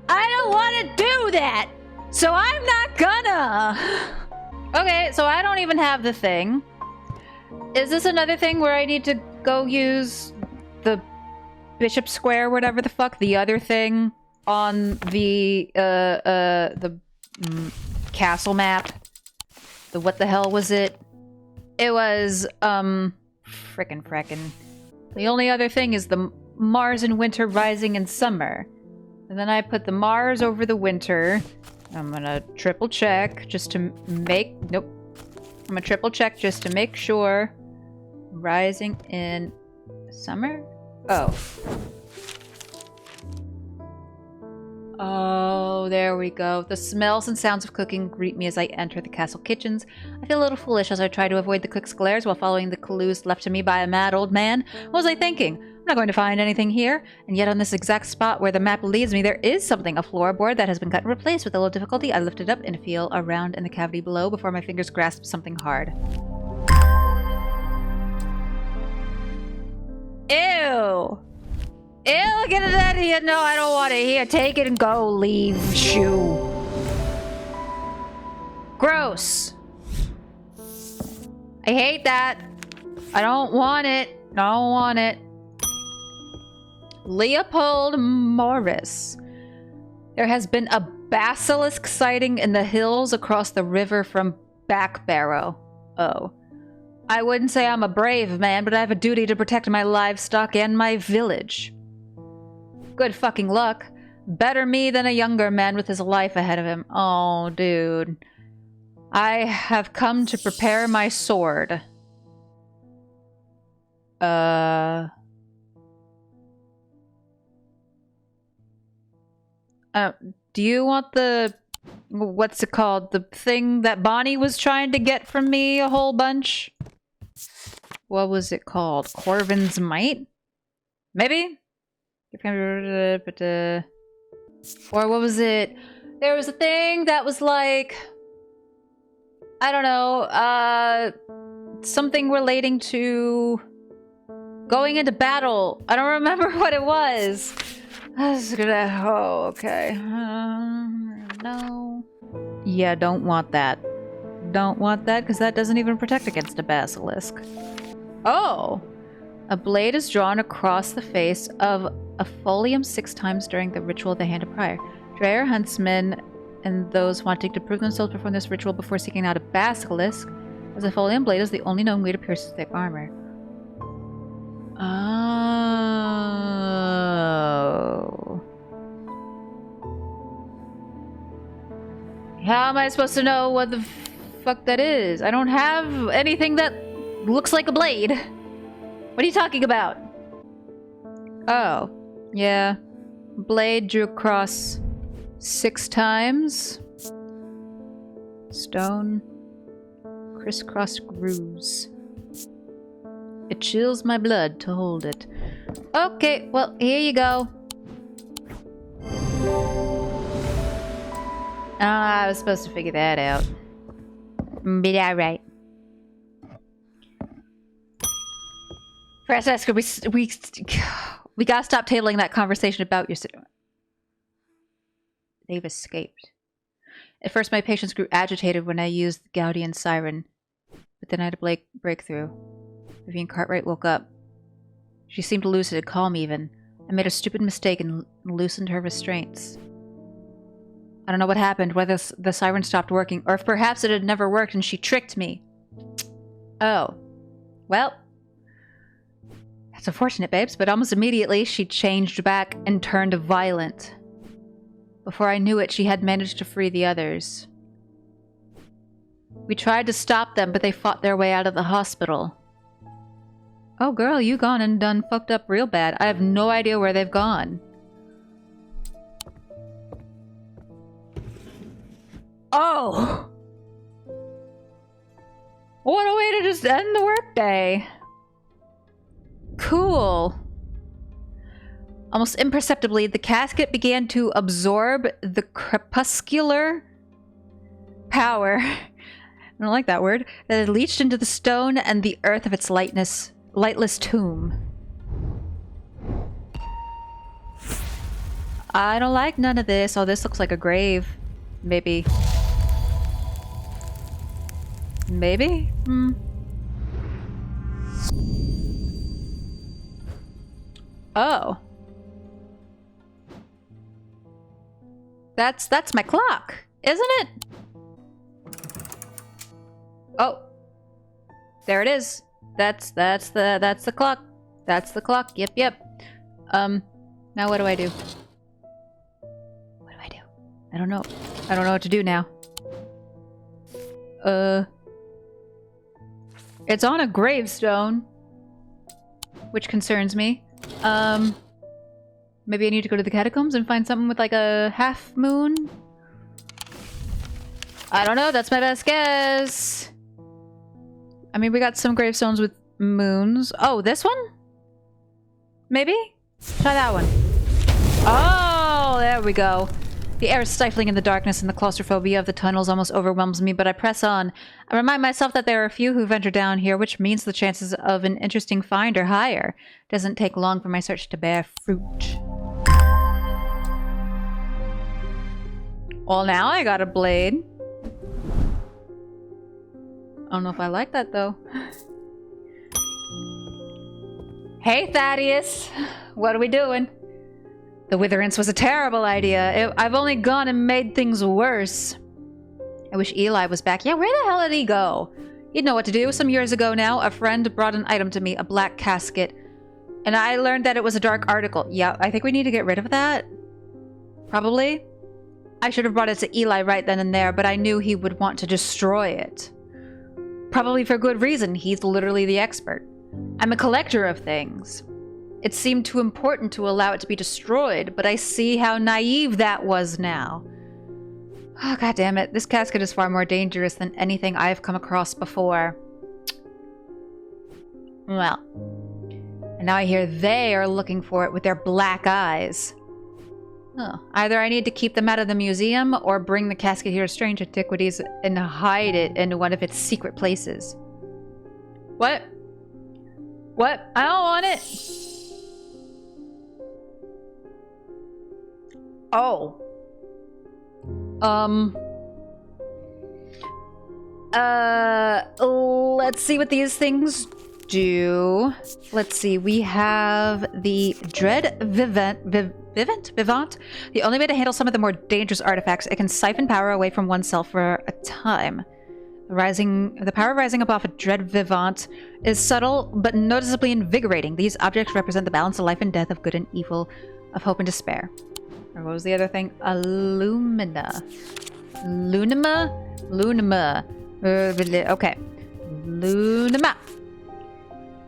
I don't want to do that! So I'm not gonna! Okay, so I don't even have the thing. Is this another thing where I need to go use the Bishop Square, whatever the fuck, the other thing on the castle map? The what the hell was it? It was, frickin'. The only other thing is the Mars in winter, rising in summer. And then I put the Mars over the winter. I'm gonna triple check just to make, nope. I'm gonna triple check just to make sure. Rising in summer? Oh. Oh, there we go. The smells and sounds of cooking greet me as I enter the castle kitchens. I feel a little foolish as I try to avoid the cook's glares while following the clues left to me by a mad old man. What was I thinking? I'm not going to find anything here. And yet on this exact spot where the map leads me, there is something. A floorboard that has been cut and replaced. With a little difficulty, I lift it up and feel around in the cavity below before my fingers grasp something hard. Ew! Ew, get it out of here. No, I don't want it. Here, take it and go. Leave. Shoo. Gross. I hate that. I don't want it. I don't want it. Leopold Morris. There has been a basilisk sighting in the hills across the river from Backbarrow. Oh. I wouldn't say I'm a brave man, but I have a duty to protect my livestock and my village. Good fucking luck. Better me than a younger man with his life ahead of him. Oh, dude. I have come to prepare my sword. Do you want the what's it called? The thing that Bonnie was trying to get from me a whole bunch? What was it called? Corvin's Might? Maybe? Or what was it? There was a thing that was like... I don't know, something relating to going into battle. I don't remember what it was. Oh, okay. No. Yeah, don't want that. Don't want that, because that doesn't even protect against a basilisk. Oh! A blade is drawn across the face of a folium 6 times during the ritual of the Hand of Prior. Dreyer huntsmen and those wanting to prove themselves perform this ritual before seeking out a basilisk, as a folium blade is the only known way to pierce thick armor. Oh. How am I supposed to know what the fuck that is? I don't have anything that looks like a blade. What are you talking about? Oh. Yeah. Blade drew across 6 times. Stone. Crisscrossed grooves. It chills my blood to hold it. Okay, well, here you go. I was supposed to figure that out. But alright. Francesca, we gotta stop tabling that conversation about your... They've escaped. At first, my patients grew agitated when I used the Gaudian siren, but then I had a breakthrough. Vivian Cartwright woke up. She seemed lucid and calm even. I made a stupid mistake and loosened her restraints. I don't know what happened, whether the siren stopped working, or if perhaps it had never worked and she tricked me. Oh. Well. That's unfortunate, babes, but almost immediately she changed back and turned violent. Before I knew it, she had managed to free the others. We tried to stop them, but they fought their way out of the hospital. Oh girl, you gone and done fucked up real bad. I have no idea where they've gone. Oh! What a way to just end the workday. Cool. Almost imperceptibly, the casket began to absorb the crepuscular power, I don't like that word, that had leached into the stone and the earth of its lightless tomb. I don't like none of this. Oh, this looks like a grave. Maybe. Maybe? Oh. That's my clock, isn't it? Oh. There it is. That's the clock. That's the clock. Yep. Now what do I do? What do I do? I don't know. I don't know what to do now. It's on a gravestone, which concerns me. Maybe I need to go to the catacombs and find something with like a half moon? I don't know, that's my best guess. I mean, we got some gravestones with moons. Oh, this one? Maybe? Try that one. Oh, there we go. The air is stifling in the darkness, and the claustrophobia of the tunnels almost overwhelms me, but I press on. I remind myself that there are a few who venture down here, which means the chances of an interesting find are higher. Doesn't take long for my search to bear fruit. Well, now I got a blade. I don't know if I like that, though. Hey, Thaddeus! What are we doing? The witherance was a terrible idea. I've only gone and made things worse. I wish Eli was back. Yeah, where the hell did he go? He'd know what to do. Some years ago now, a friend brought an item to me, a black casket. And I learned that it was a dark article. Yeah, I think we need to get rid of that. Probably. I should have brought it to Eli right then and there, but I knew he would want to destroy it. Probably for good reason. He's literally the expert. I'm a collector of things. It seemed too important to allow it to be destroyed, but I see how naive that was now. Oh, God damn it. This casket is far more dangerous than anything I've come across before. Well. And now I hear they are looking for it with their black eyes. Oh, either I need to keep them out of the museum or bring the casket here to Strange Antiquities and hide it in one of its secret places. What? What? I don't want it. Oh. Let's see what these things do. Let's see. We have the Dread Vivant. The only way to handle some of the more dangerous artifacts, it can siphon power away from oneself for a time. The power rising up off a Dread Vivant is subtle but noticeably invigorating. These objects represent the balance of life and death, of good and evil, of hope and despair. Or what was the other thing? Illumina. Lunima. Okay. Lunima.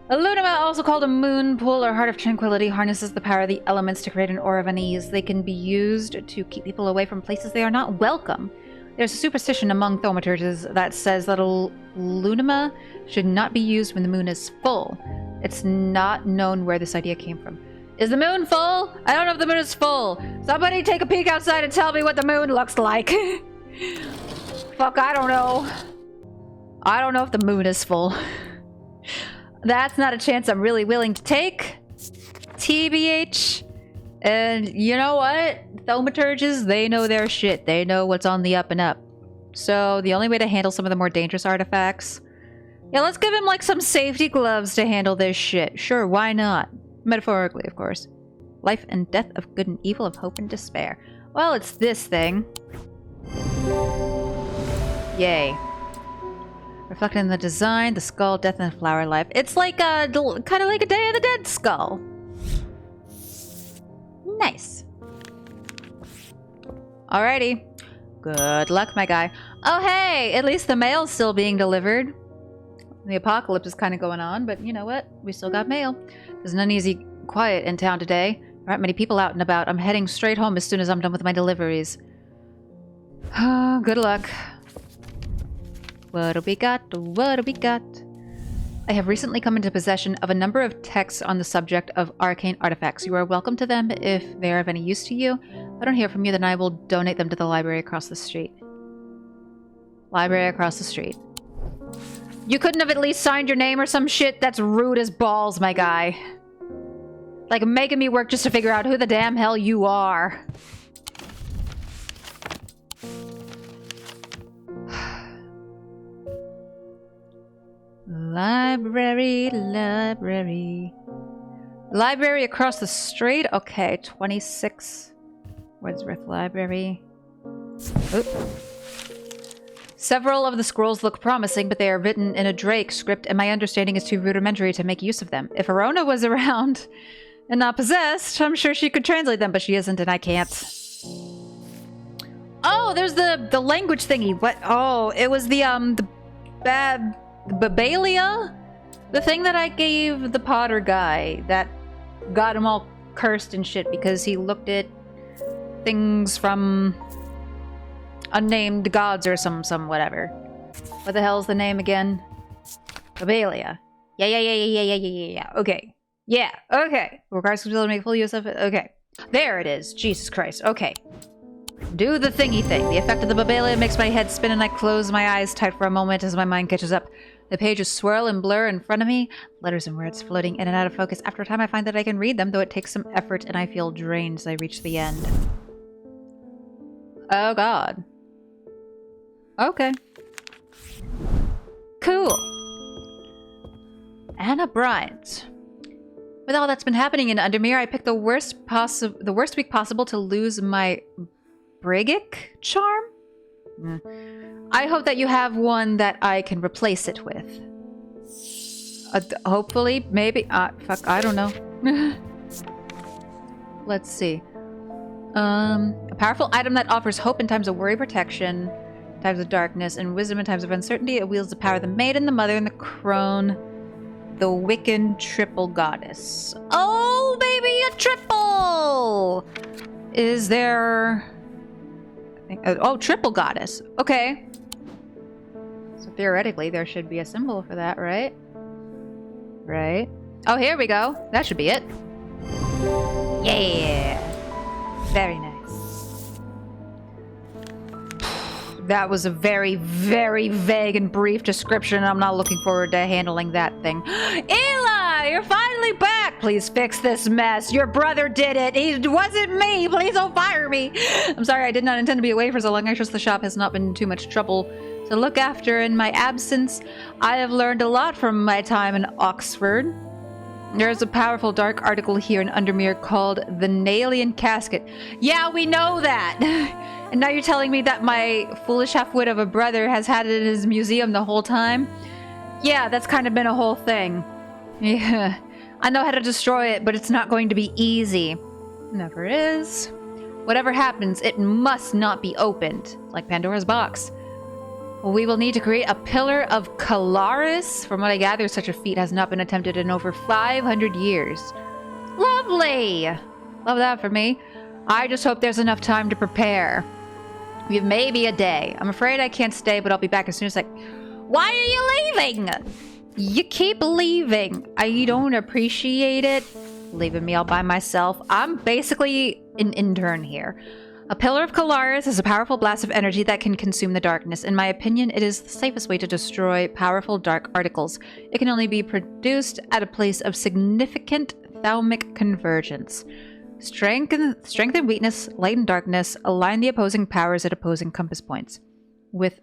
A Lunima, also called a moon pool or heart of tranquility, harnesses the power of the elements to create an aura of unease. They can be used to keep people away from places they are not welcome. There's a superstition among thaumaturges that says that a Lunima should not be used when the moon is full. It's not known where this idea came from. Is the moon full? I don't know if the moon is full. Somebody take a peek outside and tell me what the moon looks like. Fuck, I don't know. I don't know if the moon is full. That's not a chance I'm really willing to take. TBH. And you know what? Thaumaturges, they know their shit. They know what's on the up and up. So the only way to handle some of the more dangerous artifacts... Yeah, let's give him like some safety gloves to handle this shit. Sure, why not? Metaphorically, of course. Life and death, of good and evil, of hope and despair. Well, it's this thing. Yay. Reflected in the design, the skull, death, and flower life. It's like a kind of like a Day of the Dead skull. Nice. Alrighty. Good luck, my guy. Oh, hey! At least the mail's still being delivered. The apocalypse is kind of going on, but you know what? We still got mail. There's an uneasy quiet in town today. There aren't many people out and about. I'm heading straight home as soon as I'm done with my deliveries. Good luck. What do we got? What do we got? I have recently come into possession of a number of texts on the subject of arcane artifacts. You are welcome to them if they are of any use to you. If I don't hear from you, then I will donate them to the library across the street. Library across the street. You couldn't have at least signed your name or some shit? That's rude as balls, my guy. Like, making me work just to figure out who the damn hell you are. Library. Library across the street? Okay, 26. Wordsworth Library. Oop. Several of the scrolls look promising, but they are written in a Drake script, and my understanding is too rudimentary to make use of them. If Arona was around and not possessed, I'm sure she could translate them, but she isn't, and I can't. Oh, there's the language thingy. What? Oh, it was the Babalia? The thing that I gave the Potter guy that got him all cursed and shit because he looked at things from unnamed gods or some whatever. What the hell's the name again? Babalia. Yeah. Okay. Yeah, okay. Requires skill to make full use of it. Okay. There it is. Jesus Christ. Okay. Do the thingy thing. The effect of the Babalia makes my head spin and I close my eyes tight for a moment as my mind catches up. The pages swirl and blur in front of me, letters and words floating in and out of focus. After a time I find that I can read them, though it takes some effort and I feel drained as I reach the end. Oh god. Okay. Cool. Anna Bryant. With all that's been happening in Undermere, I picked the worst week possible to lose my Brigic charm? I hope that you have one that I can replace it with. Hopefully, maybe. Fuck, I don't know. Let's see. A powerful item that offers hope in times of worry, protection, times of darkness, and wisdom in times of uncertainty. It wields the power of the maiden, the mother, and the crone. The Wiccan triple goddess. Oh, baby, a triple! Is there... anything. Oh, triple goddess. Okay. So theoretically, there should be a symbol for that, right? Right. Oh, here we go. That should be it. Yeah. Very nice. That was a very, very vague and brief description. I'm not looking forward to handling that thing. Eli, you're finally back. Please fix this mess. Your brother did it. It wasn't me. Please don't fire me. I'm sorry. I did not intend to be away for so long. I trust the shop has not been too much trouble to look after in my absence. I have learned a lot from my time in Oxford. There is a powerful dark article here in Undermere called the Nalian Casket. Yeah, we know that. And now you're telling me that my foolish half-wit of a brother has had it in his museum the whole time? Yeah, that's kind of been a whole thing. Yeah, I know how to destroy it, but it's not going to be easy. Never is. Whatever happens, it must not be opened. Like Pandora's box. We will need to create a pillar of Calaris. From what I gather, such a feat has not been attempted in over 500 years. Lovely! Love that for me. I just hope there's enough time to prepare. We have maybe a day. I'm afraid I can't stay, but I'll be back as soon as I... Why are you leaving? You keep leaving. I don't appreciate it. Leaving me all by myself. I'm basically an intern here. A pillar of Calaris is a powerful blast of energy that can consume the darkness. In my opinion, it is the safest way to destroy powerful dark articles. It can only be produced at a place of significant thalamic convergence. Strength and weakness, light and darkness, align the opposing powers at opposing compass points. With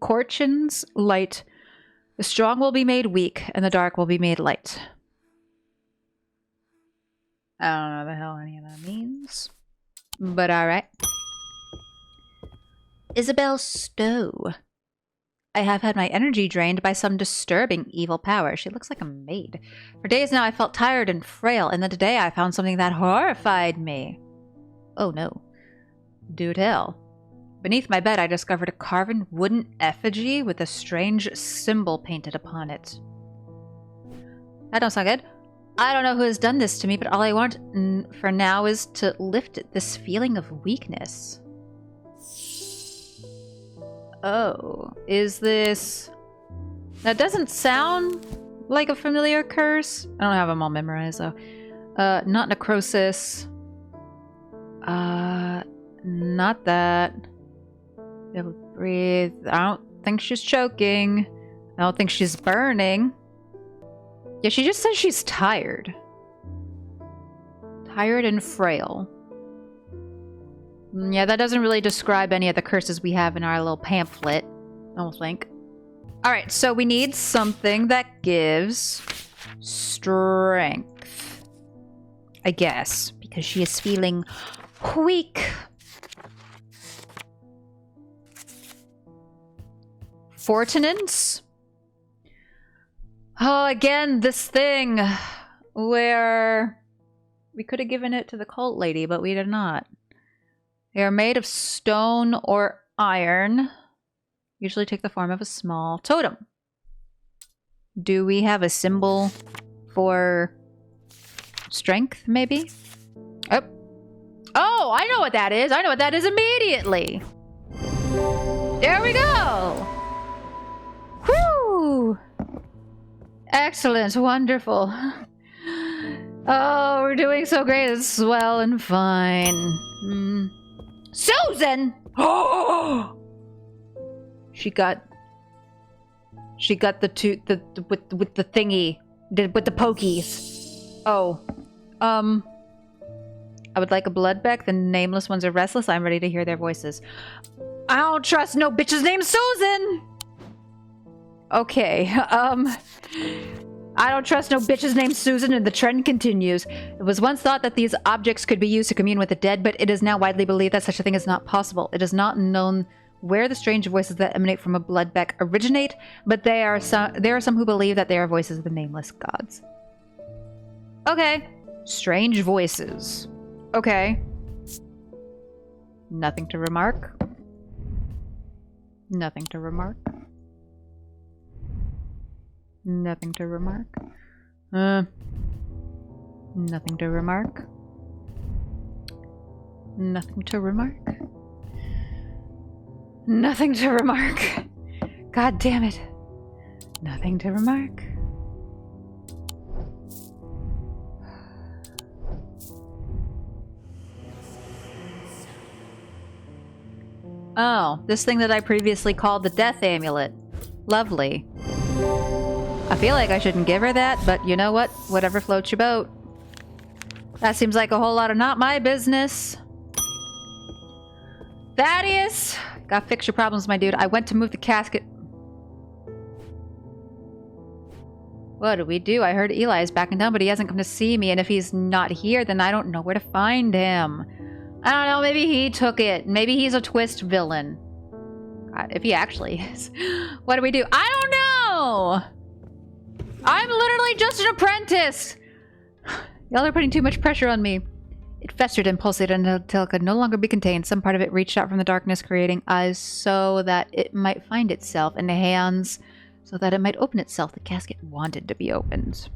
Corchin's light, the strong will be made weak, and the dark will be made light. I don't know the hell any of that means. But alright. Isabel Stowe. I have had my energy drained by some disturbing evil power. She looks like a maid. For days now I felt tired and frail, and then today I found something that horrified me. Oh no. Do tell. Beneath my bed I discovered a carven wooden effigy with a strange symbol painted upon it. That don't sound good. I don't know who has done this to me, but all I want for now is to lift this feeling of weakness. Oh, is this... That doesn't sound like a familiar curse. I don't have them all memorized, though. Not necrosis. Not that. Be able to breathe. I don't think she's choking. I don't think she's burning. Yeah, she just says she's tired. Tired and frail. Yeah, that doesn't really describe any of the curses we have in our little pamphlet, I don't think. Alright, so we need something that gives strength. I guess, because she is feeling weak. Fortinance? Oh, again, this thing where we could have given it to the cult lady, but we did not. They are made of stone or iron. Usually take the form of a small totem. Do we have a symbol for strength, maybe? Oh. Oh, I know what that is. I know what that is immediately. There we go. Whew. Excellent. Wonderful. Oh, we're doing so great. It's swell and fine. Susan! Oh! She got the with the thingy, with the pokies. Oh, I would like a bloodbeck. The nameless ones are restless. I'm ready to hear their voices. I don't trust no bitches named Susan. Okay, I don't trust no bitches named Susan, and the trend continues. It was once thought that these objects could be used to commune with the dead, but it is now widely believed that such a thing is not possible. It is not known where the strange voices that emanate from a bloodbeck originate, but there are some who believe that they are voices of the nameless gods. Okay. Strange voices. Okay. Nothing to remark. Nothing to remark. Nothing to remark. Nothing to remark. Nothing to remark. Nothing to remark. God damn it. Nothing to remark. Oh, this thing that I previously called the death amulet. Lovely. I feel like I shouldn't give her that, but you know what? Whatever floats your boat. That seems like a whole lot of not my business. Thaddeus! Gotta fix your problems, my dude. I went to move the casket. What do we do? I heard Eli is back in town, but he hasn't come to see me, and if he's not here, then I don't know where to find him. I don't know, maybe he took it. Maybe he's a twist villain. God, if he actually is. What do we do? I don't know! I'm literally just an apprentice! Y'all are putting too much pressure on me. It festered and pulsated until it could no longer be contained. Some part of it reached out from the darkness, creating eyes so that it might find itself, and hands so that it might open itself. The casket wanted to be opened.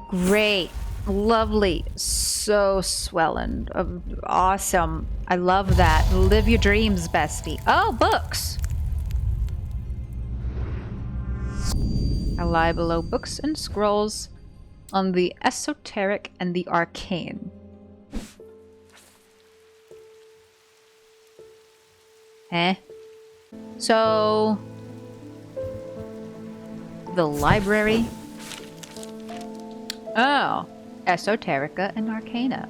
Great. Lovely. So swelling. Awesome. I love that. Live your dreams, bestie. Oh, books! I lie below books and scrolls on the esoteric and the arcane. Eh? So... the library? Oh. Esoterica and Arcana.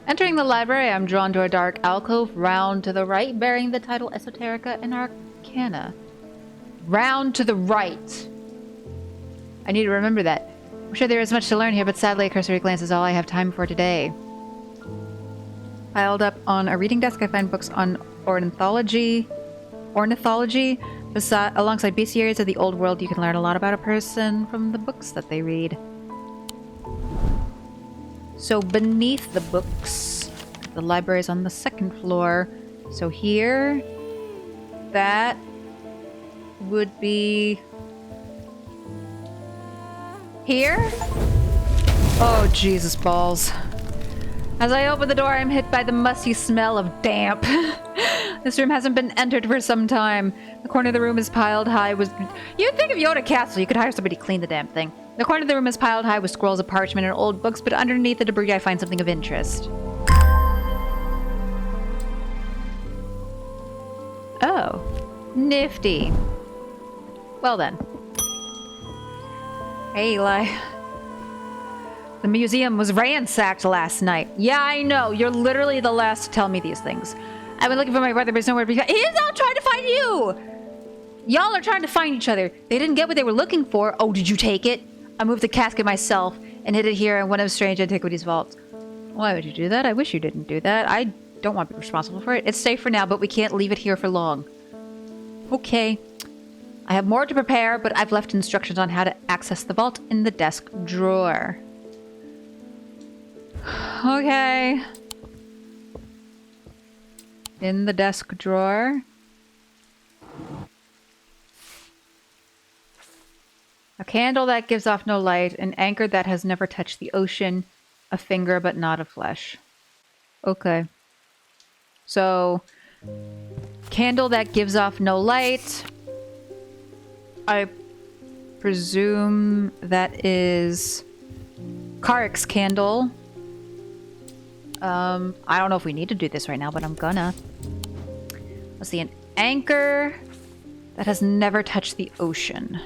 Entering the library, I'm drawn to a dark alcove round to the right, bearing the title Esoterica and Arcana. Round to the right. I need to remember that. I'm sure there is much to learn here, but sadly a cursory glance is all I have time for today. Piled up on a reading desk, I find books on ornithology, alongside bestiaries of the old world. You can learn a lot about a person from the books that they read. So beneath the books, the library is on the second floor. So here, that would be here? Oh, Jesus balls. As I open the door, I'm hit by the musty smell of damp. This room hasn't been entered for some time. The corner of the room is piled high with... You'd think of Yoda Castle, you could hire somebody to clean the damn thing. The corner of the room is piled high with scrolls of parchment and old books, but underneath the debris I find something of interest. Oh. Nifty. Well then. Hey, Eli. The museum was ransacked last night. Yeah, I know. You're literally the last to tell me these things. I've been looking for my brother, but he's nowhere to be found. He's out trying to find you! Y'all are trying to find each other. They didn't get what they were looking for. Oh, did you take it? I moved the casket myself and hid it here in one of strange Antiquities vaults. Why would you do that? I wish you didn't do that. I don't want to be responsible for it. It's safe for now, but we can't leave it here for long. Okay. I have more to prepare, but I've left instructions on how to access the vault in the desk drawer. Okay. In the desk drawer. A candle that gives off no light, an anchor that has never touched the ocean, a finger but not of flesh. Okay. So, candle that gives off no light. I presume that is Karik's candle. I don't know if we need to do this right now, but I'm gonna. Let's see, an anchor that has never touched the ocean.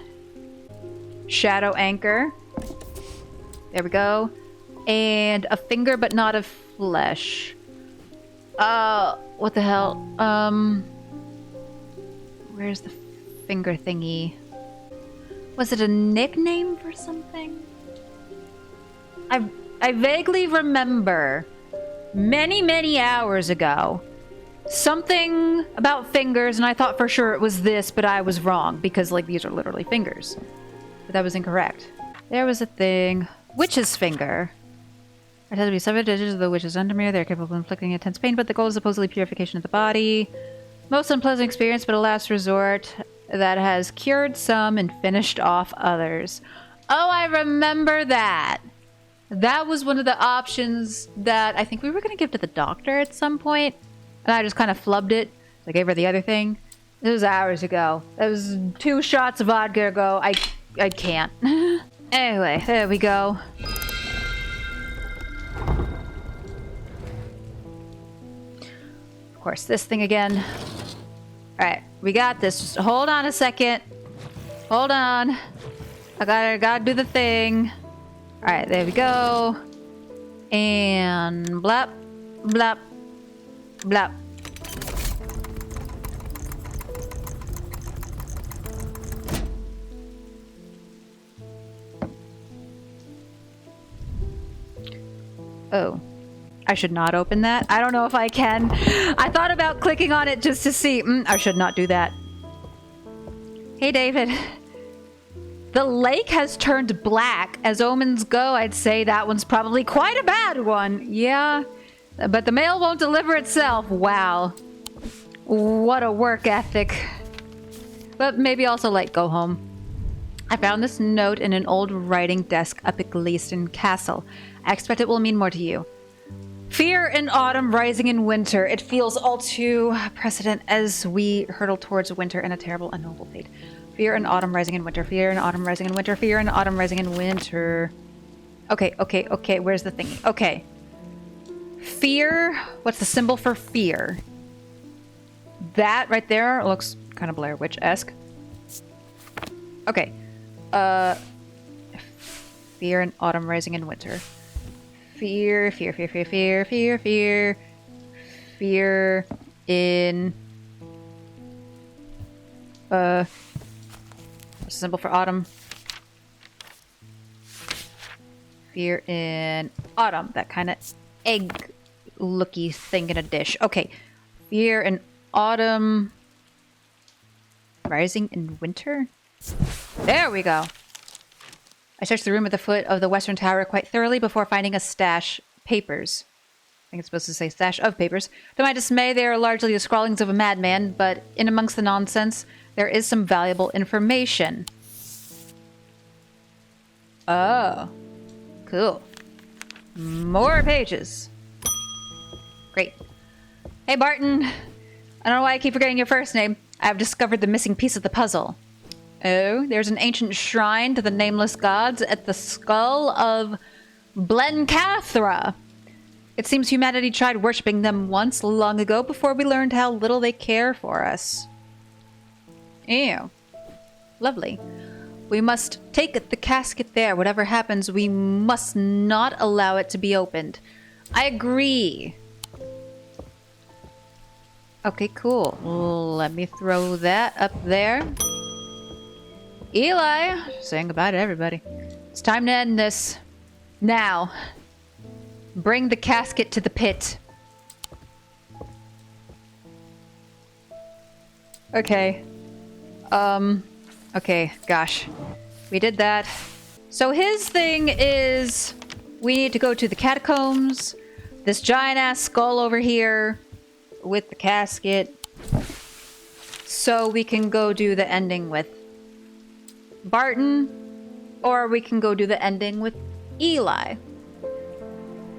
Shadow anchor. There we go. And a finger but not of flesh. What the hell? Where's the finger thingy? Was it a nickname for something? I vaguely remember many hours ago something about fingers, and I thought for sure it was this, but I was wrong because like these are literally fingers. But that was incorrect. There was a thing. Witch's finger. It has to be 7 digits of the witch's undermere. They're capable of inflicting intense pain, but the goal is supposedly purification of the body. Most unpleasant experience, but a last resort that has cured some and finished off others. Oh, I remember that. That was one of the options that I think we were going to give to the doctor at some point. And I just kind of flubbed it. I gave her the other thing. This was hours ago. That was 2 shots of vodka ago. I can't. Anyway, there we go. Of course, this thing again. Alright, we got this. Just hold on a second. Hold on. I gotta do the thing. Alright, there we go. And blap, blap, blap. Oh. I should not open that. I don't know if I can. I thought about clicking on it just to see. I should not do that. Hey, David. The lake has turned black. As omens go, I'd say that one's probably quite a bad one. Yeah, but the mail won't deliver itself. Wow. What a work ethic. But maybe also like go home. I found this note in an old writing desk up at Gleaston Castle. I expect it will mean more to you. Fear in autumn, rising in winter. It feels all too prescient as we hurtle towards winter and a terrible and noble fate. Fear in autumn, rising in winter. Fear in autumn, rising in winter. Fear in autumn, rising in winter. Okay. Where's the thingy? Okay. Fear. What's the symbol for fear? That right there looks kind of Blair Witch-esque. Okay. Fear in autumn, rising in winter. Fear in... what's the symbol for autumn? Fear in autumn. That kind of egg-looky thing in a dish. Okay. Fear in autumn... rising in winter? There we go. I searched the room at the foot of the western tower quite thoroughly before finding a stash papers. I think it's supposed to say stash of papers. To my dismay, they are largely the scrawlings of a madman, but in amongst the nonsense, there is some valuable information. Oh. Cool. More pages. Great. Hey, Barton. I don't know why I keep forgetting your first name. I have discovered the missing piece of the puzzle. Oh, there's an ancient shrine to the nameless gods at the skull of Blencathra. It seems humanity tried worshipping them once long ago before we learned how little they care for us. Ew. Lovely. We must take the casket there. Whatever happens, we must not allow it to be opened. I agree. Okay, cool. Let me throw that up there. Eli, saying goodbye to everybody. It's time to end this. Now, bring the casket to the pit. Okay. Okay, gosh. We did that. So his thing is, we need to go to the catacombs. This giant-ass skull over here with the casket. So we can go do the ending with Barton, or we can go do the ending with Eli.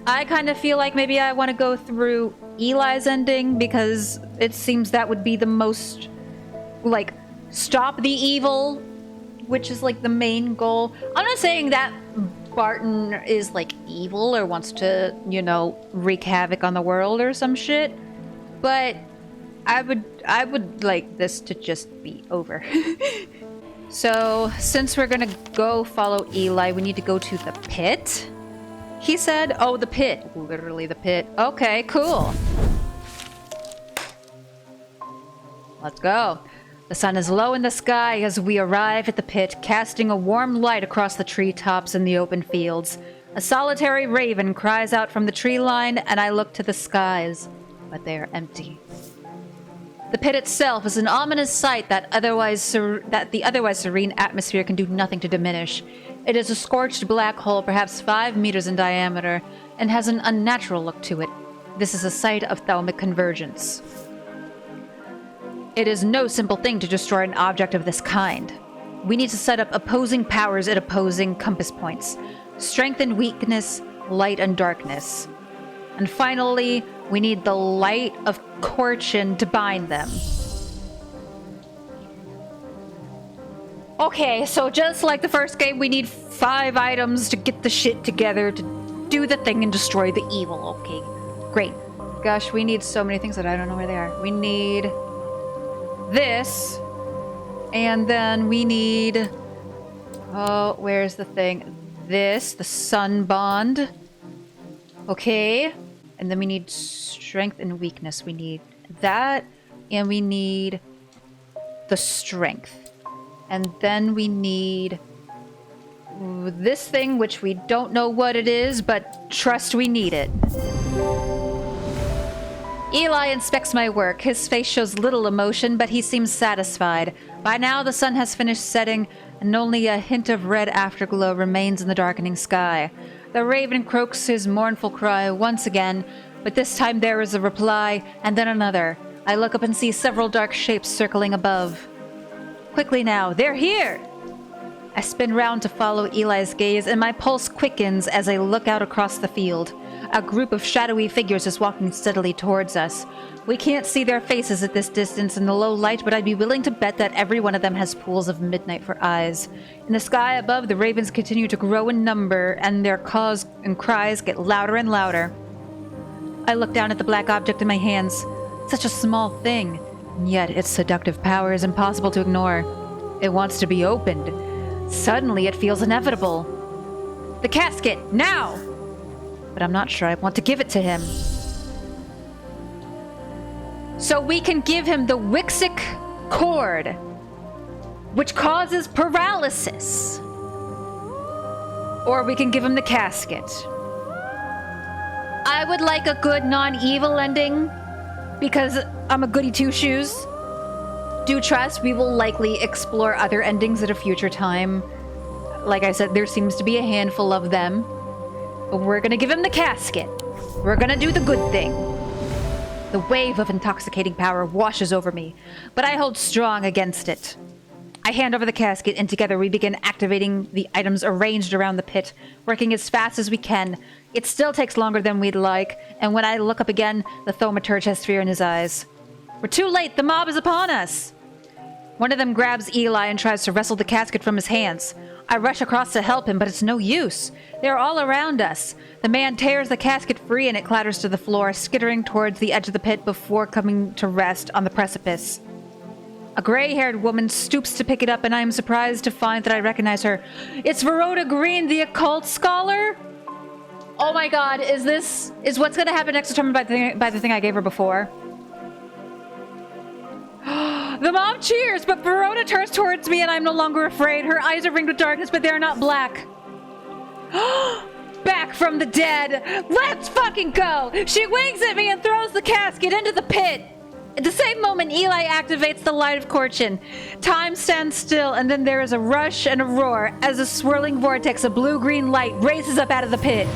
I kind of feel like maybe I want to go through Eli's ending because it seems that would be the most, like, stop the evil, which is like the main goal. I'm not saying that Barton is like evil or wants to, you know, wreak havoc on the world or some shit, but I would like this to just be over. So, since we're gonna go follow Eli, we need to go to the pit? He said, oh, the pit. Literally the pit. Okay, cool. Let's go. The sun is low in the sky as we arrive at the pit, casting a warm light across the treetops and the open fields. A solitary raven cries out from the tree line, and I look to the skies, but they are empty. The pit itself is an ominous sight that the otherwise serene atmosphere can do nothing to diminish. It is a scorched black hole, perhaps 5 meters in diameter, and has an unnatural look to it. This is a site of thalamic convergence. It is no simple thing to destroy an object of this kind. We need to set up opposing powers at opposing compass points. Strength and weakness, light and darkness. And finally, We need the light of Corchin to bind them. Okay, so just like the first game, we need 5 items to get the shit together to do the thing and destroy the evil. Okay, great. Gosh, we need so many things that I don't know where they are. We need this, and then we need... Oh, where's the thing? This, the sun bond. Okay, and then we need strength and weakness. We need that, and we need the strength. And then we need this thing, which we don't know what it is, but trust we need it. Eli inspects my work. His face shows little emotion, but he seems satisfied. By now, the sun has finished setting, and only a hint of red afterglow remains in the darkening sky. The raven croaks his mournful cry once again, but this time there is a reply, and then another. I look up and see several dark shapes circling above. Quickly now, they're here! I spin round to follow Eli's gaze, and my pulse quickens as I look out across the field. A group of shadowy figures is walking steadily towards us. We can't see their faces at this distance in the low light, but I'd be willing to bet that every one of them has pools of midnight for eyes. In the sky above, the ravens continue to grow in number, and their caws and cries get louder and louder. I look down at the black object in my hands. Such a small thing. And yet, its seductive power is impossible to ignore. It wants to be opened. Suddenly, it feels inevitable. The casket, now! But I'm not sure I want to give it to him. So we can give him the Wixic cord, which causes paralysis. Or we can give him the casket. I would like a good non-evil ending, because I'm a goody two-shoes. Do trust we will likely explore other endings at a future time. Like I said, there seems to be a handful of them. But we're gonna give him the casket. We're gonna do the good thing. The wave of intoxicating power washes over me, but I hold strong against it. I hand over the casket, and together we begin activating the items arranged around the pit, working as fast as we can. It still takes longer than we'd like, and when I look up again, the thaumaturge has fear in his eyes. We're too late! The mob is upon us! One of them grabs Eli and tries to wrestle the casket from his hands. I rush across to help him, but it's no use. They're all around us. The man tears the casket free and it clatters to the floor, skittering towards the edge of the pit before coming to rest on the precipice. A gray-haired woman stoops to pick it up, and I am surprised to find that I recognize her. It's Verona Green, the occult scholar? Oh my god, is what's gonna happen next determined by the thing I gave her before? The mom cheers, but Verona turns towards me and I'm no longer afraid. Her eyes are ringed with darkness, but they're not black. Back from the dead! Let's fucking go! She winks at me and throws the casket into the pit. At the same moment, Eli activates the light of Corchin. Time stands still, and then there is a rush and a roar as a swirling vortex of blue-green light races up out of the pit.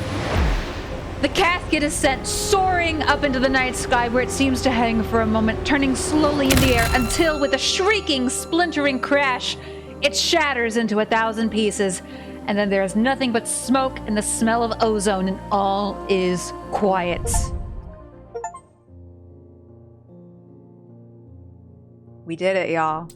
The casket is sent soaring up into the night sky, where it seems to hang for a moment, turning slowly in the air until, with a shrieking, splintering crash, it shatters into 1,000 pieces. And then there is nothing but smoke and the smell of ozone, and all is quiet. We did it, y'all.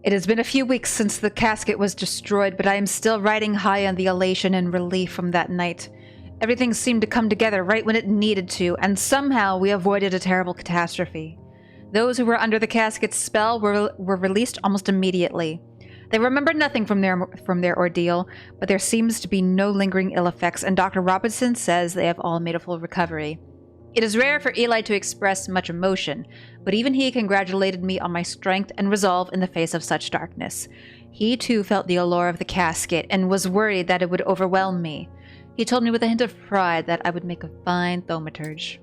It has been a few weeks since the casket was destroyed, but I am still riding high on the elation and relief from that night. Everything seemed to come together right when it needed to, and somehow we avoided a terrible catastrophe. Those who were under the casket's spell were released almost immediately. They remember nothing from their ordeal, but there seems to be no lingering ill effects, and Dr. Robinson says they have all made a full recovery. It is rare for Eli to express much emotion, but even he congratulated me on my strength and resolve in the face of such darkness. He too felt the allure of the casket and was worried that it would overwhelm me. He told me with a hint of pride that I would make a fine thaumaturge.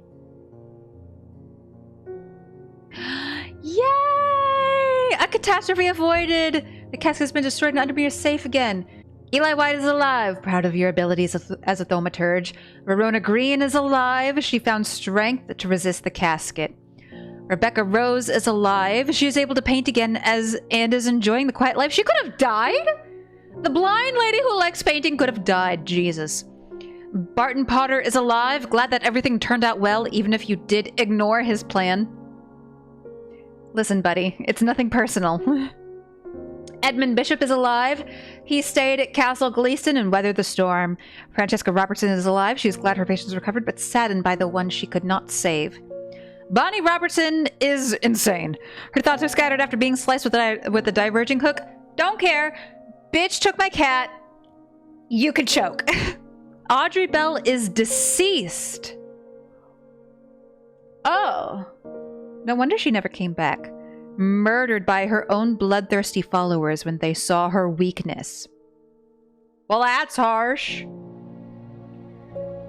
Yay! A catastrophe avoided! The casket has been destroyed and Undermere is safe again. Eli White is alive, proud of your abilities as a thaumaturge. Verona Green is alive. She found strength to resist the casket. Rebecca Rose is alive. She is able to paint again and is enjoying the quiet life. She could have died? The blind lady who likes painting could have died. Jesus. Barton Potter is alive. Glad that everything turned out well, even if you did ignore his plan. Listen, buddy, it's nothing personal. Edmund Bishop is alive. He stayed at Castle Gleeston and weathered the storm. Francesca Robertson is alive. She's glad her patients recovered, but saddened by the one she could not save. Bonnie Robertson is insane. Her thoughts are scattered after being sliced with a diverging hook. Don't care. Bitch took my cat. You could choke. Audrey Bell is deceased. Oh. No wonder she never came back. Murdered by her own bloodthirsty followers when they saw her weakness. Well, that's harsh.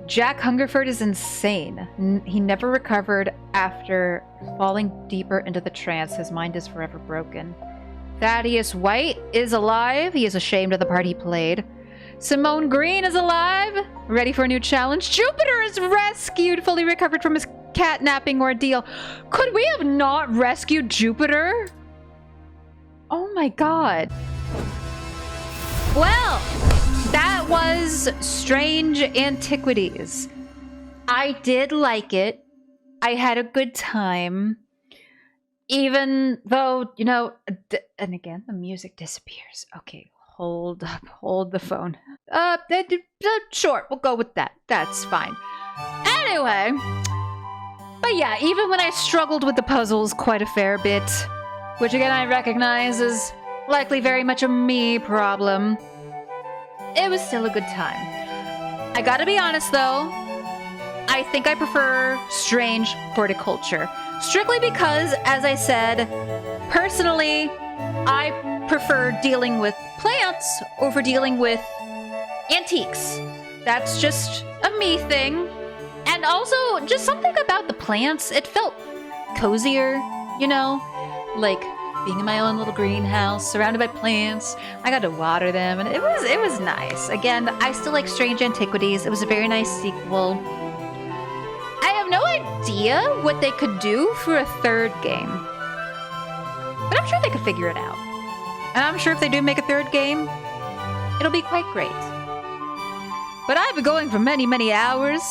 Jack Hungerford is insane. He never recovered after falling deeper into the trance. His mind is forever broken. Thaddeus White is alive. He is ashamed of the part he played. Simone Green is alive. Ready for a new challenge. Jupiter is rescued, fully recovered from his catnapping ordeal. Could we have not rescued Jupiter? Oh my god. Well, that was Strange Antiquities. I did like it. I had a good time. Even though, you know, and again, the music disappears. Okay, hold up, hold the phone. Sure, we'll go with that. That's fine. Anyway, but yeah, even when I struggled with the puzzles quite a fair bit, which again I recognize is likely very much a me problem, it was still a good time. I gotta be honest though, I think I prefer Strange Horticulture. Strictly because, as I said, personally, I prefer dealing with plants over dealing with antiques. That's just a me thing. And also, just something about the plants, it felt cozier, you know? Like, being in my own little greenhouse, surrounded by plants. I got to water them, and it was nice. Again, I still like Strange Antiquities. It was a very nice sequel. I have no idea what they could do for a third game. But I'm sure they could figure it out. And I'm sure if they do make a third game, it'll be quite great. But I've been going for many, many hours.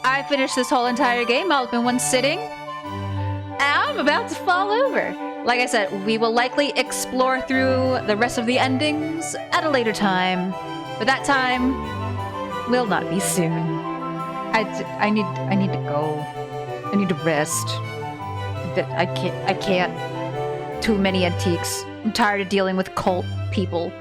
I finished this whole entire game all in one sitting. And I'm about to fall over. Like I said, we will likely explore through the rest of the endings at a later time. But that time will not be soon. I need to go. I need to rest. I can't. Too many antiques. I'm tired of dealing with cult people.